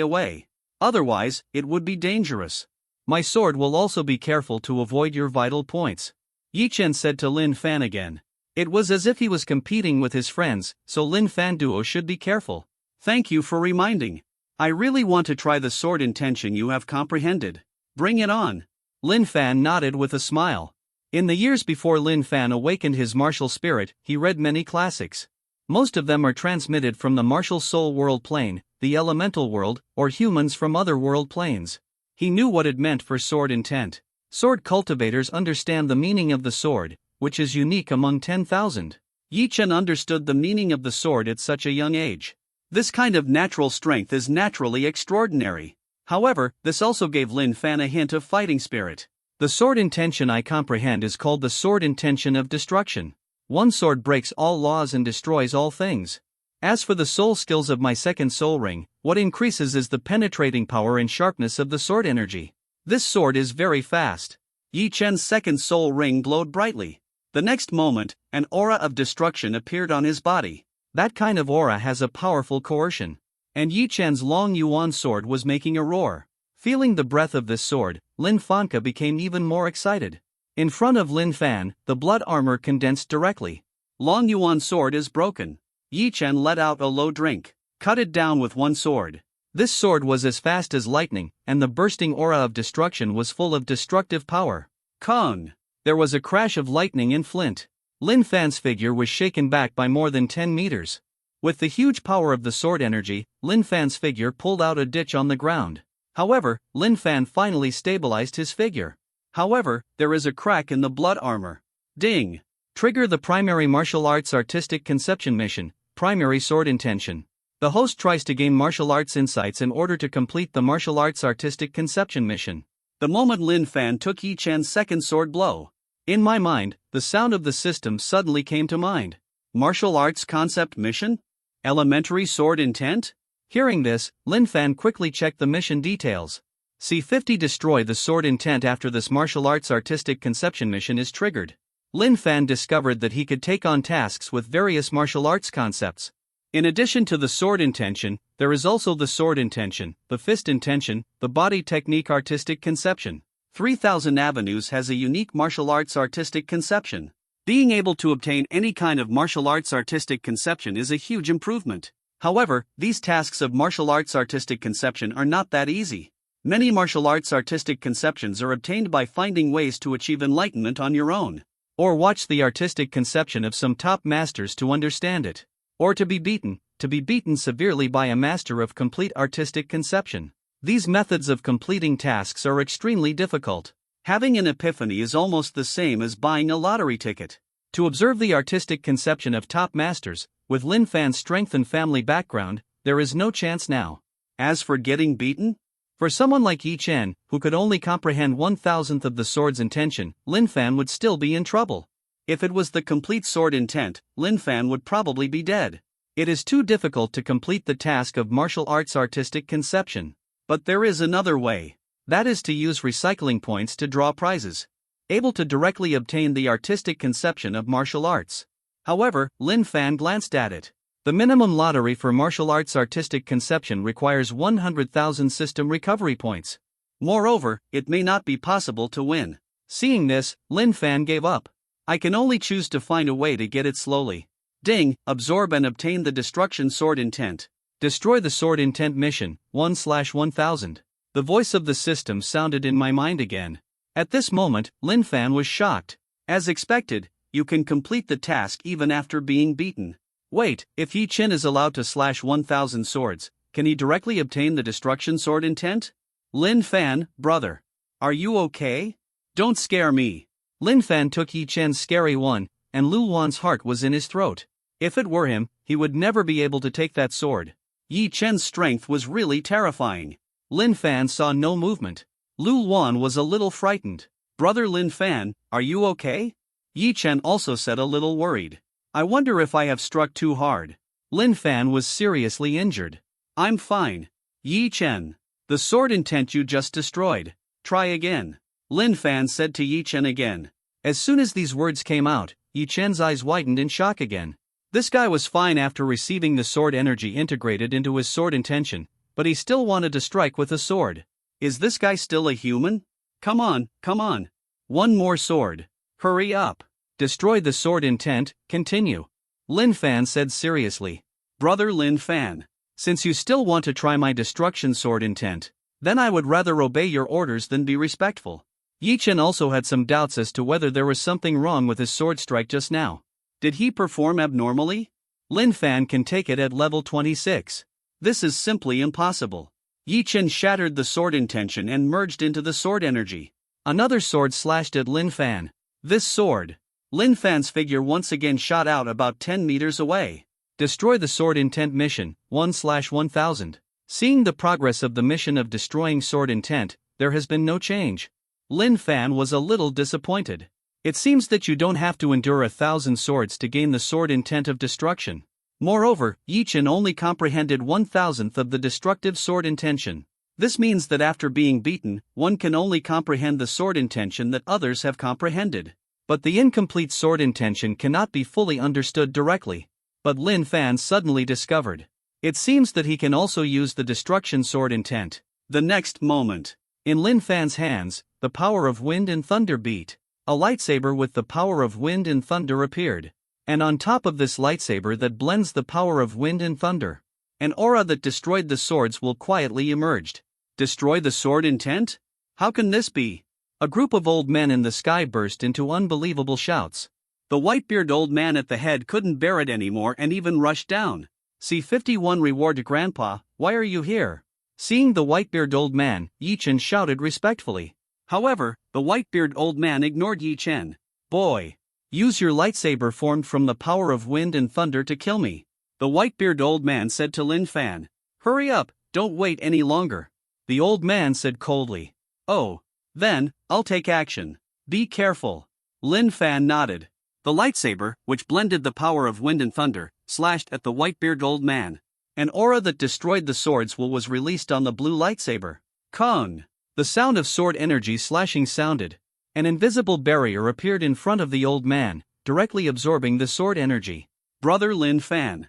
away. Otherwise, it would be dangerous. My sword will also be careful to avoid your vital points. Yi Chen said to Lin Fan again. It was as if he was competing with his friends, so Lin Fan Duo should be careful. Thank you for reminding. I really want to try the sword intention you have comprehended. Bring it on. Lin Fan nodded with a smile. In the years before Lin Fan awakened his martial spirit, he read many classics. Most of them are transmitted from the martial soul world plane, the elemental world, or humans from other world planes. He knew what it meant for sword intent. Sword cultivators understand the meaning of the sword, which is unique among 10,000. Yi Chen understood the meaning of the sword at such a young age. This kind of natural strength is naturally extraordinary. However, this also gave Lin Fan a hint of fighting spirit. The sword intention I comprehend is called the sword intention of destruction. One sword breaks all laws and destroys all things. As for the soul skills of my second soul ring, what increases is the penetrating power and sharpness of the sword energy. This sword is very fast. Yi Chen's second soul ring glowed brightly. The next moment, an aura of destruction appeared on his body. That kind of aura has a powerful coercion. And Yi Chen's long yuan sword was making a roar. Feeling the breath of this sword, Lin Fanke became even more excited. In front of Lin Fan, the blood armor condensed directly. Long yuan sword is broken. Yi Chen let out a low drink. Cut it down with one sword. This sword was as fast as lightning, and the bursting aura of destruction was full of destructive power. Kong! There was a crash of lightning in flint. Lin Fan's figure was shaken back by more than 10 meters. With the huge power of the sword energy, Lin Fan's figure pulled out a ditch on the ground. However, Lin Fan finally stabilized his figure. However, there is a crack in the blood armor. Ding! Trigger the primary martial arts artistic conception mission, primary sword intention. The host tries to gain martial arts insights in order to complete the martial arts artistic conception mission. The moment Lin Fan took Yi Chen's second sword blow. In my mind, the sound of the system suddenly came to mind. Martial arts concept mission? Elementary sword intent? Hearing this, Lin Fan quickly checked the mission details. C50 destroy the sword intent after this martial arts artistic conception mission is triggered. Lin Fan discovered that he could take on tasks with various martial arts concepts. In addition to the sword intention, there is also the sword intention, the fist intention, the body technique artistic conception. 3000 Avenues has a unique martial arts artistic conception. Being able to obtain any kind of martial arts artistic conception is a huge improvement. However, these tasks of martial arts artistic conception are not that easy. Many martial arts artistic conceptions are obtained by finding ways to achieve enlightenment on your own. Or watch the artistic conception of some top masters to understand it. Or to be beaten severely by a master of complete artistic conception. These methods of completing tasks are extremely difficult. Having an epiphany is almost the same as buying a lottery ticket. To observe the artistic conception of top masters, with Lin Fan's strength and family background, there is no chance now. As for getting beaten? For someone like Yi Chen, who could only comprehend 1,000th of the sword's intention, Lin Fan would still be in trouble. If it was the complete sword intent, Lin Fan would probably be dead. It is too difficult to complete the task of martial arts artistic conception. But there is another way. That is to use recycling points to draw prizes. Able to directly obtain the artistic conception of martial arts. However, Lin Fan glanced at it. The minimum lottery for martial arts artistic conception requires 100,000 system recovery points. Moreover, it may not be possible to win. Seeing this, Lin Fan gave up. I can only choose to find a way to get it slowly. Ding, absorb and obtain the destruction sword intent. Destroy the sword intent mission, 1/1000. The voice of the system sounded in my mind again. At this moment, Lin Fan was shocked. As expected, you can complete the task even after being beaten. Wait, if Yi Chen is allowed to slash 1000 swords, can he directly obtain the destruction sword intent? Lin Fan, brother. Are you okay? Don't scare me. Lin Fan took Yi Chen's scary one, and Lu Wan's heart was in his throat. If it were him, he would never be able to take that sword. Yi Chen's strength was really terrifying. Lin Fan saw no movement. Lu Wan was a little frightened. Brother Lin Fan, are you okay? Yi Chen also said a little worried. I wonder if I have struck too hard. Lin Fan was seriously injured. I'm fine. Yi Chen. The sword intent you just destroyed. Try again. Lin Fan said to Yi Chen again. As soon as these words came out, Yi Chen's eyes widened in shock again. This guy was fine after receiving the sword energy integrated into his sword intention, but he still wanted to strike with a sword. Is this guy still a human? Come on, come on. One more sword. Hurry up. Destroy the sword intent, continue. Lin Fan said seriously. Brother Lin Fan. Since you still want to try my destruction sword intent, then I would rather obey your orders than be respectful. Yi Chen also had some doubts as to whether there was something wrong with his sword strike just now. Did he perform abnormally? Lin Fan can take it at level 26. This is simply impossible. Yi Chen shattered the sword intention and merged into the sword energy. Another sword slashed at Lin Fan. This sword. Lin Fan's figure once again shot out about 10 meters away. Destroy the sword intent mission, 1/1000. Seeing the progress of the mission of destroying sword intent, there has been no change. Lin Fan was a little disappointed. It seems that you don't have to endure 1,000 swords to gain the sword intent of destruction. Moreover, Yi Chen only comprehended 1,000th of the destructive sword intention. This means that after being beaten, one can only comprehend the sword intention that others have comprehended. But the incomplete sword intention cannot be fully understood directly. But Lin Fan suddenly discovered. It seems that he can also use the destruction sword intent. The next moment, in Lin Fan's hands, the power of wind and thunder beat. A lightsaber with the power of wind and thunder appeared. And on top of this lightsaber that blends the power of wind and thunder, an aura that destroyed the swords will quietly emerged. Destroy the sword intent? How can this be? A group of old men in the sky burst into unbelievable shouts. The white-bearded old man at the head couldn't bear it anymore and even rushed down. C51 reward Grandpa, why are you here? Seeing the white-bearded old man, Yi Chen shouted respectfully. However, the white-bearded old man ignored Yi Chen. Boy, use your lightsaber formed from the power of wind and thunder to kill me. The white-bearded old man said to Lin Fan. Hurry up, don't wait any longer. The old man said coldly. Oh, then, I'll take action. Be careful. Lin Fan nodded. The lightsaber, which blended the power of wind and thunder, slashed at the white-bearded old man. An aura that destroyed the swords was released on the blue lightsaber. Kong! The sound of sword energy slashing sounded. An invisible barrier appeared in front of the old man, directly absorbing the sword energy. Brother Lin Fan.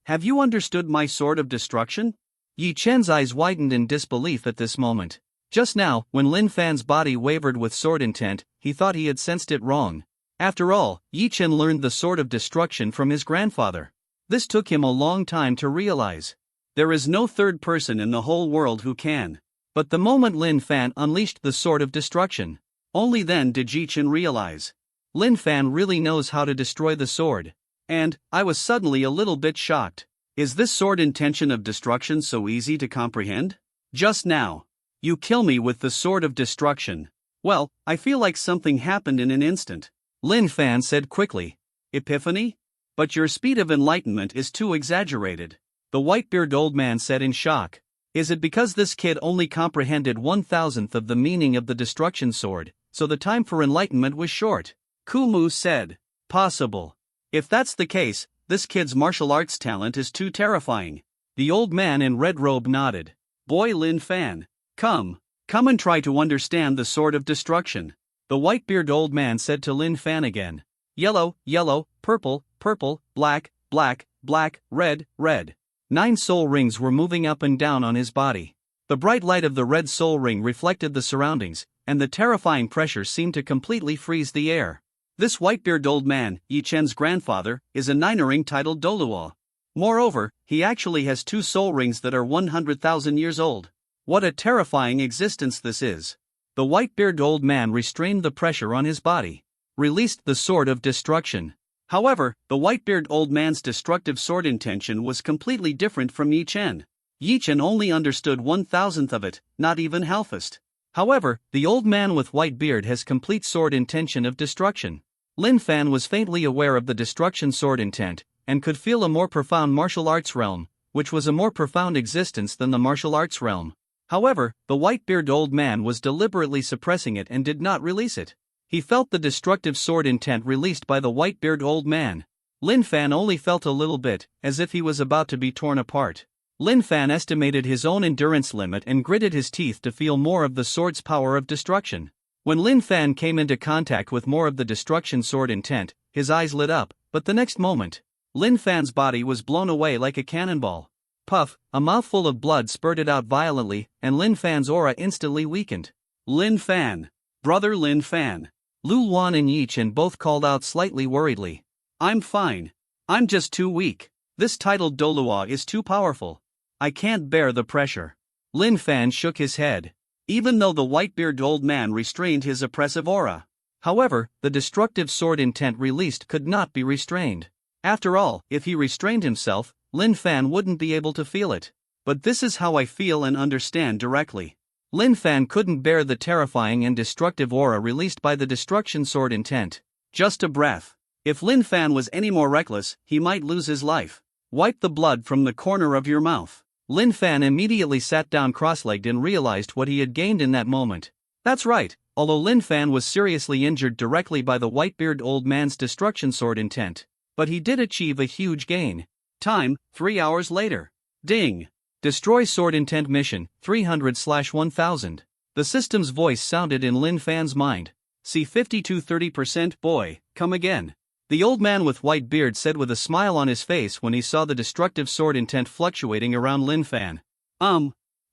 Have you understood my sword of destruction? Yi Chen's eyes widened in disbelief at this moment. Just now, when Lin Fan's body wavered with sword intent, he thought he had sensed it wrong. After all, Yi Chen learned the sword of destruction from his grandfather. This took him a long time to realize. There is no third person in the whole world who can. But the moment Lin Fan unleashed the sword of destruction, only then did Yi Chen realize. Lin Fan really knows how to destroy the sword. And, I was suddenly a little bit shocked. Is this sword intention of destruction so easy to comprehend? Just now. You kill me with the sword of destruction. Well, I feel like something happened in an instant. Lin Fan said quickly. Epiphany? But your speed of enlightenment is too exaggerated. The white-bearded old man said in shock. Is it because this kid only comprehended 1,000th of the meaning of the destruction sword, so the time for enlightenment was short? Kumu said. Possible. If that's the case, this kid's martial arts talent is too terrifying. The old man in red robe nodded. Boy Lin Fan. Come and try to understand the sword of destruction. The white-bearded old man said to Lin Fan again. Yellow, yellow, purple, purple, black, black, black, red, red. 9 soul rings were moving up and down on his body. The bright light of the red soul ring reflected the surroundings, and the terrifying pressure seemed to completely freeze the air. This white-bearded old man, Yi Chen's grandfather, is a 9-ring titled Doluo. Moreover, he actually has 2 soul rings that are 100,000 years old. What a terrifying existence this is. The white-bearded old man restrained the pressure on his body, released the sword of destruction. However, the white-bearded old man's destructive sword intention was completely different from Yi Chen. Yi Chen only understood 1,000th of it, not even halfest. However, the old man with white beard has complete sword intention of destruction. Lin Fan was faintly aware of the destruction sword intent, and could feel a more profound martial arts realm, which was a more profound existence than the martial arts realm. However, the white-bearded old man was deliberately suppressing it and did not release it. He felt the destructive sword intent released by the white-bearded old man. Lin Fan only felt a little bit, as if he was about to be torn apart. Lin Fan estimated his own endurance limit and gritted his teeth to feel more of the sword's power of destruction. When Lin Fan came into contact with more of the destruction sword intent, his eyes lit up, but the next moment, Lin Fan's body was blown away like a cannonball. Puff, a mouthful of blood spurted out violently, and Lin Fan's aura instantly weakened. Lin Fan. Brother Lin Fan. Lu Wan and Yi Chen both called out slightly worriedly. I'm fine. I'm just too weak. This titled Doluo is too powerful. I can't bear the pressure. Lin Fan shook his head. Even though the white-bearded old man restrained his oppressive aura. However, the destructive sword intent released could not be restrained. After all, if he restrained himself, Lin Fan wouldn't be able to feel it. But this is how I feel and understand directly. Lin Fan couldn't bear the terrifying and destructive aura released by the destruction sword intent. Just a breath. If Lin Fan was any more reckless, he might lose his life. Wipe the blood from the corner of your mouth. Lin Fan immediately sat down cross-legged and realized what he had gained in that moment. That's right, although Lin Fan was seriously injured directly by the white-bearded old man's destruction sword intent, but he did achieve a huge gain. Time, 3 hours later. Ding! Destroy sword intent mission, 300/1000. The system's voice sounded in Lin Fan's mind. See 52-30%. Boy, come again. The old man with white beard said with a smile on his face when he saw the destructive sword intent fluctuating around Lin Fan.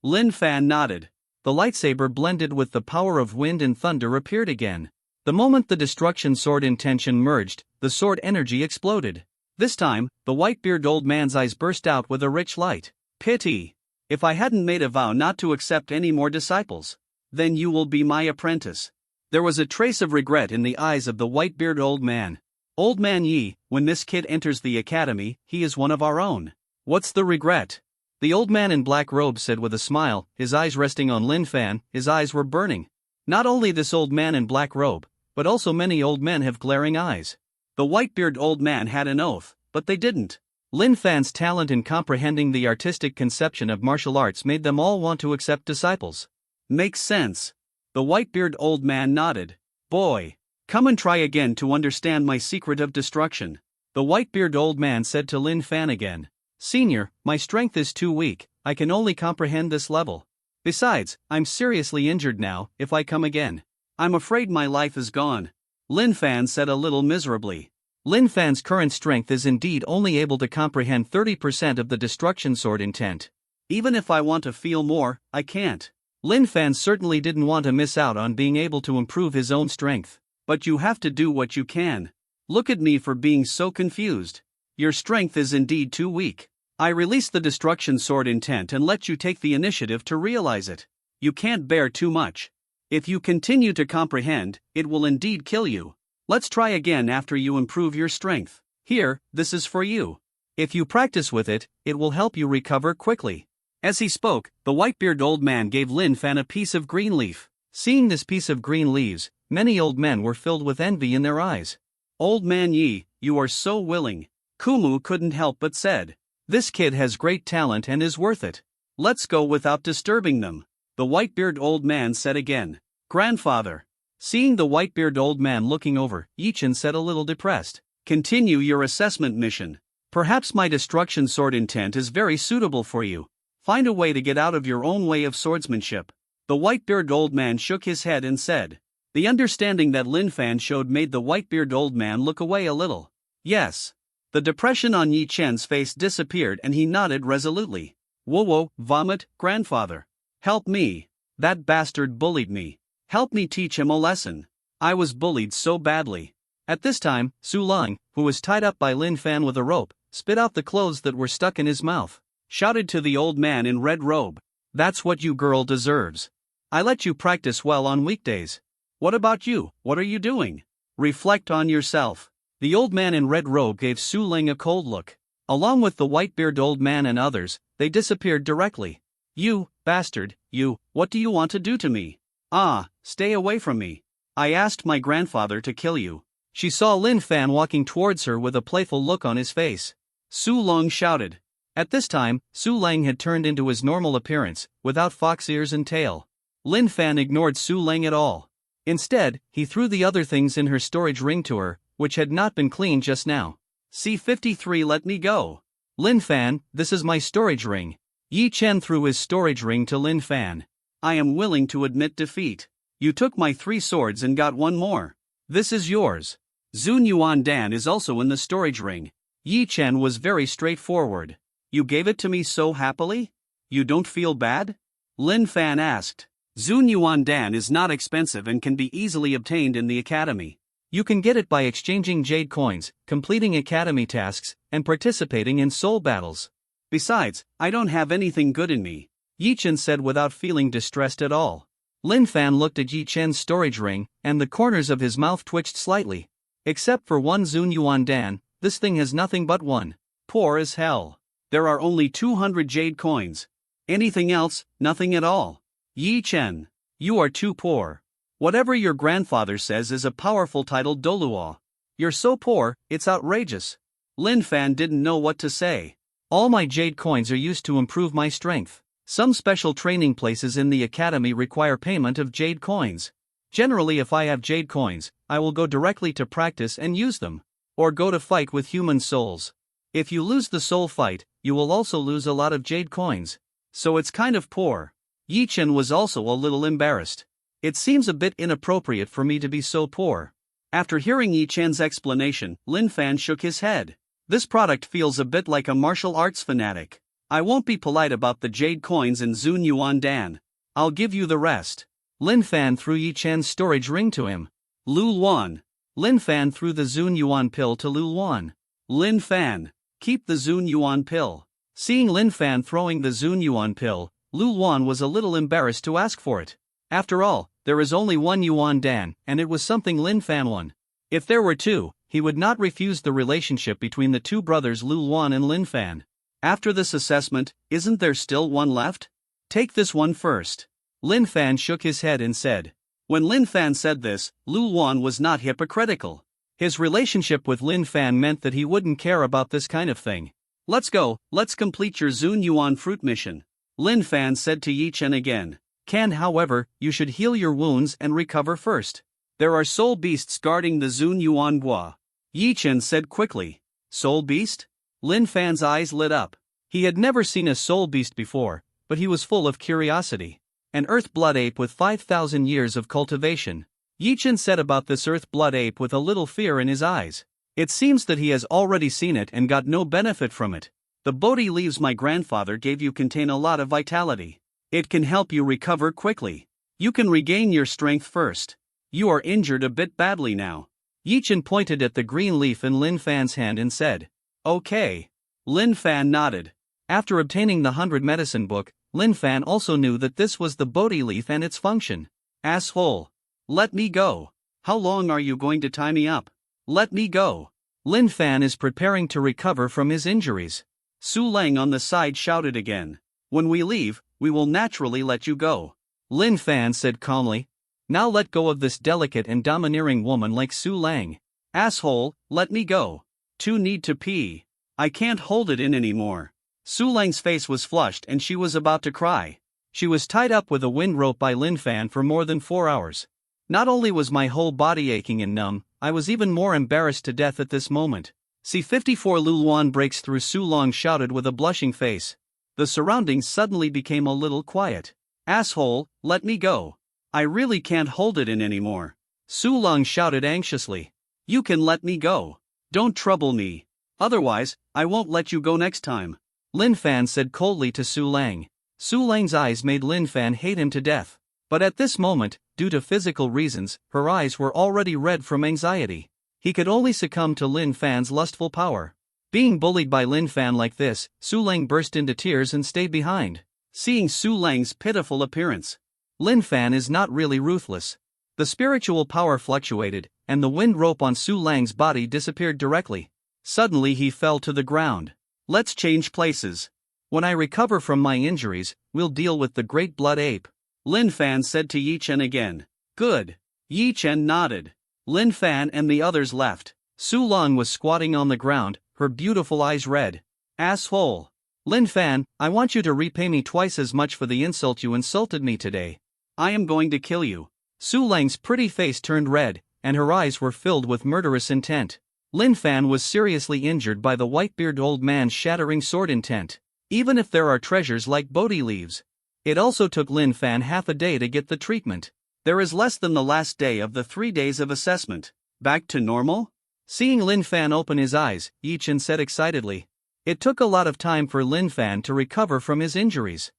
Lin Fan nodded. The lightsaber blended with the power of wind and thunder appeared again. The moment the destruction sword intention merged, the sword energy exploded. This time, the white-bearded old man's eyes burst out with a rich light. Pity. If I hadn't made a vow not to accept any more disciples, then you will be my apprentice. There was a trace of regret in the eyes of the white-bearded old man. Old man Yi, when this kid enters the academy, he is one of our own. What's the regret? The old man in black robe said with a smile, his eyes resting on Lin Fan. His eyes were burning. Not only this old man in black robe, but also many old men have glaring eyes. The white-bearded old man had an oath, but they didn't. Lin Fan's talent in comprehending the artistic conception of martial arts made them all want to accept disciples. Makes sense. The white-bearded old man nodded. Boy, come and try again to understand my secret of destruction. The white-bearded old man said to Lin Fan again. Senior, my strength is too weak, I can only comprehend this level. Besides, I'm seriously injured now. If I come again, I'm afraid my life is gone. Lin Fan said a little miserably. Lin Fan's current strength is indeed only able to comprehend 30% of the destruction sword intent. Even if I want to feel more, I can't. Lin Fan certainly didn't want to miss out on being able to improve his own strength. But you have to do what you can. Look at me for being so confused. Your strength is indeed too weak. I release the destruction sword intent and let you take the initiative to realize it. You can't bear too much. If you continue to comprehend, it will indeed kill you. Let's try again after you improve your strength. Here, this is for you. If you practice with it, it will help you recover quickly. As he spoke, the white-bearded old man gave Lin Fan a piece of green leaf. Seeing this piece of green leaves, many old men were filled with envy in their eyes. Old man Yi, you are so willing. Kumu couldn't help but said. This kid has great talent and is worth it. Let's go without disturbing them. The white-bearded old man said again. Grandfather. Seeing the white-bearded old man looking over, Yi Chen said a little depressed. Continue your assessment mission. Perhaps my destruction sword intent is very suitable for you. Find a way to get out of your own way of swordsmanship. The white-bearded old man shook his head and said. The understanding that Lin Fan showed made the white-bearded old man look away a little. Yes. The depression on Yi Chen's face disappeared and he nodded resolutely. Whoa, vomit, grandfather. Help me. That bastard bullied me. Help me teach him a lesson. I was bullied so badly. At this time, Su Lang, who was tied up by Lin Fan with a rope, spit out the clothes that were stuck in his mouth. Shouted to the old man in red robe. That's what you girl deserves. I let you practice well on weekdays. What about you? What are you doing? Reflect on yourself. The old man in red robe gave Su Lang a cold look. Along with the white-bearded old man and others, they disappeared directly. You, bastard, you, what do you want to do to me? Ah, stay away from me. I asked my grandfather to kill you. She saw Lin Fan walking towards her with a playful look on his face. Su Lang shouted. At this time, Su Lang had turned into his normal appearance, without fox ears and tail. Lin Fan ignored Su Lang at all. Instead, he threw the other things in her storage ring to her, which had not been cleaned just now. C-53, let me go. Lin Fan, this is my storage ring. Yi Chen threw his storage ring to Lin Fan. I am willing to admit defeat. You took my 3 swords and got 1 more. This is yours. Zun Yuan Dan is also in the storage ring. Yi Chen was very straightforward. You gave it to me so happily? You don't feel bad? Lin Fan asked. Zun Yuan Dan is not expensive and can be easily obtained in the academy. You can get it by exchanging jade coins, completing academy tasks, and participating in soul battles. Besides, I don't have anything good in me, Yi Chen said without feeling distressed at all. Lin Fan looked at Yi Chen's storage ring, and the corners of his mouth twitched slightly. Except for 1 Zun Yuan Dan, this thing has nothing but 1. Poor as hell. There are only 200 jade coins. Anything else, nothing at all. Yi Chen, you are too poor. Whatever your grandfather says is a powerful title Doluo. You're so poor, it's outrageous. Lin Fan didn't know what to say. All my jade coins are used to improve my strength. Some special training places in the academy require payment of jade coins. Generally, if I have jade coins, I will go directly to practice and use them. Or go to fight with human souls. If you lose the soul fight, you will also lose a lot of jade coins. So it's kind of poor. Yi Chen was also a little embarrassed. It seems a bit inappropriate for me to be so poor. After hearing Yi Chen's explanation, Lin Fan shook his head. This product feels a bit like a martial arts fanatic. I won't be polite about the jade coins and Zun Yuan Dan. I'll give you the rest. Lin Fan threw Yi Chen's storage ring to him. Lu Luan. Lin Fan threw the Zun Yuan pill to Lu Luan. Lin Fan, keep the Zun Yuan pill. Seeing Lin Fan throwing the Zun Yuan pill, Lu Luan was a little embarrassed to ask for it. After all, there is only 1 Yuan Dan, and it was something Lin Fan won. If there were 2, he would not refuse the relationship between the 2 brothers Lu Luan and Lin Fan. After this assessment, isn't there still 1 left? Take this one first. Lin Fan shook his head and said. When Lin Fan said this, Lu Luan was not hypocritical. His relationship with Lin Fan meant that he wouldn't care about this kind of thing. Let's go, let's complete your Zun Yuan fruit mission. Lin Fan said to Yi Chen again. However, you should heal your wounds and recover first. There are soul beasts guarding the Zun Yuan Bois. Yi Chen said quickly. Soul beast? Lin Fan's eyes lit up. He had never seen a soul beast before, but he was full of curiosity. An earth blood ape with 5,000 years of cultivation. Yi Chen said about this earth blood ape with a little fear in his eyes. It seems that he has already seen it and got no benefit from it. The Bodhi leaves my grandfather gave you contain a lot of vitality. It can help you recover quickly. You can regain your strength first. You are injured a bit badly now. Yi Chen pointed at the green leaf in Lin Fan's hand and said. Okay. Lin Fan nodded. After obtaining the 100 medicine book, Lin Fan also knew that this was the Bodhi leaf and its function. Asshole. Let me go. How long are you going to tie me up? Let me go. Lin Fan is preparing to recover from his injuries. Su Lang on the side shouted again. When we leave, we will naturally let you go. Lin Fan said calmly. Now let go of this delicate and domineering woman like Su Lang. Asshole, let me go. Two need to pee. I can't hold it in anymore. Su Lang's face was flushed and she was about to cry. She was tied up with a wind rope by Lin Fan for more than 4 hours. Not only was my whole body aching and numb, I was even more embarrassed to death at this moment. C-54 Lu Luan breaks through. Su Lang shouted with a blushing face. The surroundings suddenly became a little quiet. Asshole, let me go. I really can't hold it in anymore. Su Lang shouted anxiously. You can let me go. Don't trouble me. Otherwise, I won't let you go next time. Lin Fan said coldly to Su Lang. Su Lang's eyes made Lin Fan hate him to death. But at this moment, due to physical reasons, her eyes were already red from anxiety. He could only succumb to Lin Fan's lustful power. Being bullied by Lin Fan like this, Su Lang burst into tears and stayed behind. Seeing Su Lang's pitiful appearance, Lin Fan is not really ruthless. The spiritual power fluctuated, and the wind rope on Su Lang's body disappeared directly. Suddenly he fell to the ground. Let's change places. When I recover from my injuries, we'll deal with the Great Blood Ape, Lin Fan said to Yi Chen again. Good. Yi Chen nodded. Lin Fan and the others left. Su Lang was squatting on the ground, her beautiful eyes red. Asshole. Lin Fan, I want you to repay me twice as much for the insult you insulted me today. I am going to kill you. Su Lang's pretty face turned red, and her eyes were filled with murderous intent. Lin Fan was seriously injured by the white-bearded old man's shattering sword intent. Even if there are treasures like Bodhi leaves, it also took Lin Fan half a day to get the treatment. There is less than the last day of the 3 days of assessment. Back to normal? Seeing Lin Fan open his eyes, Yi Chen said excitedly. It took a lot of time for Lin Fan to recover from his injuries.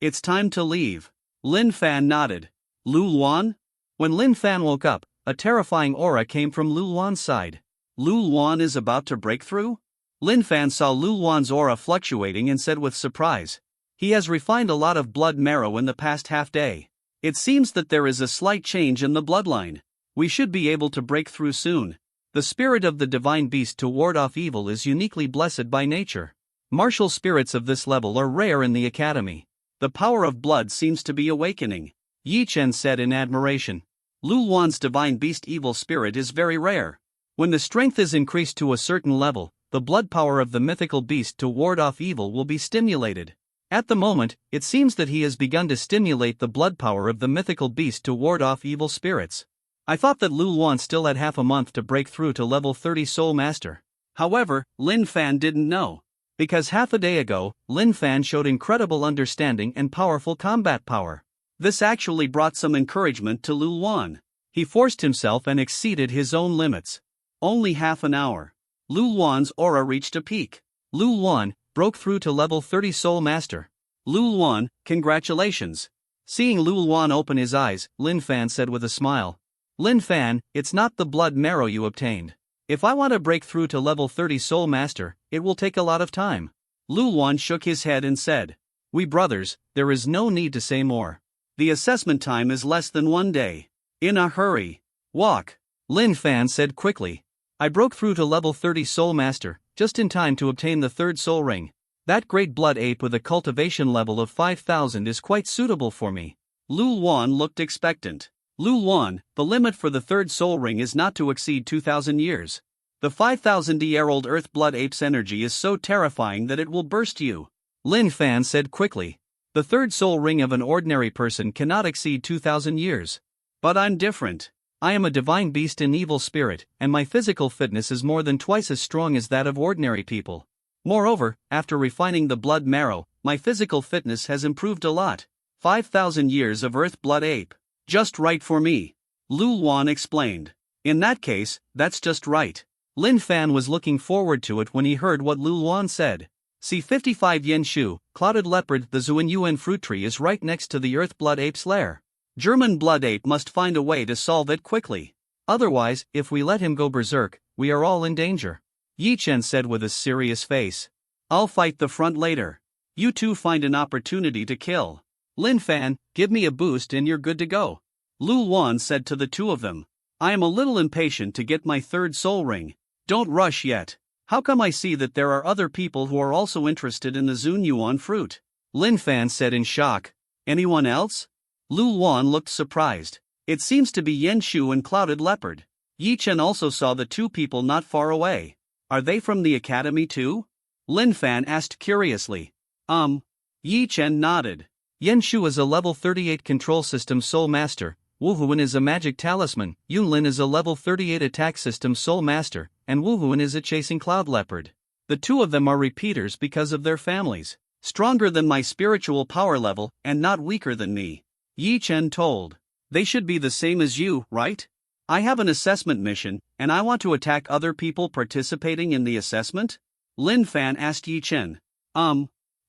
It's time to leave. Lin Fan nodded. Lu Luan? When Lin Fan woke up, a terrifying aura came from Lu Luan's side. Lu Luan is about to break through? Lin Fan saw Lu Luan's aura fluctuating and said with surprise. He has refined a lot of blood marrow in the past half day. It seems that there is a slight change in the bloodline. We should be able to break through soon. The spirit of the divine beast to ward off evil is uniquely blessed by nature. Martial spirits of this level are rare in the academy. The power of blood seems to be awakening, Yi Chen said in admiration. Lu Luan's divine beast evil spirit is very rare. When the strength is increased to a certain level, the blood power of the mythical beast to ward off evil will be stimulated. At the moment, it seems that he has begun to stimulate the blood power of the mythical beast to ward off evil spirits. I thought that Lu Luan still had half a month to break through to level 30 Soul Master. However, Lin Fan didn't know. Because half a day ago, Lin Fan showed incredible understanding and powerful combat power. This actually brought some encouragement to Lu Luan. He forced himself and exceeded his own limits. Only half an hour. Lu Luan's aura reached a peak. Lu Luan broke through to level 30 Soul Master. Lu Luan, congratulations. Seeing Lu Luan open his eyes, Lin Fan said with a smile. Lin Fan, it's not the blood marrow you obtained. If I want to break through to level 30 Soul Master, it will take a lot of time. Lu Luan shook his head and said. We brothers, there is no need to say more. The assessment time is less than 1 day. In a hurry. Walk. Lin Fan said quickly. I broke through to level 30 Soul Master, just in time to obtain the third soul ring. That great blood ape with a cultivation level of 5,000 is quite suitable for me. Lu Luan looked expectant. Lu Luan, the limit for the third soul ring is not to exceed 2,000 years. The 5,000-year-old Earth Blood Ape's energy is so terrifying that it will burst you. Lin Fan said quickly. The third soul ring of an ordinary person cannot exceed 2,000 years. But I'm different. I am a divine beast in evil spirit, and my physical fitness is more than twice as strong as that of ordinary people. Moreover, after refining the blood marrow, my physical fitness has improved a lot. 5,000 years of Earth Blood Ape. Just right for me. Lu Luan explained. In that case, that's just right. Lin Fan was looking forward to it when he heard what Lu Luan said. C55 Yen Shu, Clouded Leopard. The Zhuan Yuan fruit tree is right next to the Earth Blood Ape's lair. German Blood Ape must find a way to solve it quickly. Otherwise, if we let him go berserk, we are all in danger. Yi Chen said with a serious face. I'll fight the front later. You two find an opportunity to kill. Lin Fan, give me a boost and you're good to go. Lu Luan said to the two of them. I am a little impatient to get my third soul ring. Don't rush yet. How come I see that there are other people who are also interested in the Zhuan Yuan fruit? Lin Fan said in shock. Anyone else? Lu Luan looked surprised. It seems to be Yen Shu and Clouded Leopard. Yi Chen also saw the two people not far away. Are they from the academy too? Lin Fan asked curiously. Yi Chen nodded. Yen Shu is a level 38 control system soul master, Wu Huan is a magic talisman, Yunlin is a level 38 attack system soul master, and Wu Huan is a chasing cloud leopard. The two of them are repeaters because of their families. Stronger than my spiritual power level and not weaker than me. Yi Chen told. They should be the same as you, right? I have an assessment mission, and I want to attack other people participating in the assessment? Lin Fan asked Yi Chen.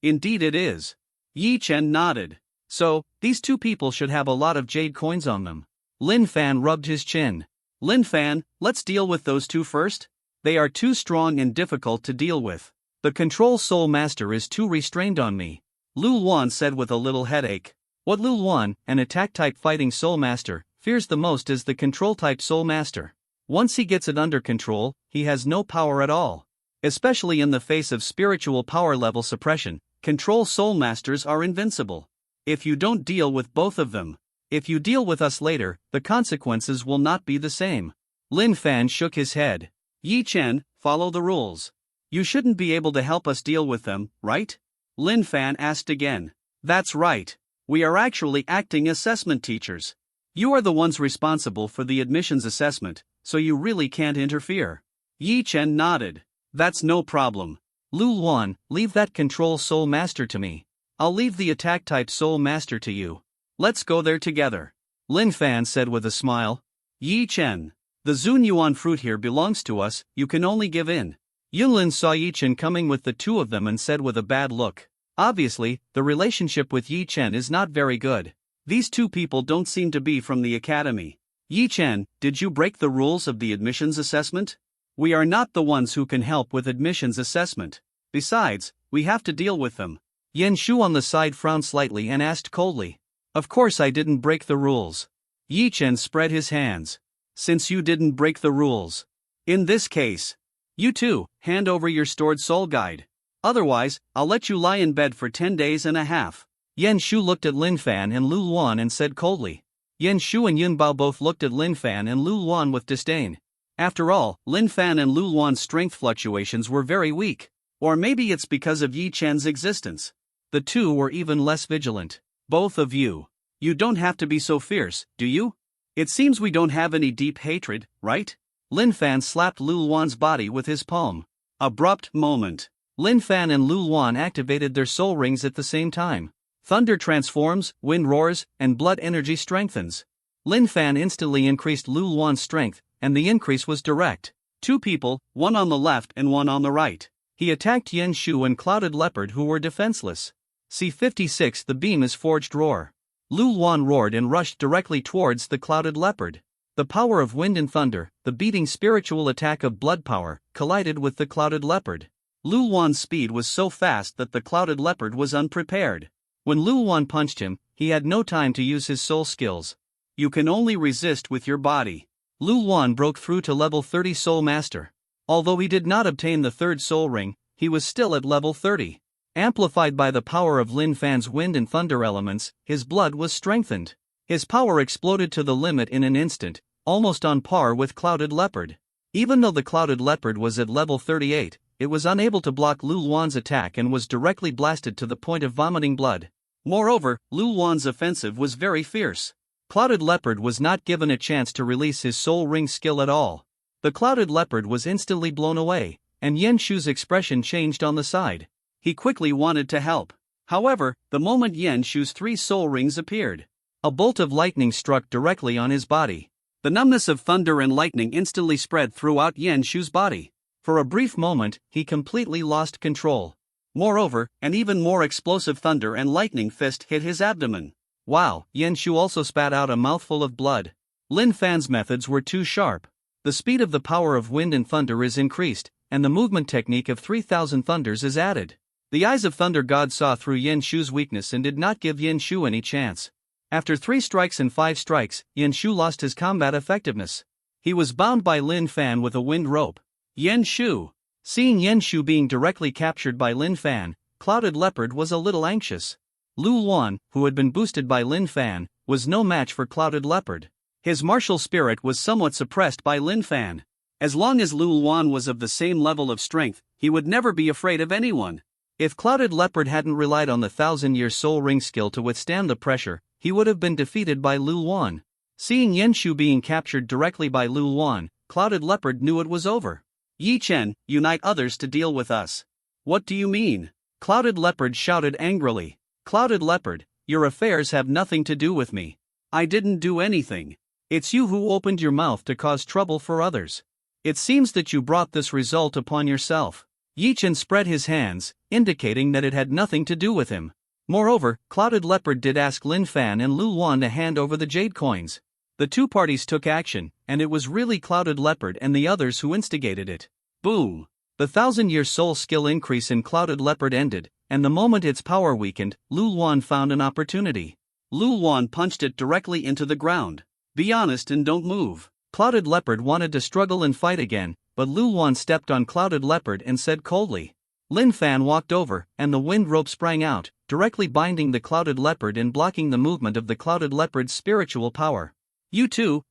Indeed it is. Yi Chen nodded. So, these two people should have a lot of jade coins on them. Lin Fan rubbed his chin. Lin Fan, let's deal with those two first. They are too strong and difficult to deal with. The Control Soul Master is too restrained on me, Lu Luan said with a little headache. What Lu Luan, an attack-type fighting Soul Master, fears the most is the Control-type Soul Master. Once he gets it under control, he has no power at all. Especially in the face of spiritual power level suppression, Control Soul Masters are invincible. If you don't deal with both of them, if you deal with us later, the consequences will not be the same. Lin Fan shook his head. Yi Chen, follow the rules. You shouldn't be able to help us deal with them, right? Lin Fan asked again. That's right. We are actually acting assessment teachers. You are the ones responsible for the admissions assessment, so you really can't interfere. Yi Chen nodded. That's no problem. Lu Luan, leave that Control Soul Master to me. I'll leave the attack-type Soul Master to you. Let's go there together. Lin Fan said with a smile. Yi Chen. The Zun Yuan fruit here belongs to us, you can only give in. Yunlin saw Yi Chen coming with the two of them and said with a bad look. Obviously, the relationship with Yi Chen is not very good. These two people don't seem to be from the academy. Yi Chen, did you break the rules of the admissions assessment? We are not the ones who can help with admissions assessment. Besides, we have to deal with them. Yan Shu on the side frowned slightly and asked coldly. Of course I didn't break the rules. Yi Chen spread his hands. Since you didn't break the rules. In this case, you too, hand over your stored soul guide. Otherwise, I'll let you lie in bed for 10 days and a half. Yan Shu looked at Lin Fan and Lu Luan and said coldly. Yan Shu and Yun Bao both looked at Lin Fan and Lu Luan with disdain. After all, Lin Fan and Lu Luan's strength fluctuations were very weak. Or maybe it's because of Yi Chen's existence. The two were even less vigilant. Both of you. You don't have to be so fierce, do you? It seems we don't have any deep hatred, right? Lin Fan slapped Lu Luan's body with his palm. Abrupt moment. Lin Fan and Lu Luan activated their soul rings at the same time. Thunder transforms, wind roars, and blood energy strengthens. Lin Fan instantly increased Lu Luan's strength, and the increase was direct. Two people, one on the left and one on the right. He attacked Yan Shu and Clouded Leopard who were defenseless. C56 The beam is forged roar. Lu Luan roared and rushed directly towards the Clouded Leopard. The power of wind and thunder, the beating spiritual attack of blood power, collided with the Clouded Leopard. Lu Luan's speed was so fast that the Clouded Leopard was unprepared. When Lu Luan punched him, he had no time to use his soul skills. You can only resist with your body. Lu Luan broke through to level 30 Soul Master. Although he did not obtain the third soul ring, he was still at level 30. Amplified by the power of Lin Fan's wind and thunder elements, his blood was strengthened. His power exploded to the limit in an instant, almost on par with Clouded Leopard. Even though the Clouded Leopard was at level 38, it was unable to block Lu Luan's attack and was directly blasted to the point of vomiting blood. Moreover, Lu Luan's offensive was very fierce. Clouded Leopard was not given a chance to release his soul ring skill at all. The Clouded Leopard was instantly blown away, and Yan Shu's expression changed on the side. He quickly wanted to help. However, the moment Yan Shu's 3 soul rings appeared, a bolt of lightning struck directly on his body. The numbness of thunder and lightning instantly spread throughout Yan Shu's body. For a brief moment, he completely lost control. Moreover, an even more explosive thunder and lightning fist hit his abdomen. Wow, Yan Shu also spat out a mouthful of blood. Lin Fan's methods were too sharp. The speed of the power of wind and thunder is increased, and the movement technique of 3,000 thunders is added. The eyes of Thunder God saw through Yan Shu's weakness and did not give Yan Shu any chance. After 3 strikes and 5 strikes, Yan Shu lost his combat effectiveness. He was bound by Lin Fan with a wind rope. Yan Shu. Seeing Yan Shu being directly captured by Lin Fan, Clouded Leopard was a little anxious. Lu Luan, who had been boosted by Lin Fan, was no match for Clouded Leopard. His martial spirit was somewhat suppressed by Lin Fan. As long as Lu Luan was of the same level of strength, he would never be afraid of anyone. If Clouded Leopard hadn't relied on the 1,000-year soul ring skill to withstand the pressure, he would have been defeated by Lu Luan. Seeing Yan Shu being captured directly by Lu Luan, Clouded Leopard knew it was over. Yi Chen, unite others to deal with us. What do you mean? Clouded Leopard shouted angrily. Clouded Leopard, your affairs have nothing to do with me. I didn't do anything. It's you who opened your mouth to cause trouble for others. It seems that you brought this result upon yourself. Yi Chen spread his hands, indicating that it had nothing to do with him. Moreover, Clouded Leopard did ask Lin Fan and Lu Luan to hand over the jade coins. The two parties took action, and it was really Clouded Leopard and the others who instigated it. Boom! The 1,000-year soul skill increase in Clouded Leopard ended, and the moment its power weakened, Luluan found an opportunity. Luluan punched it directly into the ground. Be honest and don't move. Clouded Leopard wanted to struggle and fight again, but Luluan stepped on Clouded Leopard and said coldly. Lin Fan walked over, and the wind rope sprang out, directly binding the Clouded Leopard and blocking the movement of the Clouded Leopard's spiritual power. You too,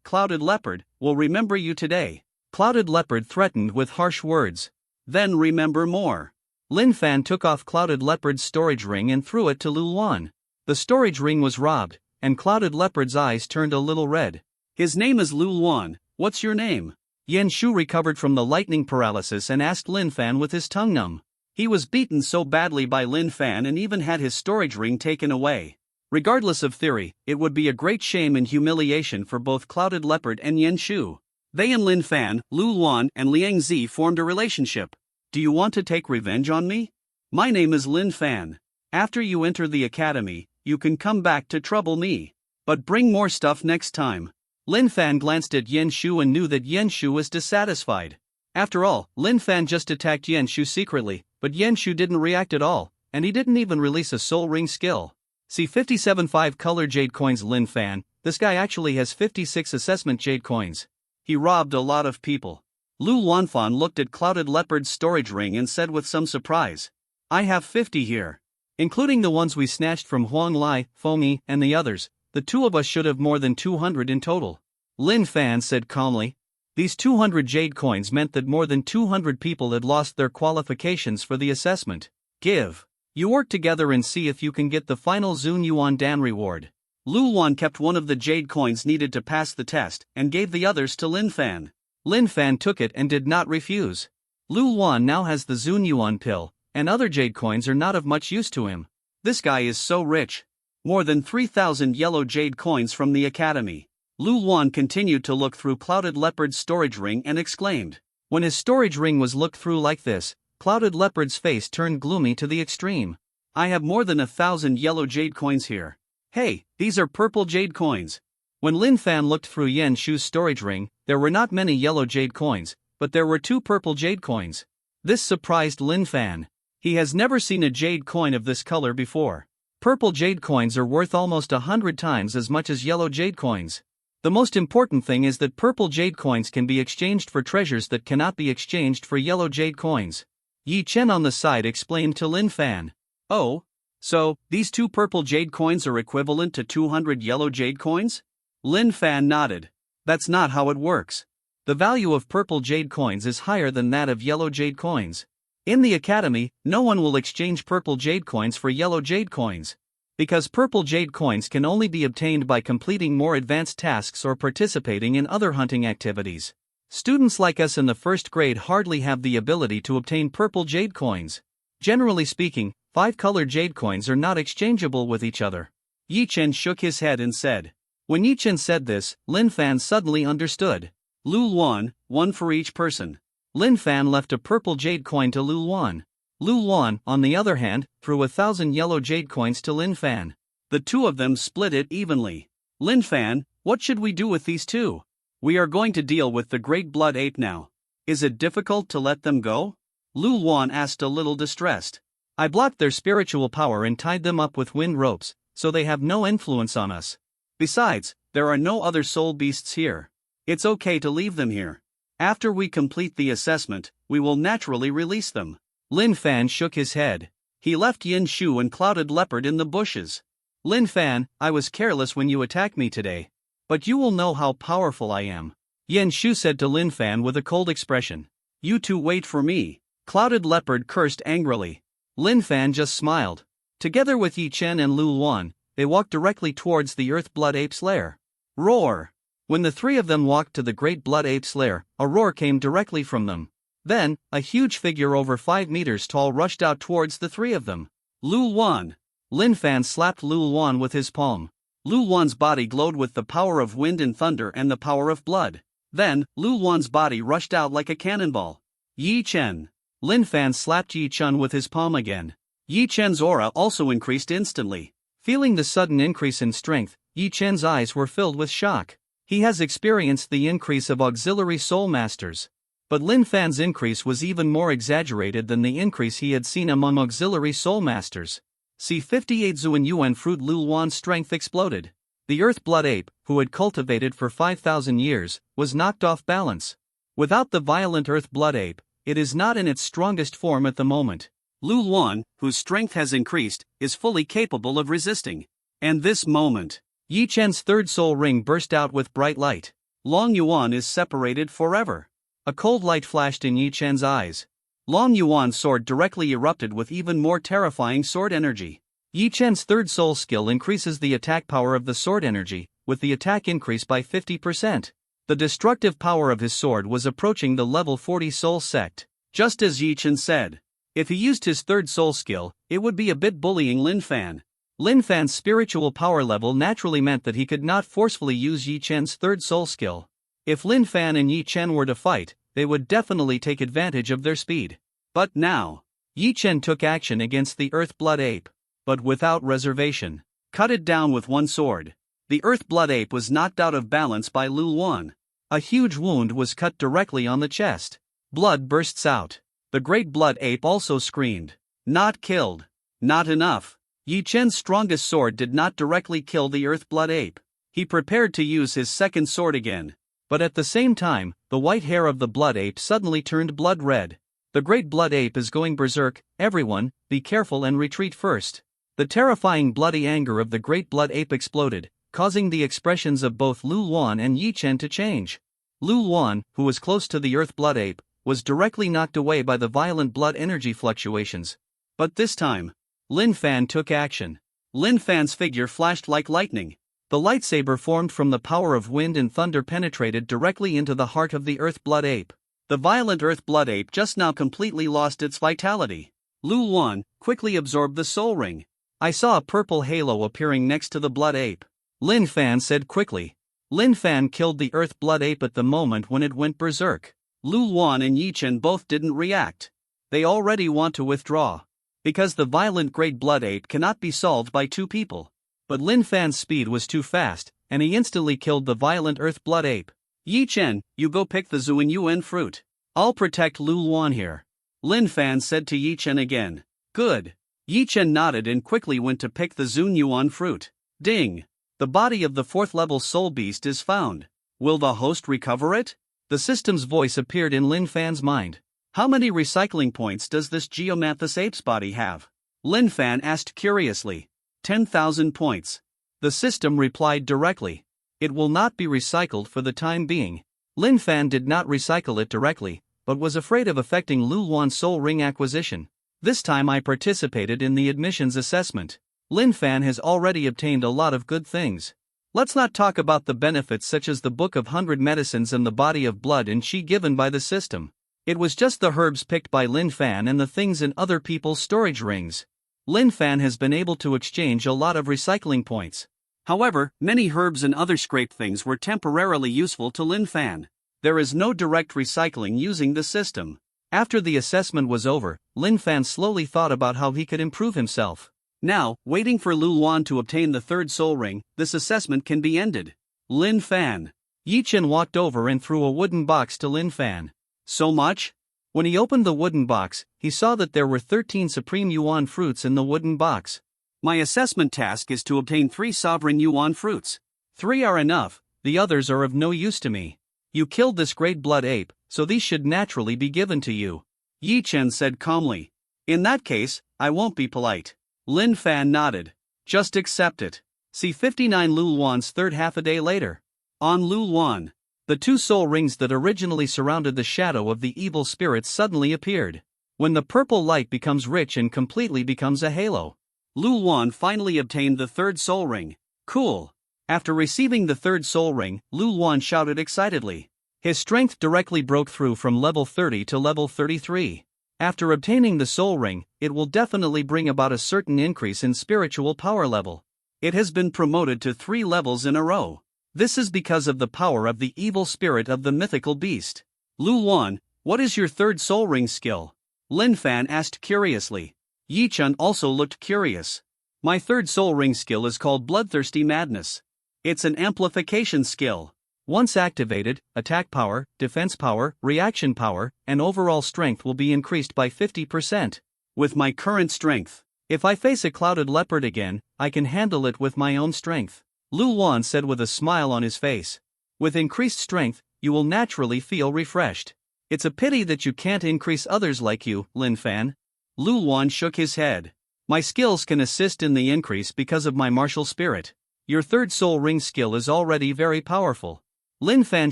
Clouded Leopard, will remember you today. Clouded Leopard threatened with harsh words. Then remember more. Lin Fan took off Clouded Leopard's storage ring and threw it to Luluan. The storage ring was robbed, and Clouded Leopard's eyes turned a little red. His name is Luluan. What's your name? Yan Shu recovered from the lightning paralysis and asked Lin Fan with his tongue numb. He was beaten so badly by Lin Fan and even had his storage ring taken away. Regardless of theory, it would be a great shame and humiliation for both Clouded Leopard and Yan Shu. They and Lin Fan, Luluan, and Liang Zi formed a relationship. Do you want to take revenge on me? My name is Lin Fan. After you enter the academy, you can come back to trouble me. But bring more stuff next time. Lin Fan glanced at Yan Shu and knew that Yan Shu was dissatisfied. After all, Lin Fan just attacked Yan Shu secretly, but Yan Shu didn't react at all, and he didn't even release a soul ring skill. See 57 5-color jade coins. Lin Fan, this guy actually has 56 assessment jade coins. He robbed a lot of people. Lu Luanfan looked at Clouded Leopard's storage ring and said with some surprise. I have 50 here. Including the ones we snatched from Huang Lai, Fengyi, and the others, the two of us should have more than 200 in total. Lin Fan said calmly. These 200 jade coins meant that more than 200 people had lost their qualifications for the assessment. Give. You work together and see if you can get the final Zun Yuan Dan reward. Luluan kept one of the jade coins needed to pass the test and gave the others to Lin Fan. Lin Fan took it and did not refuse. Luluan now has the Zun Yuan pill, and other jade coins are not of much use to him. This guy is so rich. More than 3,000 yellow jade coins from the academy. Luluan continued to look through Clouded Leopard's storage ring and exclaimed. When his storage ring was looked through like this, Clouded Leopard's face turned gloomy to the extreme. I have more than 1,000 yellow jade coins here. Hey, these are purple jade coins. When Lin Fan looked through Yan Shu's storage ring, there were not many yellow jade coins, but there were 2 purple jade coins. This surprised Lin Fan. He has never seen a jade coin of this color before. Purple jade coins are worth almost 100 times as much as yellow jade coins. The most important thing is that purple jade coins can be exchanged for treasures that cannot be exchanged for yellow jade coins. Yi Chen on the side explained to Lin Fan. Oh? So, these 2 purple jade coins are equivalent to 200 yellow jade coins? Lin Fan nodded. That's not how it works. The value of purple jade coins is higher than that of yellow jade coins. In the academy, no one will exchange purple jade coins for yellow jade coins. Because purple jade coins can only be obtained by completing more advanced tasks or participating in other hunting activities. Students like us in the first grade hardly have the ability to obtain purple jade coins. Generally speaking, 5-color jade coins are not exchangeable with each other. Yi Chen shook his head and said. When Yi Chen said this, Lin Fan suddenly understood. Luluan, 1 for each person. Lin Fan left a purple jade coin to Luluan. Luluan, on the other hand, threw 1,000 yellow jade coins to Lin Fan. The two of them split it evenly. Lin Fan, what should we do with these 2? We are going to deal with the Great Blood Ape now. Is it difficult to let them go? Luluan asked a little distressed. I blocked their spiritual power and tied them up with wind ropes, so they have no influence on us. Besides, there are no other soul beasts here. It's okay to leave them here. After we complete the assessment, we will naturally release them. Lin Fan shook his head. He left Yan Shu and Clouded Leopard in the bushes. Lin Fan, I was careless when you attacked me today. But you will know how powerful I am. Yan Shu said to Lin Fan with a cold expression. You 2 wait for me. Clouded Leopard cursed angrily. Lin Fan just smiled. Together with Yi Chen and Luluan, they walked directly towards the Earth Blood Ape's lair. Roar! When the 3 of them walked to the Great Blood Ape's lair, a roar came directly from them. Then, a huge figure over 5 meters tall rushed out towards the 3 of them. Luluan! Lin Fan slapped Luluan with his palm. Luluan's body glowed with the power of wind and thunder and the power of blood. Then, Luluan's body rushed out like a cannonball. Yi Chen! Lin Fan slapped Yi Chen with his palm again. Yi Chen's aura also increased instantly. Feeling the sudden increase in strength, Yi Chen's eyes were filled with shock. He has experienced the increase of auxiliary soul masters. But Lin Fan's increase was even more exaggerated than the increase he had seen among auxiliary soul masters. C58 Zuan Yuan fruit Luluan's strength exploded. The Earth Blood Ape, who had cultivated for 5,000 years, was knocked off balance. Without the violent Earth Blood Ape, it is not in its strongest form at the moment. Luluan, whose strength has increased, is fully capable of resisting. And this moment, Yi Chen's third soul ring burst out with bright light. Long Yuan is separated forever. A cold light flashed in Yi Chen's eyes. Long Yuan's sword directly erupted with even more terrifying sword energy. Yi Chen's third soul skill increases the attack power of the sword energy, with the attack increase by 50%. The destructive power of his sword was approaching the level 40 soul sect. Just as Yi Chen said, if he used his third soul skill, it would be a bit bullying Lin Fan. Lin Fan's spiritual power level naturally meant that he could not forcefully use Yi Chen's third soul skill. If Lin Fan and Yi Chen were to fight, they would definitely take advantage of their speed. But now, Yi Chen took action against the Earth Blood Ape. But without reservation. Cut it down with one sword. The Earth Blood Ape was knocked out of balance by Luluan. A huge wound was cut directly on the chest. Blood bursts out. The Great Blood Ape also screamed. Not killed. Not enough. Yi Chen's strongest sword did not directly kill the Earth Blood Ape. He prepared to use his second sword again. But at the same time, the white hair of the Blood Ape suddenly turned blood red. The Great Blood Ape is going berserk. Everyone, be careful and retreat first. The terrifying bloody anger of the Great Blood Ape exploded, causing the expressions of both Luluan and Yi Chen to change. Luluan, who was close to the Earth Blood Ape, was directly knocked away by the violent blood energy fluctuations. But this time, Lin Fan took action. Lin Fan's figure flashed like lightning. The lightsaber formed from the power of wind and thunder penetrated directly into the heart of the Earth Blood Ape. The violent Earth Blood Ape just now completely lost its vitality. Luluan quickly absorbed the soul ring. I saw a purple halo appearing next to the Blood Ape. Lin Fan said quickly. Lin Fan killed the Earth Blood Ape at the moment when it went berserk. Luluan and Yi Chen both didn't react. They already want to withdraw. Because the violent Great Blood Ape cannot be solved by two people. But Lin Fan's speed was too fast, and he instantly killed the violent Earth Blood Ape. Yi Chen, you go pick the Zuan Yuan fruit. I'll protect Luluan here. Lin Fan said to Yi Chen again. Good. Yi Chen nodded and quickly went to pick the Zuan Yuan fruit. Ding! The body of the 4th level soul beast is found. Will the host recover it? The system's voice appeared in Lin Fan's mind. How many recycling points does this Geomanthus ape's body have? Lin Fan asked curiously. 10,000 points. The system replied directly. It will not be recycled for the time being. Lin Fan did not recycle it directly, but was afraid of affecting Luluan's soul ring acquisition. This time I participated in the admissions assessment. Lin Fan has already obtained a lot of good things. Let's not talk about the benefits such as the Book of 100 Medicines and the Body of Blood and Qi given by the system. It was just the herbs picked by Lin Fan and the things in other people's storage rings. Lin Fan has been able to exchange a lot of recycling points. However, many herbs and other scraped things were temporarily useful to Lin Fan. There is no direct recycling using the system. After the assessment was over, Lin Fan slowly thought about how he could improve himself. Now, waiting for Luluan to obtain the 3rd soul ring, this assessment can be ended. Lin Fan. Yi Chen walked over and threw a wooden box to Lin Fan. So much? When he opened the wooden box, he saw that there were 13 Supreme Yuan fruits in the wooden box. My assessment task is to obtain 3 Sovereign Yuan fruits. 3 are enough, the others are of no use to me. You killed this Great Blood Ape, so these should naturally be given to you. Yi Chen said calmly. In that case, I won't be polite. Lin Fan nodded. Just accept it. C59 Luluan's third half a day later. On Luluan. The 2 soul rings that originally surrounded the shadow of the evil spirits suddenly appeared. When the purple light becomes rich and completely becomes a halo. Luluan finally obtained the 3rd soul ring. Cool. After receiving the 3rd soul ring, Luluan shouted excitedly. His strength directly broke through from level 30 to level 33. After obtaining the soul ring, it will definitely bring about a certain increase in spiritual power level. It has been promoted to 3 levels in a row. This is because of the power of the evil spirit of the mythical beast. Luluan, what is your 3rd soul ring skill? Lin Fan asked curiously. Yi Chen also looked curious. My 3rd soul ring skill is called Bloodthirsty Madness. It's an amplification skill. Once activated, attack power, defense power, reaction power, and overall strength will be increased by 50%. With my current strength, if I face a clouded leopard again, I can handle it with my own strength, Lu Luan said with a smile on his face. With increased strength, you will naturally feel refreshed. It's a pity that you can't increase others like you, Lin Fan. Lu Luan shook his head. My skills can assist in the increase because of my martial spirit. Your third soul ring skill is already very powerful. Lin Fan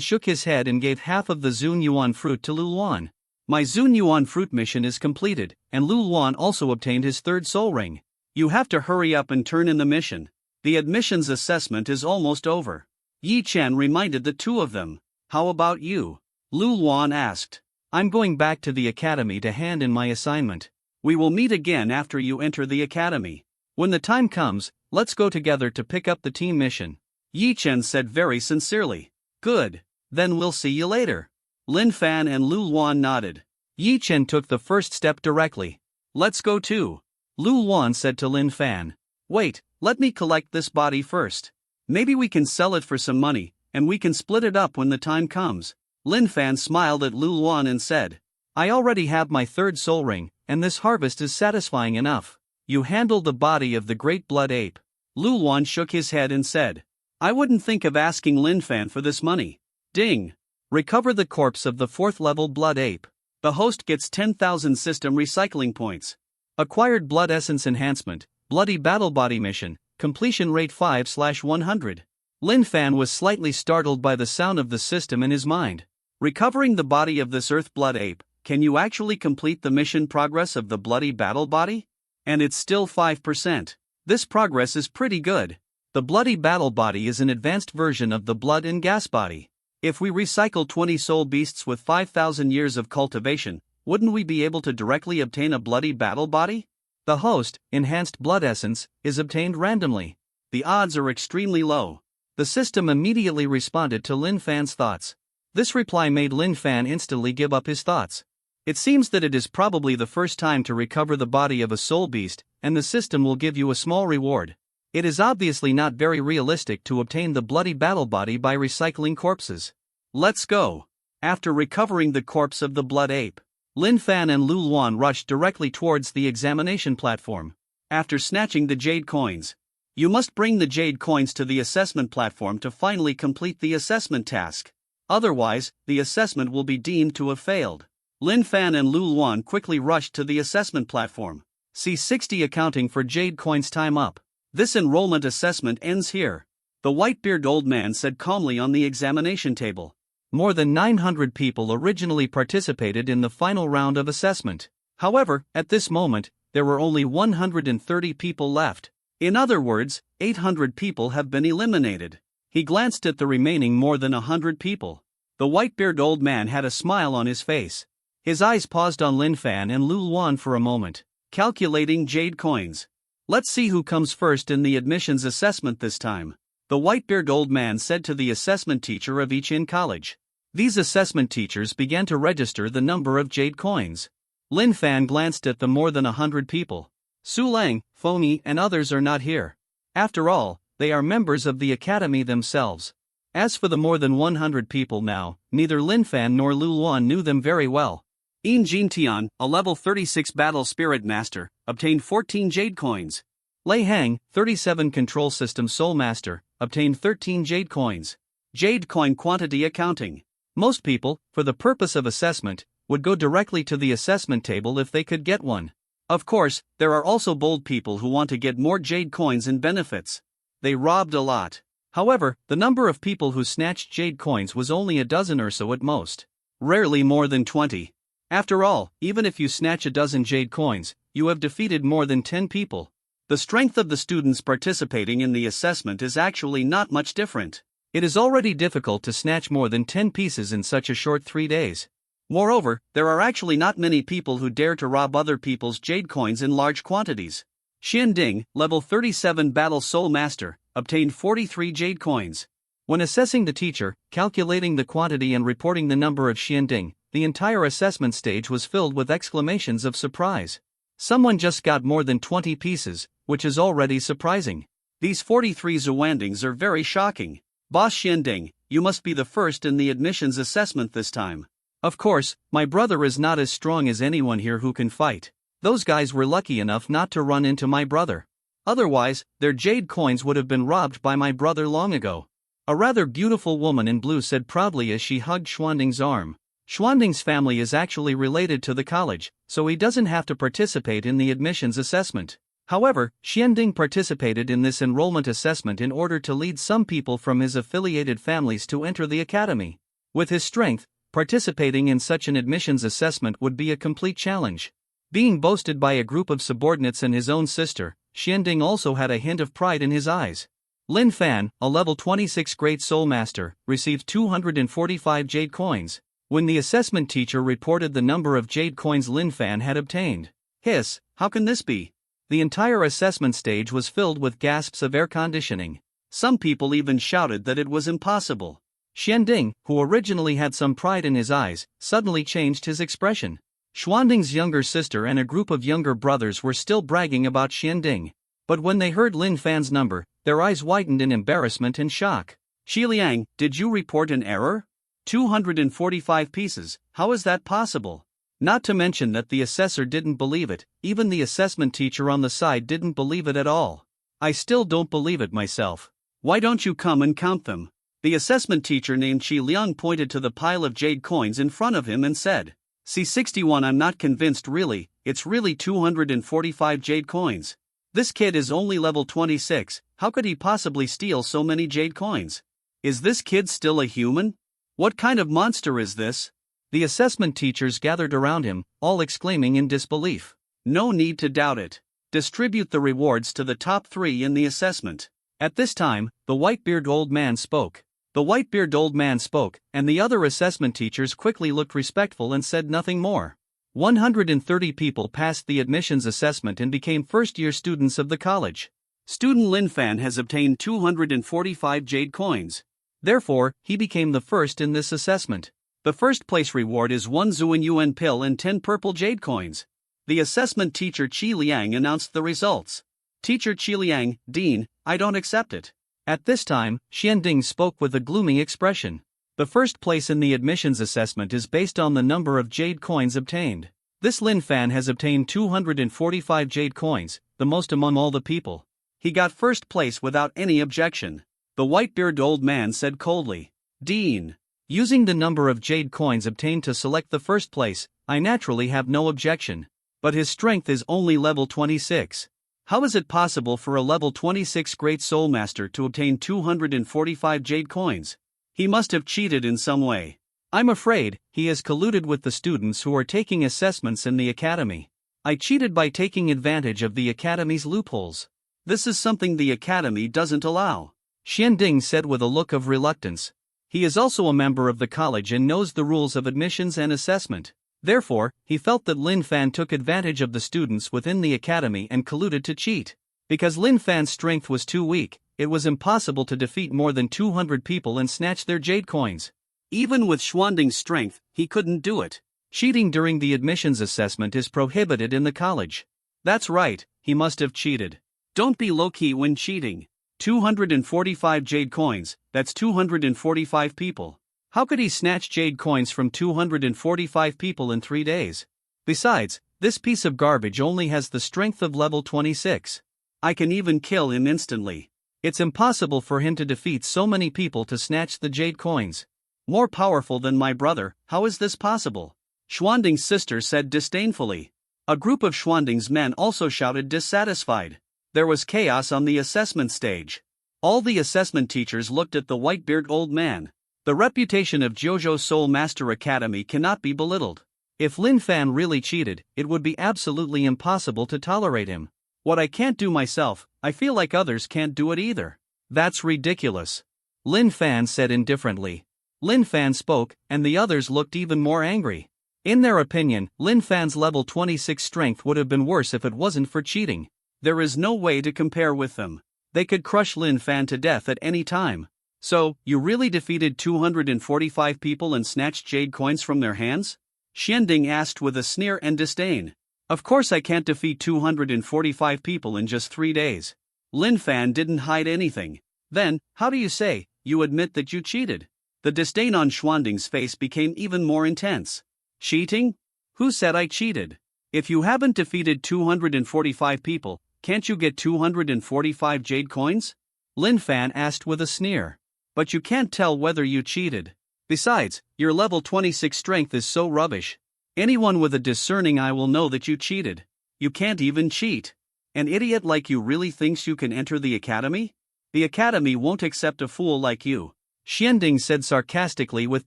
shook his head and gave half of the Zun Yuan fruit to Lu Luan. My Zun Yuan fruit mission is completed, and Lu Luan also obtained his third soul ring. You have to hurry up and turn in the mission. The admissions assessment is almost over. Yi Chen reminded the two of them. How about you? Lu Luan asked. I'm going back to the academy to hand in my assignment. We will meet again after you enter the academy. When the time comes, let's go together to pick up the team mission, Yi Chen said very sincerely. Good. Then we'll see you later. Lin Fan and Lu Luan nodded. Yi Chen took the first step directly. Let's go too. Lu Luan said to Lin Fan. Wait, let me collect this body first. Maybe we can sell it for some money, and we can split it up when the time comes. Lin Fan smiled at Lu Luan and said. I already have my third soul ring, and this harvest is satisfying enough. You handle the body of the great blood ape. Lu Luan shook his head and said. I wouldn't think of asking Lin Fan for this money. Ding. Recover the corpse of the 4th level blood ape. The host gets 10,000 system recycling points. Acquired blood essence enhancement, bloody battle body mission, completion rate 5/100. Lin Fan was slightly startled by the sound of the system in his mind. Recovering the body of this earth blood ape, can you actually complete the mission progress of the bloody battle body? And it's still 5%. This progress is pretty good. The bloody battle body is an advanced version of the blood and gas body. If we recycle 20 soul beasts with 5,000 years of cultivation, wouldn't we be able to directly obtain a bloody battle body? The host, enhanced blood essence, is obtained randomly. The odds are extremely low. The system immediately responded to Lin Fan's thoughts. This reply made Lin Fan instantly give up his thoughts. It seems that it is probably the first time to recover the body of a soul beast, and the system will give you a small reward. It is obviously not very realistic to obtain the bloody battle body by recycling corpses. Let's go. After recovering the corpse of the blood ape, Lin Fan and Lu Luan rushed directly towards the examination platform. After snatching the jade coins, you must bring the jade coins to the assessment platform to finally complete the assessment task. Otherwise, the assessment will be deemed to have failed. Lin Fan and Lu Luan quickly rushed to the assessment platform. C60 accounting for jade coins time up. This enrollment assessment ends here, the white-bearded old man said calmly on the examination table. More than 900 people originally participated in the final round of assessment. However, at this moment, there were only 130 people left. In other words, 800 people have been eliminated. He glanced at the remaining more than 100 people. The white-bearded old man had a smile on his face. His eyes paused on Lin Fan and Lu Luan for a moment, calculating jade coins. Let's see who comes first in the admissions assessment this time, the white-bearded old man said to the assessment teacher of each in college. These assessment teachers began to register the number of jade coins. Lin Fan glanced at the more than 100 people. Su Lang, Feng and others are not here. After all, they are members of the academy themselves. As for the more than 100 people now, neither Lin Fan nor Lu Luan knew them very well. Yin Jintian, a level 36 battle spirit master, obtained 14 jade coins. Lei Hang, 37 control system soul master, obtained 13 jade coins. Jade coin quantity accounting. Most people, for the purpose of assessment, would go directly to the assessment table if they could get one. Of course, there are also bold people who want to get more jade coins and benefits. They robbed a lot. However, the number of people who snatched jade coins was only a dozen or so at most. Rarely more than 20. After all, even if you snatch a dozen jade coins, you have defeated more than 10 people. The strength of the students participating in the assessment is actually not much different. It is already difficult to snatch more than 10 pieces in such a short 3 days. Moreover, there are actually not many people who dare to rob other people's jade coins in large quantities. Xian Ding, level 37 battle soul master, obtained 43 jade coins. When assessing the teacher, calculating the quantity and reporting the number of Xian Ding, the entire assessment stage was filled with exclamations of surprise. Someone just got more than 20 pieces, which is already surprising. These 43 Xuandings are very shocking. Boss Xianding, you must be the first in the admissions assessment this time. Of course, my brother is not as strong as anyone here who can fight. Those guys were lucky enough not to run into my brother. Otherwise, their jade coins would have been robbed by my brother long ago. A rather beautiful woman in blue said proudly as she hugged Xuanding's arm. Xuanding's family is actually related to the college, so he doesn't have to participate in the admissions assessment. However, Xianding participated in this enrollment assessment in order to lead some people from his affiliated families to enter the academy. With his strength, participating in such an admissions assessment would be a complete challenge. Being boasted by a group of subordinates and his own sister, Xianding also had a hint of pride in his eyes. Lin Fan, a level 26 Great Soul Master, received 245 jade coins. When the assessment teacher reported the number of jade coins Lin Fan had obtained, "Hiss, how can this be?" The entire assessment stage was filled with gasps of air conditioning. Some people even shouted that it was impossible. Xianding, who originally had some pride in his eyes, suddenly changed his expression. Xuanding's younger sister and a group of younger brothers were still bragging about Xianding. But when they heard Lin Fan's number, their eyes widened in embarrassment and shock. "Xi Liang, did you report an error? 245 pieces, how is that possible?" Not to mention that the assessor didn't believe it, even the assessment teacher on the side didn't believe it at all. I still don't believe it myself. "Why don't you come and count them?" The assessment teacher named Xi Liang pointed to the pile of jade coins in front of him and said, "C61, I'm not convinced really, it's really 245 jade coins. This kid is only level 26, how could he possibly steal so many jade coins? Is this kid still a human? What kind of monster is this?" The assessment teachers gathered around him, all exclaiming in disbelief. "No need to doubt it. Distribute the rewards to the top 3 in the assessment." At this time, the white-bearded old man spoke. The white-bearded old man spoke, and the other assessment teachers quickly looked respectful and said nothing more. 130 people passed the admissions assessment and became first-year students of the college. Student Lin Fan has obtained 245 jade coins. Therefore, he became the first in this assessment. The first place reward is 1 Zuan Yuan pill and 10 purple jade coins. The assessment teacher Qi Liang announced the results. Teacher Qi Liang, Dean, I don't accept it. At this time, Xianding spoke with a gloomy expression. The first place in the admissions assessment is based on the number of jade coins obtained. This Lin Fan has obtained 245 jade coins, the most among all the people. He got first place without any objection. The white-bearded old man said coldly, "Dean, using the number of jade coins obtained to select the first place, I naturally have no objection. But his strength is only level 26. How is it possible for a level 26 Great Soul Master to obtain 245 jade coins? He must have cheated in some way. I'm afraid he has colluded with the students who are taking assessments in the academy. I cheated by taking advantage of the academy's loopholes. This is something the academy doesn't allow," Xianding said with a look of reluctance. He is also a member of the college and knows the rules of admissions and assessment. Therefore, he felt that Lin Fan took advantage of the students within the academy and colluded to cheat. Because Lin Fan's strength was too weak, it was impossible to defeat more than 200 people and snatch their jade coins. Even with Xuanding's strength, he couldn't do it. Cheating during the admissions assessment is prohibited in the college. That's right, he must have cheated. Don't be low-key when cheating. 245 jade coins, that's 245 people. How could he snatch jade coins from 245 people in 3 days? Besides, this piece of garbage only has the strength of level 26. I can even kill him instantly. It's impossible for him to defeat so many people to snatch the jade coins. More powerful than my brother, how is this possible? Xuanding's sister said disdainfully. A group of Xuanding's men also shouted dissatisfied. There was chaos on the assessment stage. All the assessment teachers looked at the white-bearded old man. The reputation of Jiuzhou Soul Master Academy cannot be belittled. If Lin Fan really cheated, it would be absolutely impossible to tolerate him. What I can't do myself, I feel like others can't do it either. That's ridiculous. Lin Fan said indifferently. Lin Fan spoke, and the others looked even more angry. In their opinion, Lin Fan's level 26 strength would have been worse if it wasn't for cheating. There is no way to compare with them. They could crush Lin Fan to death at any time. So, you really defeated 245 people and snatched jade coins from their hands? Xianding asked with a sneer and disdain. Of course I can't defeat 245 people in just 3 days. Lin Fan didn't hide anything. Then, how do you say, you admit that you cheated? The disdain on Xuanding's face became even more intense. Cheating? Who said I cheated? If you haven't defeated 245 people, can't you get 245 jade coins? Lin Fan asked with a sneer. But you can't tell whether you cheated. Besides, your level 26 strength is so rubbish. Anyone with a discerning eye will know that you cheated. You can't even cheat. An idiot like you really thinks you can enter the academy? The academy won't accept a fool like you, Xianding said sarcastically with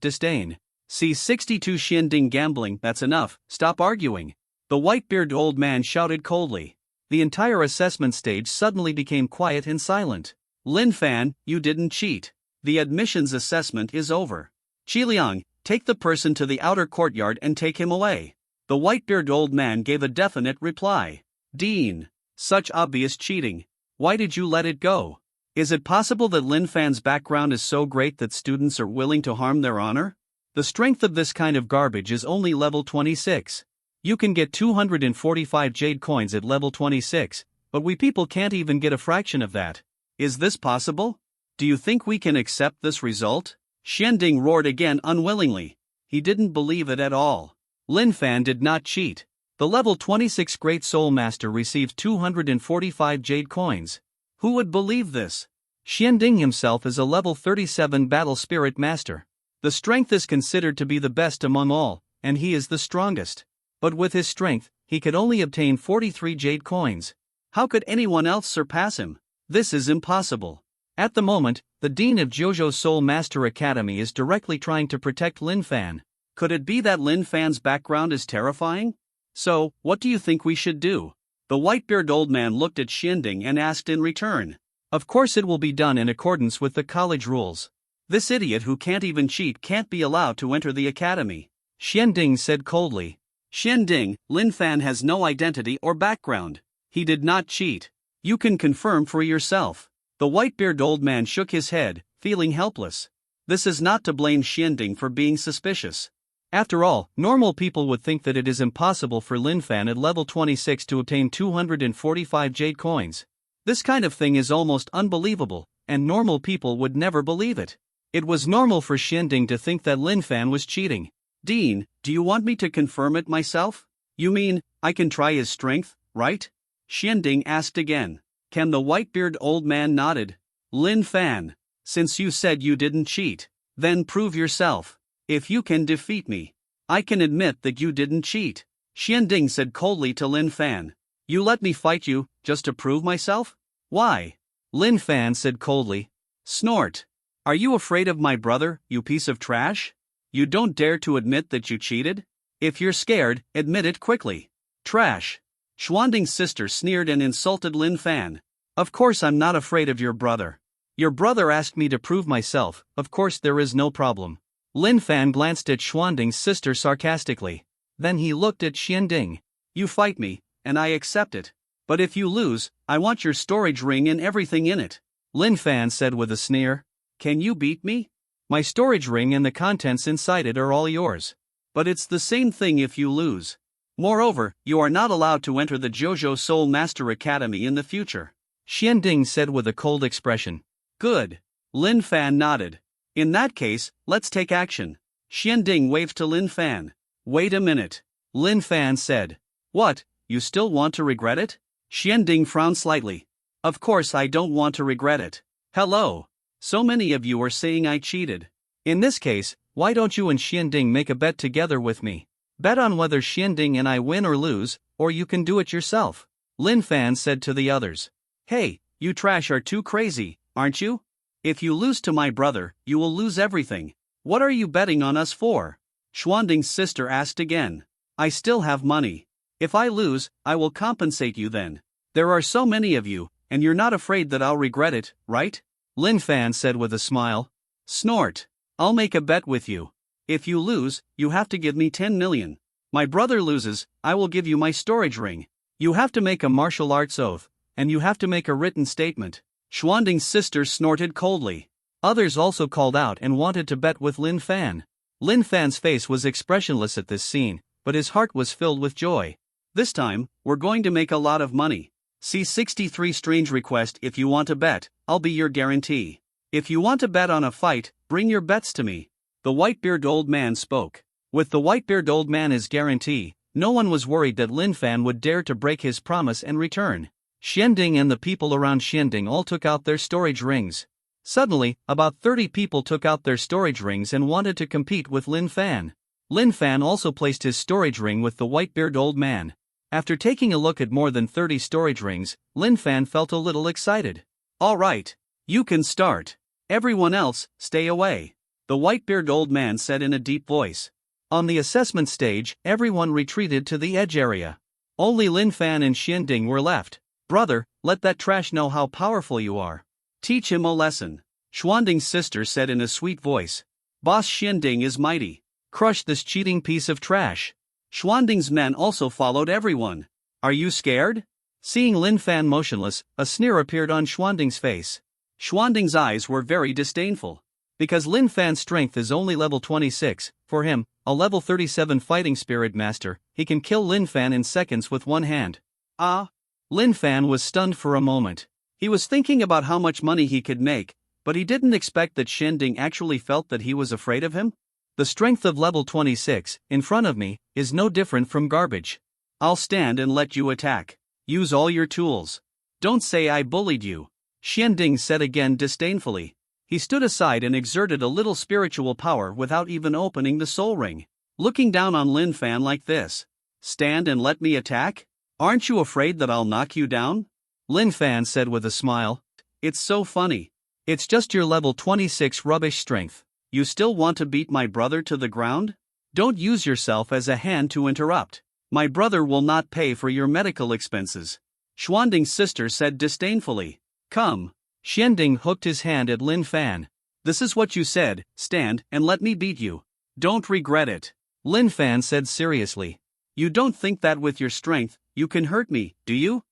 disdain. C62 Xianding gambling, that's enough, stop arguing. The white-bearded old man shouted coldly. The entire assessment stage suddenly became quiet and silent. Lin Fan, you didn't cheat. The admissions assessment is over. Qiliang, take the person to the outer courtyard and take him away. The white-bearded old man gave a definite reply. Dean, such obvious cheating. Why did you let it go? Is it possible that Lin Fan's background is so great that students are willing to harm their honor? The strength of this kind of garbage is only level 26. You can get 245 jade coins at level 26, but we people can't even get a fraction of that. Is this possible? Do you think we can accept this result? Xianding roared again unwillingly. He didn't believe it at all. Lin Fan did not cheat. The level 26 Great Soul Master receives 245 jade coins. Who would believe this? Xianding himself is a level 37 Battle Spirit Master. The strength is considered to be the best among all, and he is the strongest. But with his strength, he could only obtain 43 jade coins. How could anyone else surpass him? This is impossible. At the moment, the Dean of Jiuzhou Soul Master Academy is directly trying to protect Lin Fan. Could it be that Lin Fan's background is terrifying? So, what do you think we should do? The white-bearded old man looked at Xianding and asked in return. Of course it will be done in accordance with the college rules. This idiot who can't even cheat can't be allowed to enter the academy, Xianding said coldly. Xianding, Lin Fan has no identity or background. He did not cheat. You can confirm for yourself. The white-bearded old man shook his head, feeling helpless. This is not to blame Xianding for being suspicious. After all, normal people would think that it is impossible for Lin Fan at level 26 to obtain 245 jade coins. This kind of thing is almost unbelievable, and normal people would never believe it. It was normal for Xianding to think that Lin Fan was cheating. Dean, do you want me to confirm it myself? You mean, I can try his strength, right? Xianding asked again. Can the white-bearded old man nodded. Lin Fan, since you said you didn't cheat, then prove yourself. If you can defeat me, I can admit that you didn't cheat. Xianding said coldly to Lin Fan. You let me fight you, just to prove myself? Why? Lin Fan said coldly. Snort. Are you afraid of my brother, you piece of trash? You don't dare to admit that you cheated? If you're scared, admit it quickly. Trash. Xuanding's sister sneered and insulted Lin Fan. Of course I'm not afraid of your brother. Your brother asked me to prove myself, of course there is no problem. Lin Fan glanced at Xuanding's sister sarcastically. Then he looked at Xianding. You fight me, and I accept it. But if you lose, I want your storage ring and everything in it. Lin Fan said with a sneer. Can you beat me? My storage ring and the contents inside it are all yours. But it's the same thing if you lose. Moreover, you are not allowed to enter the Jiuzhou Soul Master Academy in the future, Xianding said with a cold expression. Good. Lin Fan nodded. In that case, let's take action. Xianding waved to Lin Fan. Wait a minute. Lin Fan said. What, you still want to regret it? Xianding frowned slightly. Of course I don't want to regret it. Hello. So many of you are saying I cheated. In this case, why don't you and Xianding make a bet together with me? Bet on whether Xianding and I win or lose, or you can do it yourself. Lin Fan said to the others. Hey, you trash are too crazy, aren't you? If you lose to my brother, you will lose everything. What are you betting on us for? Xuanding's sister asked again. I still have money. If I lose, I will compensate you then. There are so many of you, and you're not afraid that I'll regret it, right? Lin Fan said with a smile. Snort. I'll make a bet with you. If you lose, you have to give me 10 million. My brother loses, I will give you my storage ring. You have to make a martial arts oath, and you have to make a written statement. Xuanding's sister snorted coldly. Others also called out and wanted to bet with Lin Fan. Lin Fan's face was expressionless at this scene, but his heart was filled with joy. This time, we're going to make a lot of money. See 63 strange request. If you want to bet, I'll be your guarantee. If you want to bet on a fight, bring your bets to me. The white-bearded old man spoke. With the white-bearded old man as guarantee, no one was worried that Lin Fan would dare to break his promise and return. Xianding and the people around Xianding all took out their storage rings. Suddenly, about 30 people took out their storage rings and wanted to compete with Lin Fan. Lin Fan also placed his storage ring with the white-bearded old man. After taking a look at more than 30 storage rings, Lin Fan felt a little excited. All right, you can start. Everyone else, stay away, the white-bearded old man said in a deep voice. On the assessment stage, everyone retreated to the edge area. Only Lin Fan and Xianding were left. Brother, let that trash know how powerful you are. Teach him a lesson, Xuanding's sister said in a sweet voice. Boss Xianding is mighty. Crush this cheating piece of trash. Xuanding's men also followed everyone. Are you scared? Seeing Lin Fan motionless, a sneer appeared on Xuanding's face. Xuanding's eyes were very disdainful. Because Lin Fan's strength is only level 26, for him, a level 37 fighting spirit master, he can kill Lin Fan in seconds with one hand. Ah! Lin Fan was stunned for a moment. He was thinking about how much money he could make, but he didn't expect that Xianding actually felt that he was afraid of him. The strength of level 26, in front of me, is no different from garbage. I'll stand and let you attack. Use all your tools. Don't say I bullied you, Xianding said again disdainfully. He stood aside and exerted a little spiritual power without even opening the soul ring. Looking down on Lin Fan like this. Stand and let me attack? Aren't you afraid that I'll knock you down? Lin Fan said with a smile. It's so funny. It's just your level 26 rubbish strength. You still want to beat my brother to the ground? Don't use yourself as a hand to interrupt. My brother will not pay for your medical expenses, Xuanding's sister said disdainfully. Come. Xianding hooked his hand at Lin Fan. This is what you said, stand and let me beat you. Don't regret it, Lin Fan said seriously. You don't think that with your strength, you can hurt me, do you?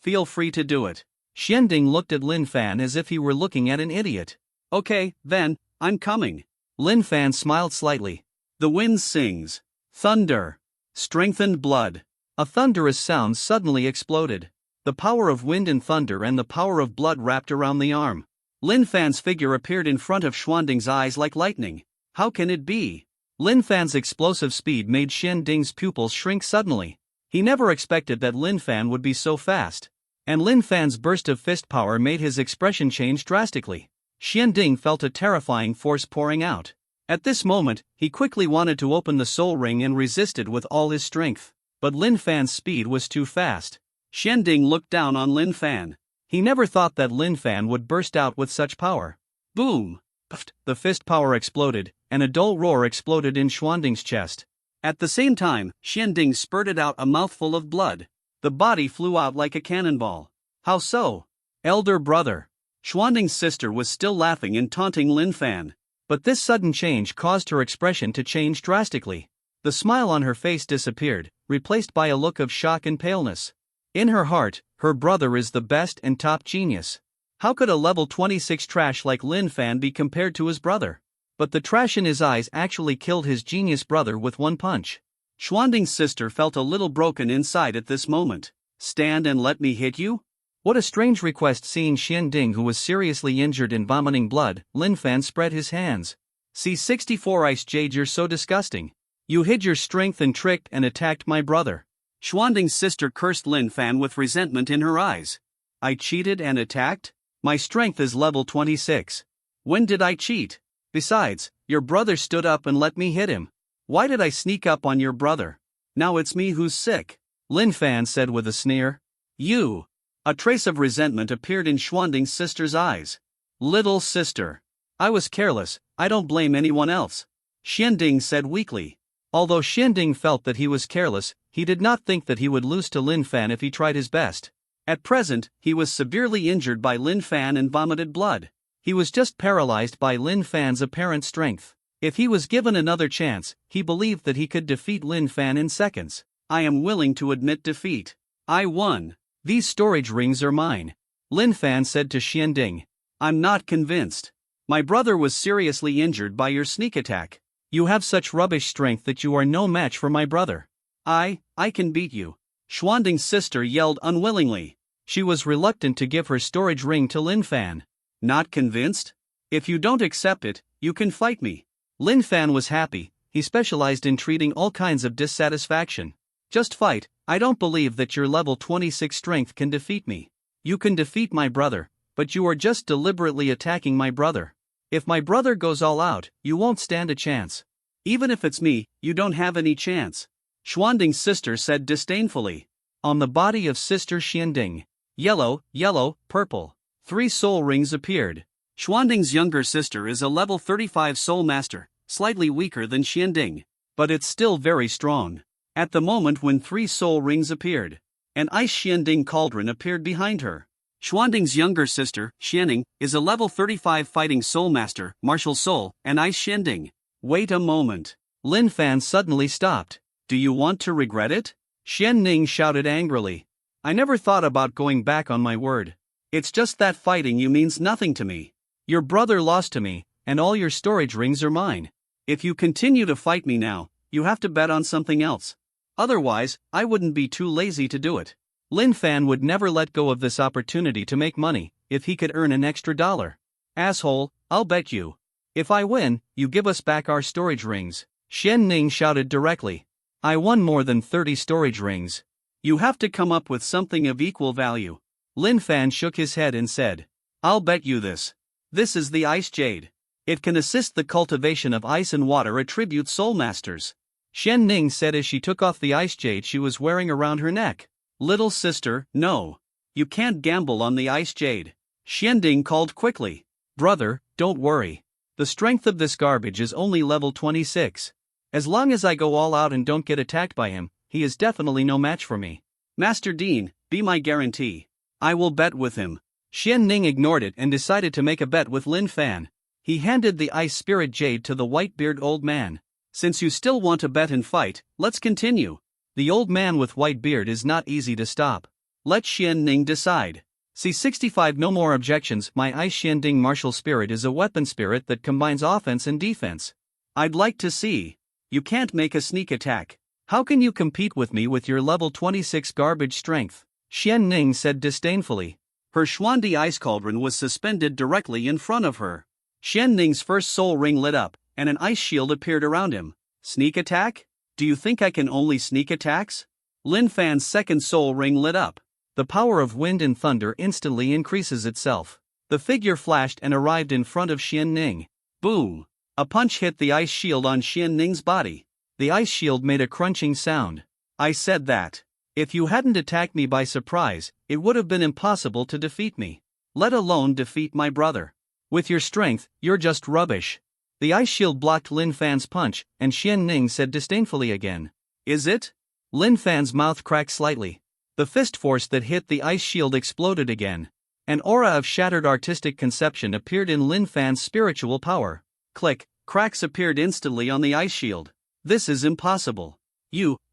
Feel free to do it. Xianding looked at Lin Fan as if he were looking at an idiot. Okay, then, I'm coming. Lin Fan smiled slightly. The wind sings. Thunder. Strengthened blood. A thunderous sound suddenly exploded. The power of wind and thunder and the power of blood wrapped around the arm. Lin Fan's figure appeared in front of Xuanding's eyes like lightning. How can it be? Lin Fan's explosive speed made Xianding's pupils shrink suddenly. He never expected that Lin Fan would be so fast. And Lin Fan's burst of fist power made his expression change drastically. Xianding felt a terrifying force pouring out. At this moment, he quickly wanted to open the soul ring and resisted with all his strength. But Lin Fan's speed was too fast. Xianding looked down on Lin Fan. He never thought that Lin Fan would burst out with such power. Boom! Puffed! The fist power exploded, and a dull roar exploded in Xuanding's chest. At the same time, Xianding spurted out a mouthful of blood. The body flew out like a cannonball. How so? Elder brother. Xuanding's sister was still laughing and taunting Lin Fan. But this sudden change caused her expression to change drastically. The smile on her face disappeared, replaced by a look of shock and paleness. In her heart, her brother is the best and top genius. How could a level 26 trash like Lin Fan be compared to his brother? But the trash in his eyes actually killed his genius brother with one punch. Xuanding's sister felt a little broken inside at this moment. Stand and let me hit you? What a strange request. Seeing Xianding, who was seriously injured and vomiting blood, Lin Fan spread his hands. See 64 Ice Jade, you're so disgusting. You hid your strength and tricked and attacked my brother. Xuanding's sister cursed Lin Fan with resentment in her eyes. I cheated and attacked? My strength is level 26. When did I cheat? Besides, your brother stood up and let me hit him. Why did I sneak up on your brother? Now it's me who's sick, Lin Fan said with a sneer. You. A trace of resentment appeared in Xuanding's sister's eyes. Little sister. I was careless, I don't blame anyone else, Xianding said weakly. Although Xianding felt that he was careless, he did not think that he would lose to Lin Fan if he tried his best. At present, he was severely injured by Lin Fan and vomited blood. He was just paralyzed by Lin Fan's apparent strength. If he was given another chance, he believed that he could defeat Lin Fan in seconds. I am willing to admit defeat. I won. These storage rings are mine, Lin Fan said to Xianding. I'm not convinced. My brother was seriously injured by your sneak attack. You have such rubbish strength that you are no match for my brother. I can beat you, Xuanding's sister yelled unwillingly. She was reluctant to give her storage ring to Lin Fan. Not convinced? If you don't accept it, you can fight me. Lin Fan was happy. He specialized in treating all kinds of dissatisfaction. Just fight. I don't believe that your level 26 strength can defeat me. You can defeat my brother, but you are just deliberately attacking my brother. If my brother goes all out, you won't stand a chance. Even if it's me, you don't have any chance. Xuanding's sister said disdainfully. On the body of Sister Xuanding, yellow, yellow, purple, 3 soul rings appeared. Xuanding's younger sister is a level 35 soul master, slightly weaker than Xuanding, but it's still very strong. At the moment when 3 soul rings appeared, an ice Xuanding cauldron appeared behind her. Xuanding's younger sister, Xianing, is a level 35 fighting soul master, martial soul, and ice Xuanding. Wait a moment. Lin Fan suddenly stopped. Do you want to regret it? Xianning shouted angrily. I never thought about going back on my word. It's just that fighting you means nothing to me. Your brother lost to me, and all your storage rings are mine. If you continue to fight me now, you have to bet on something else. Otherwise, I wouldn't be too lazy to do it. Lin Fan would never let go of this opportunity to make money, if he could earn an extra $1. Asshole, I'll bet you. If I win, you give us back our storage rings. Xianning shouted directly. I won more than 30 storage rings. You have to come up with something of equal value. Lin Fan shook his head and said, I'll bet you this. This is the Ice Jade. It can assist the cultivation of ice and water attribute soul masters. Xianning said as she took off the Ice Jade she was wearing around her neck. Little sister, no. You can't gamble on the Ice Jade. Xianding called quickly. Brother, don't worry. The strength of this garbage is only level 26. As long as I go all out and don't get attacked by him, he is definitely no match for me. Master Dean, be my guarantee. I will bet with him. Xianning ignored it and decided to make a bet with Lin Fan. He handed the Ice Spirit Jade to the white-beard old man. Since you still want to bet and fight, let's continue. The old man with white beard is not easy to stop. Let Xianning decide. C65 No more objections. My Ice Xianding martial spirit is a weapon spirit that combines offense and defense. I'd like to see. You can't make a sneak attack. How can you compete with me with your level 26 garbage strength? Xianning said disdainfully. Her Xuandi ice cauldron was suspended directly in front of her. Xianning's first soul ring lit up, and an ice shield appeared around him. Sneak attack? Do you think I can only sneak attacks? Lin Fan's second soul ring lit up. The power of wind and thunder instantly increases itself. The figure flashed and arrived in front of Xianning. Boom! A punch hit the ice shield on Xianning's body. The ice shield made a crunching sound. I said that. If you hadn't attacked me by surprise, it would have been impossible to defeat me. Let alone defeat my brother. With your strength, you're just rubbish. The ice shield blocked Lin Fan's punch, and Xianning said disdainfully again. Is it? Lin Fan's mouth cracked slightly. The fist force that hit the ice shield exploded again. An aura of shattered artistic conception appeared in Lin Fan's spiritual power. Click, cracks appeared instantly on the ice shield. This is impossible.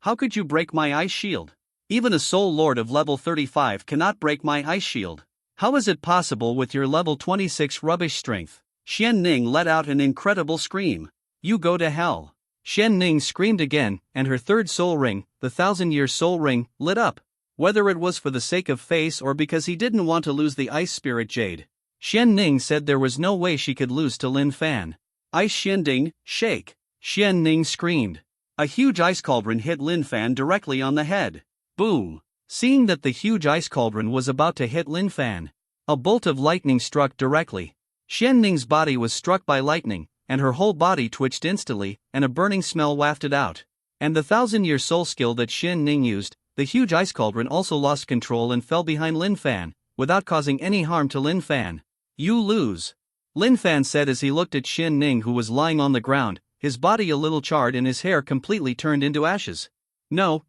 How could you break my ice shield? Even a soul lord of level 35 cannot break my ice shield. How is it possible with your level 26 rubbish strength? Xianning let out an incredible scream. You go to hell. Xianning screamed again, and her third soul ring, the 1000-year soul ring, lit up. Whether it was for the sake of face or because he didn't want to lose the Ice Spirit Jade, Xianning said there was no way she could lose to Lin Fan. Ice Xianding, shake! Xianning screamed. A huge ice cauldron hit Lin Fan directly on the head. Boom! Seeing that the huge ice cauldron was about to hit Lin Fan, a bolt of lightning struck directly. Xianning's body was struck by lightning, and her whole body twitched instantly, and a burning smell wafted out. And the 1000-year soul skill that Xianning used, the huge ice cauldron also lost control and fell behind Lin Fan, without causing any harm to Lin Fan. You lose. Lin Fan said as he looked at Xianning, who was lying on the ground, his body a little charred and his hair completely turned into ashes. No,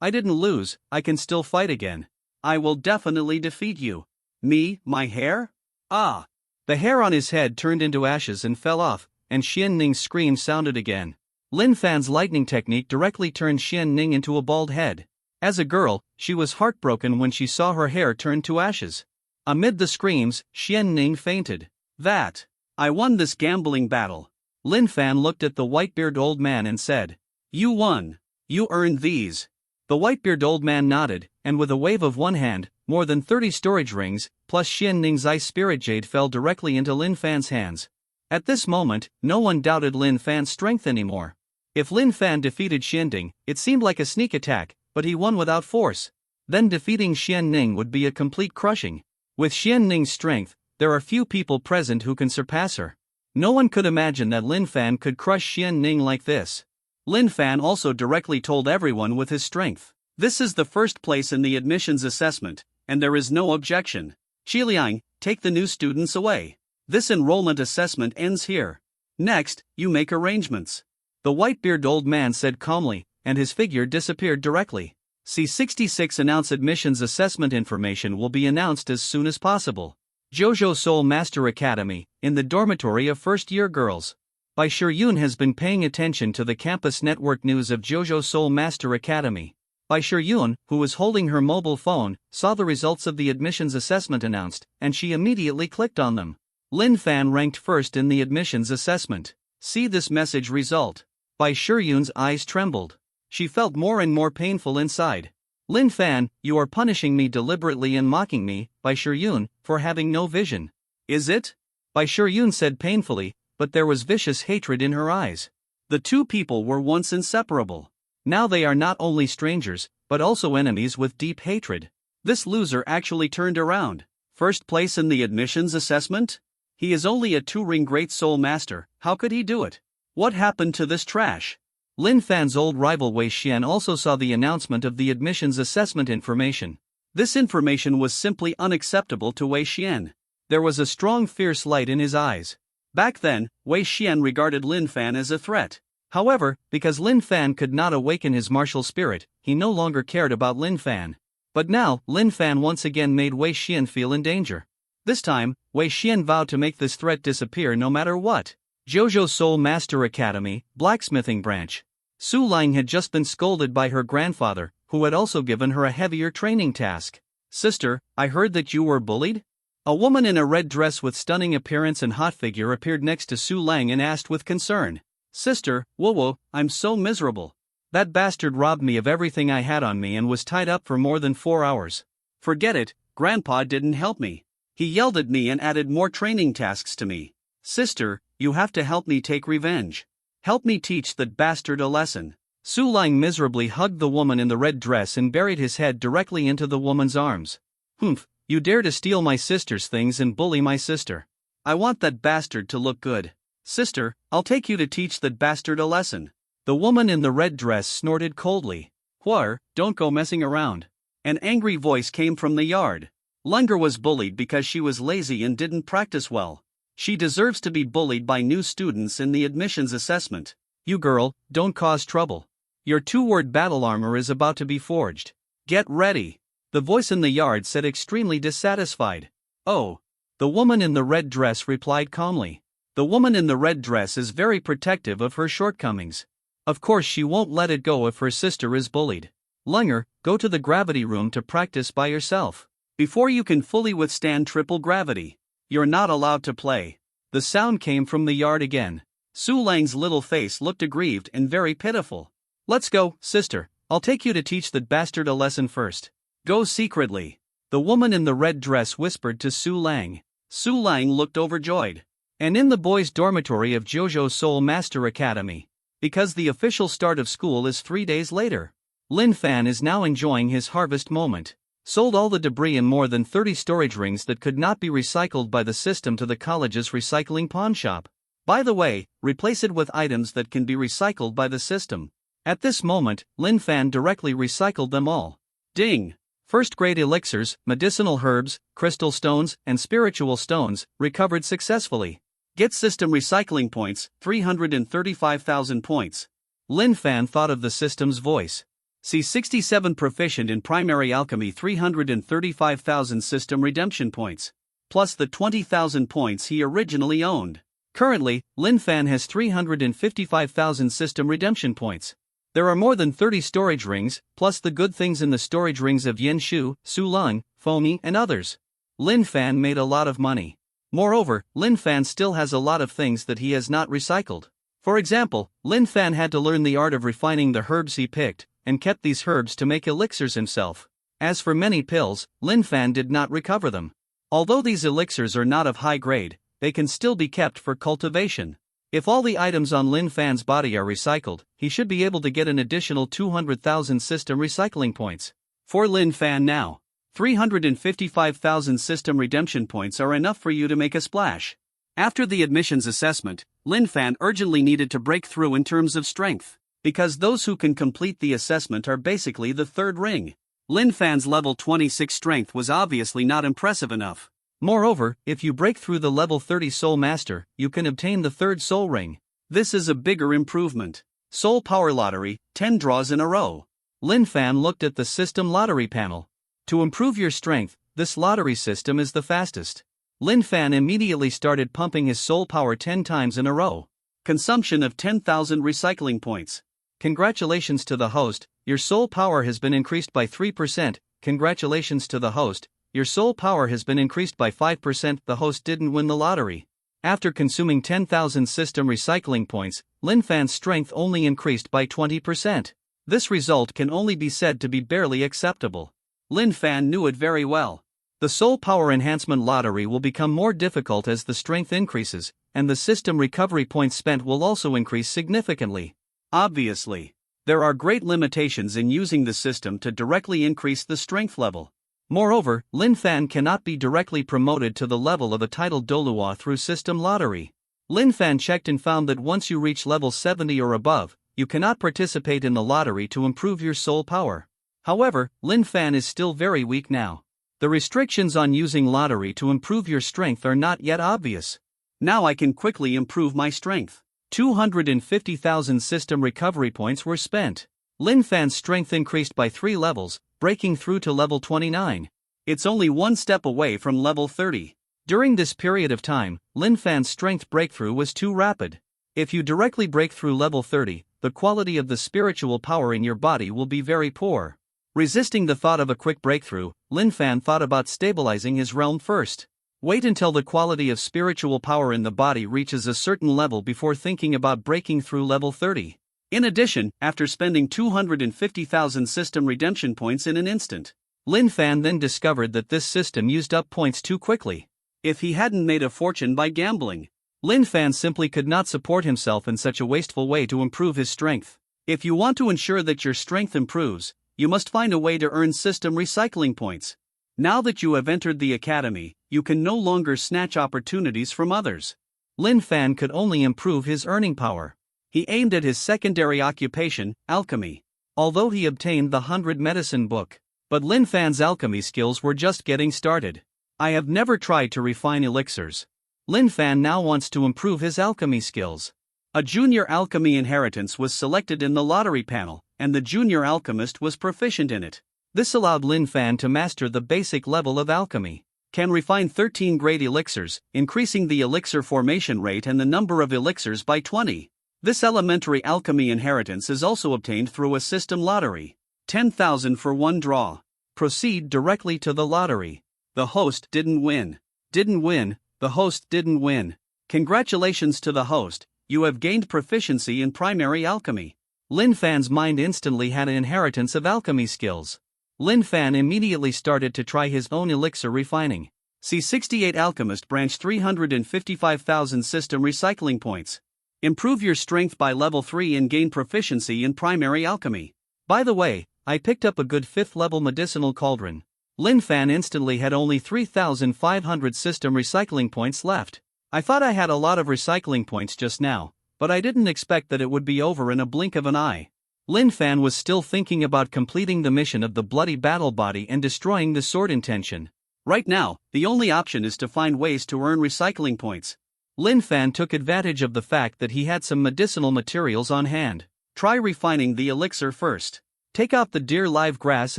I didn't lose, I can still fight again. I will definitely defeat you. Me, my hair? Ah! The hair on his head turned into ashes and fell off, and Xianning's scream sounded again. Lin Fan's lightning technique directly turned Xianning into a bald head. As a girl, she was heartbroken when she saw her hair turn to ashes. Amid the screams, Xianning fainted. That! I won this gambling battle. Lin Fan looked at the white-bearded old man and said, You won. You earned these. The white-bearded old man nodded, and with a wave of one hand, more than 30 storage rings, plus Xian Ning's ice spirit jade fell directly into Lin Fan's hands. At this moment, no one doubted Lin Fan's strength anymore. If Lin Fan defeated Xian Ding, it seemed like a sneak attack, but he won without force. Then defeating Xian Ning would be a complete crushing. With Xian Ning's strength, there are few people present who can surpass her. No one could imagine that Lin Fan could crush Xian Ning like this. Lin Fan also directly told everyone with his strength. This is the first place in the admissions assessment, and there is no objection. Qiliang, take the new students away. This enrollment assessment ends here. Next, you make arrangements. The white-bearded old man said calmly, and his figure disappeared directly. C66 announce admissions assessment information will be announced as soon as possible. Jojo Soul Master Academy, in the dormitory of first-year girls. Bai Shiyun has been paying attention to the campus network news of Jojo Soul Master Academy. Bai Shiyun, who was holding her mobile phone, saw the results of the admissions assessment announced, and she immediately clicked on them. Lin Fan ranked first in the admissions assessment. See this message result. Bai Shiyun's eyes trembled. She felt more and more painful inside. Lin Fan, you are punishing me deliberately and mocking me, Bai Shiyun, for having no vision. Is it? Bai Shiyun said painfully, but there was vicious hatred in her eyes. The two people were once inseparable. Now they are not only strangers, but also enemies with deep hatred. This loser actually turned around. First place in the admissions assessment? He is only a 2-ring Great Soul Master, how could he do it? What happened to this trash? Lin Fan's old rival Wei Xian also saw the announcement of the admissions assessment information. This information was simply unacceptable to Wei Xian. There was a strong fierce light in his eyes. Back then, Wei Xian regarded Lin Fan as a threat. However, because Lin Fan could not awaken his martial spirit, he no longer cared about Lin Fan. But now, Lin Fan once again made Wei Xian feel in danger. This time, Wei Xian vowed to make this threat disappear no matter what. Jojo Soul Master Academy, Blacksmithing Branch. Su Lang had just been scolded by her grandfather, who had also given her a heavier training task. Sister, I heard that you were bullied? A woman in a red dress with stunning appearance and hot figure appeared next to Su Lang and asked with concern. Sister, Wowo, I'm so miserable. That bastard robbed me of everything I had on me and was tied up for more than 4 hours. Forget it, Grandpa didn't help me. He yelled at me and added more training tasks to me. Sister, you have to help me take revenge. Help me teach that bastard a lesson. Su Lang miserably hugged the woman in the red dress and buried his head directly into the woman's arms. Humph, you dare to steal my sister's things and bully my sister. I want that bastard to look good. Sister, I'll take you to teach that bastard a lesson. The woman in the red dress snorted coldly. Huar, don't go messing around. An angry voice came from the yard. Lunger was bullied because she was lazy and didn't practice well. She deserves to be bullied by new students in the admissions assessment. You girl, don't cause trouble. Your 2-word battle armor is about to be forged. Get ready. The voice in the yard said extremely dissatisfied. Oh. The woman in the red dress replied calmly. The woman in the red dress is very protective of her shortcomings. Of course she won't let it go if her sister is bullied. Lunger, go to the gravity room to practice by yourself. Before you can fully withstand triple gravity. You're not allowed to play. The sound came from the yard again. Su Lang's little face looked aggrieved and very pitiful. Let's go, sister. I'll take you to teach that bastard a lesson first. Go secretly. The woman in the red dress whispered to Su Lang. Su Lang looked overjoyed. And in the boys' dormitory of Jojo Soul Master Academy. Because the official start of school is 3 days later. Lin Fan is now enjoying his harvest moment. Sold all the debris in more than 30 storage rings that could not be recycled by the system to the college's recycling pawn shop. By the way, replace it with items that can be recycled by the system. At this moment, Lin Fan directly recycled them all. Ding! First-grade elixirs, medicinal herbs, crystal stones, and spiritual stones, recovered successfully. Get system recycling points, 335,000 points. Lin Fan thought of the system's voice. C67 proficient in primary alchemy, 335,000 system redemption points. Plus the 20,000 points he originally owned. Currently, Lin Fan has 355,000 system redemption points. There are more than 30 storage rings, plus the good things in the storage rings of Yen Shu, Su Lung, Fomi, and others. Lin Fan made a lot of money. Moreover, Lin Fan still has a lot of things that he has not recycled. For example, Lin Fan had to learn the art of refining the herbs he picked, and kept these herbs to make elixirs himself. As for many pills, Lin Fan did not recover them. Although these elixirs are not of high grade, they can still be kept for cultivation. If all the items on Lin Fan's body are recycled, he should be able to get an additional 200,000 system recycling points. For Lin Fan now, 355,000 system redemption points are enough for you to make a splash. After the admissions assessment, Lin Fan urgently needed to break through in terms of strength, because those who can complete the assessment are basically the third ring. Lin Fan's level 26 strength was obviously not impressive enough. Moreover, if you break through the level 30 Soul Master, you can obtain the third Soul Ring. This is a bigger improvement. Soul Power Lottery, 10 draws in a row. Lin Fan looked at the system lottery panel. To improve your strength, this lottery system is the fastest. Lin Fan immediately started pumping his soul power 10 times in a row. Consumption of 10,000 recycling points. Congratulations to the host, your soul power has been increased by 3%. Congratulations to the host, your soul power has been increased by 5%. The host didn't win the lottery. After consuming 10,000 system recycling points, Lin Fan's strength only increased by 20%. This result can only be said to be barely acceptable. Lin Fan knew it very well. The Soul Power Enhancement Lottery will become more difficult as the strength increases, and the system recovery points spent will also increase significantly. Obviously, there are great limitations in using the system to directly increase the strength level. Moreover, Lin Fan cannot be directly promoted to the level of a titled Dolua through system lottery. Lin Fan checked and found that once you reach level 70 or above, you cannot participate in the lottery to improve your soul power. However, Lin Fan is still very weak now. The restrictions on using lottery to improve your strength are not yet obvious. Now I can quickly improve my strength. 250,000 system recovery points were spent. Lin Fan's strength increased by 3 levels, breaking through to level 29. It's only one step away from level 30. During this period of time, Lin Fan's strength breakthrough was too rapid. If you directly break through level 30, the quality of the spiritual power in your body will be very poor. Resisting the thought of a quick breakthrough, Lin Fan thought about stabilizing his realm first. Wait until the quality of spiritual power in the body reaches a certain level before thinking about breaking through level 30. In addition, after spending 250,000 system redemption points in an instant, Lin Fan then discovered that this system used up points too quickly. If he hadn't made a fortune by gambling, Lin Fan simply could not support himself in such a wasteful way to improve his strength. If you want to ensure that your strength improves, you must find a way to earn system recycling points. Now that you have entered the academy, you can no longer snatch opportunities from others. Lin Fan could only improve his earning power. He aimed at his secondary occupation, alchemy. Although he obtained the 100 medicine book, but Lin Fan's alchemy skills were just getting started. I have never tried to refine elixirs. Lin Fan now wants to improve his alchemy skills. A junior alchemy inheritance was selected in the lottery panel, and the junior alchemist was proficient in it. This allowed Lin Fan to master the basic level of alchemy. Can refine 13 grade elixirs, increasing the elixir formation rate and the number of elixirs by 20. This elementary alchemy inheritance is also obtained through a system lottery. 10,000 for one draw. Proceed directly to the lottery. The host didn't win. The host didn't win. Congratulations to the host, you have gained proficiency in primary alchemy. Lin Fan's mind instantly had an inheritance of alchemy skills. Lin Fan immediately started to try his own elixir refining. C68 Alchemist Branch 355,000 system recycling points. Improve your strength by level 3 and gain proficiency in primary alchemy. By the way, I picked up a good 5th level medicinal cauldron. Lin Fan instantly had only 3,500 system recycling points left. I thought I had a lot of recycling points just now, but I didn't expect that it would be over in a blink of an eye. Lin Fan was still thinking about completing the mission of the bloody battle body and destroying the sword intention. Right now, the only option is to find ways to earn recycling points. Lin Fan took advantage of the fact that he had some medicinal materials on hand. Try refining the elixir first. Take out the deer live grass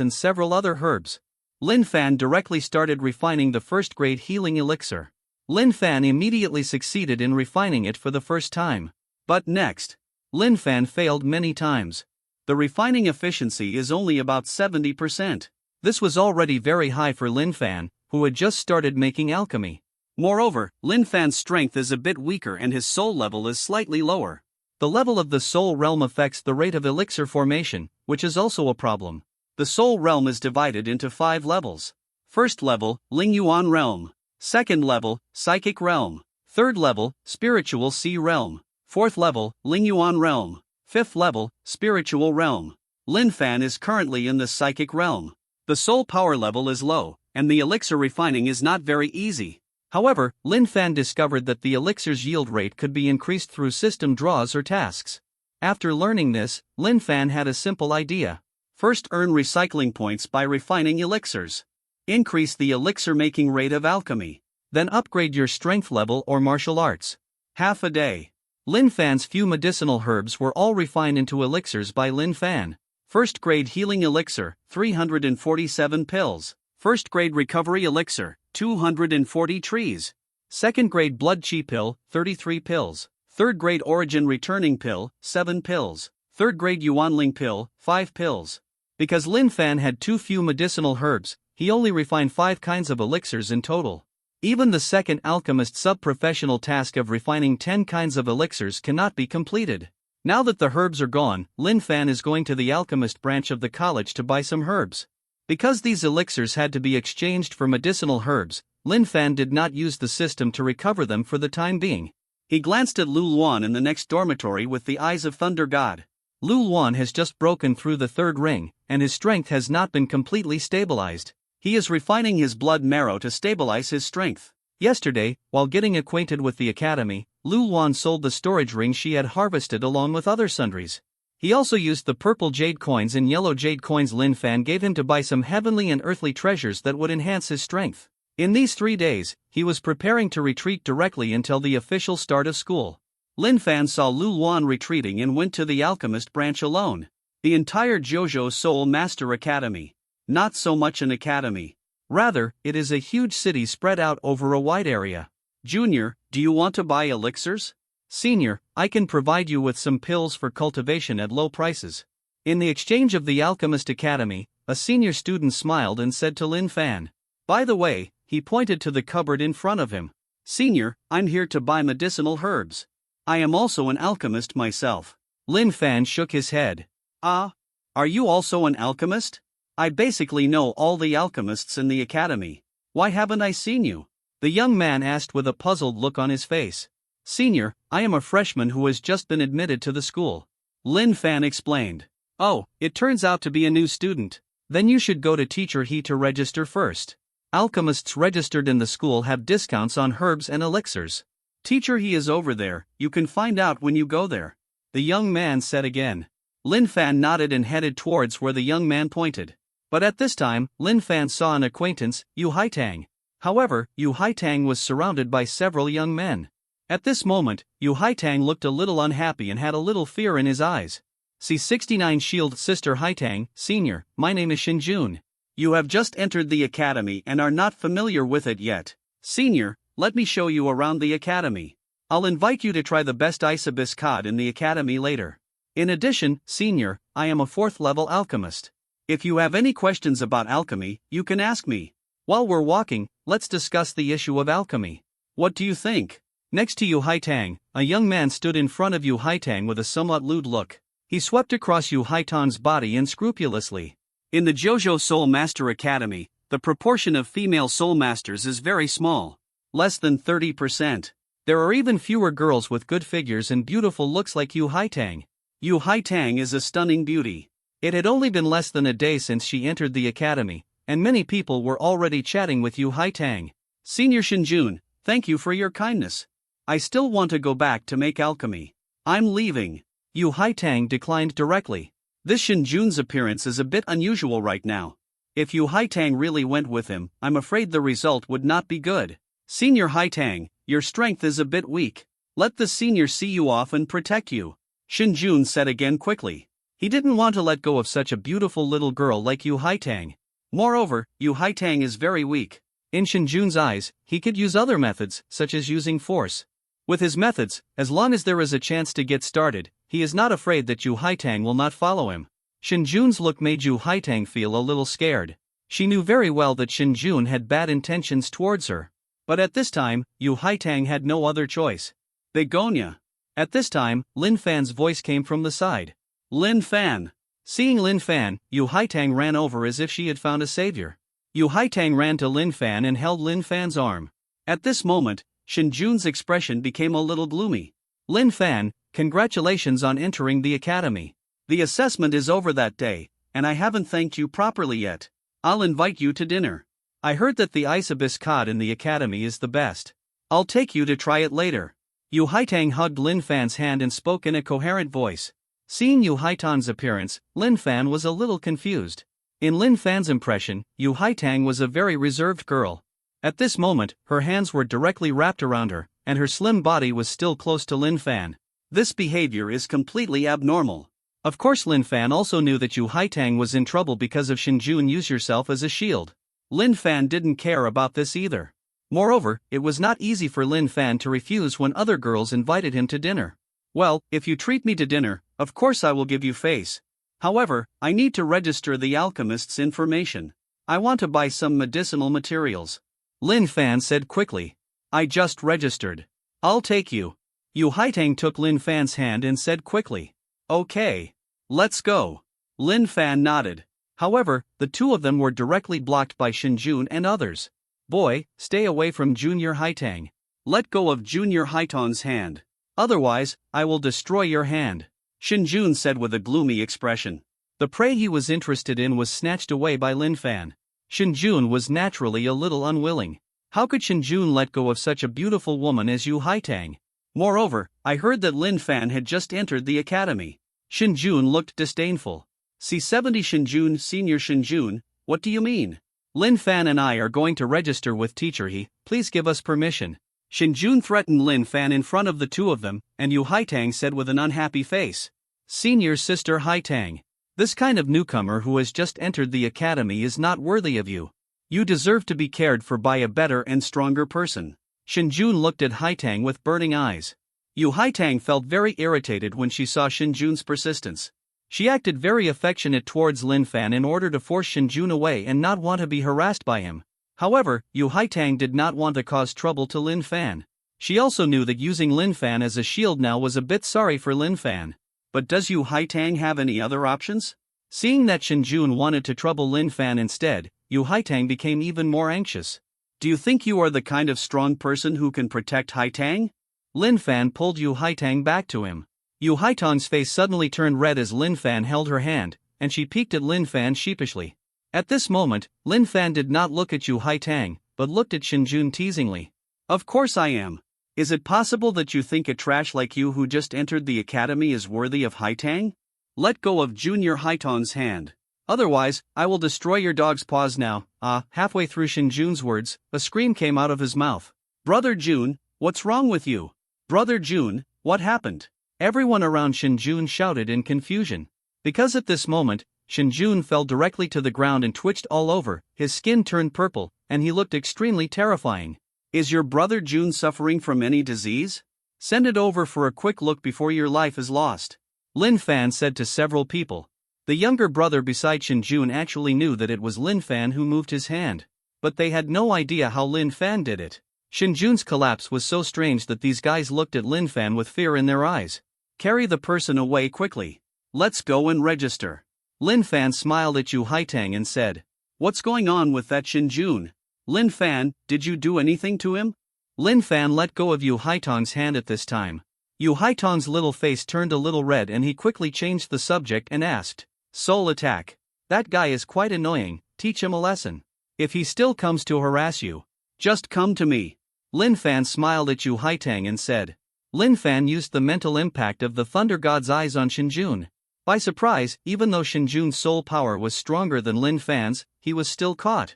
and several other herbs. Lin Fan directly started refining the first-grade healing elixir. Lin Fan immediately succeeded in refining it for the first time. But next, Lin Fan failed many times. The refining efficiency is only about 70%. This was already very high for Lin Fan, who had just started making alchemy. Moreover, Lin Fan's strength is a bit weaker and his soul level is slightly lower. The level of the soul realm affects the rate of elixir formation, which is also a problem. The Soul Realm is divided into 5 levels. First level, Ling Yuan Realm. Second level, Psychic Realm. Third level, Spiritual Sea Realm. Fourth level, Ling Yuan Realm. Fifth level, Spiritual Realm. Lin Fan is currently in the Psychic Realm. The soul power level is low, and the elixir refining is not very easy. However, Lin Fan discovered that the elixir's yield rate could be increased through system draws or tasks. After learning this, Lin Fan had a simple idea. First, earn recycling points by refining elixirs. Increase the elixir making rate of alchemy. Then upgrade your strength level or martial arts. Half a day. Lin Fan's few medicinal herbs were all refined into elixirs by Lin Fan. First grade healing elixir, 347 pills. First grade recovery elixir, 240 trees. Second grade blood chi pill, 33 pills. Third grade origin returning pill, 7 pills. Third grade Yuanling pill, 5 pills. Because Lin Fan had too few medicinal herbs, he only refined 5 kinds of elixirs in total. Even the second alchemist sub-professional task of refining 10 kinds of elixirs cannot be completed. Now that the herbs are gone, Lin Fan is going to the alchemist branch of the college to buy some herbs. Because these elixirs had to be exchanged for medicinal herbs, Lin Fan did not use the system to recover them for the time being. He glanced at Lu Luan in the next dormitory with the eyes of Thunder God. Lu Luan has just broken through the 3rd ring, and his strength has not been completely stabilized. He is refining his blood marrow to stabilize his strength. Yesterday, while getting acquainted with the academy, Lu Luan sold the storage ring she had harvested along with other sundries. He also used the purple jade coins and yellow jade coins Lin Fan gave him to buy some heavenly and earthly treasures that would enhance his strength. In these 3 days, he was preparing to retreat directly until the official start of school. Lin Fan saw Lu Luan retreating and went to the alchemist branch alone. The entire Jojo Soul Master Academy. Not so much an academy. Rather, it is a huge city spread out over a wide area. Junior, do you want to buy elixirs? Senior, I can provide you with some pills for cultivation at low prices. In the exchange of the Alchemist Academy, a senior student smiled and said to Lin Fan. By the way, he pointed to the cupboard in front of him. Senior, I'm here to buy medicinal herbs. I am also an alchemist myself. Lin Fan shook his head. Ah? Are you also an alchemist? I basically know all the alchemists in the academy. Why haven't I seen you? The young man asked with a puzzled look on his face. Senior, I am a freshman who has just been admitted to the school. Lin Fan explained. Oh, it turns out to be a new student. Then you should go to Teacher He to register first. Alchemists registered in the school have discounts on herbs and elixirs. Teacher He is over there, you can find out when you go there. The young man said again. Lin Fan nodded and headed towards where the young man pointed. But at this time, Lin Fan saw an acquaintance, Yu Haitang. However, Yu Haitang was surrounded by several young men. At this moment, Yu Haitang looked a little unhappy and had a little fear in his eyes. C69 Shield Sister Haitang, Senior, my name is Shinjun. You have just entered the academy and are not familiar with it yet. Senior, let me show you around the academy. I'll invite you to try the best Ice Abyss cod in the academy later. In addition, Senior, I am a 4th level alchemist. If you have any questions about alchemy, you can ask me. While we're walking, let's discuss the issue of alchemy. What do you think? Next to Yu Haitang, a young man stood in front of Yu Haitang with a somewhat lewd look. He swept across Yu Haitang's body unscrupulously. In the Jojo Soul Master Academy, the proportion of female soul masters is very small. Less than 30%. There are even fewer girls with good figures and beautiful looks like Yu Haitang. Yu Haitang is a stunning beauty. It had only been less than a day since she entered the academy, and many people were already chatting with Yu Haitang. Senior Shinjun, thank you for your kindness. I still want to go back to make alchemy. I'm leaving. Yu Haitang declined directly. This Shinjun's appearance is a bit unusual right now. If Yu Haitang really went with him, I'm afraid the result would not be good. Senior Haitang, your strength is a bit weak. Let the senior see you off and protect you. Shinjun said again quickly. He didn't want to let go of such a beautiful little girl like Yu Haitang. Moreover, Yu Haitang is very weak. In Shinjun's eyes, he could use other methods, such as using force. With his methods, as long as there is a chance to get started, he is not afraid that Yu Haitang will not follow him. Shinjun's look made Yu Haitang feel a little scared. She knew very well that Shinjun had bad intentions towards her. But at this time, Yu Haitang had no other choice. Begonia. At this time, Lin Fan's voice came from the side. Lin Fan. Seeing Lin Fan, Yu Haitang ran over as if she had found a savior. Yu Haitang ran to Lin Fan and held Lin Fan's arm. At this moment, Shin Jun's expression became a little gloomy. Lin Fan, congratulations on entering the academy. The assessment is over that day, and I haven't thanked you properly yet. I'll invite you to dinner. I heard that the ice biscuit in the academy is the best. I'll take you to try it later. Yu Haitang hugged Lin Fan's hand and spoke in a coherent voice. Seeing Yu Haitang's appearance, Lin Fan was a little confused. In Lin Fan's impression, Yu Haitang was a very reserved girl. At this moment, her hands were directly wrapped around her, and her slim body was still close to Lin Fan. This behavior is completely abnormal. Of course, Lin Fan also knew that Yu Haitang was in trouble because of Shin Jun use yourself as a shield. Lin Fan didn't care about this either. Moreover, it was not easy for Lin Fan to refuse when other girls invited him to dinner. Well, if you treat me to dinner, of course I will give you face. However, I need to register the alchemist's information. I want to buy some medicinal materials. Lin Fan said quickly. I just registered. I'll take you. Yu Haitang took Lin Fan's hand and said quickly. Okay. Let's go. Lin Fan nodded. However, the two of them were directly blocked by Shin Jun and others. Boy, stay away from Junior Haitang. Let go of Junior Haitang's hand. Otherwise, I will destroy your hand. Shin Jun said with a gloomy expression. The prey he was interested in was snatched away by Lin Fan. Shin Jun was naturally a little unwilling. How could Shin Jun let go of such a beautiful woman as Yu Haitang? Moreover, I heard that Lin Fan had just entered the academy. Shin Jun looked disdainful. C70 Shin Jun, Senior Shin Jun, what do you mean? Lin Fan and I are going to register with Teacher He, please give us permission. Shin Jun threatened Lin Fan in front of the two of them, and Yu Haitang said with an unhappy face. Senior Sister Haitang. This kind of newcomer who has just entered the academy is not worthy of you. You deserve to be cared for by a better and stronger person. Shin Jun looked at Haitang with burning eyes. Yu Haitang felt very irritated when she saw Shin Jun's persistence. She acted very affectionate towards Lin Fan in order to force Shin Jun away and not want to be harassed by him. However, Yu Haitang did not want to cause trouble to Lin Fan. She also knew that using Lin Fan as a shield now was a bit sorry for Lin Fan. But does Yu Haitang have any other options? Seeing that Shin Jun wanted to trouble Lin Fan instead, Yu Haitang became even more anxious. Do you think you are the kind of strong person who can protect Haitang? Lin Fan pulled Yu Haitang back to him. Yu Haitang's face suddenly turned red as Lin Fan held her hand, and she peeked at Lin Fan sheepishly. At this moment, Lin Fan did not look at Yu Haitang, but looked at Shin Jun teasingly. Of course I am. Is it possible that you think a trash like you who just entered the academy is worthy of Haitang? Let go of Junior Haitang's hand. Otherwise, I will destroy your dog's paws now. Halfway through Shin Jun's words, a scream came out of his mouth. Brother Jun, what's wrong with you? Brother Jun, what happened? Everyone around Shin Jun shouted in confusion. Because at this moment, Shin Jun fell directly to the ground and twitched all over, his skin turned purple, and he looked extremely terrifying. Is your brother Jun suffering from any disease? Send it over for a quick look before your life is lost. Lin Fan said to several people. The younger brother beside Shin Jun actually knew that it was Lin Fan who moved his hand. But they had no idea how Lin Fan did it. Shin Jun's collapse was so strange that these guys looked at Lin Fan with fear in their eyes. Carry the person away quickly. Let's go and register. Lin Fan smiled at Yu Haitang and said. What's going on with that Shin Jun? Lin Fan, did you do anything to him? Lin Fan let go of Yu Haitang's hand at this time. Yu Haitang's little face turned a little red and he quickly changed the subject and asked. Soul attack. That guy is quite annoying, teach him a lesson. If he still comes to harass you, just come to me. Lin Fan smiled at Yu Haitang and said. Lin Fan used the mental impact of the Thunder God's eyes on Shin Jun. By surprise, even though Shin Jun's soul power was stronger than Lin Fan's, he was still caught.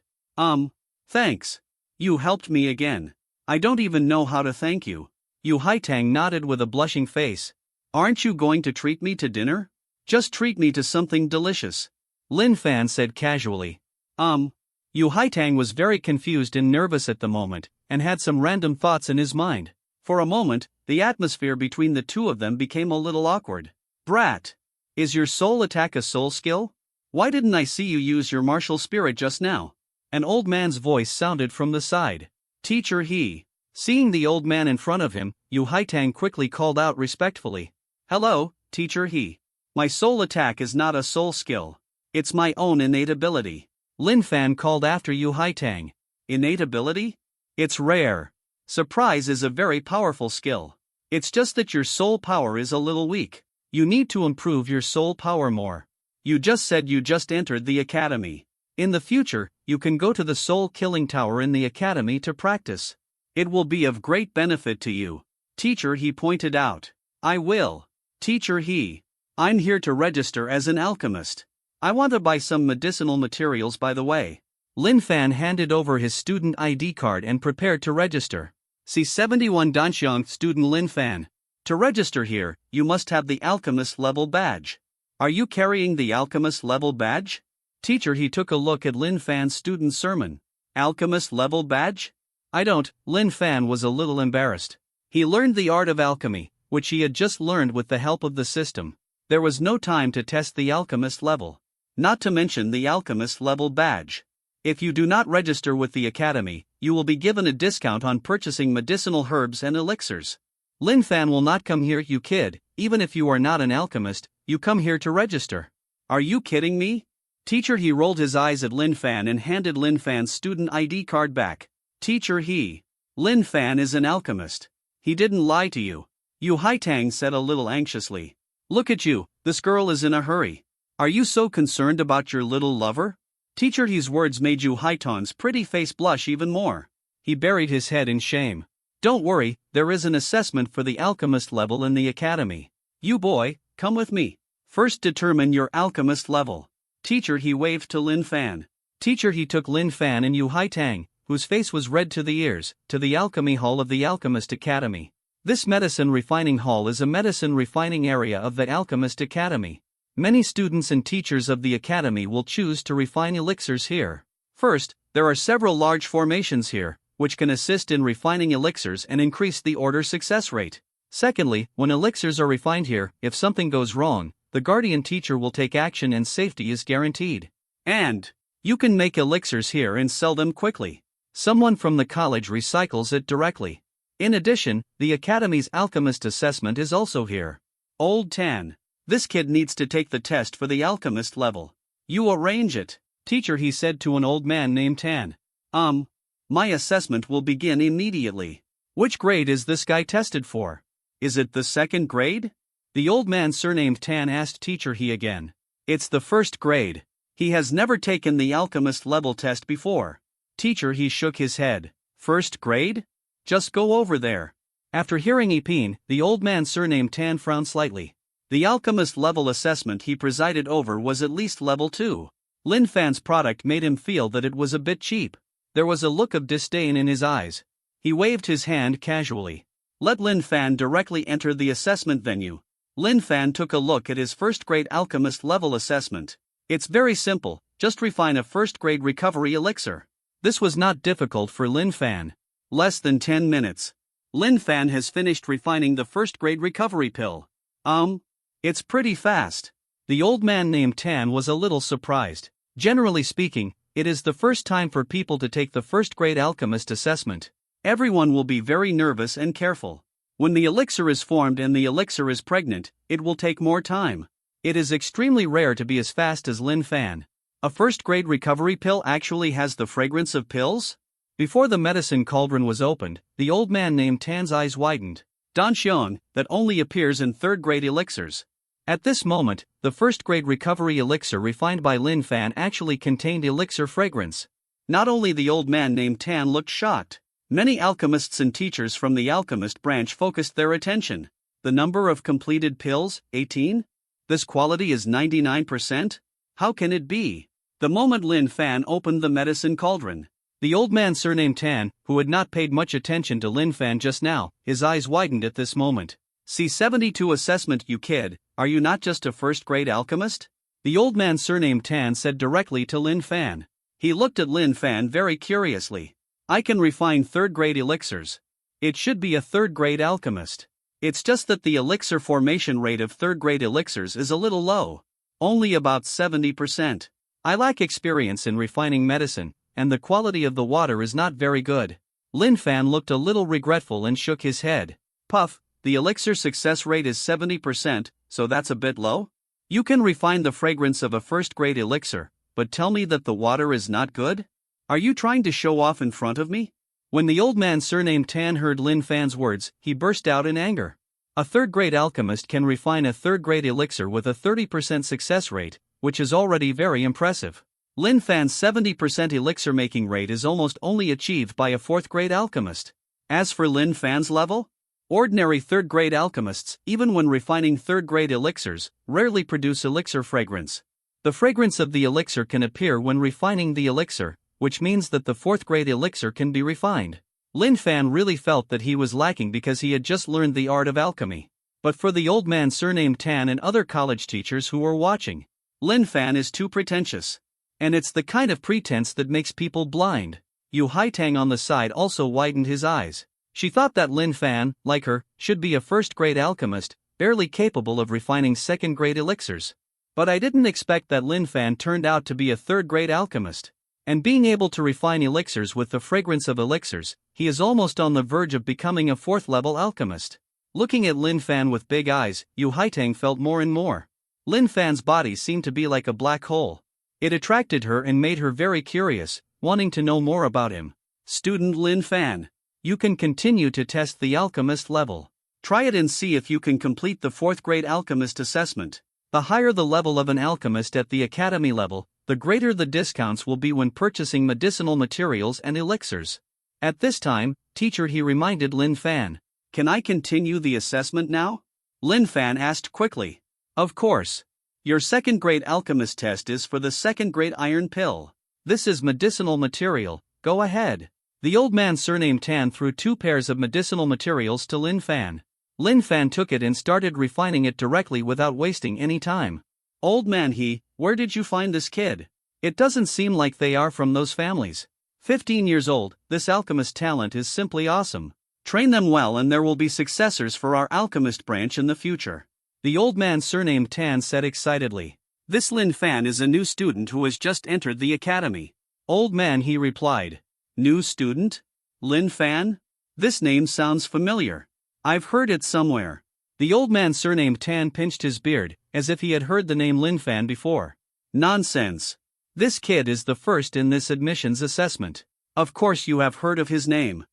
Thanks. You helped me again. I don't even know how to thank you. Yu Haitang nodded with a blushing face. Aren't you going to treat me to dinner? Just treat me to something delicious. Lin Fan said casually. Yu Haitang was very confused and nervous at the moment, and had some random thoughts in his mind. For a moment, the atmosphere between the two of them became a little awkward. Brat! Is your soul attack a soul skill? Why didn't I see you use your martial spirit just now? An old man's voice sounded from the side. Teacher He. Seeing the old man in front of him, Yu Haitang quickly called out respectfully. Hello, Teacher He. My soul attack is not a soul skill. It's my own innate ability. Lin Fan called after Yu Haitang. Innate ability? It's rare. Surprise is a very powerful skill. It's just that your soul power is a little weak. You need to improve your soul power more. You just said you just entered the academy. In the future, you can go to the soul killing tower in the academy to practice. It will be of great benefit to you. Teacher, he pointed out. I will. Teacher, I'm here to register as an alchemist. I want to buy some medicinal materials, by the way. Lin Fan handed over his student ID card and prepared to register. C71 Danxiang student Lin Fan. To register here, you must have the alchemist level badge. Are you carrying the alchemist level badge? Teacher, he took a look at Lin Fan's student sermon. Alchemist level badge? I don't. Lin Fan was a little embarrassed. He learned the art of alchemy, which he had just learned with the help of the system. There was no time to test the alchemist level. Not to mention the alchemist level badge. If you do not register with the academy, you will be given a discount on purchasing medicinal herbs and elixirs. Lin Fan will not come here, you kid. Even if you are not an alchemist, you come here to register. Are you kidding me? Teacher, he rolled his eyes at Lin Fan and handed Lin Fan's student ID card back. Teacher, Lin Fan is an alchemist. He didn't lie to you. Yu Haitang said a little anxiously. Look at you, this girl is in a hurry. Are you so concerned about your little lover? Teacher, his words made Yu Haitang's pretty face blush even more. He buried his head in shame. Don't worry, there is an assessment for the alchemist level in the academy. You boy, come with me. First determine your alchemist level. Teacher, he waved to Lin Fan. Teacher, he took Lin Fan and Yu Haitang, whose face was red to the ears, to the alchemy hall of the Alchemist Academy. This medicine refining hall is a medicine refining area of the Alchemist Academy. Many students and teachers of the academy will choose to refine elixirs here. First, there are several large formations here, which can assist in refining elixirs and increase the order success rate. Secondly, when elixirs are refined here, if something goes wrong, the guardian teacher will take action and safety is guaranteed. And you can make elixirs here and sell them quickly. Someone from the college recycles it directly. In addition, the academy's alchemist assessment is also here. Old Tan. This kid needs to take the test for the alchemist level. You arrange it. Teacher, he said to an old man named Tan. My assessment will begin immediately. Which grade is this guy tested for? Is it the second grade? The old man surnamed Tan asked Teacher he again. It's the first grade. He has never taken the alchemist level test before. Teacher, he shook his head. First grade? Just go over there. After hearing Ipin, the old man surnamed Tan frowned slightly. The alchemist level assessment he presided over was at least level 2. Lin Fan's product made him feel that it was a bit cheap. There was a look of disdain in his eyes. He waved his hand casually. Let Lin Fan directly enter the assessment venue. Lin Fan took a look at his first-grade alchemist level assessment. It's very simple, just refine a first-grade recovery elixir. This was not difficult for Lin Fan. Less than 10 minutes. Lin Fan has finished refining the first-grade recovery pill. It's pretty fast. The old man named Tan was a little surprised. Generally speaking, it is the first time for people to take the first-grade alchemist assessment. Everyone will be very nervous and careful. When the elixir is formed and the elixir is pregnant, it will take more time. It is extremely rare to be as fast as Lin Fan. A first-grade recovery pill actually has the fragrance of pills? Before the medicine cauldron was opened, the old man named Tan's eyes widened. Danxiang, that only appears in third-grade elixirs. At this moment, the first-grade recovery elixir refined by Lin Fan actually contained elixir fragrance. Not only the old man named Tan looked shocked. Many alchemists and teachers from the alchemist branch focused their attention. The number of completed pills, 18? This quality is 99%? How can it be? The moment Lin Fan opened the medicine cauldron, the old man surnamed Tan, who had not paid much attention to Lin Fan just now, his eyes widened at this moment. C72 assessment, you kid, are you not just a first-grade alchemist? The old man surnamed Tan said directly to Lin Fan. He looked at Lin Fan very curiously. I can refine third-grade elixirs. It should be a third-grade alchemist. It's just that the elixir formation rate of third-grade elixirs is a little low. Only about 70%. I lack experience in refining medicine, and the quality of the water is not very good. Lin Fan looked a little regretful and shook his head. Puff, the elixir success rate is 70%, so that's a bit low? You can refine the fragrance of a first-grade elixir, but tell me that the water is not good? Are you trying to show off in front of me? When the old man surnamed Tan heard Lin Fan's words, he burst out in anger. A third-grade alchemist can refine a third-grade elixir with a 30% success rate, which is already very impressive. Lin Fan's 70% elixir making rate is almost only achieved by a fourth-grade alchemist. As for Lin Fan's level, ordinary third-grade alchemists, even when refining third-grade elixirs, rarely produce elixir fragrance. The fragrance of the elixir can appear when refining the elixir, which means that the fourth-grade elixir can be refined. Lin Fan really felt that he was lacking because he had just learned the art of alchemy. But for the old man surnamed Tan and other college teachers who were watching, Lin Fan is too pretentious. And it's the kind of pretense that makes people blind. Yu Haitang on the side also widened his eyes. She thought that Lin Fan, like her, should be a first-grade alchemist, barely capable of refining second-grade elixirs. But I didn't expect that Lin Fan turned out to be a third-grade alchemist. And being able to refine elixirs with the fragrance of elixirs, he is almost on the verge of becoming a fourth-level alchemist. Looking at Lin Fan with big eyes, Yu Haitang felt more and more. Lin Fan's body seemed to be like a black hole. It attracted her and made her very curious, wanting to know more about him. Student Lin Fan, you can continue to test the alchemist level. Try it and see if you can complete the fourth-grade alchemist assessment. The higher the level of an alchemist at the academy level, the greater the discounts will be when purchasing medicinal materials and elixirs. At this time, teacher, he reminded Lin Fan. Can I continue the assessment now? Lin Fan asked quickly. Of course. Your second-grade alchemist test is for the second-grade iron pill. This is medicinal material, go ahead. The old man surnamed Tan threw 2 pairs of medicinal materials to Lin Fan. Lin Fan took it and started refining it directly without wasting any time. Old man, where did you find this kid? It doesn't seem like they are from those families. 15 years old, this alchemist talent is simply awesome. Train them well and there will be successors for our alchemist branch in the future. The old man surnamed Tan said excitedly. This Lin Fan is a new student who has just entered the academy. Old man, he replied. New student? Lin Fan? This name sounds familiar. I've heard it somewhere. The old man surnamed Tan pinched his beard, as if he had heard the name Lin Fan before. Nonsense. This kid is the first in this admissions assessment. Of course you have heard of his name.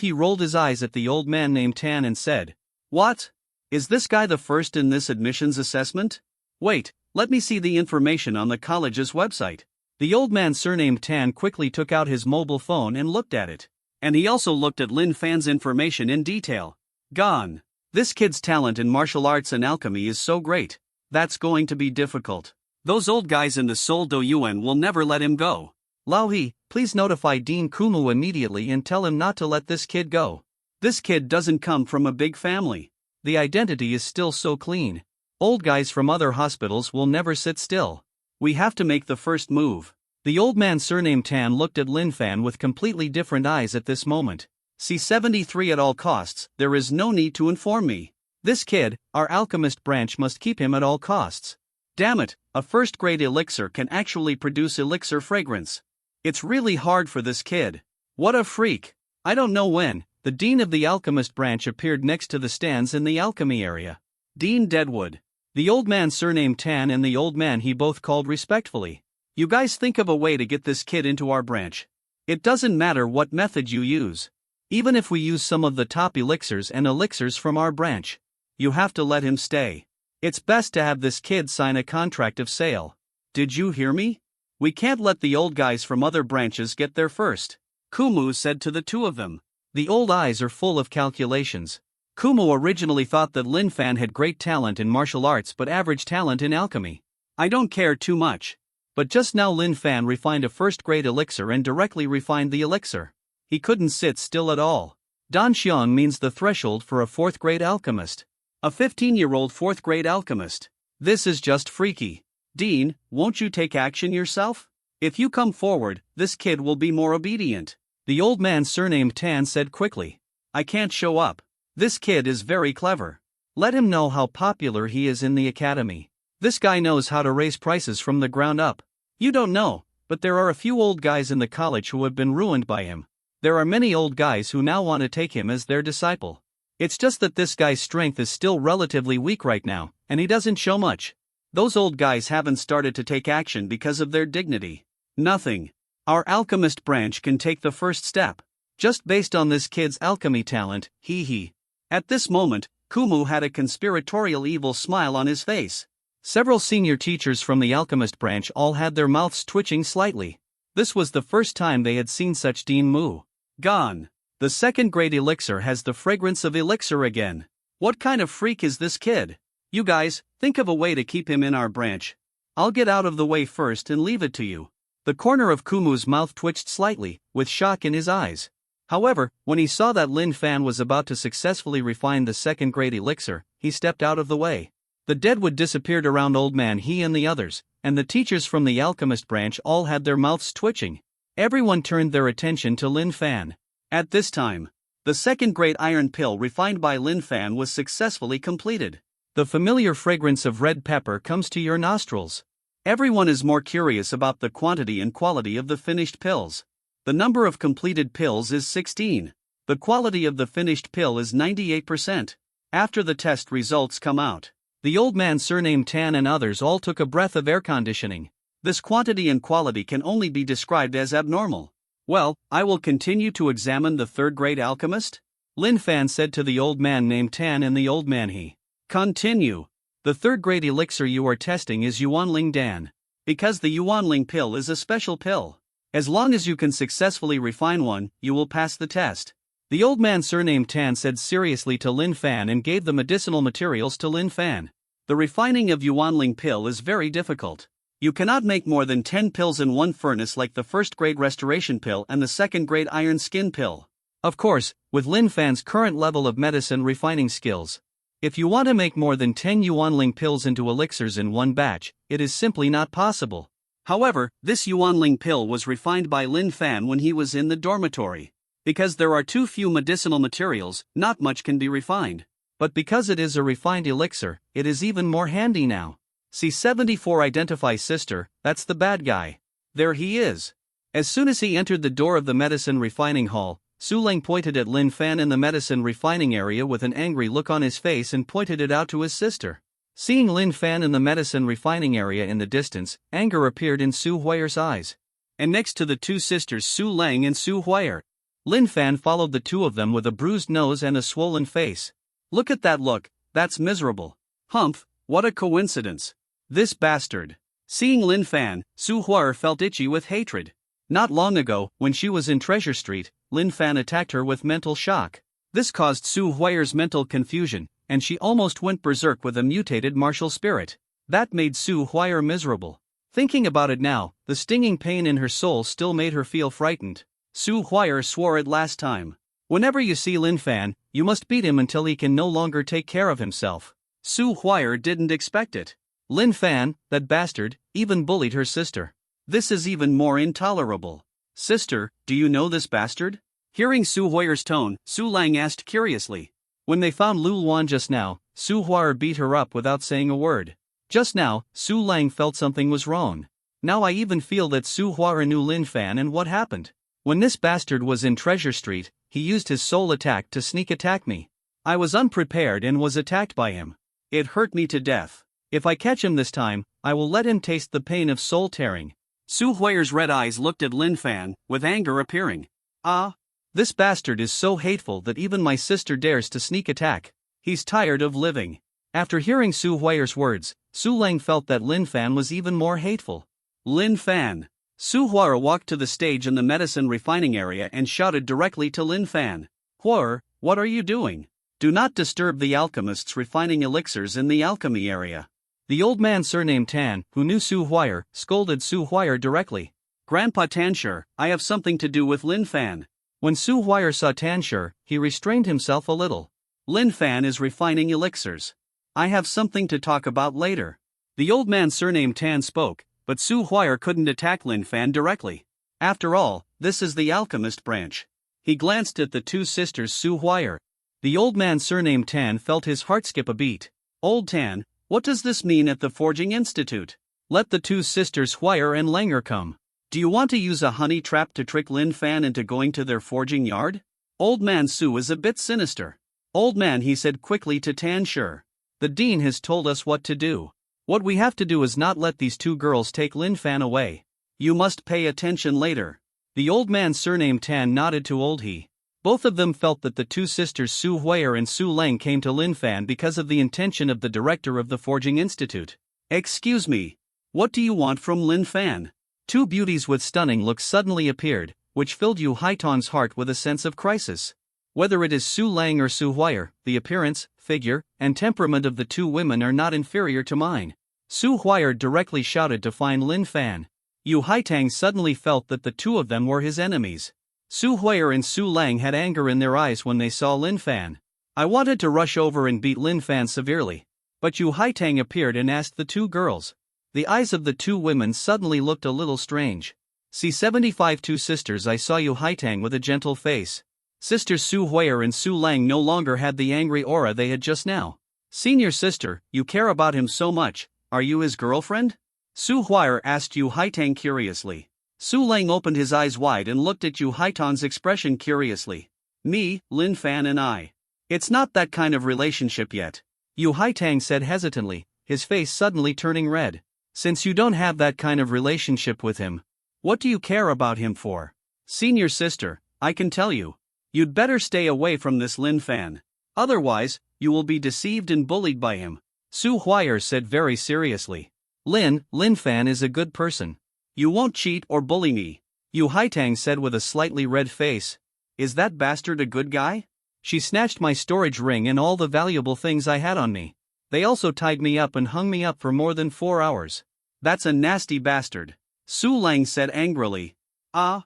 He rolled his eyes at the old man named Tan and said, What? Is this guy the first in this admissions assessment? Wait, let me see the information on the college's website. The old man surnamed Tan quickly took out his mobile phone and looked at it. And he also looked at Lin Fan's information in detail. Gone. This kid's talent in martial arts and alchemy is so great. That's going to be difficult. Those old guys in the Seoul Do Yuan will never let him go. Lao He, please notify Dean Kumu immediately and tell him not to let this kid go. This kid doesn't come from a big family. The identity is still so clean. Old guys from other hospitals will never sit still. We have to make the first move. The old man surnamed Tan looked at Lin Fan with completely different eyes at this moment. C73 at all costs, there is no need to inform me. This kid, our alchemist branch must keep him at all costs. Damn it, a first-grade elixir can actually produce elixir fragrance. It's really hard for this kid. What a freak. I don't know when. The dean of the alchemist branch appeared next to the stands in the alchemy area. Dean Deadwood. The old man surnamed Tan and the old man he both called respectfully. You guys think of a way to get this kid into our branch. It doesn't matter what method you use. Even if we use some of the top elixirs and elixirs from our branch, you have to let him stay. It's best to have this kid sign a contract of sale. Did you hear me? We can't let the old guys from other branches get there first. Kumu said to the 2 of them. The old eyes are full of calculations. Kumu originally thought that Lin Fan had great talent in martial arts but average talent in alchemy. I don't care too much. But just now Lin Fan refined a first-grade elixir and directly refined the elixir. He couldn't sit still at all. Dan Xiong means the threshold for a fourth-grade alchemist. A 15-year-old fourth-grade alchemist. This is just freaky. Dean, won't you take action yourself? If you come forward, this kid will be more obedient. The old man surnamed Tan said quickly. I can't show up. This kid is very clever. Let him know how popular he is in the academy. This guy knows how to raise prices from the ground up. You don't know, but there are a few old guys in the college who have been ruined by him. There are many old guys who now want to take him as their disciple. It's just that this guy's strength is still relatively weak right now, and he doesn't show much. Those old guys haven't started to take action because of their dignity. Nothing. Our alchemist branch can take the first step. Just based on this kid's alchemy talent, hee hee. At this moment, Kumu had a conspiratorial evil smile on his face. Several senior teachers from the alchemist branch all had their mouths twitching slightly. This was the first time they had seen such Dean Mu. Gone. The second grade elixir has the fragrance of elixir again. What kind of freak is this kid? You guys, think of a way to keep him in our branch. I'll get out of the way first and leave it to you. The corner of Kumu's mouth twitched slightly, with shock in his eyes. However, when he saw that Lin Fan was about to successfully refine the second grade elixir, he stepped out of the way. The deadwood disappeared around Old Man He and the others, and the teachers from the alchemist branch all had their mouths twitching. Everyone turned their attention to Lin Fan. At this time, the second grade iron pill refined by Lin Fan was successfully completed. The familiar fragrance of red pepper comes to your nostrils. Everyone is more curious about the quantity and quality of the finished pills. The number of completed pills is 16. The quality of the finished pill is 98%. After the test results come out, the old man surnamed Tan and others all took a breath of air conditioning. This quantity and quality can only be described as abnormal. Well, I will continue to examine the third grade alchemist, Lin Fan said to the old man named Tan and the old man He. Continue. The third grade elixir you are testing is Yuanling Dan. Because the Yuanling pill is a special pill. As long as you can successfully refine one, you will pass the test. The old man surnamed Tan said seriously to Lin Fan and gave the medicinal materials to Lin Fan. The refining of Yuanling pill is very difficult. You cannot make more than 10 pills in one furnace like the first grade restoration pill and the second grade iron skin pill. Of course, with Lin Fan's current level of medicine refining skills, if you want to make more than 10 Yuanling pills into elixirs in one batch, it is simply not possible. However, this Yuanling pill was refined by Lin Fan when he was in the dormitory. Because there are too few medicinal materials, not much can be refined. But because it is a refined elixir, it is even more handy now. C-74 identify sister, that's the bad guy. There he is. As soon as he entered the door of the medicine refining hall, Su Leng pointed at Lin Fan in the medicine refining area with an angry look on his face and pointed it out to his sister. Seeing Lin Fan in the medicine refining area in the distance, anger appeared in Su Huayer's eyes. And next to the two sisters Su Leng and Su Huayer, Lin Fan followed the two of them with a bruised nose and a swollen face. Look at that look, that's miserable. Humph, what a coincidence. This bastard. Seeing Lin Fan, Su Huayer felt itchy with hatred. Not long ago, when she was in Treasure Street, Lin Fan attacked her with mental shock. This caused Su Huayer's mental confusion, and she almost went berserk with a mutated martial spirit. That made Su Huayer miserable. Thinking about it now, the stinging pain in her soul still made her feel frightened. Su Huayer swore it last time. Whenever you see Lin Fan, you must beat him until he can no longer take care of himself. Su Huayer didn't expect it. Lin Fan, that bastard, even bullied her sister. This is even more intolerable. Sister, do you know this bastard? Hearing Su Huayer's tone, Su Lang asked curiously. When they found Lu Luan just now, Su Huayer beat her up without saying a word. Just now, Su Lang felt something was wrong. Now I even feel that Su Huayer knew Lin Fan and what happened. When this bastard was in Treasure Street, he used his soul attack to sneak attack me. I was unprepared and was attacked by him. It hurt me to death. If I catch him this time, I will let him taste the pain of soul tearing. Su Huayer's red eyes looked at Lin Fan, with anger appearing. Ah, this bastard is so hateful that even my sister dares to sneak attack. He's tired of living. After hearing Su Huayer's words, Su Leng felt that Lin Fan was even more hateful. Lin Fan. Su Huayer walked to the stage in the medicine refining area and shouted directly to Lin Fan. Huayer, what are you doing? Do not disturb the alchemists refining elixirs in the alchemy area. The old man surnamed Tan, who knew Su Huayer, scolded Su Huayer directly. Grandpa Tanshur, I have something to do with Lin Fan. When Su Huayer saw Tanshur, he restrained himself a little. Lin Fan is refining elixirs. I have something to talk about later. The old man surnamed Tan spoke, but Su Huayer couldn't attack Lin Fan directly. After all, this is the alchemist branch. He glanced at the two sisters Su Huayer. The old man surnamed Tan felt his heart skip a beat. Old Tan, what does this mean at the Forging Institute? Let the two sisters Huayer and Langer come. Do you want to use a honey trap to trick Lin Fan into going to their forging yard? Old man Su is a bit sinister. Old man, he said quickly to Tanshur. The dean has told us what to do. What we have to do is not let these two girls take Lin Fan away. You must pay attention later. The old man surnamed Tan nodded to old He. Both of them felt that the two sisters Su Huier and Su Lang came to Lin Fan because of the intention of the director of the Forging Institute. Excuse me. What do you want from Lin Fan? Two beauties with stunning looks suddenly appeared, which filled Yu Haitan's heart with a sense of crisis. Whether it is Su Lang or Su Huier, the appearance, figure, and temperament of the two women are not inferior to mine. Su Huier directly shouted to find Lin Fan. Yu Haitang suddenly felt that the two of them were his enemies. Su Huier and Su Lang had anger in their eyes when they saw Lin Fan. I wanted to rush over and beat Lin Fan severely. But Yu Haitang appeared and asked the two girls. The eyes of the two women suddenly looked a little strange. C75 Two sisters. I saw Yu Haitang with a gentle face. Sisters Su Huier and Su Lang no longer had the angry aura they had just now. Senior sister, you care about him so much, are you his girlfriend? Su Huier asked Yu Haitang curiously. Su Lang opened his eyes wide and looked at Yu Haitang's expression curiously. Me, Lin Fan and I. It's not that kind of relationship yet. Yu Haitang said hesitantly, his face suddenly turning red. Since you don't have that kind of relationship with him, what do you care about him for? Senior sister, I can tell you. You'd better stay away from this Lin Fan. Otherwise, you will be deceived and bullied by him. Su Huier said very seriously. Lin Fan is a good person. You won't cheat or bully me. Yu Haitang said with a slightly red face. Is that bastard a good guy? She snatched my storage ring and all the valuable things I had on me. They also tied me up and hung me up for more than 4 hours. That's a nasty bastard. Su Lang said angrily. How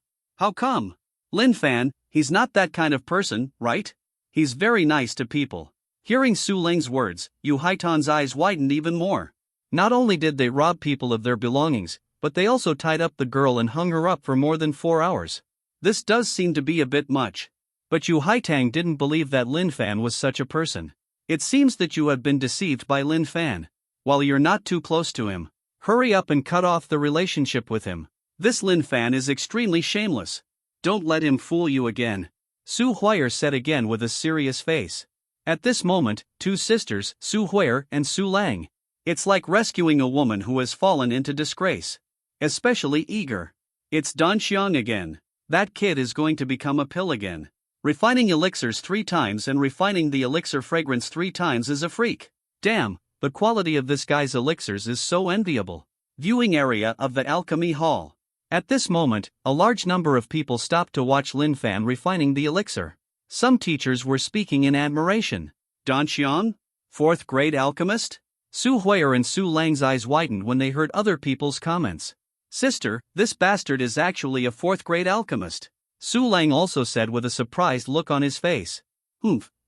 come? Lin Fan, he's not that kind of person, right? He's very nice to people. Hearing Su Lang's words, Yu Haitan's eyes widened even more. Not only did they rob people of their belongings, but they also tied up the girl and hung her up for more than 4 hours. This does seem to be a bit much. But Yu Haitang didn't believe that Lin Fan was such a person. It seems that you have been deceived by Lin Fan. While you're not too close to him, hurry up and cut off the relationship with him. This Lin Fan is extremely shameless. Don't let him fool you again. Su Huier said again with a serious face. At this moment, two sisters, Su Huier and Su Lang. It's like rescuing a woman who has fallen into disgrace. Especially eager. It's Dan Xiang again. That kid is going to become a pill again. Refining elixirs 3 times and refining the elixir fragrance 3 times is a freak. Damn, the quality of this guy's elixirs is so enviable. Viewing area of the Alchemy Hall. At this moment, a large number of people stopped to watch Lin Fan refining the elixir. Some teachers were speaking in admiration. Dan Xiang? 4th grade alchemist? Su Huier and Su Lang's eyes widened when they heard other people's comments. Sister, this bastard is actually a 4th grade alchemist. Su Lang also said with a surprised look on his face.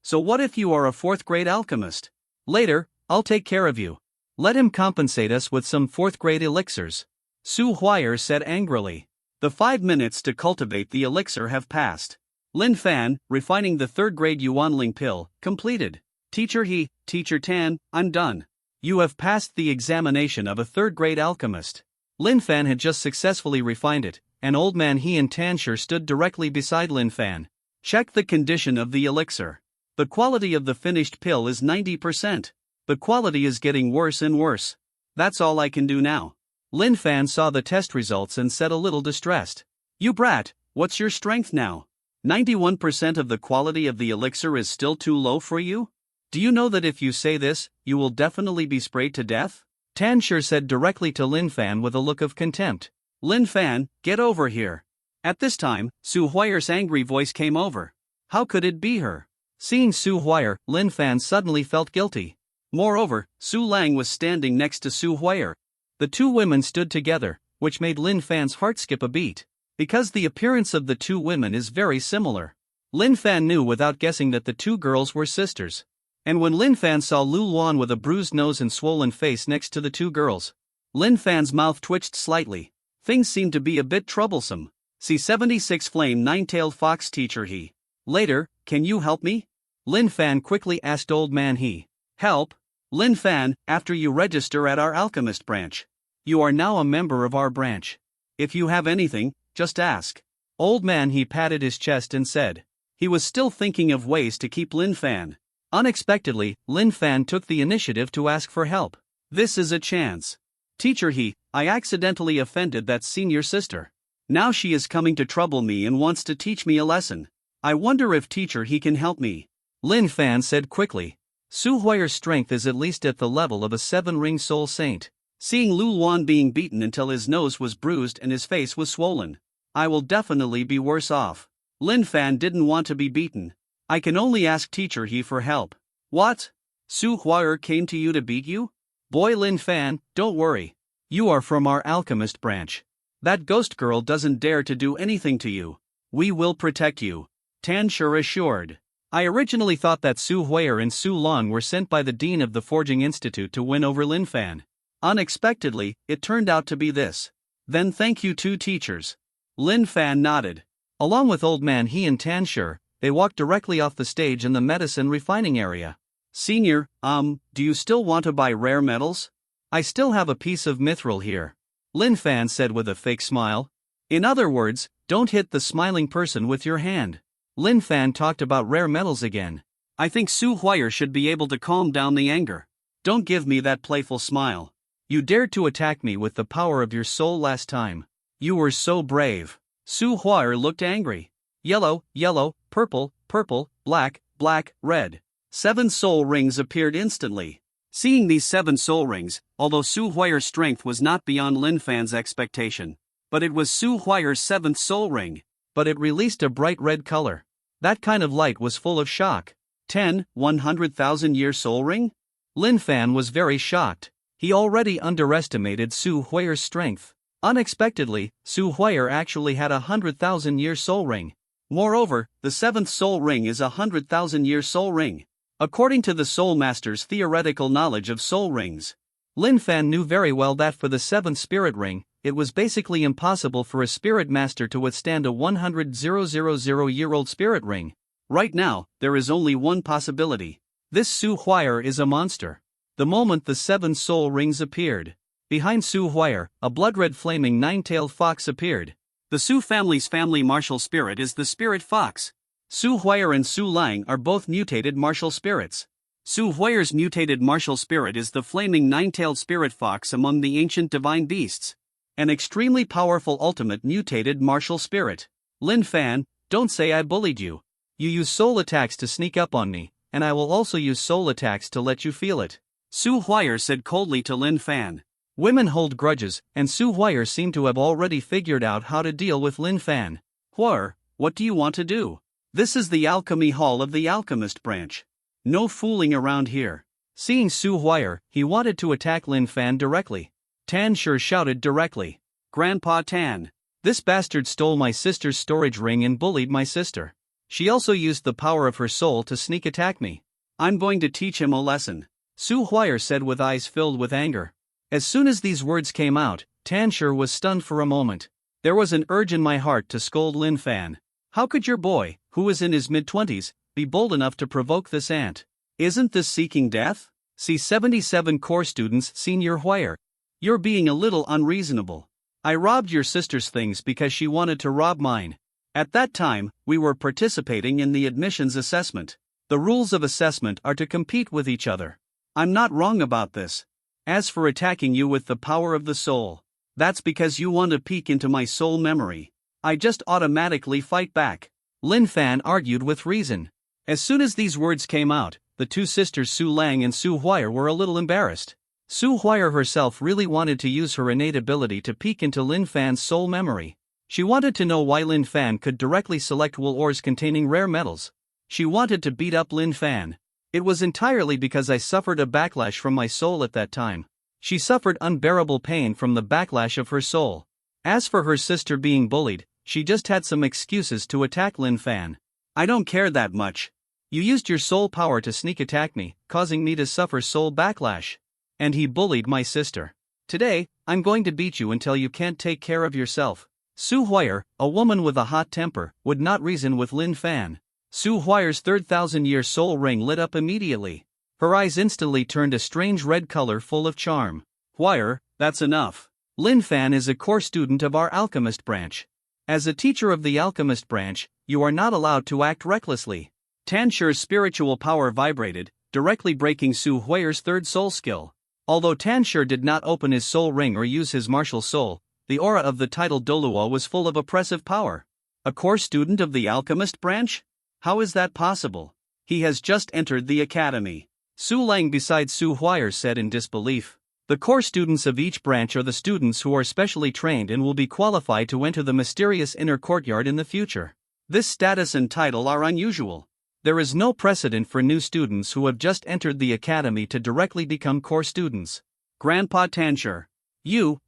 So what if you are a 4th grade alchemist? Later, I'll take care of you. Let him compensate us with some 4th grade elixirs. Su Huier said angrily. The 5 minutes to cultivate the elixir have passed. Lin Fan, refining the 3rd grade Yuanling pill, completed. Teacher He, Teacher Tan, I'm done. You have passed the examination of a 3rd grade alchemist. Lin Fan had just successfully refined it, and Old Man He and Tanshur stood directly beside Lin Fan. Check the condition of the elixir. The quality of the finished pill is 90%. The quality is getting worse and worse. That's all I can do now. Lin Fan saw the test results and said a little distressed. You brat, what's your strength now? 91% of the quality of the elixir is still too low for you? Do you know that if you say this, you will definitely be sprayed to death? Tanshur said directly to Lin Fan with a look of contempt. Lin Fan, get over here. At this time, Su Huier's angry voice came over. How could it be her? Seeing Su Huier, Lin Fan suddenly felt guilty. Moreover, Su Lang was standing next to Su Huier. The two women stood together, which made Lin Fan's heart skip a beat. Because the appearance of the two women is very similar. Lin Fan knew without guessing that the two girls were sisters. And when Lin Fan saw Lu Luan with a bruised nose and swollen face next to the two girls, Lin Fan's mouth twitched slightly. Things seemed to be a bit troublesome. C76 Flame Nine-Tailed Fox Teacher He. Later, can you help me? Lin Fan quickly asked Old Man He. Help? Lin Fan, after you register at our alchemist branch. You are now a member of our branch. If you have anything, just ask. Old Man He patted his chest and said. He was still thinking of ways to keep Lin Fan. Unexpectedly, Lin Fan took the initiative to ask for help. This is a chance. Teacher I accidentally offended that senior sister. Now she is coming to trouble me and wants to teach me a lesson. I wonder if teacher he can help me. Lin Fan said quickly. Su Huayer's strength is at least at the level of a 7-ring soul saint. Seeing Lu Luan being beaten until his nose was bruised and his face was swollen. I will definitely be worse off. Lin Fan didn't want to be beaten. I can only ask teacher he for help. What? Su Huayer came to you to beat you? Boy Lin Fan, don't worry. You are from our alchemist branch. That ghost girl doesn't dare to do anything to you. We will protect you, Tan Shi assured. I originally thought that Su Huayer and Su Lan were sent by the dean of the Forging Institute to win over Lin Fan. Unexpectedly, it turned out to be this. Then thank you two teachers. Lin Fan nodded. Along with Old Man He and Tan Shi, they walked directly off the stage in the medicine refining area. Senior, do you still want to buy rare metals? I still have a piece of mithril here. Lin Fan said with a fake smile. In other words, don't hit the smiling person with your hand. Lin Fan talked about rare metals again. I think Su Huayer should be able to calm down the anger. Don't give me that playful smile. You dared to attack me with the power of your soul last time. You were so brave. Su Huayer looked angry. Yellow, yellow, purple, purple, black, black, red. 7 soul rings appeared instantly. Seeing these 7 soul rings, although Su Huayer's strength was not beyond Lin Fan's expectation, but it was Su Huayer's 7th soul ring. But it released a bright red color. That kind of light was full of shock. 100,000-year soul ring? Lin Fan was very shocked. He already underestimated Su Huayer's strength. Unexpectedly, Su Huayer actually had 100,000-year soul ring. Moreover, the 7th soul ring is 100,000-year soul ring. According to the Soul Master's theoretical knowledge of soul rings, Lin Fan knew very well that for the 7th spirit ring, it was basically impossible for a spirit master to withstand a 100,000-year-old spirit ring. Right now, there is only one possibility. This Su Huayer is a monster. The moment the 7 soul rings appeared, behind Su Huayer, a blood-red flaming 9-tailed fox appeared. The Su family's family martial spirit is the spirit fox. Su Huayer and Su Lang are both mutated martial spirits. Su Huayer's mutated martial spirit is the flaming 9-tailed spirit fox among the ancient divine beasts. An extremely powerful ultimate mutated martial spirit. Lin Fan, don't say I bullied you. You use soul attacks to sneak up on me, and I will also use soul attacks to let you feel it. Su Huayer said coldly to Lin Fan. Women hold grudges, and Su Huayer seemed to have already figured out how to deal with Lin Fan. Huayer, what do you want to do? This is the alchemy hall of the alchemist branch. No fooling around here. Seeing Su Huayer, he wanted to attack Lin Fan directly. Tan Shi shouted directly. Grandpa Tan. This bastard stole my sister's storage ring and bullied my sister. She also used the power of her soul to sneak attack me. I'm going to teach him a lesson, Su Huayer said with eyes filled with anger. As soon as these words came out, Tan Shi was stunned for a moment. There was an urge in my heart to scold Lin Fan. How could your boy, who is in his mid-20s, be bold enough to provoke this ant? Isn't this seeking death? See 77 core students, Senior Huayer. You're being a little unreasonable. I robbed your sister's things because she wanted to rob mine. At that time, we were participating in the admissions assessment. The rules of assessment are to compete with each other. I'm not wrong about this. As for attacking you with the power of the soul, that's because you want to peek into my soul memory. I just automatically fight back. Lin Fan argued with reason. As soon as these words came out, the two sisters Su Lang and Su Huayer were a little embarrassed. Su Huayer herself really wanted to use her innate ability to peek into Lin Fan's soul memory. She wanted to know why Lin Fan could directly select wool ores containing rare metals. She wanted to beat up Lin Fan. It was entirely because I suffered a backlash from my soul at that time. She suffered unbearable pain from the backlash of her soul. As for her sister being bullied, she just had some excuses to attack Lin Fan. I don't care that much. You used your soul power to sneak attack me, causing me to suffer soul backlash. And he bullied my sister. Today, I'm going to beat you until you can't take care of yourself. Su Huayer, a woman with a hot temper, would not reason with Lin Fan. Su Huayer's 3,000-year soul ring lit up immediately. Her eyes instantly turned a strange red color full of charm. Huayer, that's enough. Lin Fan is a core student of our alchemist branch. As a teacher of the alchemist branch, you are not allowed to act recklessly. Tan Shi's spiritual power vibrated, directly breaking Su Huayer's third soul skill. Although Tanshur did not open his soul ring or use his martial soul, the aura of the titled Doluo was full of oppressive power. A core student of the alchemist branch? How is that possible? He has just entered the academy. Su Lang beside Su Huayr said in disbelief. The core students of each branch are the students who are specially trained and will be qualified to enter the mysterious inner courtyard in the future. This status and title are unusual. There is no precedent for new students who have just entered the academy to directly become core students. Grandpa Tanshur.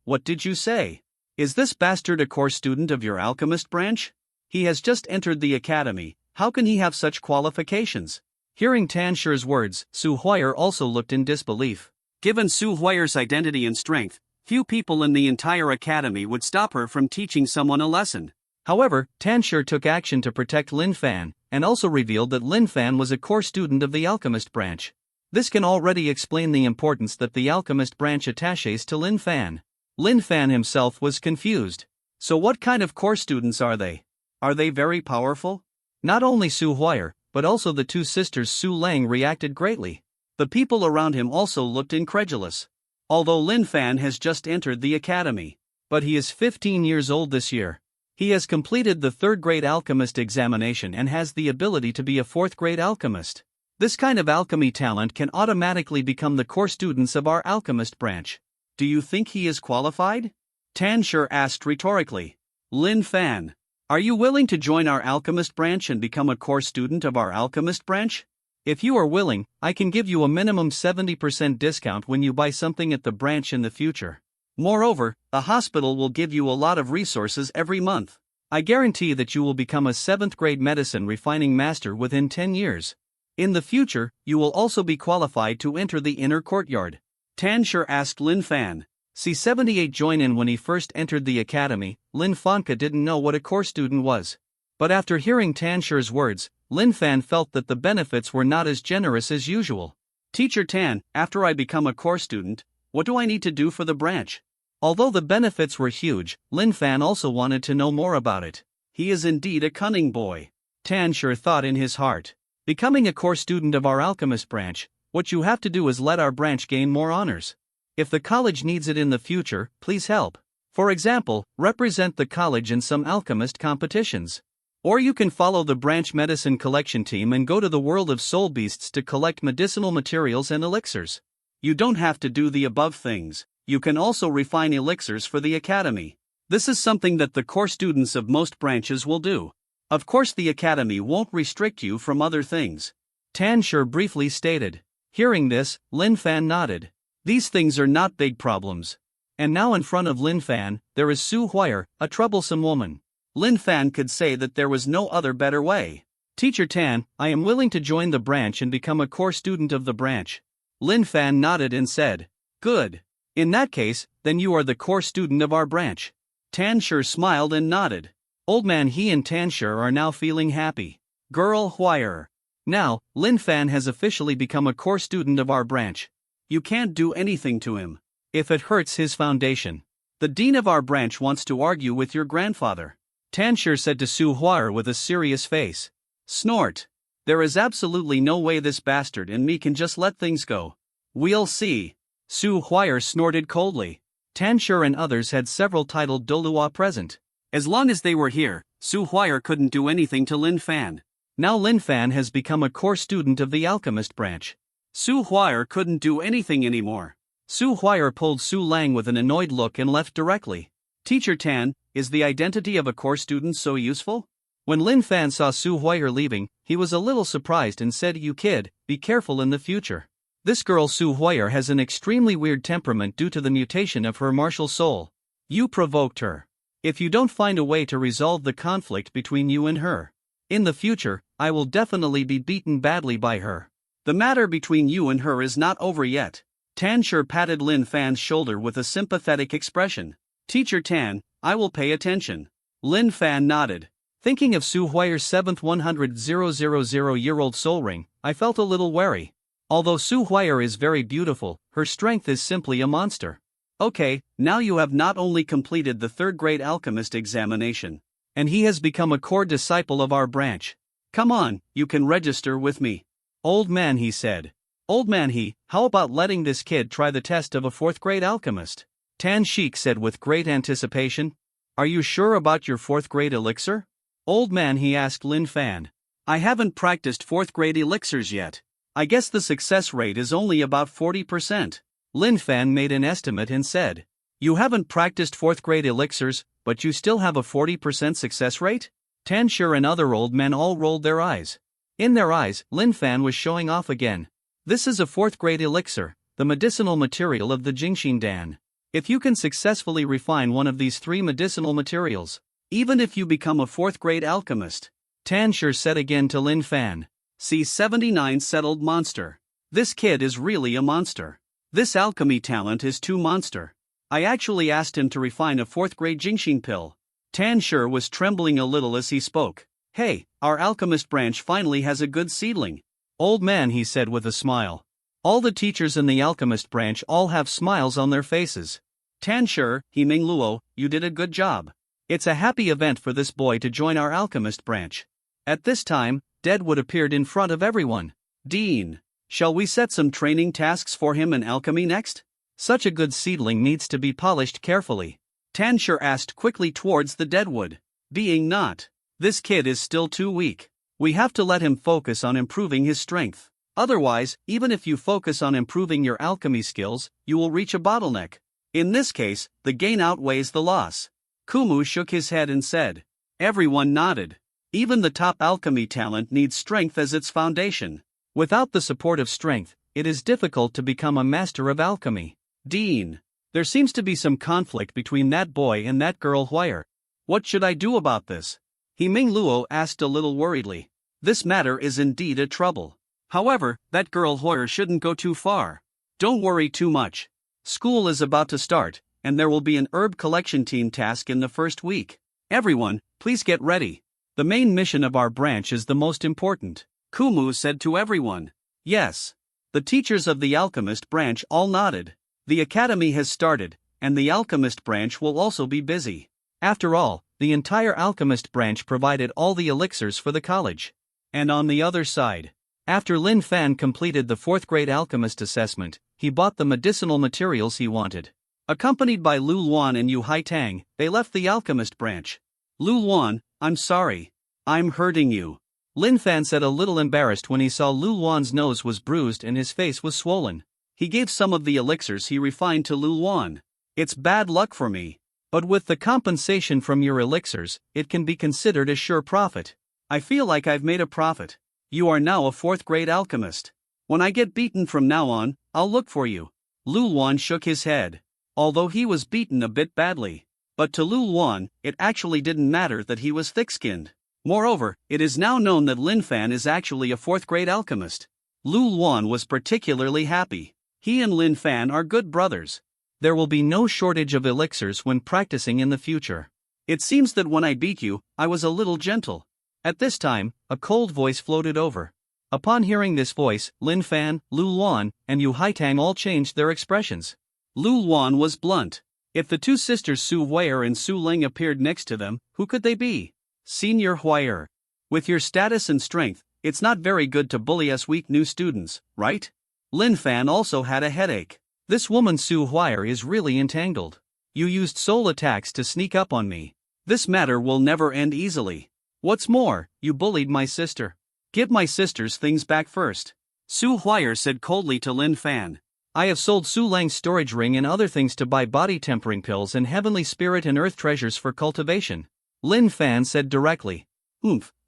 What did you say? Is this bastard a core student of your alchemist branch? He has just entered the academy, how can he have such qualifications? Hearing Tanshur's words, Su Huayr also looked in disbelief. Given Su Huayr's identity and strength, few people in the entire academy would stop her from teaching someone a lesson. However, Tanshur took action to protect Lin Fan, and also revealed that Lin Fan was a core student of the alchemist branch. This can already explain the importance that the alchemist branch attaches to Lin Fan. Lin Fan himself was confused. So what kind of core students are they? Are they very powerful? Not only Su Huayr, but also the two sisters Su Lang reacted greatly. The people around him also looked incredulous. Although Lin Fan has just entered the academy, but he is 15 years old this year. He has completed the 3rd grade alchemist examination and has the ability to be a 4th grade alchemist. This kind of alchemy talent can automatically become the core students of our alchemist branch. Do you think he is qualified? Tanshur asked rhetorically. Lin Fan, are you willing to join our alchemist branch and become a core student of our alchemist branch? If you are willing, I can give you a minimum 70% discount when you buy something at the branch in the future. Moreover, the hospital will give you a lot of resources every month. I guarantee that you will become a 7th grade medicine refining master within 10 years. In the future, you will also be qualified to enter the inner courtyard. Tanshur asked Lin Fan. C78 join in when he first entered the academy, Lin Fanka didn't know what a core student was. But after hearing Tanshur's words, Lin Fan felt that the benefits were not as generous as usual. Teacher Tan, after I become a core student, what do I need to do for the branch? Although the benefits were huge, Lin Fan also wanted to know more about it. He is indeed a cunning boy. Tanshur thought in his heart. Becoming a core student of our alchemist branch, what you have to do is let our branch gain more honors. If the college needs it in the future, please help. For example, represent the college in some alchemist competitions. Or you can follow the branch medicine collection team and go to the world of soul beasts to collect medicinal materials and elixirs. You don't have to do the above things. You can also refine elixirs for the academy. This is something that the core students of most branches will do. Of course, the academy won't restrict you from other things. Tanshur briefly stated. Hearing this, Lin Fan nodded. These things are not big problems. And now in front of Lin Fan, there is Su Huayr, a troublesome woman. Lin Fan could say that there was no other better way. Teacher Tan, I am willing to join the branch and become a core student of the branch. Lin Fan nodded and said. Good. In that case, then you are the core student of our branch. Tanshur smiled and nodded. Old man he and Tanshur are now feeling happy. Girl Huayr. Now, Lin Fan has officially become a core student of our branch. You can't do anything to him. If it hurts his foundation. The dean of our branch wants to argue with your grandfather. Tanshur said to Su Huayr with a serious face. Snort. There is absolutely no way this bastard and me can just let things go. We'll see. Su Huayr snorted coldly. Tanshur and others had several titled Doluo present. As long as they were here, Su Huayr couldn't do anything to Lin Fan. Now Lin Fan has become a core student of the alchemist branch. Su Huayr couldn't do anything anymore. Su Huayr pulled Su Lang with an annoyed look and left directly. Teacher Tan, is the identity of a core student so useful? When Lin Fan saw Su Huayr leaving, he was a little surprised and said, You kid, be careful in the future. This girl Su Huayr has an extremely weird temperament due to the mutation of her martial soul. You provoked her. If you don't find a way to resolve the conflict between you and her, in the future, I will definitely be beaten badly by her. The matter between you and her is not over yet. Tanshur patted Lin Fan's shoulder with a sympathetic expression. Teacher Tan, I will pay attention. Lin Fan nodded. Thinking of Su Huayr's 7th 100,000-year-old soul ring, I felt a little wary. Although Su Huayr is very beautiful, her strength is simply a monster. Okay, now you have not only completed the 3rd grade alchemist examination, and he has become a core disciple of our branch. Come on, you can register with me. Old man, he said. Old man how about letting this kid try the test of a fourth-grade alchemist? Tan Sheik said with great anticipation. Are you sure about your fourth-grade elixir? Old man asked Lin Fan. I haven't practiced fourth-grade elixirs yet. I guess the success rate is only about 40%. Lin Fan made an estimate and said. You haven't practiced fourth-grade elixirs, but you still have a 40% success rate? Tan Shi and other old men all rolled their eyes. In their eyes, Lin Fan was showing off again. This is a fourth-grade elixir, the medicinal material of the Jingxin Dan. If you can successfully refine one of these 3 medicinal materials, even if you become a fourth-grade alchemist, Tan Shi said again to Lin Fan. C79 settled monster. This kid is really a monster. This alchemy talent is too monster. I actually asked him to refine a fourth-grade Jingxin pill. Tan Shi was trembling a little as he spoke. Hey, our alchemist branch finally has a good seedling. Old man he said with a smile. All the teachers in the alchemist branch all have smiles on their faces. Tan Shi, Ming Luo, you did a good job. It's a happy event for this boy to join our alchemist branch. At this time, Deadwood appeared in front of everyone. Dean, shall we set some training tasks for him in alchemy next? Such a good seedling needs to be polished carefully. Tan Shi asked quickly towards the Deadwood. Being not. This kid is still too weak. We have to let him focus on improving his strength. Otherwise, even if you focus on improving your alchemy skills, you will reach a bottleneck. In this case, the gain outweighs the loss. Kumu shook his head and said. Everyone nodded. Even the top alchemy talent needs strength as its foundation. Without the support of strength, it is difficult to become a master of alchemy. Dean, there seems to be some conflict between that boy and that girl Huayr. What should I do about this? Ming Luo asked a little worriedly. This matter is indeed a trouble. However, that girl Huayr shouldn't go too far. Don't worry too much. School is about to start, and there will be an herb collection team task in the first week. Everyone, please get ready. The main mission of our branch is the most important. Kumu said to everyone. Yes. The teachers of the alchemist branch all nodded. The academy has started, and the alchemist branch will also be busy. After all, the entire alchemist branch provided all the elixirs for the college. And on the other side, after Lin Fan completed the fourth-grade alchemist assessment, he bought the medicinal materials he wanted. Accompanied by Lu Luan and Yu Haitang, they left the alchemist branch. Lu Luan, I'm sorry. I'm hurting you. Lin Fan said a little embarrassed when he saw Lu Luan's nose was bruised and his face was swollen. He gave some of the elixirs he refined to Lu Luan. It's bad luck for me. But with the compensation from your elixirs, it can be considered a sure profit. I feel like I've made a profit. You are now a fourth-grade alchemist. When I get beaten from now on, I'll look for you. Lu Luan shook his head. Although he was beaten a bit badly. But to Lu Luan, it actually didn't matter that he was thick-skinned. Moreover, it is now known that Lin Fan is actually a fourth-grade alchemist. Lu Luan was particularly happy. He and Lin Fan are good brothers. There will be no shortage of elixirs when practicing in the future. It seems that when I beat you, I was a little gentle. At this time, a cold voice floated over. Upon hearing this voice, Lin Fan, Lu Luan, and Yu Haitang all changed their expressions. Lu Luan was blunt. If the two sisters Su Huayr and Su Ling appeared next to them, who could they be? Senior Huayr. With your status and strength, it's not very good to bully us weak new students, right? Lin Fan also had a headache. This woman Su Huayr is really entangled. You used soul attacks to sneak up on me. This matter will never end easily. What's more, you bullied my sister. Give my sister's things back first. Su Huayr said coldly to Lin Fan. I have sold Su Lang's storage ring and other things to buy body tempering pills and heavenly spirit and earth treasures for cultivation. Lin Fan said directly.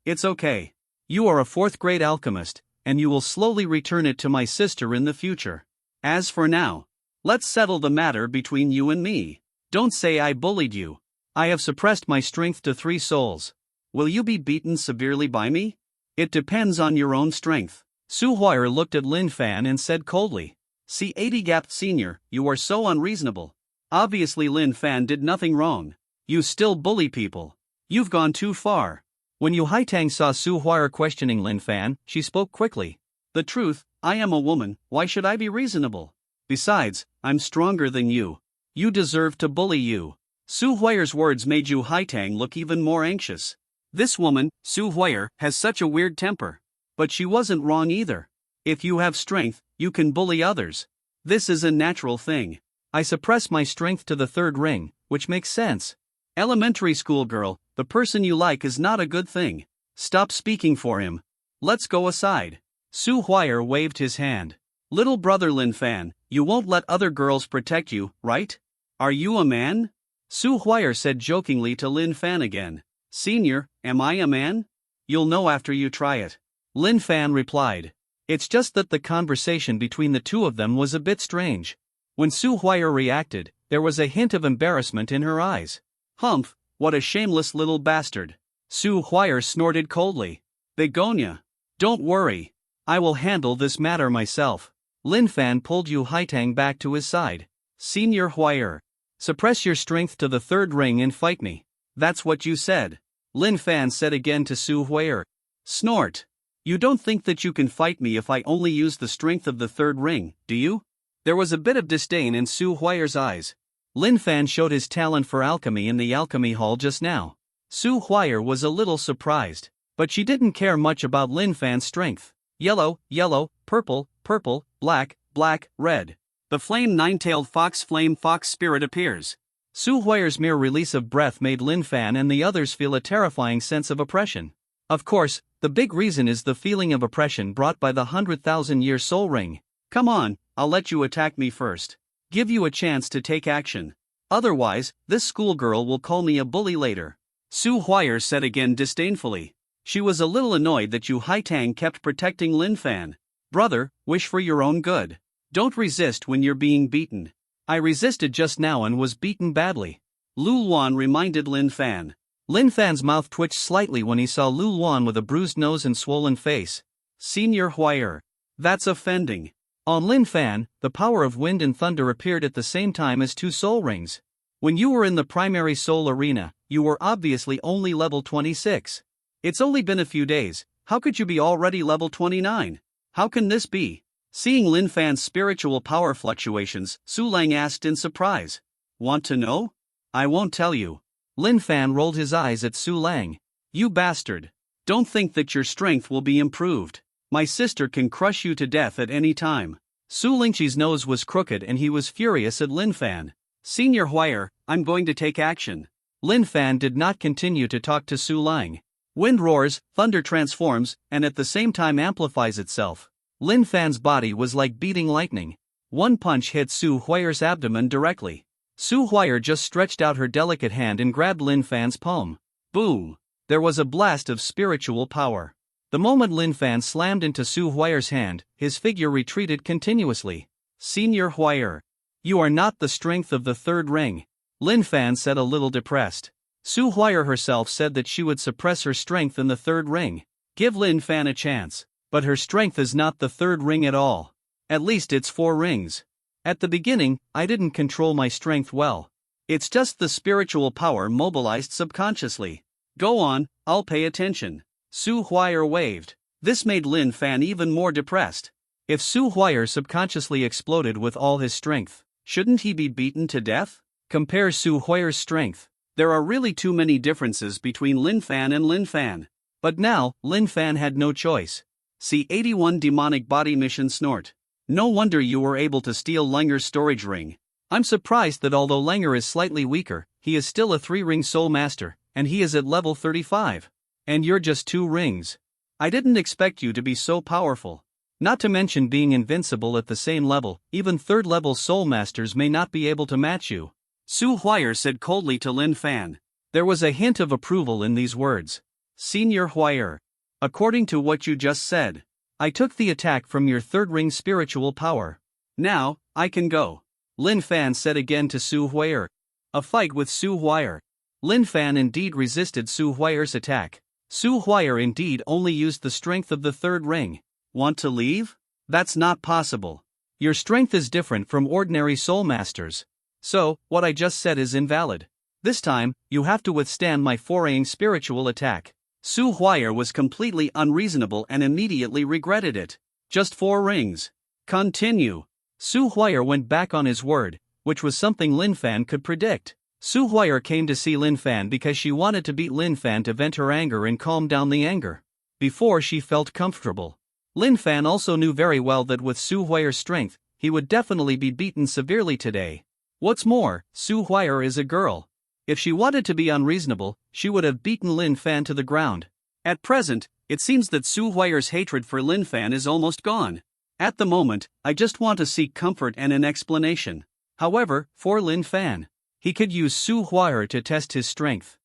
It's okay. You are a fourth-grade alchemist, and you will slowly return it to my sister in the future. As for now, let's settle the matter between you and me. Don't say I bullied you. I have suppressed my strength to 3 souls. Will you be beaten severely by me? It depends on your own strength. Su Huayr looked at Lin Fan and said coldly. C80 Gap Senior, you are so unreasonable. Obviously Lin Fan did nothing wrong. You still bully people. You've gone too far. When Yu Haitang saw Su Huayr questioning Lin Fan, she spoke quickly. The truth, I am a woman, why should I be reasonable? Besides, I'm stronger than you. You deserve to bully you. Su Huayr's words made Yu Haitang look even more anxious. This woman, Su Huayr, has such a weird temper. But she wasn't wrong either. If you have strength, you can bully others. This is a natural thing. I suppress my strength to the third ring, which makes sense. Elementary school girl, the person you like is not a good thing. Stop speaking for him. Let's go aside. Su Huyer waved his hand. Little brother Lin Fan, you won't let other girls protect you, right? Are you a man? Su Huyer said jokingly to Lin Fan again. Senior, am I a man? You'll know after you try it. Lin Fan replied. It's just that the conversation between the two of them was a bit strange. When Su Huyer reacted, there was a hint of embarrassment in her eyes. Humph, what a shameless little bastard. Su Huyer snorted coldly. Begonia. Don't worry. I will handle this matter myself. Lin Fan pulled Yu Haitang back to his side. Senior Huyer. Suppress your strength to the third ring and fight me. That's what you said. Lin Fan said again to Su Huyer. Snort. You don't think that you can fight me if I only use the strength of the third ring, do you? There was a bit of disdain in Su Huyer's eyes. Lin Fan showed his talent for alchemy in the alchemy hall just now. Su Huyer was a little surprised, but she didn't care much about Lin Fan's strength. Yellow, yellow, purple, purple, black, black, red. The flame nine-tailed flame fox spirit appears. Su Huyer's mere release of breath made Lin Fan and the others feel a terrifying sense of oppression. Of course, the big reason is the feeling of oppression brought by the 100,000-year soul ring. Come on, I'll let you attack me first. Give you a chance to take action. Otherwise, this schoolgirl will call me a bully later. Su Huyer said again disdainfully. She was a little annoyed that Yu Haitang kept protecting Lin Fan. Brother, wish for your own good. Don't resist when you're being beaten. I resisted just now and was beaten badly. Lu Luan reminded Lin Fan. Lin Fan's mouth twitched slightly when he saw Lu Luan with a bruised nose and swollen face. Senior Huyer. That's offending. On Lin Fan, the power of wind and thunder appeared at the same time as two soul rings. When you were in the primary soul arena, you were obviously only level 26. It's only been a few days, how could you be already level 29? How can this be? Seeing Lin Fan's spiritual power fluctuations, Su Lang asked in surprise. Want to know? I won't tell you. Lin Fan rolled his eyes at Su Lang. You bastard. Don't think that your strength will be improved. My sister can crush you to death at any time. Su Lingqi's nose was crooked and he was furious at Lin Fan. Senior Huyer, I'm going to take action. Lin Fan did not continue to talk to Su Lang. Wind roars, thunder transforms, and at the same time amplifies itself. Lin Fan's body was like beating lightning. One punch hit Su Huyer's abdomen directly. Su Huyer just stretched out her delicate hand and grabbed Lin Fan's palm. Boom! There was a blast of spiritual power. The moment Lin Fan slammed into Su Huyer's hand, his figure retreated continuously. Senior Huyer. You are not the strength of the third ring. Lin Fan said a little depressed. Su Huyer herself said that she would suppress her strength in the third ring. Give Lin Fan a chance. But her strength is not the third ring at all. At least it's 4 rings. At the beginning, I didn't control my strength well. It's just the spiritual power mobilized subconsciously. Go on, I'll pay attention. Su Huyer waved. This made Lin Fan even more depressed. If Su Huyer subconsciously exploded with all his strength, shouldn't he be beaten to death? Compare Su Huyer's strength. There are really too many differences between Lin Fan and Lin Fan. But now, Lin Fan had no choice. See 81 Demonic Body Mission Snort. No wonder you were able to steal Langer's storage ring. I'm surprised that although Langer is slightly weaker, he is still a 3-ring soul master, and he is at level 35. And you're just 2 rings. I didn't expect you to be so powerful. Not to mention being invincible at the same level, even 3rd level soul masters may not be able to match you. Su Huyer said coldly to Lin Fan. There was a hint of approval in these words. Senior Huyer. According to what you just said, I took the attack from your 3rd ring spiritual power. Now, I can go. Lin Fan said again to Su Huyer. A fight with Su Huyer. Lin Fan indeed resisted Su Huyer's attack. Su Huyer indeed only used the strength of the 3rd ring. Want to leave? That's not possible. Your strength is different from ordinary soul masters. So, what I just said is invalid. This time, you have to withstand my foraying spiritual attack. Su Huyer was completely unreasonable and immediately regretted it. Just 4 rings. Continue. Su Huyer went back on his word, which was something Lin Fan could predict. Su Huyer came to see Lin Fan because she wanted to beat Lin Fan to vent her anger and calm down the anger. Before she felt comfortable. Lin Fan also knew very well that with Su Huayer's strength, he would definitely be beaten severely today. What's more, Su Huayer is a girl. If she wanted to be unreasonable, she would have beaten Lin Fan to the ground. At present, it seems that Su Huayer's hatred for Lin Fan is almost gone. At the moment, I just want to seek comfort and an explanation. However, for Lin Fan, he could use Su Huayer to test his strength.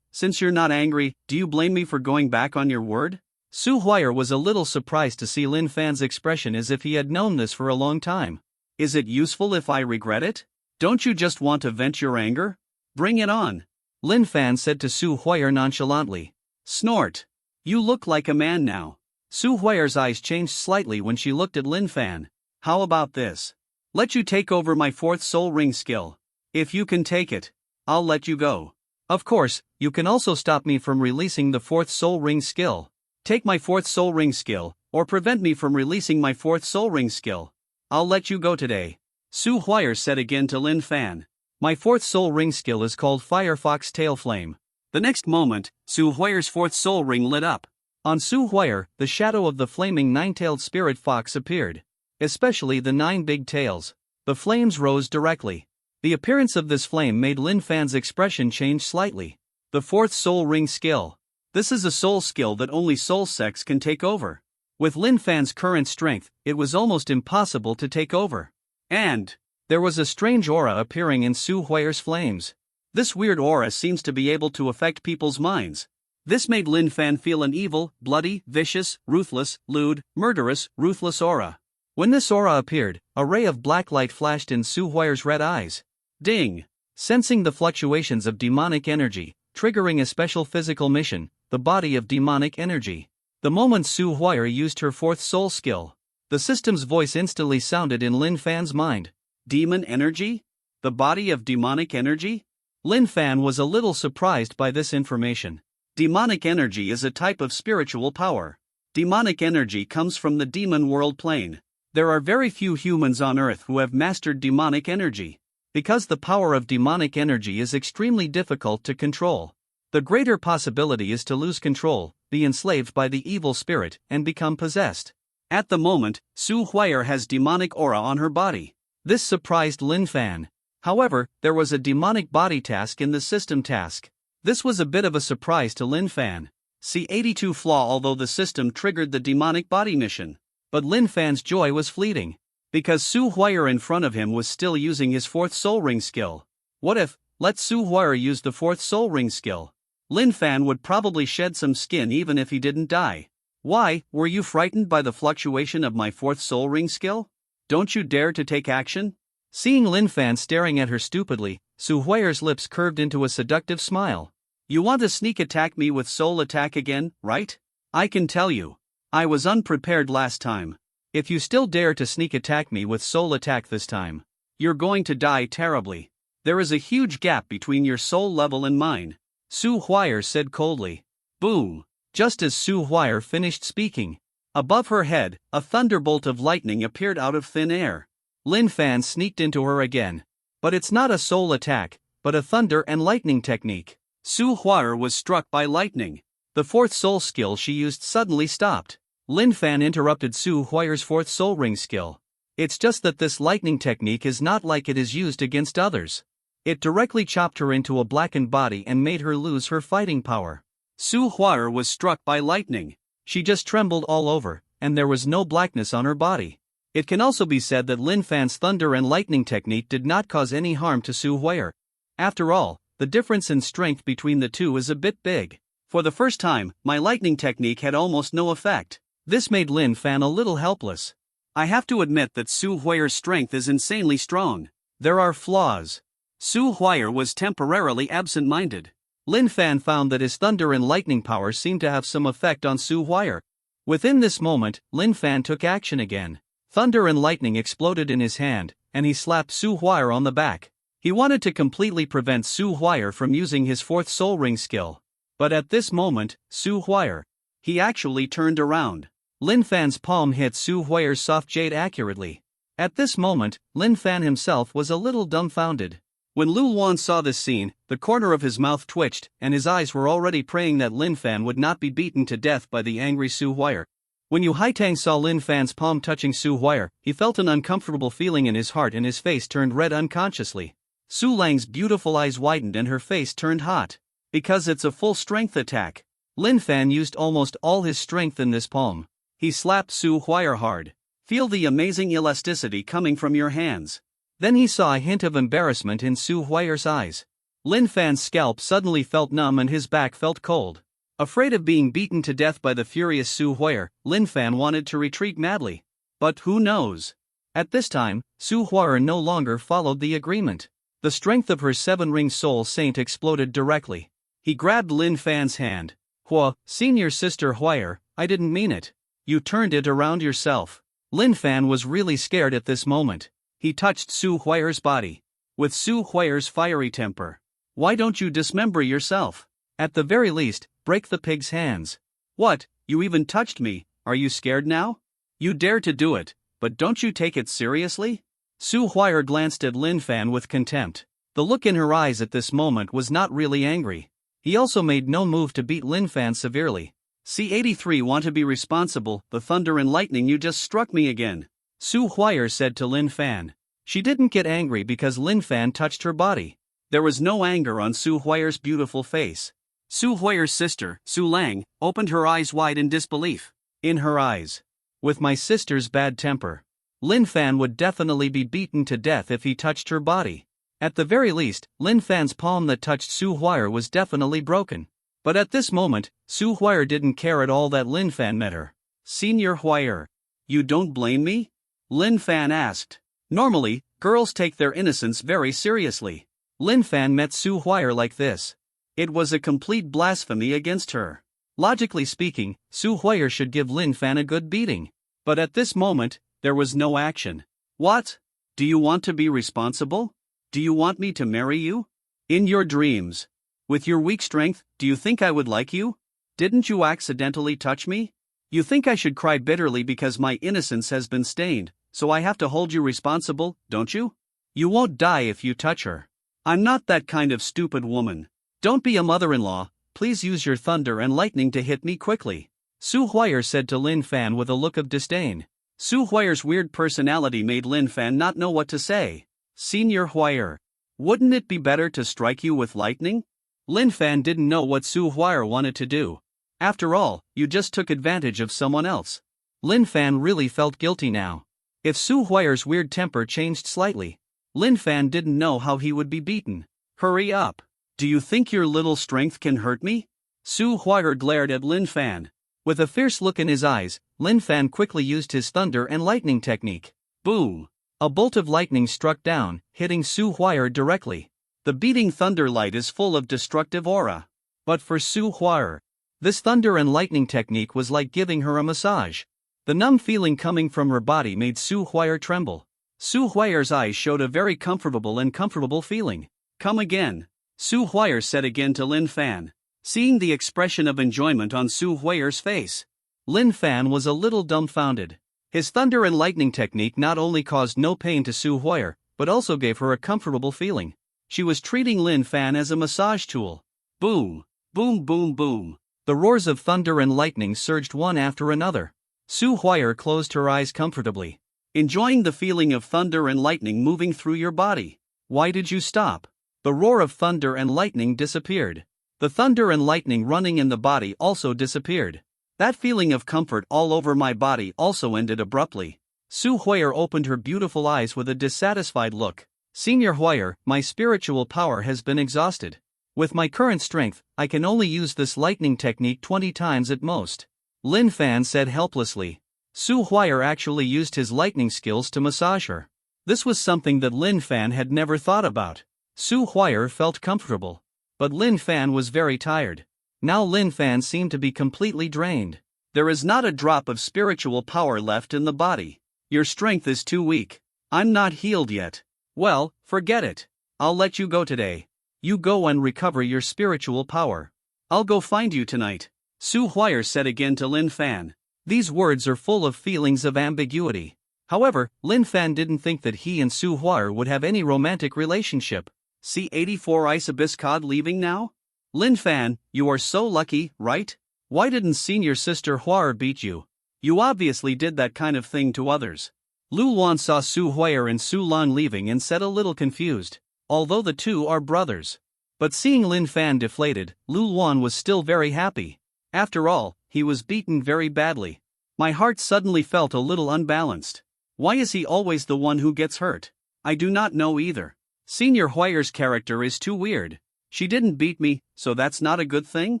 Since you're not angry, do you blame me for going back on your word? Su Huayer was a little surprised to see Lin Fan's expression as if he had known this for a long time. Is it useful if I regret it? Don't you just want to vent your anger? Bring it on. Lin Fan said to Su Huayer nonchalantly. Snort. You look like a man now. Su Huayer's eyes changed slightly when she looked at Lin Fan. How about this? Let you take over my fourth soul ring skill. If you can take it, I'll let you go. Of course, you can also stop me from releasing the fourth soul ring skill. Take my fourth soul ring skill, or prevent me from releasing my fourth soul ring skill. I'll let you go today. Su Huayer said again to Lin Fan. My fourth soul ring skill is called Firefox Tail Flame. The next moment, Su Huayer's fourth soul ring lit up. On Su Huayer, the shadow of the flaming nine-tailed spirit fox appeared. Especially the 9 big tails. The flames rose directly. The appearance of this flame made Lin Fan's expression change slightly. The fourth soul ring skill. This is a soul skill that only soul sex can take over. With Lin Fan's current strength, it was almost impossible to take over. And there was a strange aura appearing in Su Huayer's flames. This weird aura seems to be able to affect people's minds. This made Lin Fan feel an evil, bloody, vicious, ruthless, lewd, murderous, ruthless aura. When this aura appeared, a ray of black light flashed in Su Huayer's red eyes. Ding! Sensing the fluctuations of demonic energy, triggering a special physical mission, the body of demonic energy. The moment Su Huayer used her fourth soul skill, the system's voice instantly sounded in Lin Fan's mind. Demon energy? The body of demonic energy? Lin Fan was a little surprised by this information. Demonic energy is a type of spiritual power. Demonic energy comes from the demon world plane. There are very few humans on Earth who have mastered demonic energy. Because the power of demonic energy is extremely difficult to control. The greater possibility is to lose control, be enslaved by the evil spirit, and become possessed. At the moment, Su Huayer has demonic aura on her body. This surprised Lin Fan. However, there was a demonic body task in the system task. This was a bit of a surprise to Lin Fan. C82 flaw. Although the system triggered the demonic body mission. But Lin Fan's joy was fleeting. Because Su Huayer in front of him was still using his fourth soul ring skill. What if, let Su Huayer use the fourth soul ring skill? Lin Fan would probably shed some skin even if he didn't die. Why, were you frightened by the fluctuation of my fourth soul ring skill? Don't you dare to take action? Seeing Lin Fan staring at her stupidly, Su Huayer's lips curved into a seductive smile. You want to sneak attack me with soul attack again, right? I can tell you. I was unprepared last time. If you still dare to sneak attack me with soul attack this time, you're going to die terribly. There is a huge gap between your soul level and mine. Su Huayer said coldly. Boom! Just as Su Huayer finished speaking, above her head, a thunderbolt of lightning appeared out of thin air. Lin Fan sneaked into her again. But it's not a soul attack, but a thunder and lightning technique. Su Huayer was struck by lightning. The fourth soul skill she used suddenly stopped. Lin Fan interrupted Su Huayer's fourth soul ring skill. It's just that this lightning technique is not like it is used against others. It directly chopped her into a blackened body and made her lose her fighting power. Su Huayer was struck by lightning. She just trembled all over, and there was no blackness on her body. It can also be said that Lin Fan's thunder and lightning technique did not cause any harm to Su Huayer. After all, the difference in strength between the two is a bit big. For the first time, my lightning technique had almost no effect. This made Lin Fan a little helpless. I have to admit that Su Huayer's strength is insanely strong. There are flaws. Su Huayer was temporarily absent-minded. Lin Fan found that his thunder and lightning power seemed to have some effect on Su Huayer. Within this moment, Lin Fan took action again. Thunder and lightning exploded in his hand, and he slapped Su Huayer on the back. He wanted to completely prevent Su Huayer from using his fourth soul ring skill. But at this moment, Su Huayer, he actually turned around. Lin Fan's palm hit Su Huayer's soft jade accurately. At this moment, Lin Fan himself was a little dumbfounded. When Lu Wan saw this scene, the corner of his mouth twitched, and his eyes were already praying that Lin Fan would not be beaten to death by the angry Su Huayer. When Yu Haitang saw Lin Fan's palm touching Su Huay'er, he felt an uncomfortable feeling in his heart and his face turned red unconsciously. Su Lang's beautiful eyes widened and her face turned hot. Because it's a full-strength attack. Lin Fan used almost all his strength in this palm. He slapped Su Huay'er hard. Feel the amazing elasticity coming from your hands. Then he saw a hint of embarrassment in Su Huay'er's eyes. Lin Fan's scalp suddenly felt numb and his back felt cold. Afraid of being beaten to death by the furious Su Huay'er, Lin Fan wanted to retreat madly. But who knows? At this time, Su Huay'er no longer followed the agreement. The strength of her seven-ring soul saint exploded directly. He grabbed Lin Fan's hand. Hua, senior sister Huay'er, I didn't mean it. You turned it around yourself. Lin Fan was really scared at this moment. He touched Su Huay'er's body. With Su Huay'er's fiery temper. Why don't you dismember yourself? At the very least, break the pig's hands. What, you even touched me, are you scared now? You dare to do it, but don't you take it seriously? Su Huay'er glanced at Lin Fan with contempt. The look in her eyes at this moment was not really angry. He also made no move to beat Lin Fan severely. C-83 want to be responsible, the thunder and lightning you just struck me again. Su Huay'er said to Lin Fan. She didn't get angry because Lin Fan touched her body. There was no anger on Su Huay'er's beautiful face. Su Huay'er's sister, Su Lang, opened her eyes wide in disbelief. In her eyes. With my sister's bad temper. Lin Fan would definitely be beaten to death if he touched her body. At the very least, Lin Fan's palm that touched Su Huay'er was definitely broken. But at this moment, Su Huay'er didn't care at all that Lin Fan met her. Senior Huay'er. You don't blame me? Lin Fan asked. Normally, girls take their innocence very seriously. Lin Fan met Su Huay'er like this. It was a complete blasphemy against her. Logically speaking, Su Huay'er should give Lin Fan a good beating. But at this moment, there was no action. What? Do you want to be responsible? Do you want me to marry you? In your dreams. With your weak strength, do you think I would like you? Didn't you accidentally touch me? You think I should cry bitterly because my innocence has been stained, so I have to hold you responsible, don't you? You won't die if you touch her. I'm not that kind of stupid woman. Don't be a mother-in-law, please use your thunder and lightning to hit me quickly. Su Huay'er said to Lin Fan with a look of disdain. Su Huay'er's weird personality made Lin Fan not know what to say. Senior Huay'er. Wouldn't it be better to strike you with lightning? Lin Fan didn't know what Su Huay'er wanted to do. After all, you just took advantage of someone else. Lin Fan really felt guilty now. If Su Huay'er's weird temper changed slightly, Lin Fan didn't know how he would be beaten. Hurry up. Do you think your little strength can hurt me? Su Huay'er glared at Lin Fan. With a fierce look in his eyes, Lin Fan quickly used his thunder and lightning technique. Boom! A bolt of lightning struck down, hitting Su Huay'er directly. The beating thunder light is full of destructive aura. But for Su Huay'er, this thunder and lightning technique was like giving her a massage. The numb feeling coming from her body made Su Huay'er tremble. Su Huay'er's eyes showed a very comfortable feeling. Come again. Su Huay'er said again to Lin Fan. Seeing the expression of enjoyment on Su Huay'er's face, Lin Fan was a little dumbfounded. His thunder and lightning technique not only caused no pain to Su Huay'er, but also gave her a comfortable feeling. She was treating Lin Fan as a massage tool. Boom! Boom boom boom! The roars of thunder and lightning surged one after another. Su Huay'er closed her eyes comfortably, enjoying the feeling of thunder and lightning moving through your body. Why did you stop? The roar of thunder and lightning disappeared. The thunder and lightning running in the body also disappeared. That feeling of comfort all over my body also ended abruptly. Su Huay'er opened her beautiful eyes with a dissatisfied look. Senior Huay'er, my spiritual power has been exhausted. With my current strength, I can only use this lightning technique 20 times at most. Lin Fan said helplessly. Su Huay'er actually used his lightning skills to massage her. This was something that Lin Fan had never thought about. Su Huay'er felt comfortable. But Lin Fan was very tired. Now Lin Fan seemed to be completely drained. There is not a drop of spiritual power left in the body. Your strength is too weak. I'm not healed yet. Well, forget it. I'll let you go today. You go and recover your spiritual power. I'll go find you tonight. Su Huay'er said again to Lin Fan. These words are full of feelings of ambiguity. However, Lin Fan didn't think that he and Su Huay'er would have any romantic relationship. C-84 Ice Abyss Cod leaving now? Lin Fan, you are so lucky, right? Why didn't senior sister Huay'er beat you? You obviously did that kind of thing to others. Lu Wan saw Su Huier and Su Lan leaving and said a little confused, although the two are brothers. But seeing Lin Fan deflated, Lu Wan was still very happy. After all, he was beaten very badly. My heart suddenly felt a little unbalanced. Why is he always the one who gets hurt? I do not know either. Senior Huier's character is too weird. She didn't beat me, so that's not a good thing?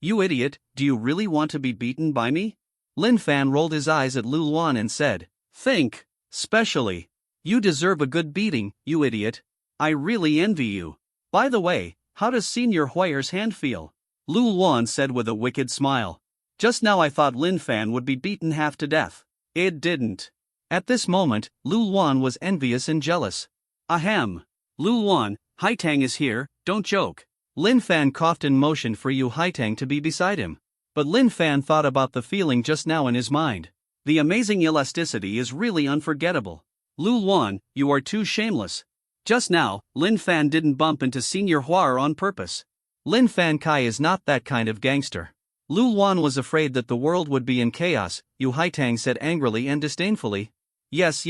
You idiot, do you really want to be beaten by me? Lin Fan rolled his eyes at Lu Luan and said, think, specially. You deserve a good beating, you idiot. I really envy you. By the way, how does Senior Huier's hand feel? Lu Luan said with a wicked smile. Just now I thought Lin Fan would be beaten half to death. It didn't. At this moment, Lu Luan was envious and jealous. Ahem. Lu Luan, Haitang is here, don't joke. Lin Fan coughed and motioned for Yu Haitang to be beside him. But Lin Fan thought about the feeling just now in his mind. The amazing elasticity is really unforgettable. Lu Luan, you are too shameless. Just now, Lin Fan didn't bump into Senior Huier on purpose. Lin Fan Kai is not that kind of gangster. Lu Luan was afraid that the world would be in chaos, Yu Haitang said angrily and disdainfully. Yes.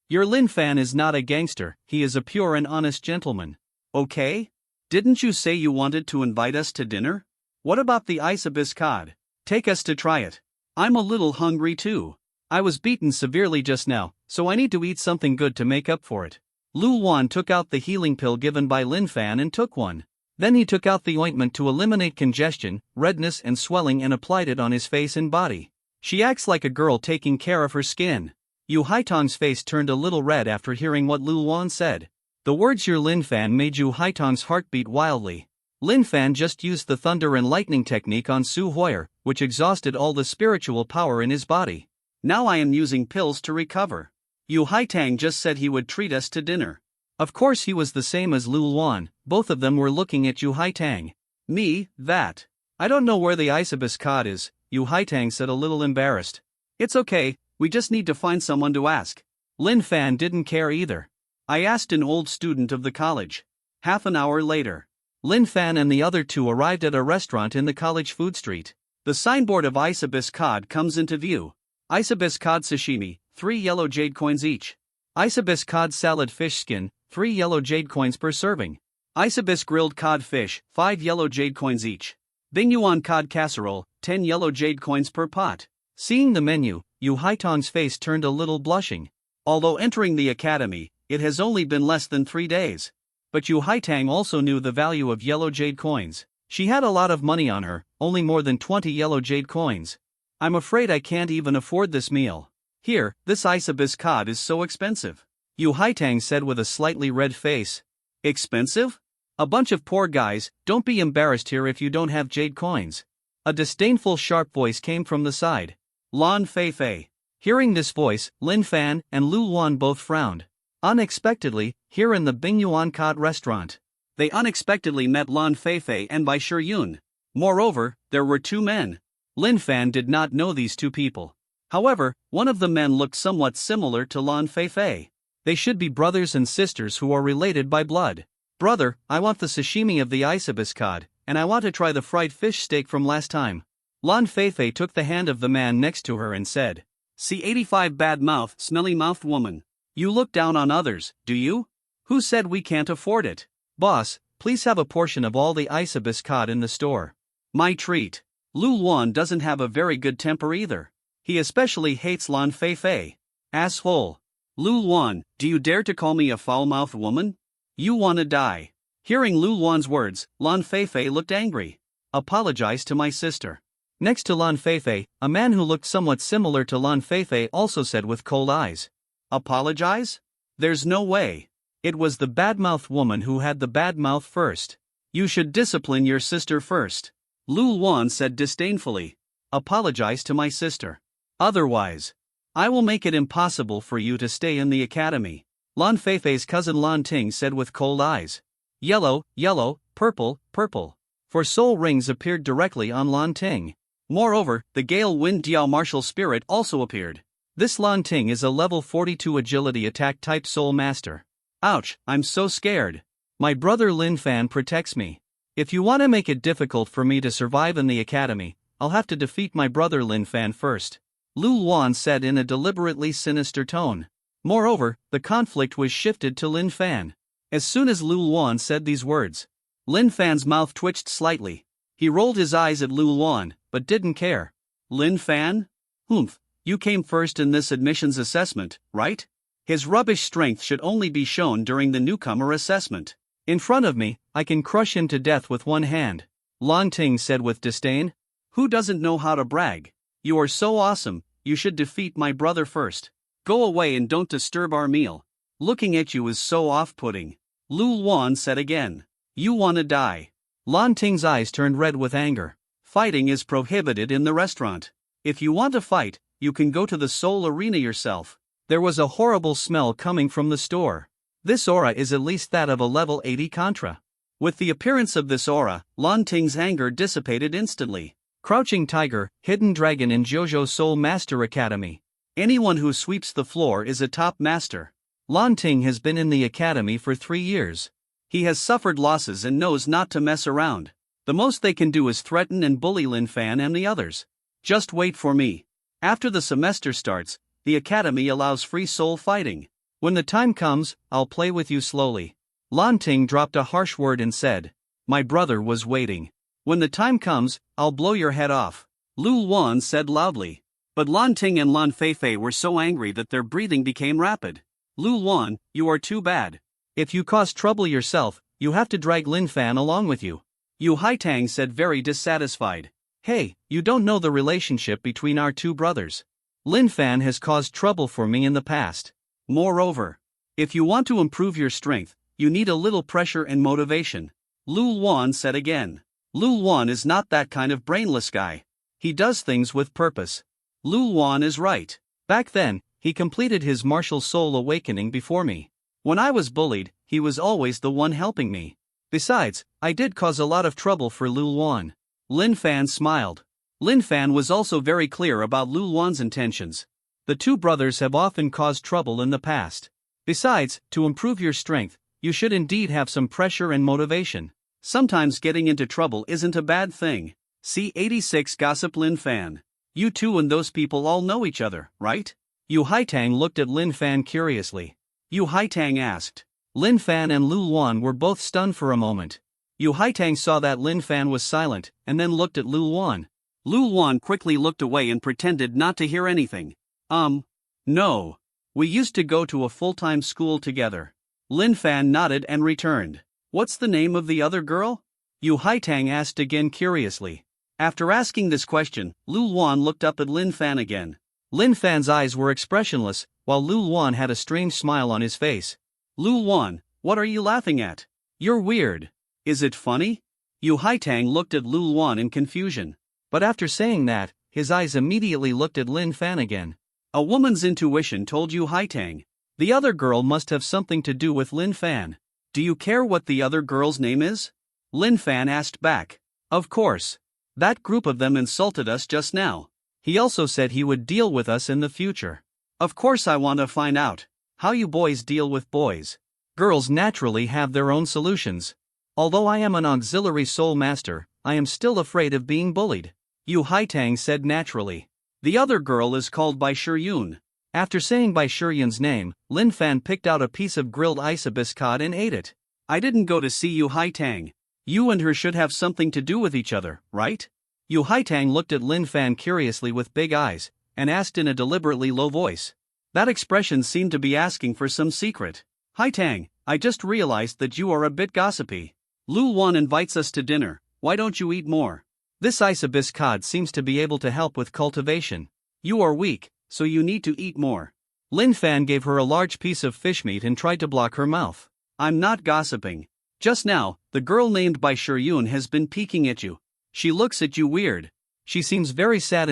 Your Lin Fan is not a gangster, he is a pure and honest gentleman. Okay? Didn't you say you wanted to invite us to dinner? What about the ice abyss cod? Take us to try it. I'm a little hungry too. I was beaten severely just now, so I need to eat something good to make up for it. Lu Luan took out the healing pill given by Lin Fan and took one. Then he took out the ointment to eliminate congestion, redness and swelling and applied it on his face and body. She acts like a girl taking care of her skin. Yu Haitang's face turned a little red after hearing what Lu Luan said. The words your Lin Fan made Yu Haitang's heart beat wildly. Lin Fan just used the thunder and lightning technique on Su Huier, which exhausted all the spiritual power in his body. Now I am using pills to recover. Yu Haitang just said he would treat us to dinner. Of course he was the same as Lu Luan, both of them were looking at Yu Haitang. Me, that. I don't know where the ice abyss cod is, Yu Haitang said a little embarrassed. It's okay, we just need to find someone to ask. Lin Fan didn't care either. I asked an old student of the college. Half an hour later, Lin Fan and the other two arrived at a restaurant in the college food street. The signboard of ice abyss cod comes into view. Ice abyss cod sashimi, 3 yellow jade coins each. Ice abyss cod salad fish skin, 3 yellow jade coins per serving. Ice abyss grilled cod fish, 5 yellow jade coins each. Bing Yuan cod casserole, 10 yellow jade coins per pot. Seeing the menu, Yu Haitang's face turned a little blushing. Although entering the academy, it has only been less than 3 days. But Yu Haitang also knew the value of yellow jade coins. She had a lot of money on her, only more than 20 yellow jade coins. I'm afraid I can't even afford this meal. Here, this ice abyss cod is so expensive. Yu Haitang said with a slightly red face. Expensive? A bunch of poor guys, don't be embarrassed here if you don't have jade coins. A disdainful sharp voice came from the side. Lan Feifei. Hearing this voice, Lin Fan and Lu Luan both frowned. Unexpectedly, here in the Bing Yuan Cod restaurant, they unexpectedly met Lan Feifei and Bai Shiyun. Moreover, there were 2 men. Lin Fan did not know these 2 people. However, one of the men looked somewhat similar to Lan Feifei. They should be brothers and sisters who are related by blood. Brother, I want the sashimi of the ice abyss cod, and I want to try the fried fish steak from last time. Lan Feifei took the hand of the man next to her and said, C85 bad mouth, smelly mouthed woman. You look down on others, do you? Who said we can't afford it? Boss, please have a portion of all the ice abyss cod in the store. My treat. Lu Luan doesn't have a very good temper either. He especially hates Lan Feifei. Asshole. Lu Luan, do you dare to call me a foul-mouthed woman? You wanna die. Hearing Lu Luan's words, Lan Feifei looked angry. Apologize to my sister. Next to Lan Feifei, a man who looked somewhat similar to Lan Feifei also said with cold eyes. Apologize? There's no way. It was the bad-mouthed woman who had the bad mouth first. You should discipline your sister first. Lu Luan said disdainfully. Apologize to my sister. Otherwise, I will make it impossible for you to stay in the academy. Lan Feifei's cousin Lan Ting said with cold eyes. Yellow, yellow, purple, purple. For soul rings appeared directly on Lan Ting. Moreover, the Gale Wind Diao martial spirit also appeared. This Lan Ting is a level 42 agility attack type soul master. Ouch, I'm so scared. My brother Lin Fan protects me. If you want to make it difficult for me to survive in the academy, I'll have to defeat my brother Lin Fan first. Lu Luan said in a deliberately sinister tone. Moreover, the conflict was shifted to Lin Fan. As soon as Lu Luan said these words, Lin Fan's mouth twitched slightly. He rolled his eyes at Lu Luan, but didn't care. Lin Fan? Humph, you came first in this admissions assessment, right? His rubbish strength should only be shown during the newcomer assessment. In front of me, I can crush him to death with one hand, Lan Ting said with disdain. Who doesn't know how to brag? You are so awesome, you should defeat my brother first. Go away and don't disturb our meal. Looking at you is so off-putting. Lu Luan said again. You wanna die. Lan Ting's eyes turned red with anger. Fighting is prohibited in the restaurant. If you want to fight, you can go to the Seoul Arena yourself. There was a horrible smell coming from the store. This aura is at least that of a level 80 Contra. With the appearance of this aura, Lan Ting's anger dissipated instantly. Crouching Tiger, Hidden Dragon in JoJo Soul Master Academy. Anyone who sweeps the floor is a top master. Lan Ting has been in the academy for 3 years. He has suffered losses and knows not to mess around. The most they can do is threaten and bully Lin Fan and the others. Just wait for me. After the semester starts, the academy allows free soul fighting. When the time comes, I'll play with you slowly. Lan Ting dropped a harsh word and said, my brother was waiting. When the time comes, I'll blow your head off. Lu Luan said loudly. But Lan Ting and Lan Feifei were so angry that their breathing became rapid. Lu Luan, you are too bad. If you cause trouble yourself, you have to drag Lin Fan along with you. Yu Haitang said very dissatisfied. Hey, you don't know the relationship between our two brothers. Lin Fan has caused trouble for me in the past. Moreover, if you want to improve your strength, you need a little pressure and motivation. Lu Luan said again. Lu Luan is not that kind of brainless guy. He does things with purpose. Lu Luan is right. Back then, he completed his martial soul awakening before me. When I was bullied, he was always the one helping me. Besides, I did cause a lot of trouble for Lu Luan. Lin Fan smiled. Lin Fan was also very clear about Lu Luan's intentions. The two brothers have often caused trouble in the past. Besides, to improve your strength, you should indeed have some pressure and motivation. Sometimes getting into trouble isn't a bad thing. See 86 Gossip Lin Fan. You two and those people all know each other, right? Yu Haitang looked at Lin Fan curiously. Yu Haitang asked. Lin Fan and Lu Luan were both stunned for a moment. Yu Haitang saw that Lin Fan was silent, and then looked at Lu Luan. Lu Luan quickly looked away and pretended not to hear anything. No. We used to go to a full-time school together. Lin Fan nodded and returned. What's the name of the other girl? Yu Haitang asked again curiously. After asking this question, Lu Luan looked up at Lin Fan again. Lin Fan's eyes were expressionless, while Lu Luan had a strange smile on his face. Lu Luan, what are you laughing at? You're weird. Is it funny? Yu Haitang looked at Lu Luan in confusion. But after saying that, his eyes immediately looked at Lin Fan again. A woman's intuition told Yu Haitang. The other girl must have something to do with Lin Fan. Do you care what the other girl's name is? Lin Fan asked back. Of course. That group of them insulted us just now. He also said he would deal with us in the future. Of course I want to find out how you boys deal with boys. Girls naturally have their own solutions. Although I am an auxiliary soul master, I am still afraid of being bullied. Yu Haitang said naturally. The other girl is called Bai Shiyun. After saying Bai Shiyun's name, Lin Fan picked out a piece of grilled isabiscod and ate it. I didn't go to see Yu Haitang. You and her should have something to do with each other, right? Yu Haitang looked at Lin Fan curiously with big eyes, and asked in a deliberately low voice. That expression seemed to be asking for some secret. Haitang, I just realized that you are a bit gossipy. Lu Luan invites us to dinner, why don't you eat more? This isabiscod seems to be able to help with cultivation. You are weak, so you need to eat more. Lin Fan gave her a large piece of fish meat and tried to block her mouth. I'm not gossiping. Just now, the girl named Bai Shiyun has been peeking at you. She looks at you weird. She seems very sad,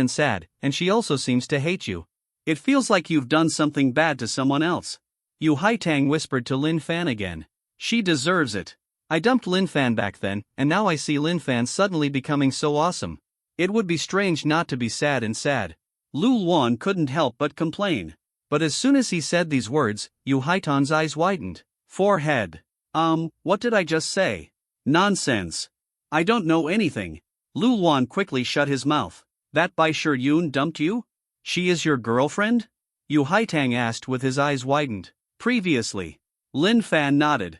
and she also seems to hate you. It feels like you've done something bad to someone else. Yu Haitang whispered to Lin Fan again. She deserves it. I dumped Lin Fan back then, and now I see Lin Fan suddenly becoming so awesome. It would be strange not to be sad. Lu Luan couldn't help but complain. But as soon as he said these words, Yu Haitang's eyes widened. Forehead. What did I just say? Nonsense. I don't know anything. Lu Luan quickly shut his mouth. That Bai Shiyun dumped you? She is your girlfriend? Yu Haitang asked with his eyes widened. Previously. Lin Fan nodded.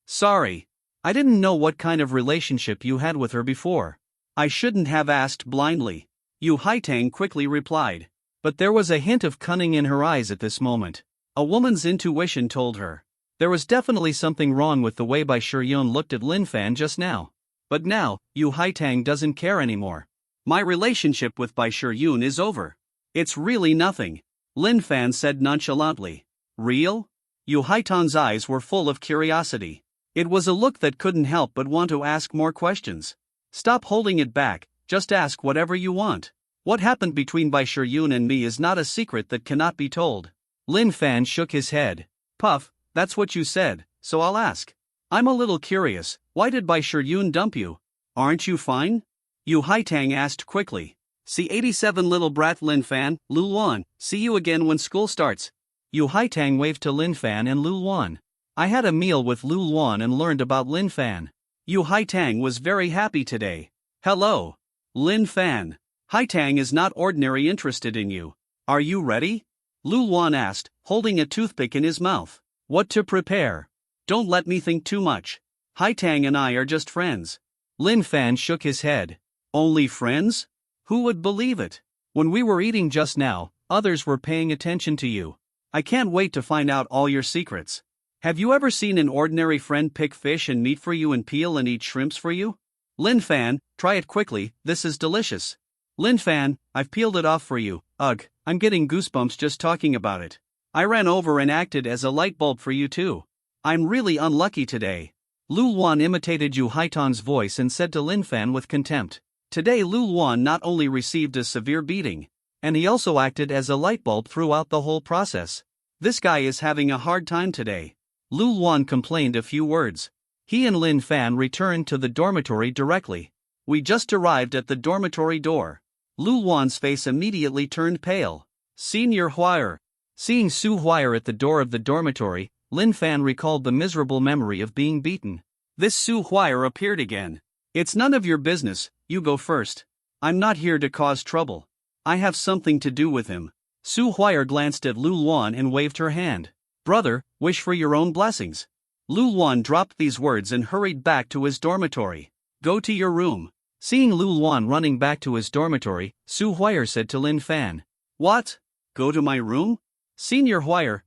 Sorry. I didn't know what kind of relationship you had with her before. I shouldn't have asked blindly. Yu Haitang quickly replied. But there was a hint of cunning in her eyes at this moment. A woman's intuition told her. There was definitely something wrong with the way Bai Shiyun looked at Lin Fan just now. But now, Yu Haitang doesn't care anymore. My relationship with Bai Shiyun is over. It's really nothing, Lin Fan said nonchalantly. Real? Yu Haitang's eyes were full of curiosity. It was a look that couldn't help but want to ask more questions. Stop holding it back, just ask whatever you want. What happened between Bai Shiyun and me is not a secret that cannot be told. Lin Fan shook his head. Puff, that's what you said, so I'll ask. I'm a little curious, why did Bai Shiyun dump you? Aren't you fine? Yu Haitang asked quickly. C87 little brat Lin Fan, Lu Luan, see you again when school starts. Yu Haitang waved to Lin Fan and Lu Luan. I had a meal with Lu Luan and learned about Lin Fan. Yu Haitang was very happy today. Hello. Lin Fan. Haitang is not ordinary interested in you. Are you ready? Lu Luan asked, holding a toothpick in his mouth. What to prepare? Don't let me think too much. Haitang and I are just friends. Lin Fan shook his head. Only friends? Who would believe it? When we were eating just now, others were paying attention to you. I can't wait to find out all your secrets. Have you ever seen an ordinary friend pick fish and meat for you and peel and eat shrimps for you? Lin Fan, try it quickly, this is delicious. Lin Fan, I've peeled it off for you. Ugh, I'm getting goosebumps just talking about it. I ran over and acted as a light bulb for you too. I'm really unlucky today. Lu Luan imitated Yu Haitang's voice and said to Lin Fan with contempt. Today Lu Luan not only received a severe beating, and he also acted as a light bulb throughout the whole process. This guy is having a hard time today. Lu Luan complained a few words. He and Lin Fan returned to the dormitory directly. We just arrived at the dormitory door. Lu Luan's face immediately turned pale. Senior Huire. Seeing Su Huire at the door of the dormitory, Lin Fan recalled the miserable memory of being beaten. This Su Huire appeared again. It's none of your business, you go first. I'm not here to cause trouble. I have something to do with him. Su Huire glanced at Lu Luan and waved her hand. Brother, wish for your own blessings. Lu Luan dropped these words and hurried back to his dormitory. Go to your room. Seeing Lu Luan running back to his dormitory, Su Huire said to Lin Fan. What? Go to my room? Senior Huire,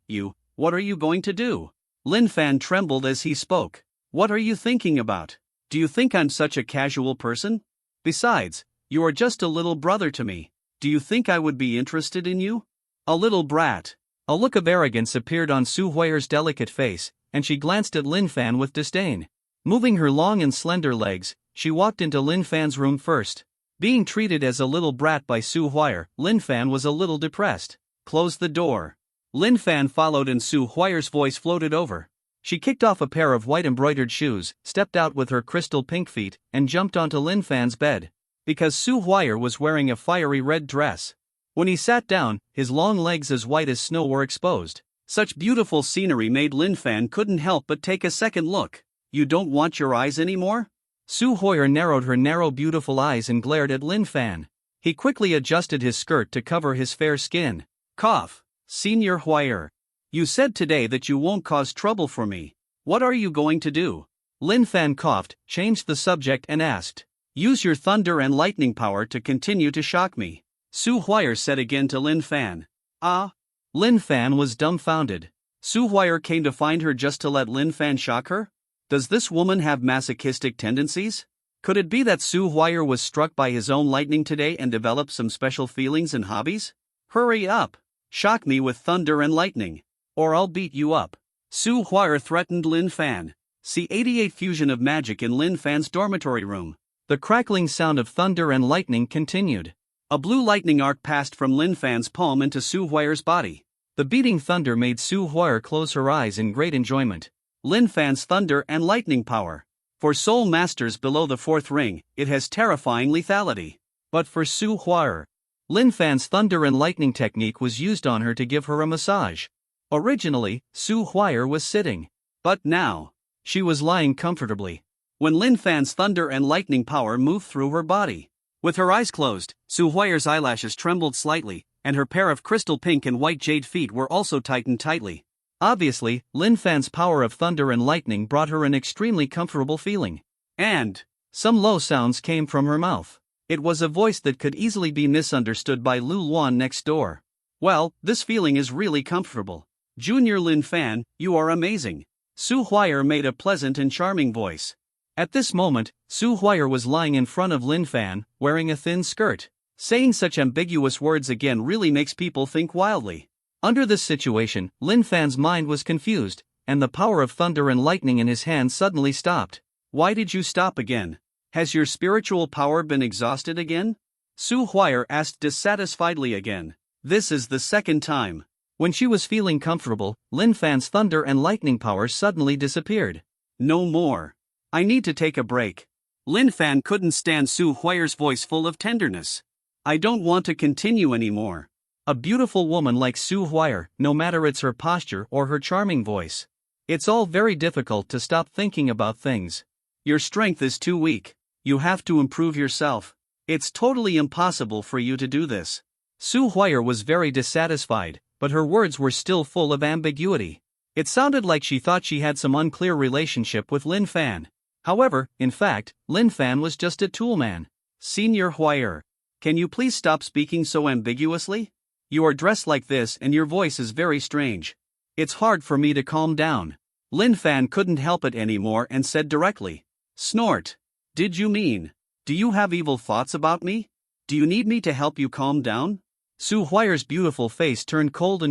what are you going to do? Lin Fan trembled as he spoke. What are you thinking about? Do you think I'm such a casual person? Besides, you are just a little brother to me. Do you think I would be interested in you? A little brat. A look of arrogance appeared on Su Huire's delicate face, and she glanced at Lin Fan with disdain. Moving her long and slender legs, she walked into Lin Fan's room first. Being treated as a little brat by Su Huire, Lin Fan was a little depressed. Close the door. Lin Fan followed and Su Huire's voice floated over. She kicked off a pair of white embroidered shoes, stepped out with her crystal pink feet, and jumped onto Lin Fan's bed. Because Su Huire was wearing a fiery red dress. When he sat down, his long legs as white as snow were exposed. Such beautiful scenery made Lin Fan couldn't help but take a second look. You don't want your eyes anymore? Su Huire narrowed her narrow beautiful eyes and glared at Lin Fan. He quickly adjusted his skirt to cover his fair skin. Cough. Senior Huire. You said today that you won't cause trouble for me. What are you going to do? Lin Fan coughed, changed the subject and asked. Use your thunder and lightning power to continue to shock me. Su Huire said again to Lin Fan. Ah? Lin Fan was dumbfounded. Su Huire came to find her just to let Lin Fan shock her? Does this woman have masochistic tendencies? Could it be that Su Huire was struck by his own lightning today and developed some special feelings and hobbies? Hurry up! Shock me with thunder and lightning, or I'll beat you up. Su Huire threatened Lin Fan. C88 fusion of magic in Lin Fan's dormitory room. The crackling sound of thunder and lightning continued. A blue lightning arc passed from Lin Fan's palm into Su Huire's body. The beating thunder made Su Huire close her eyes in great enjoyment. Lin Fan's thunder and lightning power. For soul masters below the fourth ring, it has terrifying lethality. But for Su Huire, Lin Fan's thunder and lightning technique was used on her to give her a massage. Originally, Su Huire was sitting. But now, she was lying comfortably. When Lin Fan's thunder and lightning power moved through her body. With her eyes closed, Su Huire's eyelashes trembled slightly, and her pair of crystal pink and white jade feet were also tightened tightly. Obviously, Lin Fan's power of thunder and lightning brought her an extremely comfortable feeling. And some low sounds came from her mouth. It was a voice that could easily be misunderstood by Lu Luan next door. Well, this feeling is really comfortable. Junior Lin Fan, you are amazing. Su Huier made a pleasant and charming voice. At this moment, Su Huier was lying in front of Lin Fan, wearing a thin skirt. Saying such ambiguous words again really makes people think wildly. Under this situation, Lin Fan's mind was confused, and the power of thunder and lightning in his hand suddenly stopped. Why did you stop again? Has your spiritual power been exhausted again? Su Huier asked dissatisfiedly again. This is the second time. When she was feeling comfortable, Lin Fan's thunder and lightning power suddenly disappeared. No more. I need to take a break. Lin Fan couldn't stand Su Huier's voice full of tenderness. I don't want to continue anymore. A beautiful woman like Su Huier, no matter it's her posture or her charming voice. It's all very difficult to stop thinking about things. Your strength is too weak. You have to improve yourself. It's totally impossible for you to do this. Su Huier was very dissatisfied, but her words were still full of ambiguity. It sounded like she thought she had some unclear relationship with Lin Fan. However, in fact, Lin Fan was just a toolman. Senior Huier, can you please stop speaking so ambiguously? You are dressed like this and your voice is very strange. It's hard for me to calm down. Lin Fan couldn't help it anymore and said directly. Snort. Did you mean? Do you have evil thoughts about me? Do you need me to help you calm down? Su Huier's beautiful face turned cold,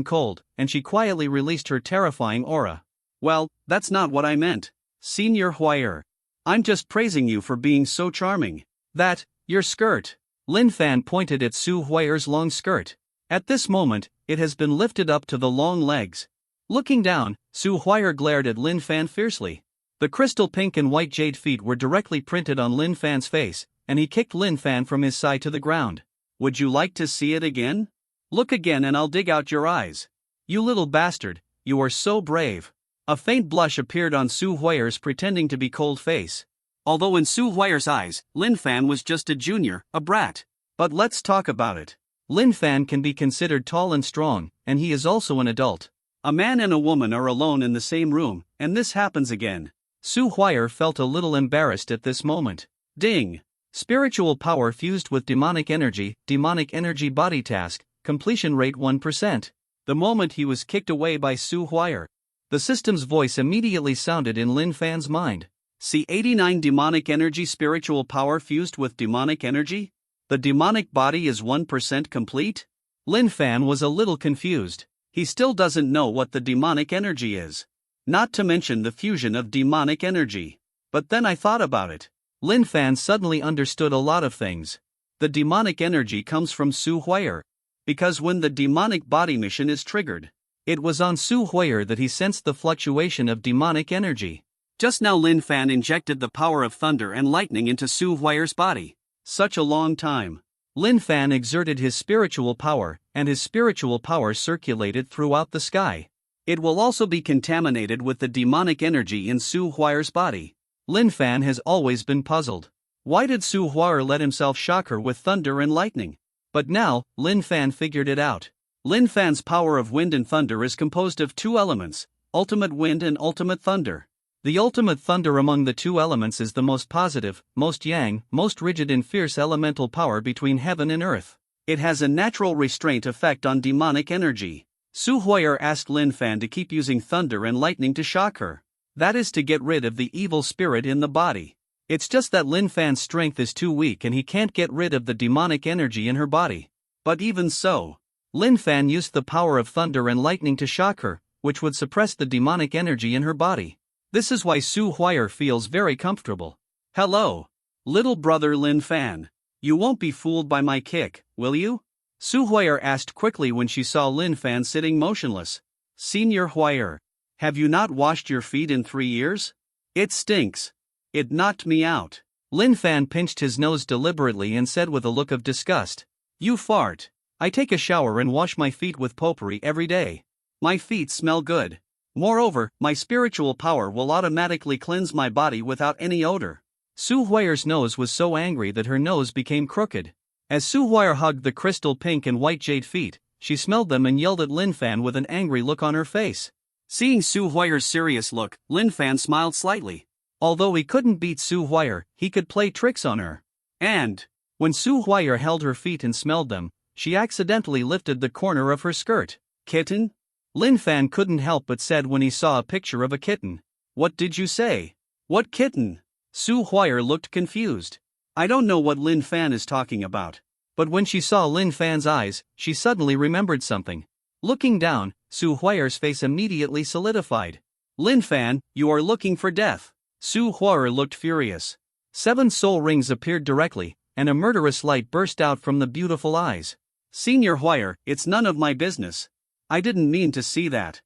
and she quietly released her terrifying aura. Well, that's not what I meant. Senior Huier. I'm just praising you for being so charming. Your skirt. Lin Fan pointed at Su Huier's long skirt. At this moment, it has been lifted up to the long legs. Looking down, Su Huier glared at Lin Fan fiercely. The crystal pink and white jade feet were directly printed on Lin Fan's face, and he kicked Lin Fan from his side to the ground. Would you like to see it again? Look again and I'll dig out your eyes. You little bastard, you are so brave. A faint blush appeared on Su Huier's pretending to be cold face. Although in Su Huier's eyes, Lin Fan was just a junior, a brat. But let's talk about it. Lin Fan can be considered tall and strong, and he is also an adult. A man and a woman are alone in the same room, and this happens again. Su Huier felt a little embarrassed at this moment. Ding! Spiritual power fused with demonic energy body task, completion rate 1%. The moment he was kicked away by Su Huier, the system's voice immediately sounded in Lin Fan's mind. C89 demonic energy spiritual power fused with demonic energy? The demonic body is 1% complete? Lin Fan was a little confused. He still doesn't know what the demonic energy is. Not to mention the fusion of demonic energy. But then I thought about it. Lin Fan suddenly understood a lot of things. The demonic energy comes from Su Huier. Because when the demonic body mission is triggered, it was on Su Huier that he sensed the fluctuation of demonic energy. Just now Lin Fan injected the power of thunder and lightning into Su Huier's body. Such a long time. Lin Fan exerted his spiritual power, and his spiritual power circulated throughout the sky. It will also be contaminated with the demonic energy in Su Huier's body. Lin Fan has always been puzzled. Why did Su Huier let himself shock her with thunder and lightning? But now, Lin Fan figured it out. Lin Fan's power of wind and thunder is composed of two elements, ultimate wind and ultimate thunder. The ultimate thunder among the two elements is the most positive, most yang, most rigid and fierce elemental power between heaven and earth. It has a natural restraint effect on demonic energy. Su Huier asked Lin Fan to keep using thunder and lightning to shock her. That is to get rid of the evil spirit in the body. It's just that Lin Fan's strength is too weak and he can't get rid of the demonic energy in her body. But even so, Lin Fan used the power of thunder and lightning to shock her, which would suppress the demonic energy in her body. This is why Su Huier feels very comfortable. Hello, little brother Lin Fan. You won't be fooled by my kick, will you? Su Huier asked quickly when she saw Lin Fan sitting motionless. Senior Huier, have you not washed your feet in 3 years? It stinks. It knocked me out. Lin Fan pinched his nose deliberately and said with a look of disgust. You fart. I take a shower and wash my feet with potpourri every day. My feet smell good. Moreover, my spiritual power will automatically cleanse my body without any odor. Su Huier's nose was so angry that her nose became crooked. As Su Huayar hugged the crystal pink and white jade feet, she smelled them and yelled at Lin Fan with an angry look on her face. Seeing Su Huayar's serious look, Lin Fan smiled slightly. Although he couldn't beat Su Huayar, he could play tricks on her. And when Su Huayar held her feet and smelled them, she accidentally lifted the corner of her skirt. kitten? Lin Fan couldn't help but said when he saw a picture of a kitten. What did you say? What kitten? Su Huayar looked confused. I don't know what Lin Fan is talking about. But when she saw Lin Fan's eyes, she suddenly remembered something. Looking down, Su Huayar's face immediately solidified. Lin Fan, you are looking for death. Su Huayar looked furious. 7 soul rings appeared directly, and a murderous light burst out from the beautiful eyes. Senior Huayar, it's none of my business. I didn't mean to see that.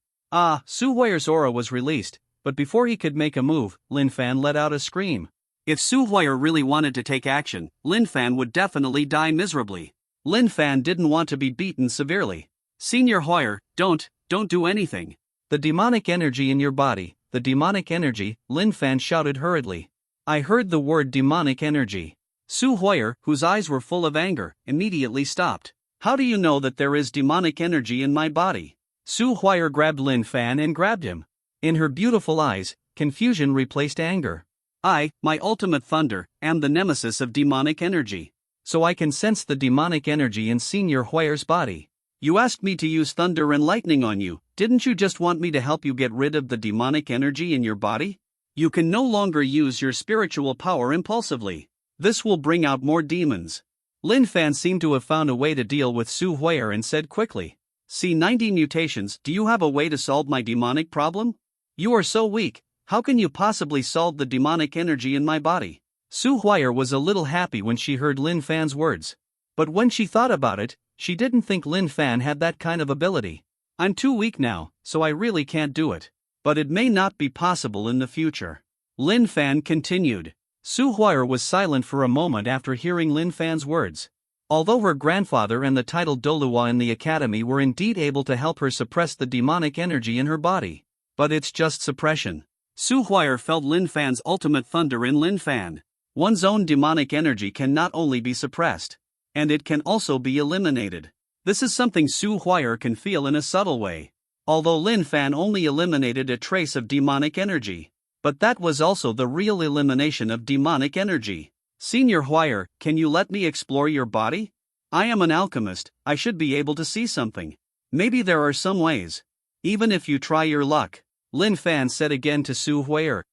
Su Huayar's aura was released, but before he could make a move, Lin Fan let out a scream. If Su Huayar really wanted to take action, Lin Fan would definitely die miserably. Lin Fan didn't want to be beaten severely. Senior Huayar, don't do anything. The demonic energy in your body, the demonic energy, Lin Fan shouted hurriedly. I heard the word demonic energy. Su Huayar, whose eyes were full of anger, immediately stopped. How do you know that there is demonic energy in my body? Su Huayar grabbed Lin Fan and grabbed him. In her beautiful eyes, confusion replaced anger. I, my ultimate thunder, am the nemesis of demonic energy. So I can sense the demonic energy in Senior Huayar's body. You asked me to use thunder and lightning on you, didn't you just want me to help you get rid of the demonic energy in your body? You can no longer use your spiritual power impulsively. This will bring out more demons. Lin Fan seemed to have found a way to deal with Su Huayar and said quickly. C90 mutations, do you have a way to solve my demonic problem? You are so weak, how can you possibly solve the demonic energy in my body? Su Huayar was a little happy when she heard Lin Fan's words. But when she thought about it, she didn't think Lin Fan had that kind of ability. I'm too weak now, so I really can't do it. But it may not be possible in the future. Lin Fan continued. Su Huayar was silent for a moment after hearing Lin Fan's words. Although her grandfather and the titled Doluhua in the academy were indeed able to help her suppress the demonic energy in her body. But it's just suppression. Su Huayar felt Lin Fan's ultimate thunder in Lin Fan. One's own demonic energy can not only be suppressed, and it can also be eliminated. This is something Su Huayar can feel in a subtle way. Although Lin Fan only eliminated a trace of demonic energy. But that was also the real elimination of demonic energy. Senior Huayar, can you let me explore your body? I am an alchemist, I should be able to see something. Maybe there are some ways. Even if you try your luck, Lin Fan said again to Su Huayar.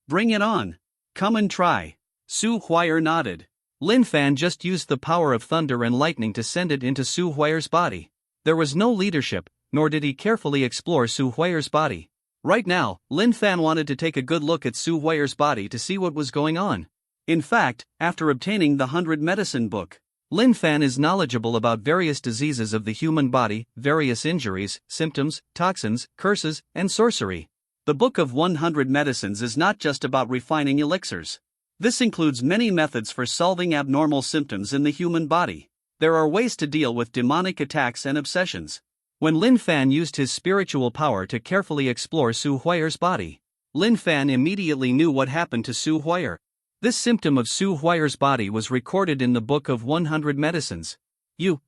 Bring it on. Come and try. Su Huayar nodded. Lin Fan just used the power of thunder and lightning to send it into Su Huayar's body. There was no leadership, nor did he carefully explore Su Huayar's body. Right now, Lin Fan wanted to take a good look at Su Huayar's body to see what was going on. In fact, after obtaining the 100 Medicine book, Lin Fan is knowledgeable about various diseases of the human body, various injuries, symptoms, toxins, curses, and sorcery. The Book of 100 Medicines is not just about refining elixirs. This includes many methods for solving abnormal symptoms in the human body. There are ways to deal with demonic attacks and obsessions. When Lin Fan used his spiritual power to carefully explore Su Huayar's body, Lin Fan immediately knew what happened to Su Huayar. This symptom of Su Huayar's body was recorded in the Book of 100 Medicines.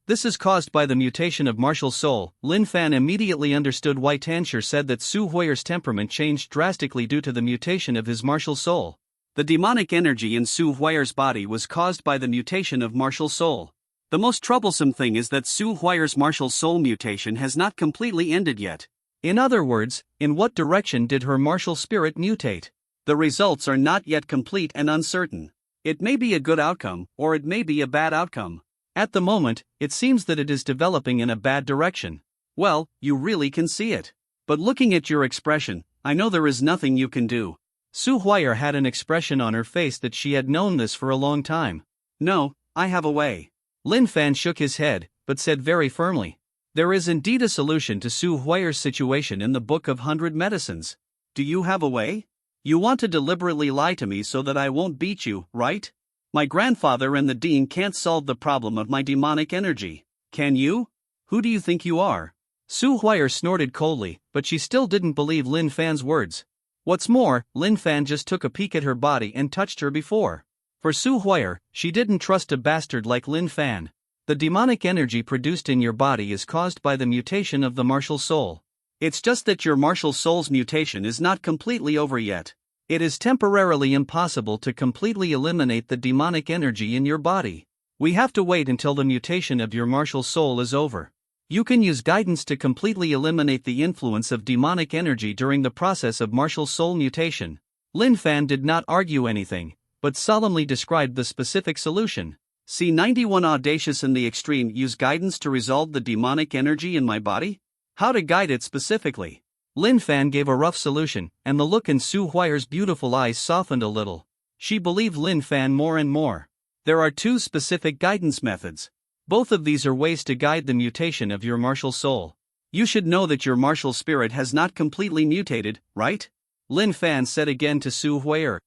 This is caused by the mutation of martial soul. Lin Fan immediately understood why Tanshir said that Su Huayar's temperament changed drastically due to the mutation of his martial soul. The demonic energy in Su Huayar's body was caused by the mutation of martial soul. The most troublesome thing is that Su Huayar's martial soul mutation has not completely ended yet. In other words, in what direction did her martial spirit mutate? The results are not yet complete and uncertain. It may be a good outcome, or it may be a bad outcome. At the moment, it seems that it is developing in a bad direction. Well, you really can see it. But looking at your expression, I know there is nothing you can do. Su Huayar had an expression on her face that she had known this for a long time. No, I have a way. Lin Fan shook his head, but said very firmly. There is indeed a solution to Su Huayar's situation in the Book of 100 Medicines. Do you have a way? You want to deliberately lie to me so that I won't beat you, right? My grandfather and the dean can't solve the problem of my demonic energy. Can you? Who do you think you are? Su Huayar snorted coldly, but she still didn't believe Lin Fan's words. What's more, Lin Fan just took a peek at her body and touched her before. For Su Hui'er, she didn't trust a bastard like Lin Fan. The demonic energy produced in your body is caused by the mutation of the martial soul. It's just that your martial soul's mutation is not completely over yet. It is temporarily impossible to completely eliminate the demonic energy in your body. We have to wait until the mutation of your martial soul is over. You can use guidance to completely eliminate the influence of demonic energy during the process of martial soul mutation. Lin Fan did not argue anything, but solemnly described the specific solution. C91 Audacious in the extreme. Use guidance to resolve the demonic energy in my body? How to guide it specifically? Lin Fan gave a rough solution, and the look in Su Hui'er's beautiful eyes softened a little. She believed Lin Fan more and more. There are 2 specific guidance methods. Both of these are ways to guide the mutation of your martial soul. You should know that your martial spirit has not completely mutated, right? Lin Fan said again to Su Hui'er.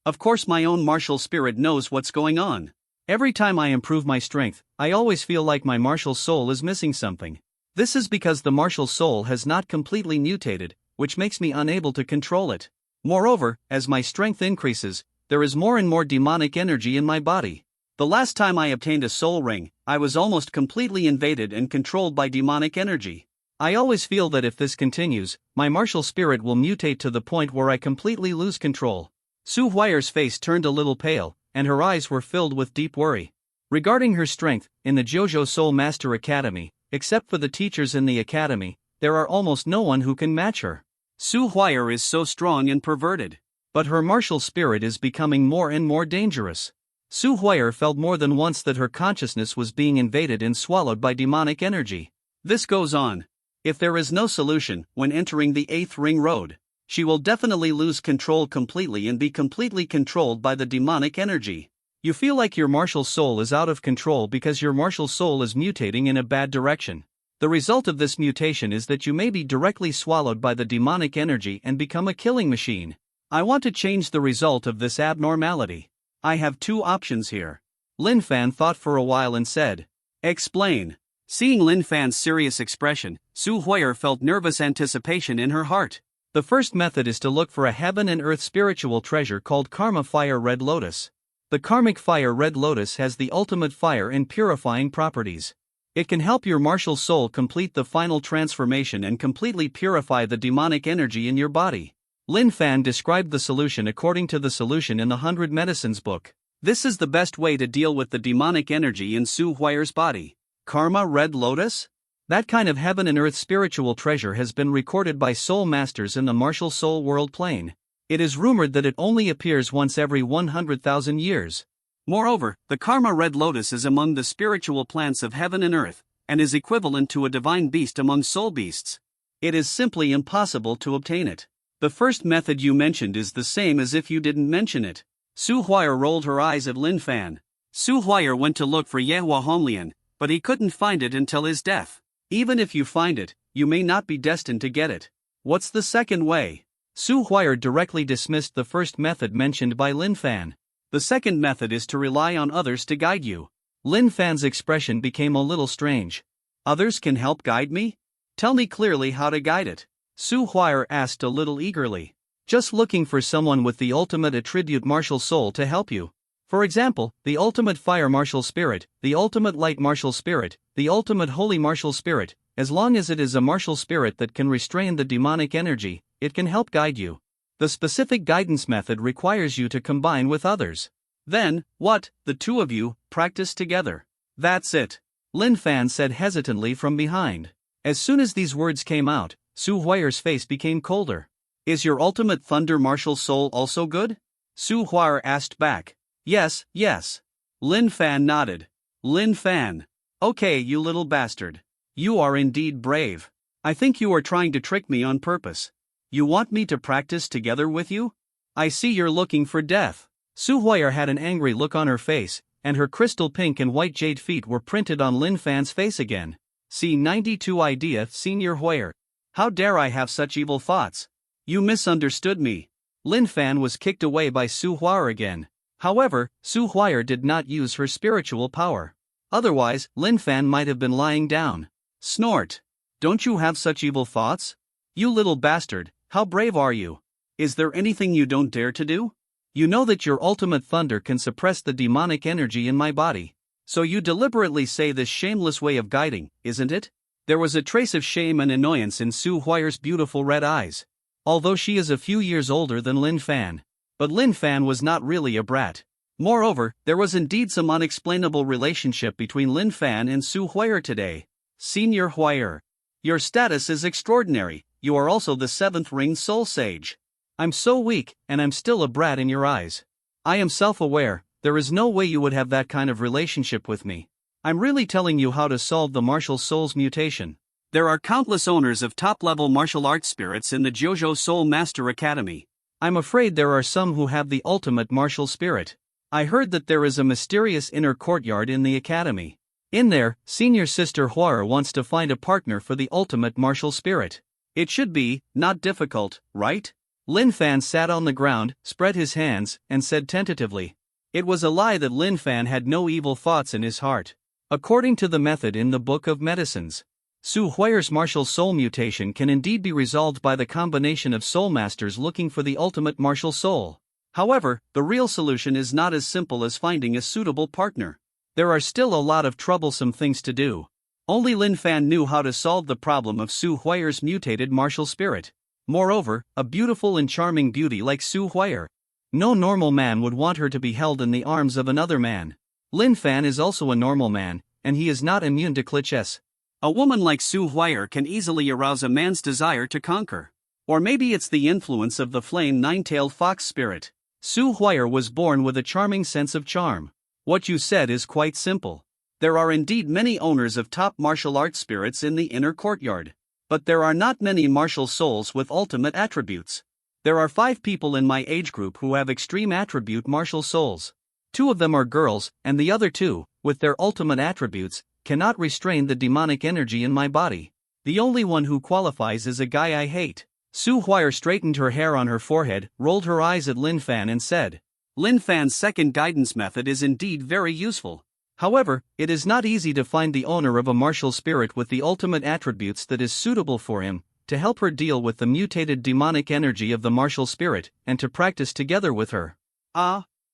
Of course my own martial spirit knows what's going on. Every time I improve my strength, I always feel like my martial soul is missing something. This is because the martial soul has not completely mutated, which makes me unable to control it. Moreover, as my strength increases, there is more and more demonic energy in my body. The last time I obtained a soul ring, I was almost completely invaded and controlled by demonic energy. I always feel that if this continues, my martial spirit will mutate to the point where I completely lose control. Su Hui'er's face turned a little pale, and her eyes were filled with deep worry. Regarding her strength, in the Jojo Soul Master Academy, except for the teachers in the academy, there are almost no one who can match her. Su Hui'er is so strong and perverted. But her martial spirit is becoming more and more dangerous. Su Hui'er felt more than once that her consciousness was being invaded and swallowed by demonic energy. This goes on. If there is no solution, when entering the 8th ring road, she will definitely lose control completely and be completely controlled by the demonic energy. You feel like your martial soul is out of control because your martial soul is mutating in a bad direction. The result of this mutation is that you may be directly swallowed by the demonic energy and become a killing machine. I want to change the result of this abnormality. I have 2 options here. Lin Fan thought for a while and said, "Explain." Seeing Lin Fan's serious expression, Su Hui'er felt nervous anticipation in her heart. The first method is to look for a heaven and earth spiritual treasure called Karma Fire Red Lotus. The Karmic Fire Red Lotus has the ultimate fire and purifying properties. It can help your martial soul complete the final transformation and completely purify the demonic energy in your body. Lin Fan described the solution according to the solution in the 100 Medicines book. This is the best way to deal with the demonic energy in Su Hui'er's body. Karma Red Lotus? That kind of heaven and earth spiritual treasure has been recorded by soul masters in the martial soul world plane. It is rumored that it only appears once every 100,000 years. Moreover, the Karma Red Lotus is among the spiritual plants of heaven and earth, and is equivalent to a divine beast among soul beasts. It is simply impossible to obtain it. The first method you mentioned is the same as if you didn't mention it. Su Hui'er rolled her eyes at Lin Fan. Su Hui'er went to look for Yehua Honglian, but he couldn't find it until his death. Even if you find it, you may not be destined to get it. What's the second way? Su Hui'er directly dismissed the first method mentioned by Lin Fan. The second method is to rely on others to guide you. Lin Fan's expression became a little strange. Others can help guide me? Tell me clearly how to guide it. Su Hui'er asked a little eagerly. Just looking for someone with the ultimate attribute martial soul to help you. For example, the ultimate fire martial spirit, the ultimate light martial spirit, the ultimate holy martial spirit. As long as it is a martial spirit that can restrain the demonic energy, it can help guide you. The specific guidance method requires you to combine with others. Then, what, the 2 of you, practice together? That's it. Lin Fan said hesitantly from behind. As soon as these words came out, Su Hui'er's face became colder. Is your ultimate thunder martial soul also good? Su Hui'er asked back. Yes, yes. Lin Fan nodded. Lin Fan. Okay, you little bastard. You are indeed brave. I think you are trying to trick me on purpose. You want me to practice together with you? I see you're looking for death. Su Hui'er had an angry look on her face, and her crystal pink and white jade feet were printed on Lin Fan's face again. C92 Idea, Senior Hui'er. How dare I have such evil thoughts? You misunderstood me. Lin Fan was kicked away by Su Hui'er again. However, Su Hui'er did not use her spiritual power. Otherwise, Lin Fan might have been lying down. Snort. Don't you have such evil thoughts? You little bastard, how brave are you? Is there anything you don't dare to do? You know that your ultimate thunder can suppress the demonic energy in my body. So you deliberately say this shameless way of guiding, isn't it? There was a trace of shame and annoyance in Su Huayer's beautiful red eyes. Although she is a few years older than Lin Fan. But Lin Fan was not really a brat. Moreover, there was indeed some unexplainable relationship between Lin Fan and Su Huayer today. Senior Huayer, your status is extraordinary, you are also the 7th ring soul sage. I'm so weak, and I'm still a brat in your eyes. I am self-aware, there is no way you would have that kind of relationship with me. I'm really telling you how to solve the martial soul's mutation. There are countless owners of top-level martial arts spirits in the JoJo Soul Master Academy. I'm afraid there are some who have the ultimate martial spirit. I heard that there is a mysterious inner courtyard in the academy. In there, Senior Sister Huayer wants to find a partner for the ultimate martial spirit. It should be, not difficult, right? Lin Fan sat on the ground, spread his hands, and said tentatively. It was a lie that Lin Fan had no evil thoughts in his heart. According to the method in the Book of Medicines, Su Huayer's martial soul mutation can indeed be resolved by the combination of soul masters looking for the ultimate martial soul. However, the real solution is not as simple as finding a suitable partner. There are still a lot of troublesome things to do. Only Lin Fan knew how to solve the problem of Su Huayer's mutated martial spirit. Moreover, a beautiful and charming beauty like Su Huayer. No normal man would want her to be held in the arms of another man. Lin Fan is also a normal man, and he is not immune to clichés. A woman like Su Huayer can easily arouse a man's desire to conquer. Or maybe it's the influence of the flame nine-tailed fox spirit. Su Huayer was born with a charming sense of charm. What you said is quite simple. There are indeed many owners of top martial arts spirits in the inner courtyard. But there are not many martial souls with ultimate attributes. There are 5 people in my age group who have extreme attribute martial souls. 2 of them are girls, and the other 2, with their ultimate attributes, cannot restrain the demonic energy in my body. The only one who qualifies is a guy I hate. Su Huayer straightened her hair on her forehead, rolled her eyes at Lin Fan and said, Lin Fan's second guidance method is indeed very useful. However, it is not easy to find the owner of a martial spirit with the ultimate attributes that is suitable for him, to help her deal with the mutated demonic energy of the martial spirit, and to practice together with her.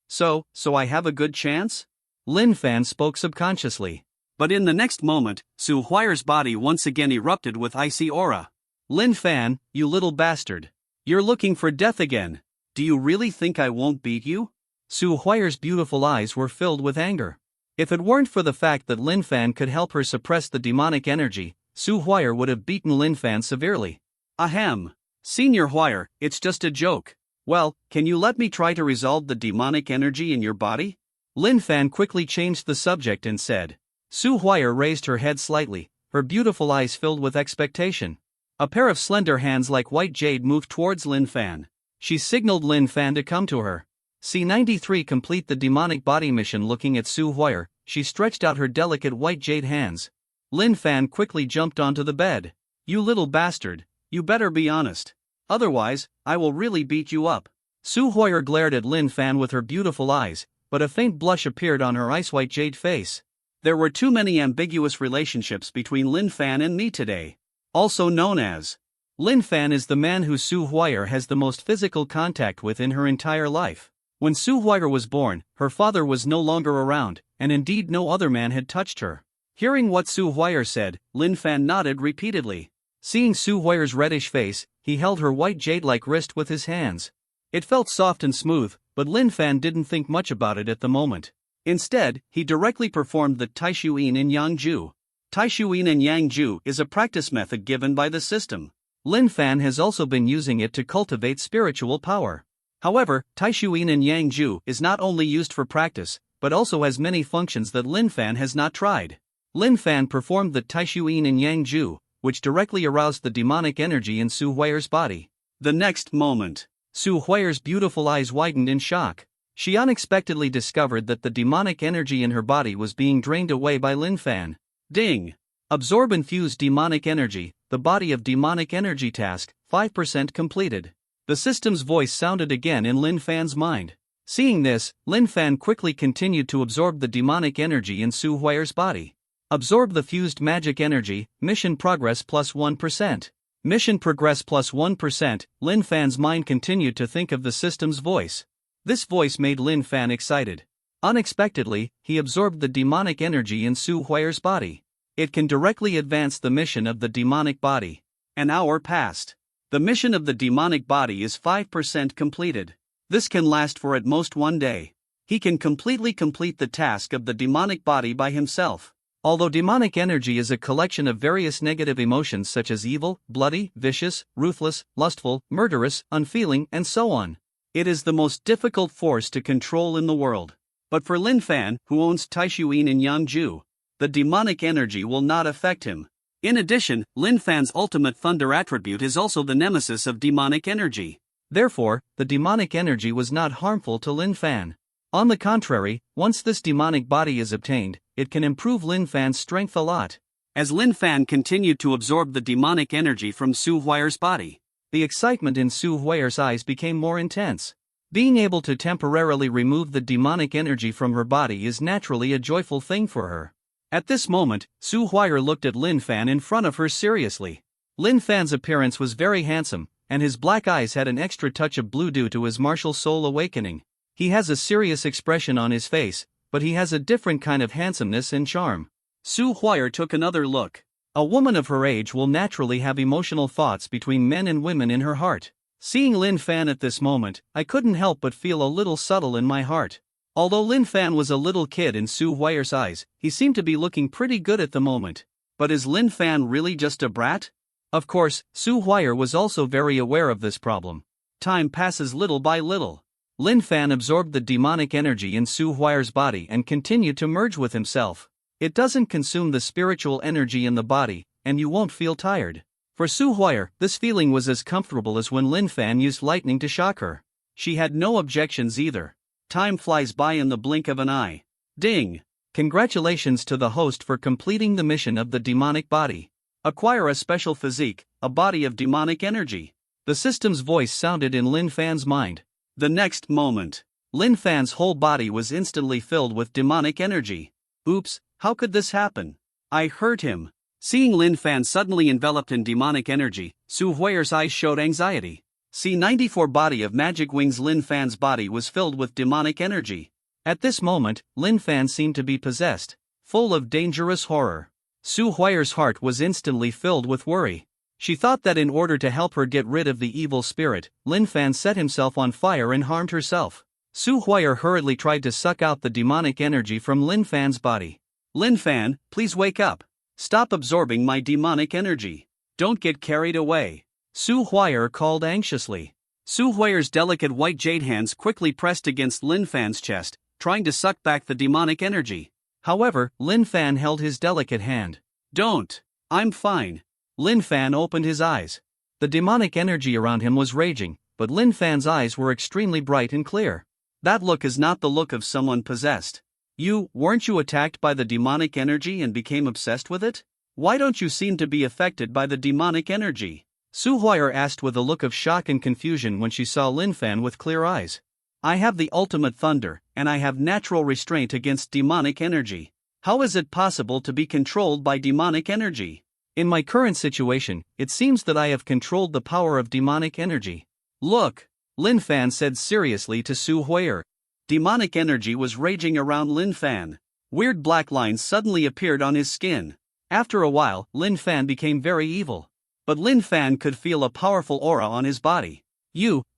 So I have a good chance? Lin Fan spoke subconsciously. But in the next moment, Su Huayer's body once again erupted with icy aura. Lin Fan, you little bastard. You're looking for death again. Do you really think I won't beat you? Su Huayer's beautiful eyes were filled with anger. If it weren't for the fact that Lin Fan could help her suppress the demonic energy, Su Huayer would have beaten Lin Fan severely. Ahem. Senior Huayer, it's just a joke. Well, can you let me try to resolve the demonic energy in your body? Lin Fan quickly changed the subject and said. Su Huayer raised her head slightly, her beautiful eyes filled with expectation. A pair of slender hands like white jade moved towards Lin Fan. She signaled Lin Fan to come to her. C93 complete the demonic body mission. Looking at Su Huayer, she stretched out her delicate white jade hands. Lin Fan quickly jumped onto the bed. You little bastard, you better be honest. Otherwise, I will really beat you up. Su Huayer glared at Lin Fan with her beautiful eyes, but a faint blush appeared on her ice-white jade face. There were too many ambiguous relationships between Lin Fan and me today. Also known as. Lin Fan is the man who Su Huayer has the most physical contact with in her entire life. When Su Huayer was born, her father was no longer around, and indeed no other man had touched her. Hearing what Su Huayer said, Lin Fan nodded repeatedly. Seeing Su Huayer's reddish face, he held her white jade-like wrist with his hands. It felt soft and smooth, but Lin Fan didn't think much about it at the moment. Instead, he directly performed the Taishu Yin and Yang Ju. Taishu Yin and Yang Ju is a practice method given by the system. Lin Fan has also been using it to cultivate spiritual power. However, Taishu Yin and Yang Ju is not only used for practice, but also has many functions that Lin Fan has not tried. Lin Fan performed the Taishu Yin and Yang Ju, which directly aroused the demonic energy in Su Huayer's body. The next moment, Su Huayer's beautiful eyes widened in shock. She unexpectedly discovered that the demonic energy in her body was being drained away by Lin Fan. Ding! Absorb infused demonic energy, the body of demonic energy task, 5% completed. The system's voice sounded again in Lin Fan's mind. Seeing this, Lin Fan quickly continued to absorb the demonic energy in Su Huayer's body. Absorb the fused magic energy, mission progress plus 1%. Mission progress plus 1%, Lin Fan's mind continued to think of the system's voice. This voice made Lin Fan excited. Unexpectedly, he absorbed the demonic energy in Su Huayer's body. It can directly advance the mission of the demonic body. An hour passed. The mission of the demonic body is 5% completed. This can last for at most 1 day. He can completely complete the task of the demonic body by himself. Although demonic energy is a collection of various negative emotions such as evil, bloody, vicious, ruthless, lustful, murderous, unfeeling, and so on, it is the most difficult force to control in the world. But for Lin Fan, who owns Taishuyin in Yangzhou, the demonic energy will not affect him. In addition, Lin Fan's ultimate thunder attribute is also the nemesis of demonic energy. Therefore, the demonic energy was not harmful to Lin Fan. On the contrary, once this demonic body is obtained, it can improve Lin Fan's strength a lot. As Lin Fan continued to absorb the demonic energy from Su Huayer's body, the excitement in Su Huayer's eyes became more intense. Being able to temporarily remove the demonic energy from her body is naturally a joyful thing for her. At this moment, Su Huayer looked at Lin Fan in front of her seriously. Lin Fan's appearance was very handsome, and his black eyes had an extra touch of blue due to his martial soul awakening. He has a serious expression on his face, but he has a different kind of handsomeness and charm. Su Huayer took another look. A woman of her age will naturally have emotional thoughts between men and women in her heart. Seeing Lin Fan at this moment, I couldn't help but feel a little subtle in my heart. Although Lin Fan was a little kid in Su Huayer's eyes, he seemed to be looking pretty good at the moment. But is Lin Fan really just a brat? Of course, Su Huayer was also very aware of this problem. Time passes little by little. Lin Fan absorbed the demonic energy in Su Huayer's body and continued to merge with himself. It doesn't consume the spiritual energy in the body, and you won't feel tired. For Su Huayer, this feeling was as comfortable as when Lin Fan used lightning to shock her. She had no objections either. Time flies by in the blink of an eye. Ding! Congratulations to the host for completing the mission of the demonic body. Acquire a special physique, a body of demonic energy. The system's voice sounded in Lin Fan's mind. The next moment, Lin Fan's whole body was instantly filled with demonic energy. Oops, how could this happen? I hurt him. Seeing Lin Fan suddenly enveloped in demonic energy, Su Huayer's eyes showed anxiety. C94 body of magic wings. Lin Fan's body was filled with demonic energy. At this moment, Lin Fan seemed to be possessed, full of dangerous horror. Su Huayer's heart was instantly filled with worry. She thought that in order to help her get rid of the evil spirit, Lin Fan set himself on fire and harmed herself. Su Huayer hurriedly tried to suck out the demonic energy from Lin Fan's body. Lin Fan, please wake up. Stop absorbing my demonic energy. Don't get carried away. Su Huayer called anxiously. Su Huayer's delicate white jade hands quickly pressed against Lin Fan's chest, trying to suck back the demonic energy. However, Lin Fan held his delicate hand. Don't. I'm fine. Lin Fan opened his eyes. The demonic energy around him was raging, but Lin Fan's eyes were extremely bright and clear. That look is not the look of someone possessed. Weren't you attacked by the demonic energy and became obsessed with it? Why don't you seem to be affected by the demonic energy? Su Huayer asked with a look of shock and confusion when she saw Lin Fan with clear eyes. I have the ultimate thunder, and I have natural restraint against demonic energy. How is it possible to be controlled by demonic energy? In my current situation, it seems that I have controlled the power of demonic energy. Look, Lin Fan said seriously to Su Huayer. Demonic energy was raging around Lin Fan. Weird black lines suddenly appeared on his skin. After a while, Lin Fan became very evil. But Lin Fan could feel a powerful aura on his body.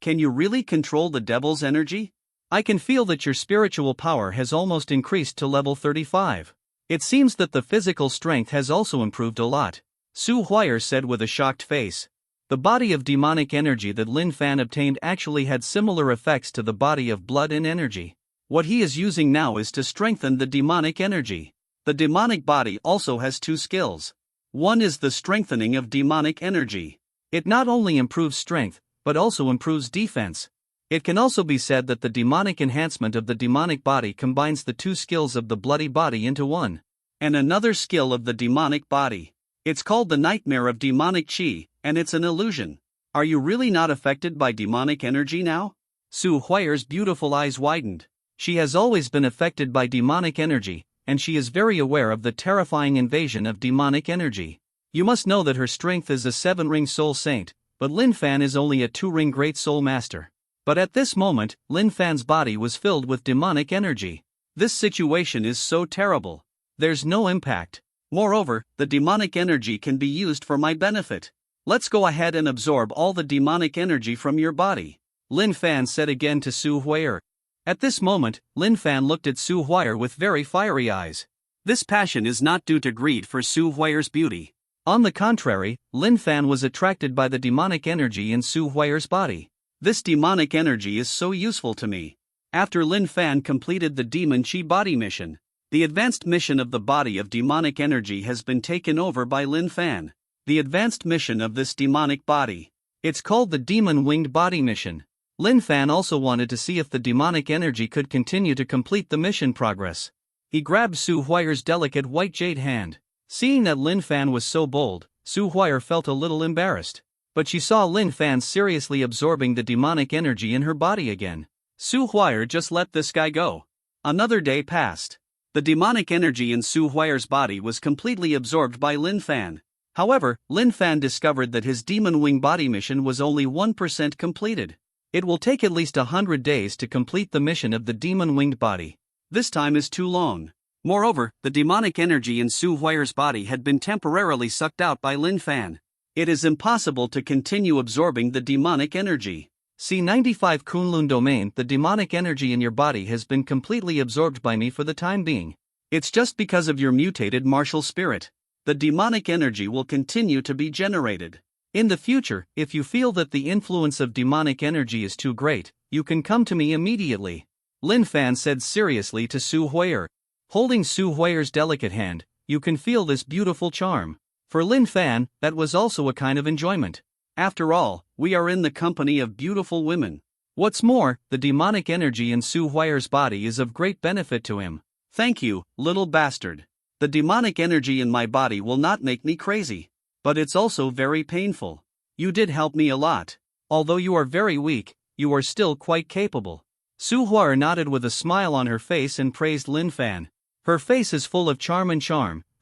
Can you really control the devil's energy? I can feel that your spiritual power has almost increased to level 35. It seems that the physical strength has also improved a lot, Su Huayer said with a shocked face. The body of demonic energy that Lin Fan obtained actually had similar effects to the body of blood and energy. What he is using now is to strengthen the demonic energy. The demonic body also has two skills. One is the strengthening of demonic energy. It not only improves strength, but also improves defense. It can also be said that the demonic enhancement of the demonic body combines the two skills of the bloody body into one. And another skill of the demonic body. It's called the nightmare of demonic chi, and it's an illusion. Are you really not affected by demonic energy now? Su Huayer's beautiful eyes widened. She has always been affected by demonic energy, and she is very aware of the terrifying invasion of demonic energy. You must know that her strength is a 7-ring soul saint, but Lin Fan is only a 2-ring great soul master. But at this moment, Lin Fan's body was filled with demonic energy. This situation is so terrible. There's no impact. Moreover, the demonic energy can be used for my benefit. Let's go ahead and absorb all the demonic energy from your body, Lin Fan said again to Su Huier. At this moment, Lin Fan looked at Su Huier with very fiery eyes. This passion is not due to greed for Su Huier's beauty. On the contrary, Lin Fan was attracted by the demonic energy in Su Huier's body. This demonic energy is so useful to me. After Lin Fan completed the Demon Chi body mission, the advanced mission of the body of demonic energy has been taken over by Lin Fan. The advanced mission of this demonic body. It's called the Demon Winged Body Mission. Lin Fan also wanted to see if the demonic energy could continue to complete the mission progress. He grabbed Su Huier's delicate white jade hand. Seeing that Lin Fan was so bold, Su Huier felt a little embarrassed. But she saw Lin Fan seriously absorbing the demonic energy in her body again. Su Huier just let this guy go. Another day passed. The demonic energy in Su Huier's body was completely absorbed by Lin Fan. However, Lin Fan discovered that his Demon Wing body mission was only 1% completed. It will take at least 100 days to complete the mission of the Demon Winged body. This time is too long. Moreover, the demonic energy in Su Huier's body had been temporarily sucked out by Lin Fan. It is impossible to continue absorbing the demonic energy. C95 Kunlun Domain. The demonic energy in your body has been completely absorbed by me for the time being. It's just because of your mutated martial spirit. The demonic energy will continue to be generated. In the future, if you feel that the influence of demonic energy is too great, you can come to me immediately, Lin Fan said seriously to Su Huier. Holding Su Huier's delicate hand, you can feel this beautiful charm. For Lin Fan, that was also a kind of enjoyment. After all, we are in the company of beautiful women. What's more, the demonic energy in Su Huier's body is of great benefit to him. Thank you, little bastard. The demonic energy in my body will not make me crazy. But it's also very painful. You did help me a lot. Although you are very weak, you are still quite capable. Su Huier nodded with a smile on her face and praised Lin Fan. Her face is full of charm,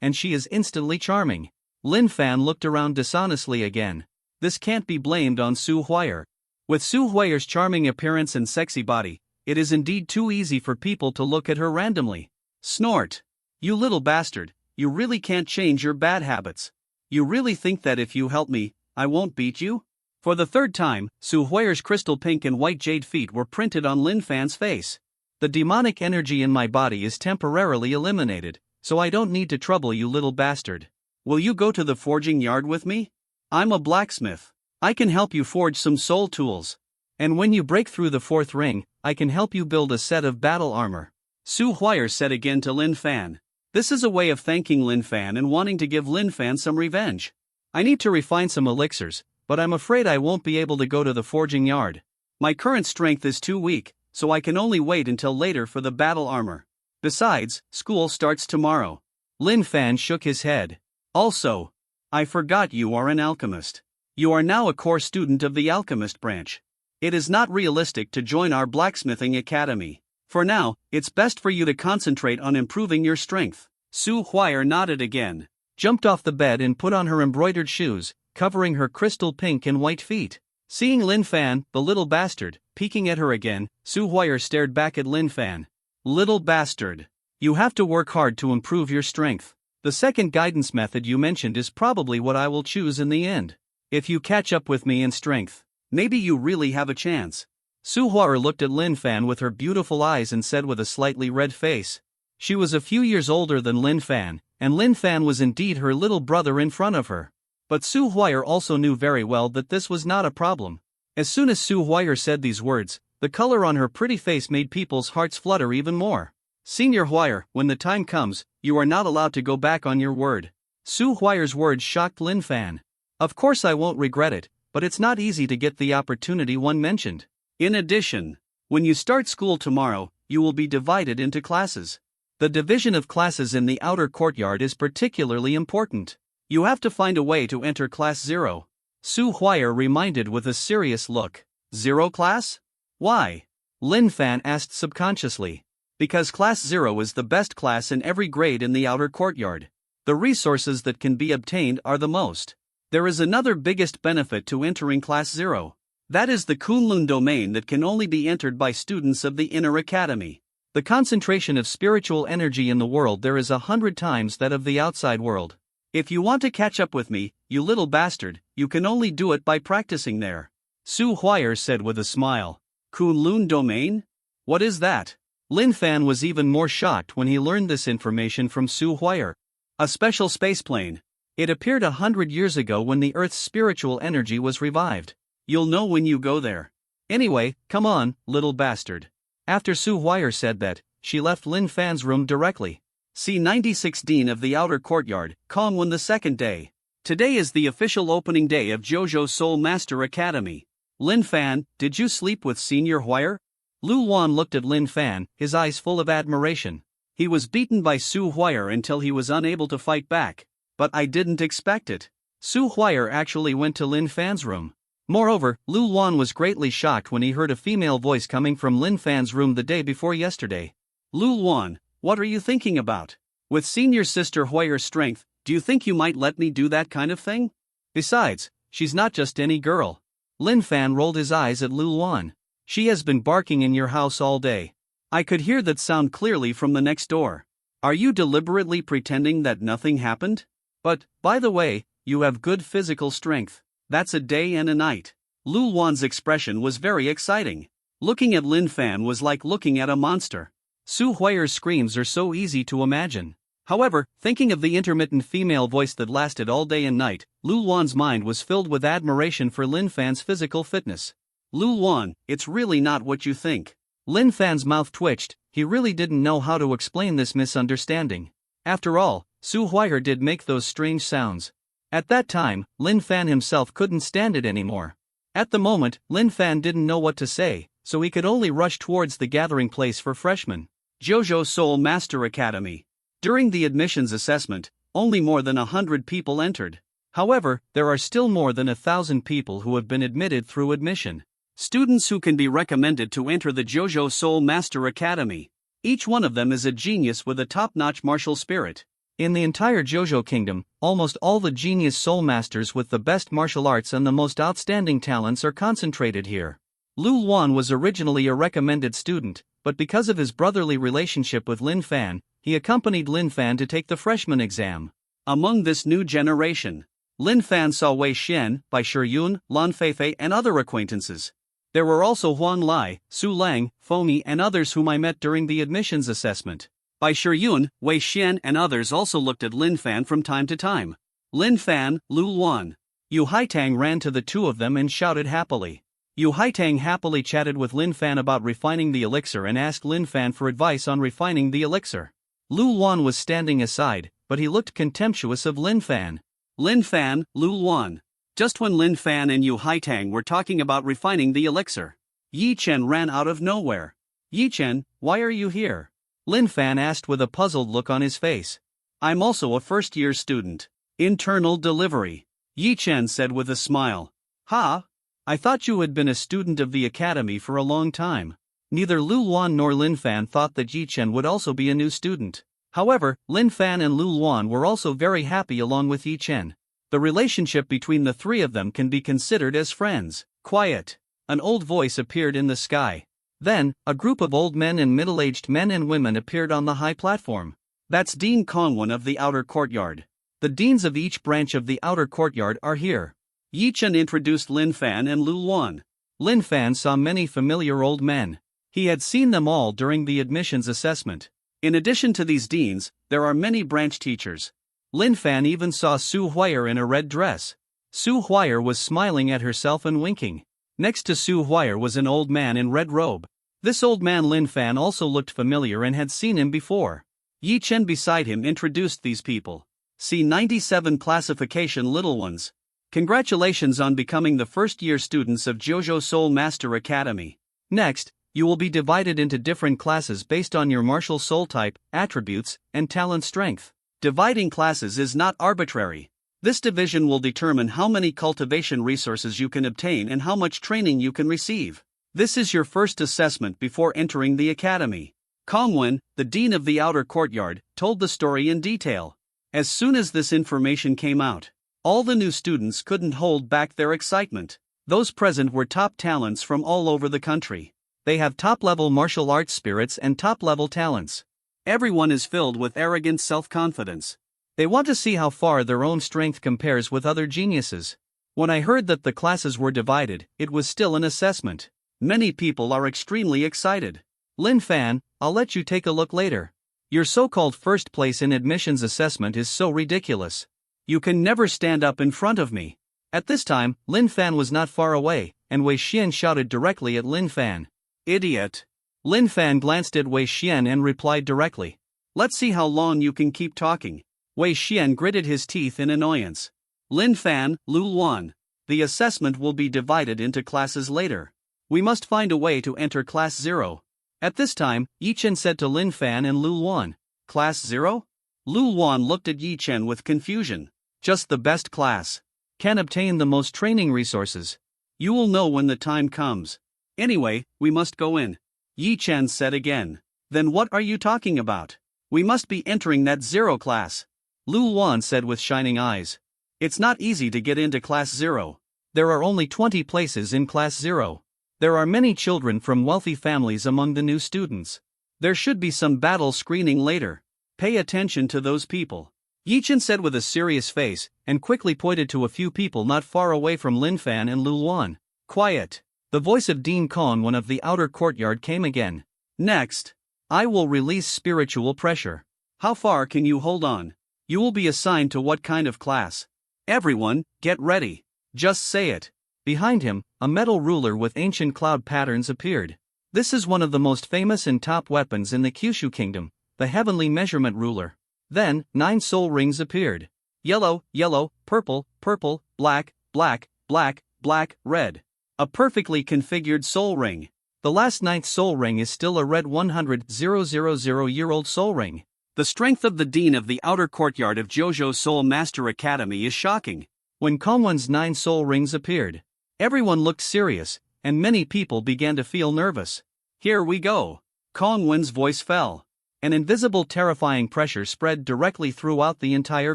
and she is instantly charming. Lin Fan looked around dishonestly again. This can't be blamed on Su Huier. With Su Huier's charming appearance and sexy body, it is indeed too easy for people to look at her randomly. Snort. You little bastard, you really can't change your bad habits. You really think that if you help me, I won't beat you? For the third time, Su Huier's crystal pink and white jade feet were printed on Lin Fan's face. The demonic energy in my body is temporarily eliminated, so I don't need to trouble you, little bastard. Will you go to the forging yard with me? I'm a blacksmith. I can help you forge some soul tools. And when you break through the fourth ring, I can help you build a set of battle armor, Su Huier said again to Lin Fan. This is a way of thanking Lin Fan and wanting to give Lin Fan some revenge. I need to refine some elixirs, but I'm afraid I won't be able to go to the forging yard. My current strength is too weak, so I can only wait until later for the battle armor. Besides, school starts tomorrow. Lin Fan shook his head. Also, I forgot you are an alchemist. You are now a core student of the alchemist branch. It is not realistic to join our blacksmithing academy. For now, it's best for you to concentrate on improving your strength. Su Huier nodded again, jumped off the bed and put on her embroidered shoes, covering her crystal pink and white feet. Seeing Lin Fan, the little bastard, peeking at her again, Su Huier stared back at Lin Fan. Little bastard. You have to work hard to improve your strength. The second guidance method you mentioned is probably what I will choose in the end. If you catch up with me in strength, maybe you really have a chance. Su Huier looked at Lin Fan with her beautiful eyes and said with a slightly red face. She was a few years older than Lin Fan, and Lin Fan was indeed her little brother in front of her. But Su Huier also knew very well that this was not a problem. As soon as Su Huier said these words, the color on her pretty face made people's hearts flutter even more. Senior Huier, when the time comes, you are not allowed to go back on your word. Su Huier's words shocked Lin Fan. Of course I won't regret it, but it's not easy to get the opportunity one mentioned. In addition, when you start school tomorrow, you will be divided into classes. The division of classes in the outer courtyard is particularly important. You have to find a way to enter class 0. Su Huier reminded with a serious look. 0 class? Why? Lin Fan asked subconsciously. Because class 0 is the best class in every grade in the outer courtyard. The resources that can be obtained are the most. There is another biggest benefit to entering class 0. That is the Kunlun domain that can only be entered by students of the Inner Academy. The concentration of spiritual energy in the world there is 100 times that of the outside world. If you want to catch up with me, you little bastard, you can only do it by practicing there. Su Huay'er said with a smile. Kunlun domain? What is that? Lin Fan was even more shocked when he learned this information from Su Huay'er. A special spaceplane. It appeared 100 years ago when the Earth's spiritual energy was revived. You'll know when you go there. Anyway, come on, little bastard. After Su Huay'er said that, she left Lin Fan's room directly. C96 Dean of the Outer Courtyard, Kongwon the second day. Today is the official opening day of JoJo Soul Master Academy. Lin Fan, did you sleep with Senior Huay'er? Lu Wan looked at Lin Fan, his eyes full of admiration. He was beaten by Su Huay'er until he was unable to fight back. But I didn't expect it. Su Huay'er actually went to Lin Fan's room. Moreover, Lu Wan was greatly shocked when he heard a female voice coming from Lin Fan's room the day before yesterday. Lu Wan, what are you thinking about? With senior sister Huay'er's strength, do you think you might let me do that kind of thing? Besides, she's not just any girl. Lin Fan rolled his eyes at Lu Wan. She has been barking in your house all day. I could hear that sound clearly from the next door. Are you deliberately pretending that nothing happened? But, by the way, you have good physical strength. That's a day and a night. Lu Wan's expression was very exciting. Looking at Lin Fan was like looking at a monster. Su Huay'er's screams are so easy to imagine. However, thinking of the intermittent female voice that lasted all day and night, Lu Wan's mind was filled with admiration for Lin Fan's physical fitness. Lu Wan, it's really not what you think. Lin Fan's mouth twitched. He really didn't know how to explain this misunderstanding. After all, Su Huay'er did make those strange sounds. At that time, Lin Fan himself couldn't stand it anymore. At the moment, Lin Fan didn't know what to say, so he could only rush towards the gathering place for freshmen. JoJo Soul Master Academy. During the admissions assessment, only more than 100 people entered. However, there are still more than 1,000 people who have been admitted through admission. Students who can be recommended to enter the JoJo Soul Master Academy. Each one of them is a genius with a top-notch martial spirit. In the entire JoJo Kingdom, almost all the genius soul masters with the best martial arts and the most outstanding talents are concentrated here. Lu Wan was originally a recommended student, but because of his brotherly relationship with Lin Fan, he accompanied Lin Fan to take the freshman exam. Among this new generation, Lin Fan saw Wei Xian, Bai Shiyun, Lan Feifei and other acquaintances. There were also Huang Lai, Su Lang, Fomi and others whom I met during the admissions assessment. Bai Shiyun, Wei Xian and others also looked at Lin Fan from time to time. Lin Fan, Lu Wan. Yu Haitang ran to the two of them and shouted happily. Yu Haitang happily chatted with Lin Fan about refining the elixir and asked Lin Fan for advice on refining the elixir. Lu Wan was standing aside, but he looked contemptuous of Lin Fan. Lin Fan, Lu Wan. Just when Lin Fan and Yu Haitang were talking about refining the elixir, Yi Chen ran out of nowhere. Yi Chen, why are you here? Lin Fan asked with a puzzled look on his face. I'm also a first-year student. Internal delivery. Yi Chen said with a smile. Ha? I thought you had been a student of the academy for a long time. Neither Lu Wan nor Lin Fan thought that Yi Chen would also be a new student. However, Lin Fan and Lu Wan were also very happy along with Yi Chen. The relationship between the three of them can be considered as friends. Quiet. An old voice appeared in the sky. Then, a group of old men and middle-aged men and women appeared on the high platform. That's Dean Kongwon of the Outer Courtyard. The deans of each branch of the Outer Courtyard are here. Yi Chen introduced Lin Fan and Lu Wan. Lin Fan saw many familiar old men. He had seen them all during the admissions assessment. In addition to these deans, there are many branch teachers. Lin Fan even saw Su Huay'er in a red dress. Su Huay'er was smiling at herself and winking. Next to Su Huay'er was an old man in red robe. This old man Lin Fan also looked familiar and had seen him before. Yi Chen beside him introduced these people. C97 classification little ones. Congratulations on becoming the first-year students of JoJo Soul Master Academy. Next, you will be divided into different classes based on your martial soul type, attributes, and talent strength. Dividing classes is not arbitrary. This division will determine how many cultivation resources you can obtain and how much training you can receive. This is your first assessment before entering the academy. Kongwon, the dean of the Outer Courtyard, told the story in detail. As soon as this information came out, all the new students couldn't hold back their excitement. Those present were top talents from all over the country. They have top-level martial arts spirits and top-level talents. Everyone is filled with arrogant self-confidence. They want to see how far their own strength compares with other geniuses. When I heard that the classes were divided, it was still an assessment. Many people are extremely excited. Lin Fan, I'll let you take a look later. Your so-called first place in admissions assessment is so ridiculous. You can never stand up in front of me. At this time, Lin Fan was not far away, and Wei Xian shouted directly at Lin Fan. Idiot! Lin Fan glanced at Wei Xian and replied directly. Let's see how long you can keep talking. Wei Xian gritted his teeth in annoyance. Lin Fan, Lu Luan. The assessment will be divided into classes later. We must find a way to enter Class 0. At this time, Yi Chen said to Lin Fan and Lu Luan. Class 0? Lu Luan looked at Yi Chen with confusion. Just the best class. Can obtain the most training resources. You will know when the time comes. Anyway, we must go in. Yi Chen said again. Then what are you talking about? We must be entering that 0 class. Lu Luan said with shining eyes. It's not easy to get into Class 0. There are only 20 places in Class 0. There are many children from wealthy families among the new students. There should be some battle screening later. Pay attention to those people. Yi Chen said with a serious face, and quickly pointed to a few people not far away from Lin Fan and Lu Luan. Quiet. The voice of Dean Kong, one of the outer courtyard, came again. Next. I will release spiritual pressure. How far can you hold on? You will be assigned to what kind of class? Everyone, get ready. Just say it. Behind him, a metal ruler with ancient cloud patterns appeared. This is one of the most famous and top weapons in the Kyushu Kingdom, the heavenly measurement ruler. Then, 9 soul rings appeared. Yellow, yellow, purple, purple, black, black, black, black, red. A perfectly configured soul ring. The last 9th soul ring is still a red 100,000-year-old soul ring. The strength of the Dean of the outer courtyard of Jojo Soul Master Academy is shocking. When Kongwen's 9 soul rings appeared, everyone looked serious, and many people began to feel nervous. Here we go. Kongwen's voice fell. An invisible terrifying pressure spread directly throughout the entire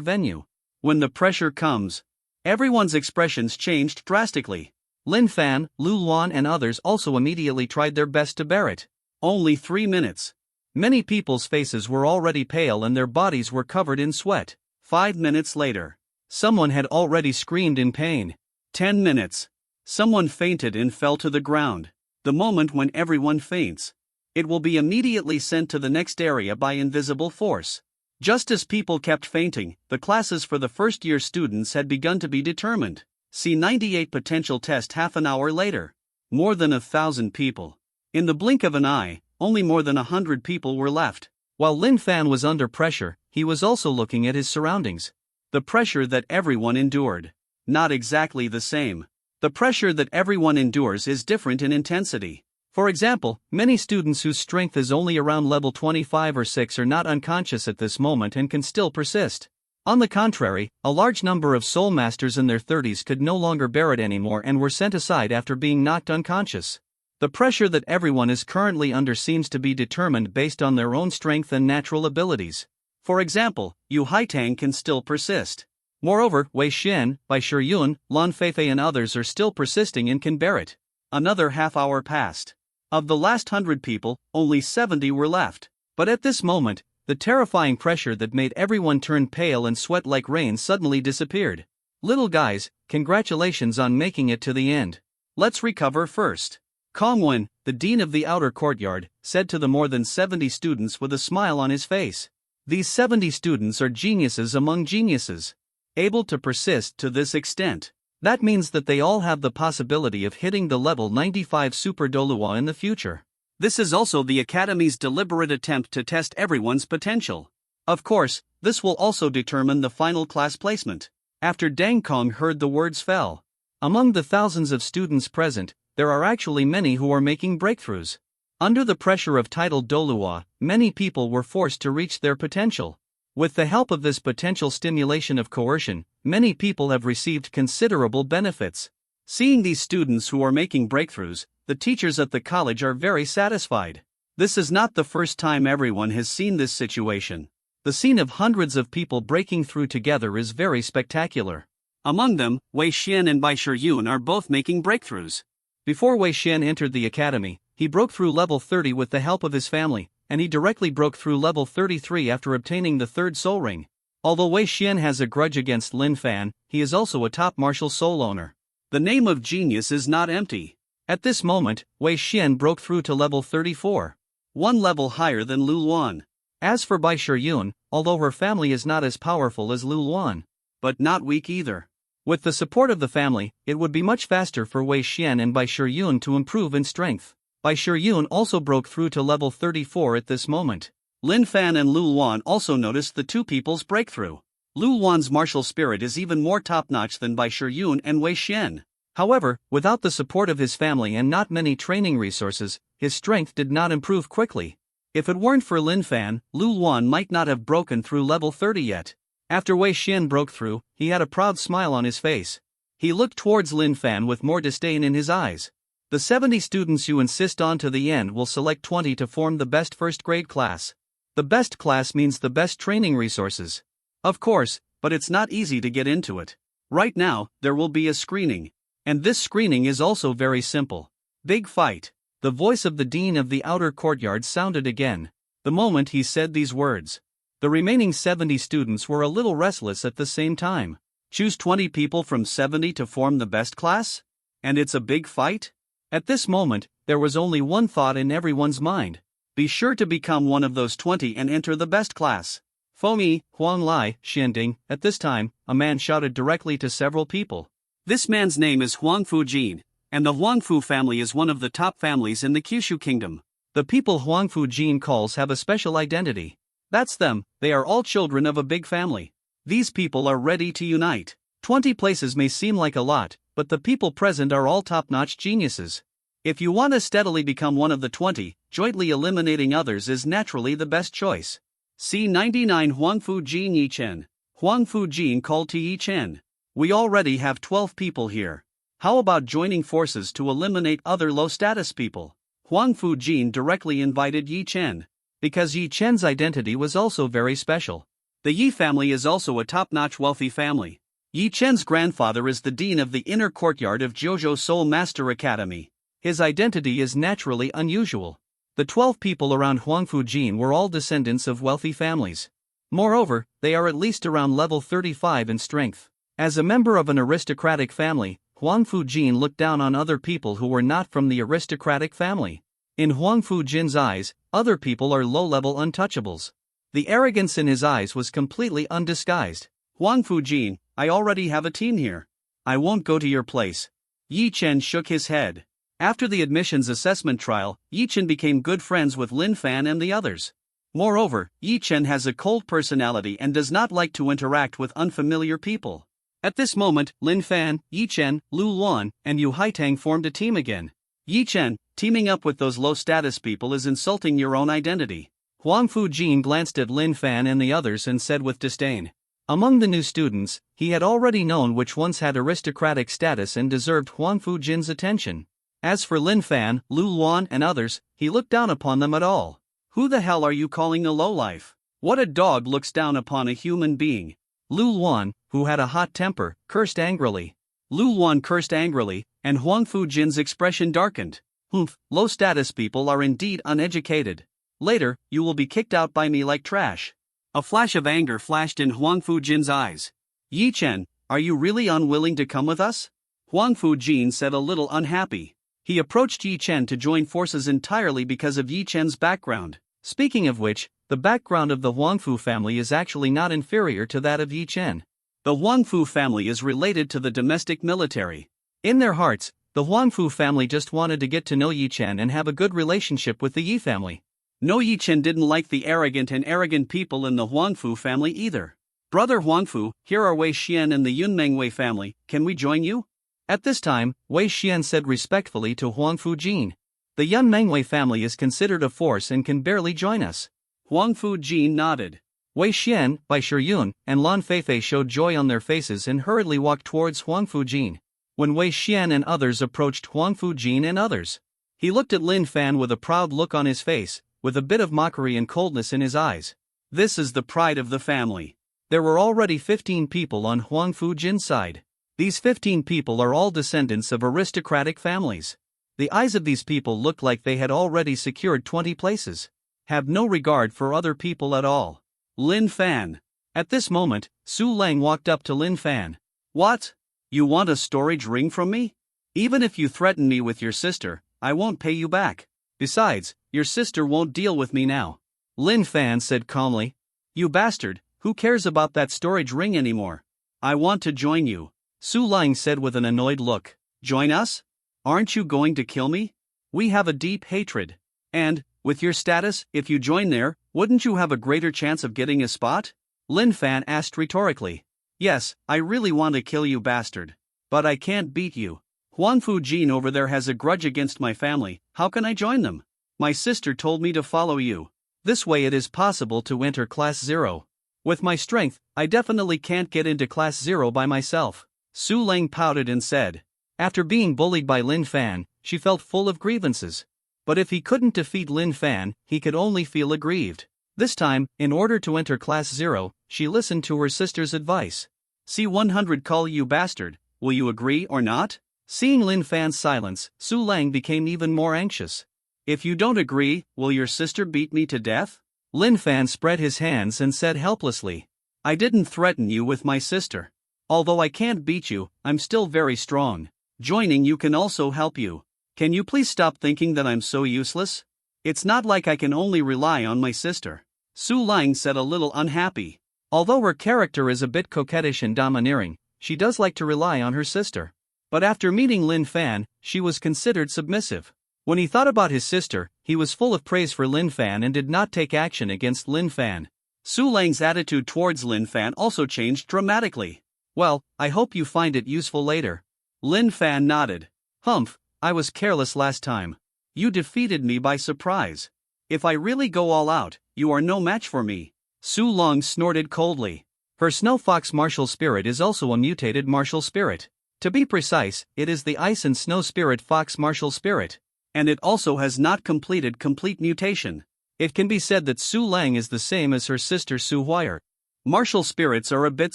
venue. When the pressure comes, everyone's expressions changed drastically. Lin Fan, Lu Luan and others also immediately tried their best to bear it. Only 3 minutes. Many people's faces were already pale and their bodies were covered in sweat. 5 minutes later. Someone had already screamed in pain. 10 minutes. Someone fainted and fell to the ground. The moment when everyone faints, it will be immediately sent to the next area by invisible force. Just as people kept fainting, the classes for the first-year students had begun to be determined. See 98 potential test half an hour later. More than 1,000 people. In the blink of an eye, only more than 100 people were left. While Lin Fan was under pressure, he was also looking at his surroundings. The pressure that everyone endured. Not exactly the same. The pressure that everyone endures is different in intensity. For example, many students whose strength is only around level 25 or 6 are not unconscious at this moment and can still persist. On the contrary, a large number of soul masters in their 30s could no longer bear it anymore and were sent aside after being knocked unconscious. The pressure that everyone is currently under seems to be determined based on their own strength and natural abilities. For example, Yu Haitang can still persist. Moreover, Wei Xian, Bai Shiyun, Lan Feifei and others are still persisting and can bear it. Another half hour passed. Of the last 100 people, only 70 were left. But at this moment, the terrifying pressure that made everyone turn pale and sweat like rain suddenly disappeared. Little guys, congratulations on making it to the end. Let's recover first. Kongwen, the dean of the outer courtyard, said to the more than 70 students with a smile on his face. These 70 students are geniuses among geniuses. Able to persist to this extent. That means that they all have the possibility of hitting the level 95 Super Dolua in the future. This is also the Academy's deliberate attempt to test everyone's potential. Of course, this will also determine the final class placement. After Deng Kong heard the words fell. Among the thousands of students present, there are actually many who are making breakthroughs. Under the pressure of title Dolua, many people were forced to reach their potential. With the help of this potential stimulation of coercion, many people have received considerable benefits. Seeing these students who are making breakthroughs, the teachers at the college are very satisfied. This is not the first time everyone has seen this situation. The scene of hundreds of people breaking through together is very spectacular. Among them, Wei Xian and Bai Shiyun are both making breakthroughs. Before Wei Xian entered the academy, he broke through level 30 with the help of his family, and he directly broke through level 33 after obtaining the third soul ring. Although Wei Xian has a grudge against Lin Fan, he is also a top martial soul owner. The name of genius is not empty. At this moment, Wei Xian broke through to level 34. One level higher than Lu Luan. As for Bai Shiyun, although her family is not as powerful as Lu Luan, but not weak either. With the support of the family, it would be much faster for Wei Xian and Bai Shiyun to improve in strength. Bai Shiyun also broke through to level 34 at this moment. Lin Fan and Lu Luan also noticed the two people's breakthrough. Lu Luan's martial spirit is even more top-notch than Bai Shiyun and Wei Xian. However, without the support of his family and not many training resources, his strength did not improve quickly. If it weren't for Lin Fan, Lu Luan might not have broken through level 30 yet. After Wei Xian broke through, he had a proud smile on his face. He looked towards Lin Fan with more disdain in his eyes. The 70 students you insist on to the end will select 20 to form the best first grade class. The best class means the best training resources. Of course, but it's not easy to get into it. Right now, there will be a screening. And this screening is also very simple. Big fight. The voice of the dean of the outer courtyard sounded again. The moment he said these words, the remaining 70 students were a little restless at the same time. Choose 20 people from 70 to form the best class? And it's a big fight? At this moment, there was only one thought in everyone's mind. Be sure to become one of those 20 and enter the best class. Fomi, Huang Lai, Xianding. At this time, a man shouted directly to several people. This man's name is Huang Fujin, and the Huangfu family is one of the top families in the Kyushu kingdom. The people Huang Fujin calls have a special identity. That's them, they are all children of a big family. These people are ready to unite. 20 places may seem like a lot, but the people present are all top-notch geniuses. If you want to steadily become one of the 20, jointly eliminating others is naturally the best choice. C99 Huang Fujin Yi Chen. Huang Fujin called to Yi Chen. We already have 12 people here. How about joining forces to eliminate other low-status people? Huang Fujin directly invited Yi Chen. Because Yi Chen's identity was also very special. The Yi family is also a top-notch wealthy family. Yi Chen's grandfather is the dean of the inner courtyard of Jojo Soul Master Academy. His identity is naturally unusual. The 12 people around Huang Fujin were all descendants of wealthy families. Moreover, they are at least around level 35 in strength. As a member of an aristocratic family, Huang Fujin looked down on other people who were not from the aristocratic family. In Huang Fujin's eyes, other people are low-level untouchables. The arrogance in his eyes was completely undisguised. Huang Fujin, I already have a team here. I won't go to your place. Yi Chen shook his head. After the admissions assessment trial, Yi Chen became good friends with Lin Fan and the others. Moreover, Yi Chen has a cold personality and does not like to interact with unfamiliar people. At this moment, Lin Fan, Yi Chen, Lu Luan, and Yu Haitang formed a team again. Yi Chen, teaming up with those low-status people is insulting your own identity. Huang Fujin glanced at Lin Fan and the others and said with disdain. Among the new students, he had already known which ones had aristocratic status and deserved Huang Fujin's attention. As for Lin Fan, Lu Luan and others, he looked down upon them at all. Who the hell are you calling a lowlife? What a dog looks down upon a human being. Lu Luan, who had a hot temper, cursed angrily. Lu Luan cursed angrily, and Huang Fujin's expression darkened. Humph, low-status people are indeed uneducated. Later, you will be kicked out by me like trash. A flash of anger flashed in Huang Fujin's eyes. Yi Chen, are you really unwilling to come with us? Huang Fujin said a little unhappy. He approached Yi Chen to join forces entirely because of Yi Chen's background. Speaking of which, the background of the Huangfu family is actually not inferior to that of Yi Chen. The Huangfu family is related to the domestic military. In their hearts, the Huangfu family just wanted to get to know Yi Chen and have a good relationship with the Yi family. No, Yi Chen didn't like the arrogant people in the Huangfu family either. Brother Huangfu, here are Wei Xian and the Yunmengwei family, can we join you? At this time, Wei Xian said respectfully to Huang Fujin. The Yunmengwei family is considered a force and can barely join us. Huang Fujin nodded. Wei Xian, Bai Shiyun, and Lan Feifei showed joy on their faces and hurriedly walked towards Huang Fujin. When Wei Xian and others approached Huang Fujin and others, he looked at Lin Fan with a proud look on his face, with a bit of mockery and coldness in his eyes. This is the pride of the family. There were already 15 people on Huang Fujin's side. These 15 people are all descendants of aristocratic families. The eyes of these people look like they had already secured 20 places. Have no regard for other people at all. Lin Fan. At this moment, Su Lang walked up to Lin Fan. What? You want a storage ring from me? Even if you threaten me with your sister, I won't pay you back. Besides, your sister won't deal with me now. Lin Fan said calmly. You bastard, who cares about that storage ring anymore? I want to join you. Su Lang said with an annoyed look. Join us? Aren't you going to kill me? We have a deep hatred. And, with your status, if you join there, wouldn't you have a greater chance of getting a spot? Lin Fan asked rhetorically. Yes, I really want to kill you, bastard. But I can't beat you. Huang Fujin over there has a grudge against my family. How can I join them? My sister told me to follow you. This way it is possible to enter Class 0. With my strength, I definitely can't get into Class 0 by myself. Su Lang pouted and said. After being bullied by Lin Fan, she felt full of grievances. But if he couldn't defeat Lin Fan, he could only feel aggrieved. This time, in order to enter Class 0, she listened to her sister's advice. C100 call you bastard, will you agree or not? Seeing Lin Fan's silence, Su Lang became even more anxious. If you don't agree, will your sister beat me to death? Lin Fan spread his hands and said helplessly. I didn't threaten you with my sister. Although I can't beat you, I'm still very strong. Joining you can also help you. Can you please stop thinking that I'm so useless? It's not like I can only rely on my sister. Su Lang said a little unhappy. Although her character is a bit coquettish and domineering, she does like to rely on her sister. But after meeting Lin Fan, she was considered submissive. When he thought about his sister, he was full of praise for Lin Fan and did not take action against Lin Fan. Su Lang's attitude towards Lin Fan also changed dramatically. Well, I hope you find it useful later. Lin Fan nodded. Humph, I was careless last time. You defeated me by surprise. If I really go all out, you are no match for me. Su Lang snorted coldly. Her Snow Fox martial spirit is also a mutated martial spirit. To be precise, it is the Ice and Snow Spirit Fox martial spirit. And it also has not completed complete mutation. It can be said that Su Lang is the same as her sister Su Huier. Martial spirits are a bit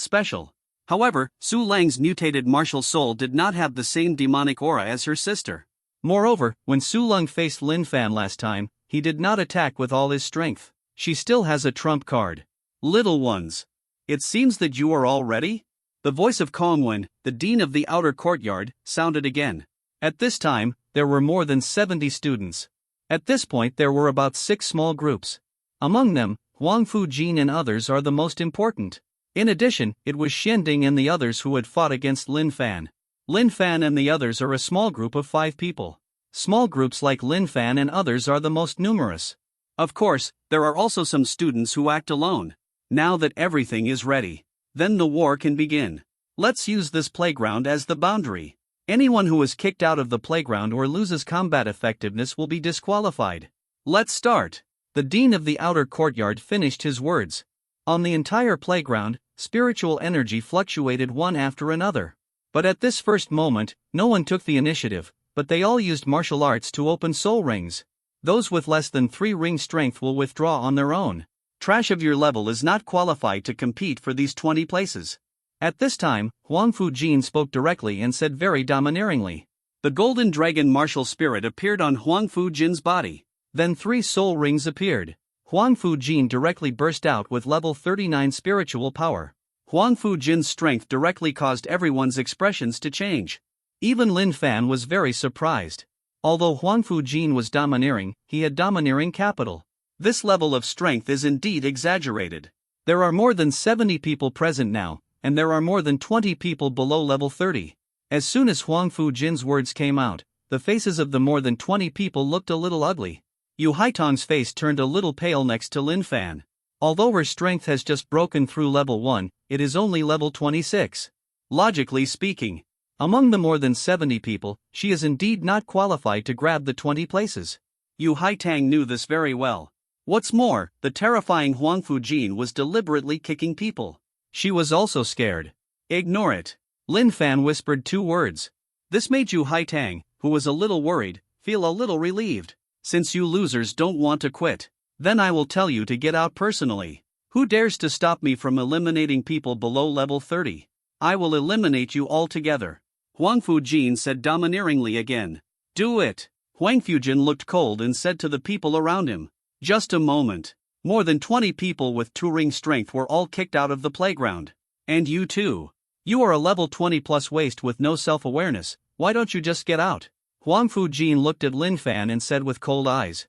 special. However, Su Lang's mutated martial soul did not have the same demonic aura as her sister. Moreover, when Su Lang faced Lin Fan last time, he did not attack with all his strength. She still has a trump card. Little ones. It seems that you are all ready? The voice of Kongwen, the dean of the outer courtyard, sounded again. At this time, there were more than 70 students. At this point there were about 6 small groups. Among them, Huang Fujin and others are the most important. In addition, it was Xianding and the others who had fought against Lin Fan. Lin Fan and the others are a small group of 5 people. Small groups like Lin Fan and others are the most numerous. Of course, there are also some students who act alone. Now that everything is ready, then the war can begin. Let's use this playground as the boundary. Anyone who is kicked out of the playground or loses combat effectiveness will be disqualified. Let's start. The dean of the outer courtyard finished his words. On the entire playground, spiritual energy fluctuated one after another. But at this first moment, no one took the initiative, but they all used martial arts to open soul rings. Those with less than 3 ring strength will withdraw on their own. Trash of your level is not qualified to compete for these 20 places. At this time, Huang Fujin spoke directly and said very domineeringly. The golden dragon martial spirit appeared on Huang Fujin's body. Then 3 soul rings appeared. Huang Fujin directly burst out with level 39 spiritual power. Huang Fujin's strength directly caused everyone's expressions to change. Even Lin Fan was very surprised. Although Huang Fujin was domineering, he had domineering capital. This level of strength is indeed exaggerated. There are more than 70 people present now, and there are more than 20 people below level 30. As soon as Huang Fujin's words came out, the faces of the more than 20 people looked a little ugly. Yu Haitong's face turned a little pale next to Lin Fan. Although her strength has just broken through level 1, it is only level 26. Logically speaking, among the more than 70 people, she is indeed not qualified to grab the 20 places. Yu Haitang knew this very well. What's more, the terrifying Huang Fujin was deliberately kicking people. She was also scared. Ignore it. Lin Fan whispered 2 words. This made Yu Haitang, who was a little worried, feel a little relieved. Since you losers don't want to quit, then I will tell you to get out personally. Who dares to stop me from eliminating people below level 30? I will eliminate you altogether. Huang Fujin said domineeringly again. Do it. Huang Fujin looked cold and said to the people around him. Just a moment. More than 20 people with two-ring strength were all kicked out of the playground. And you too. You are a level 20 plus waste with no self-awareness, why don't you just get out? Huang Fujin looked at Lin Fan and said with cold eyes.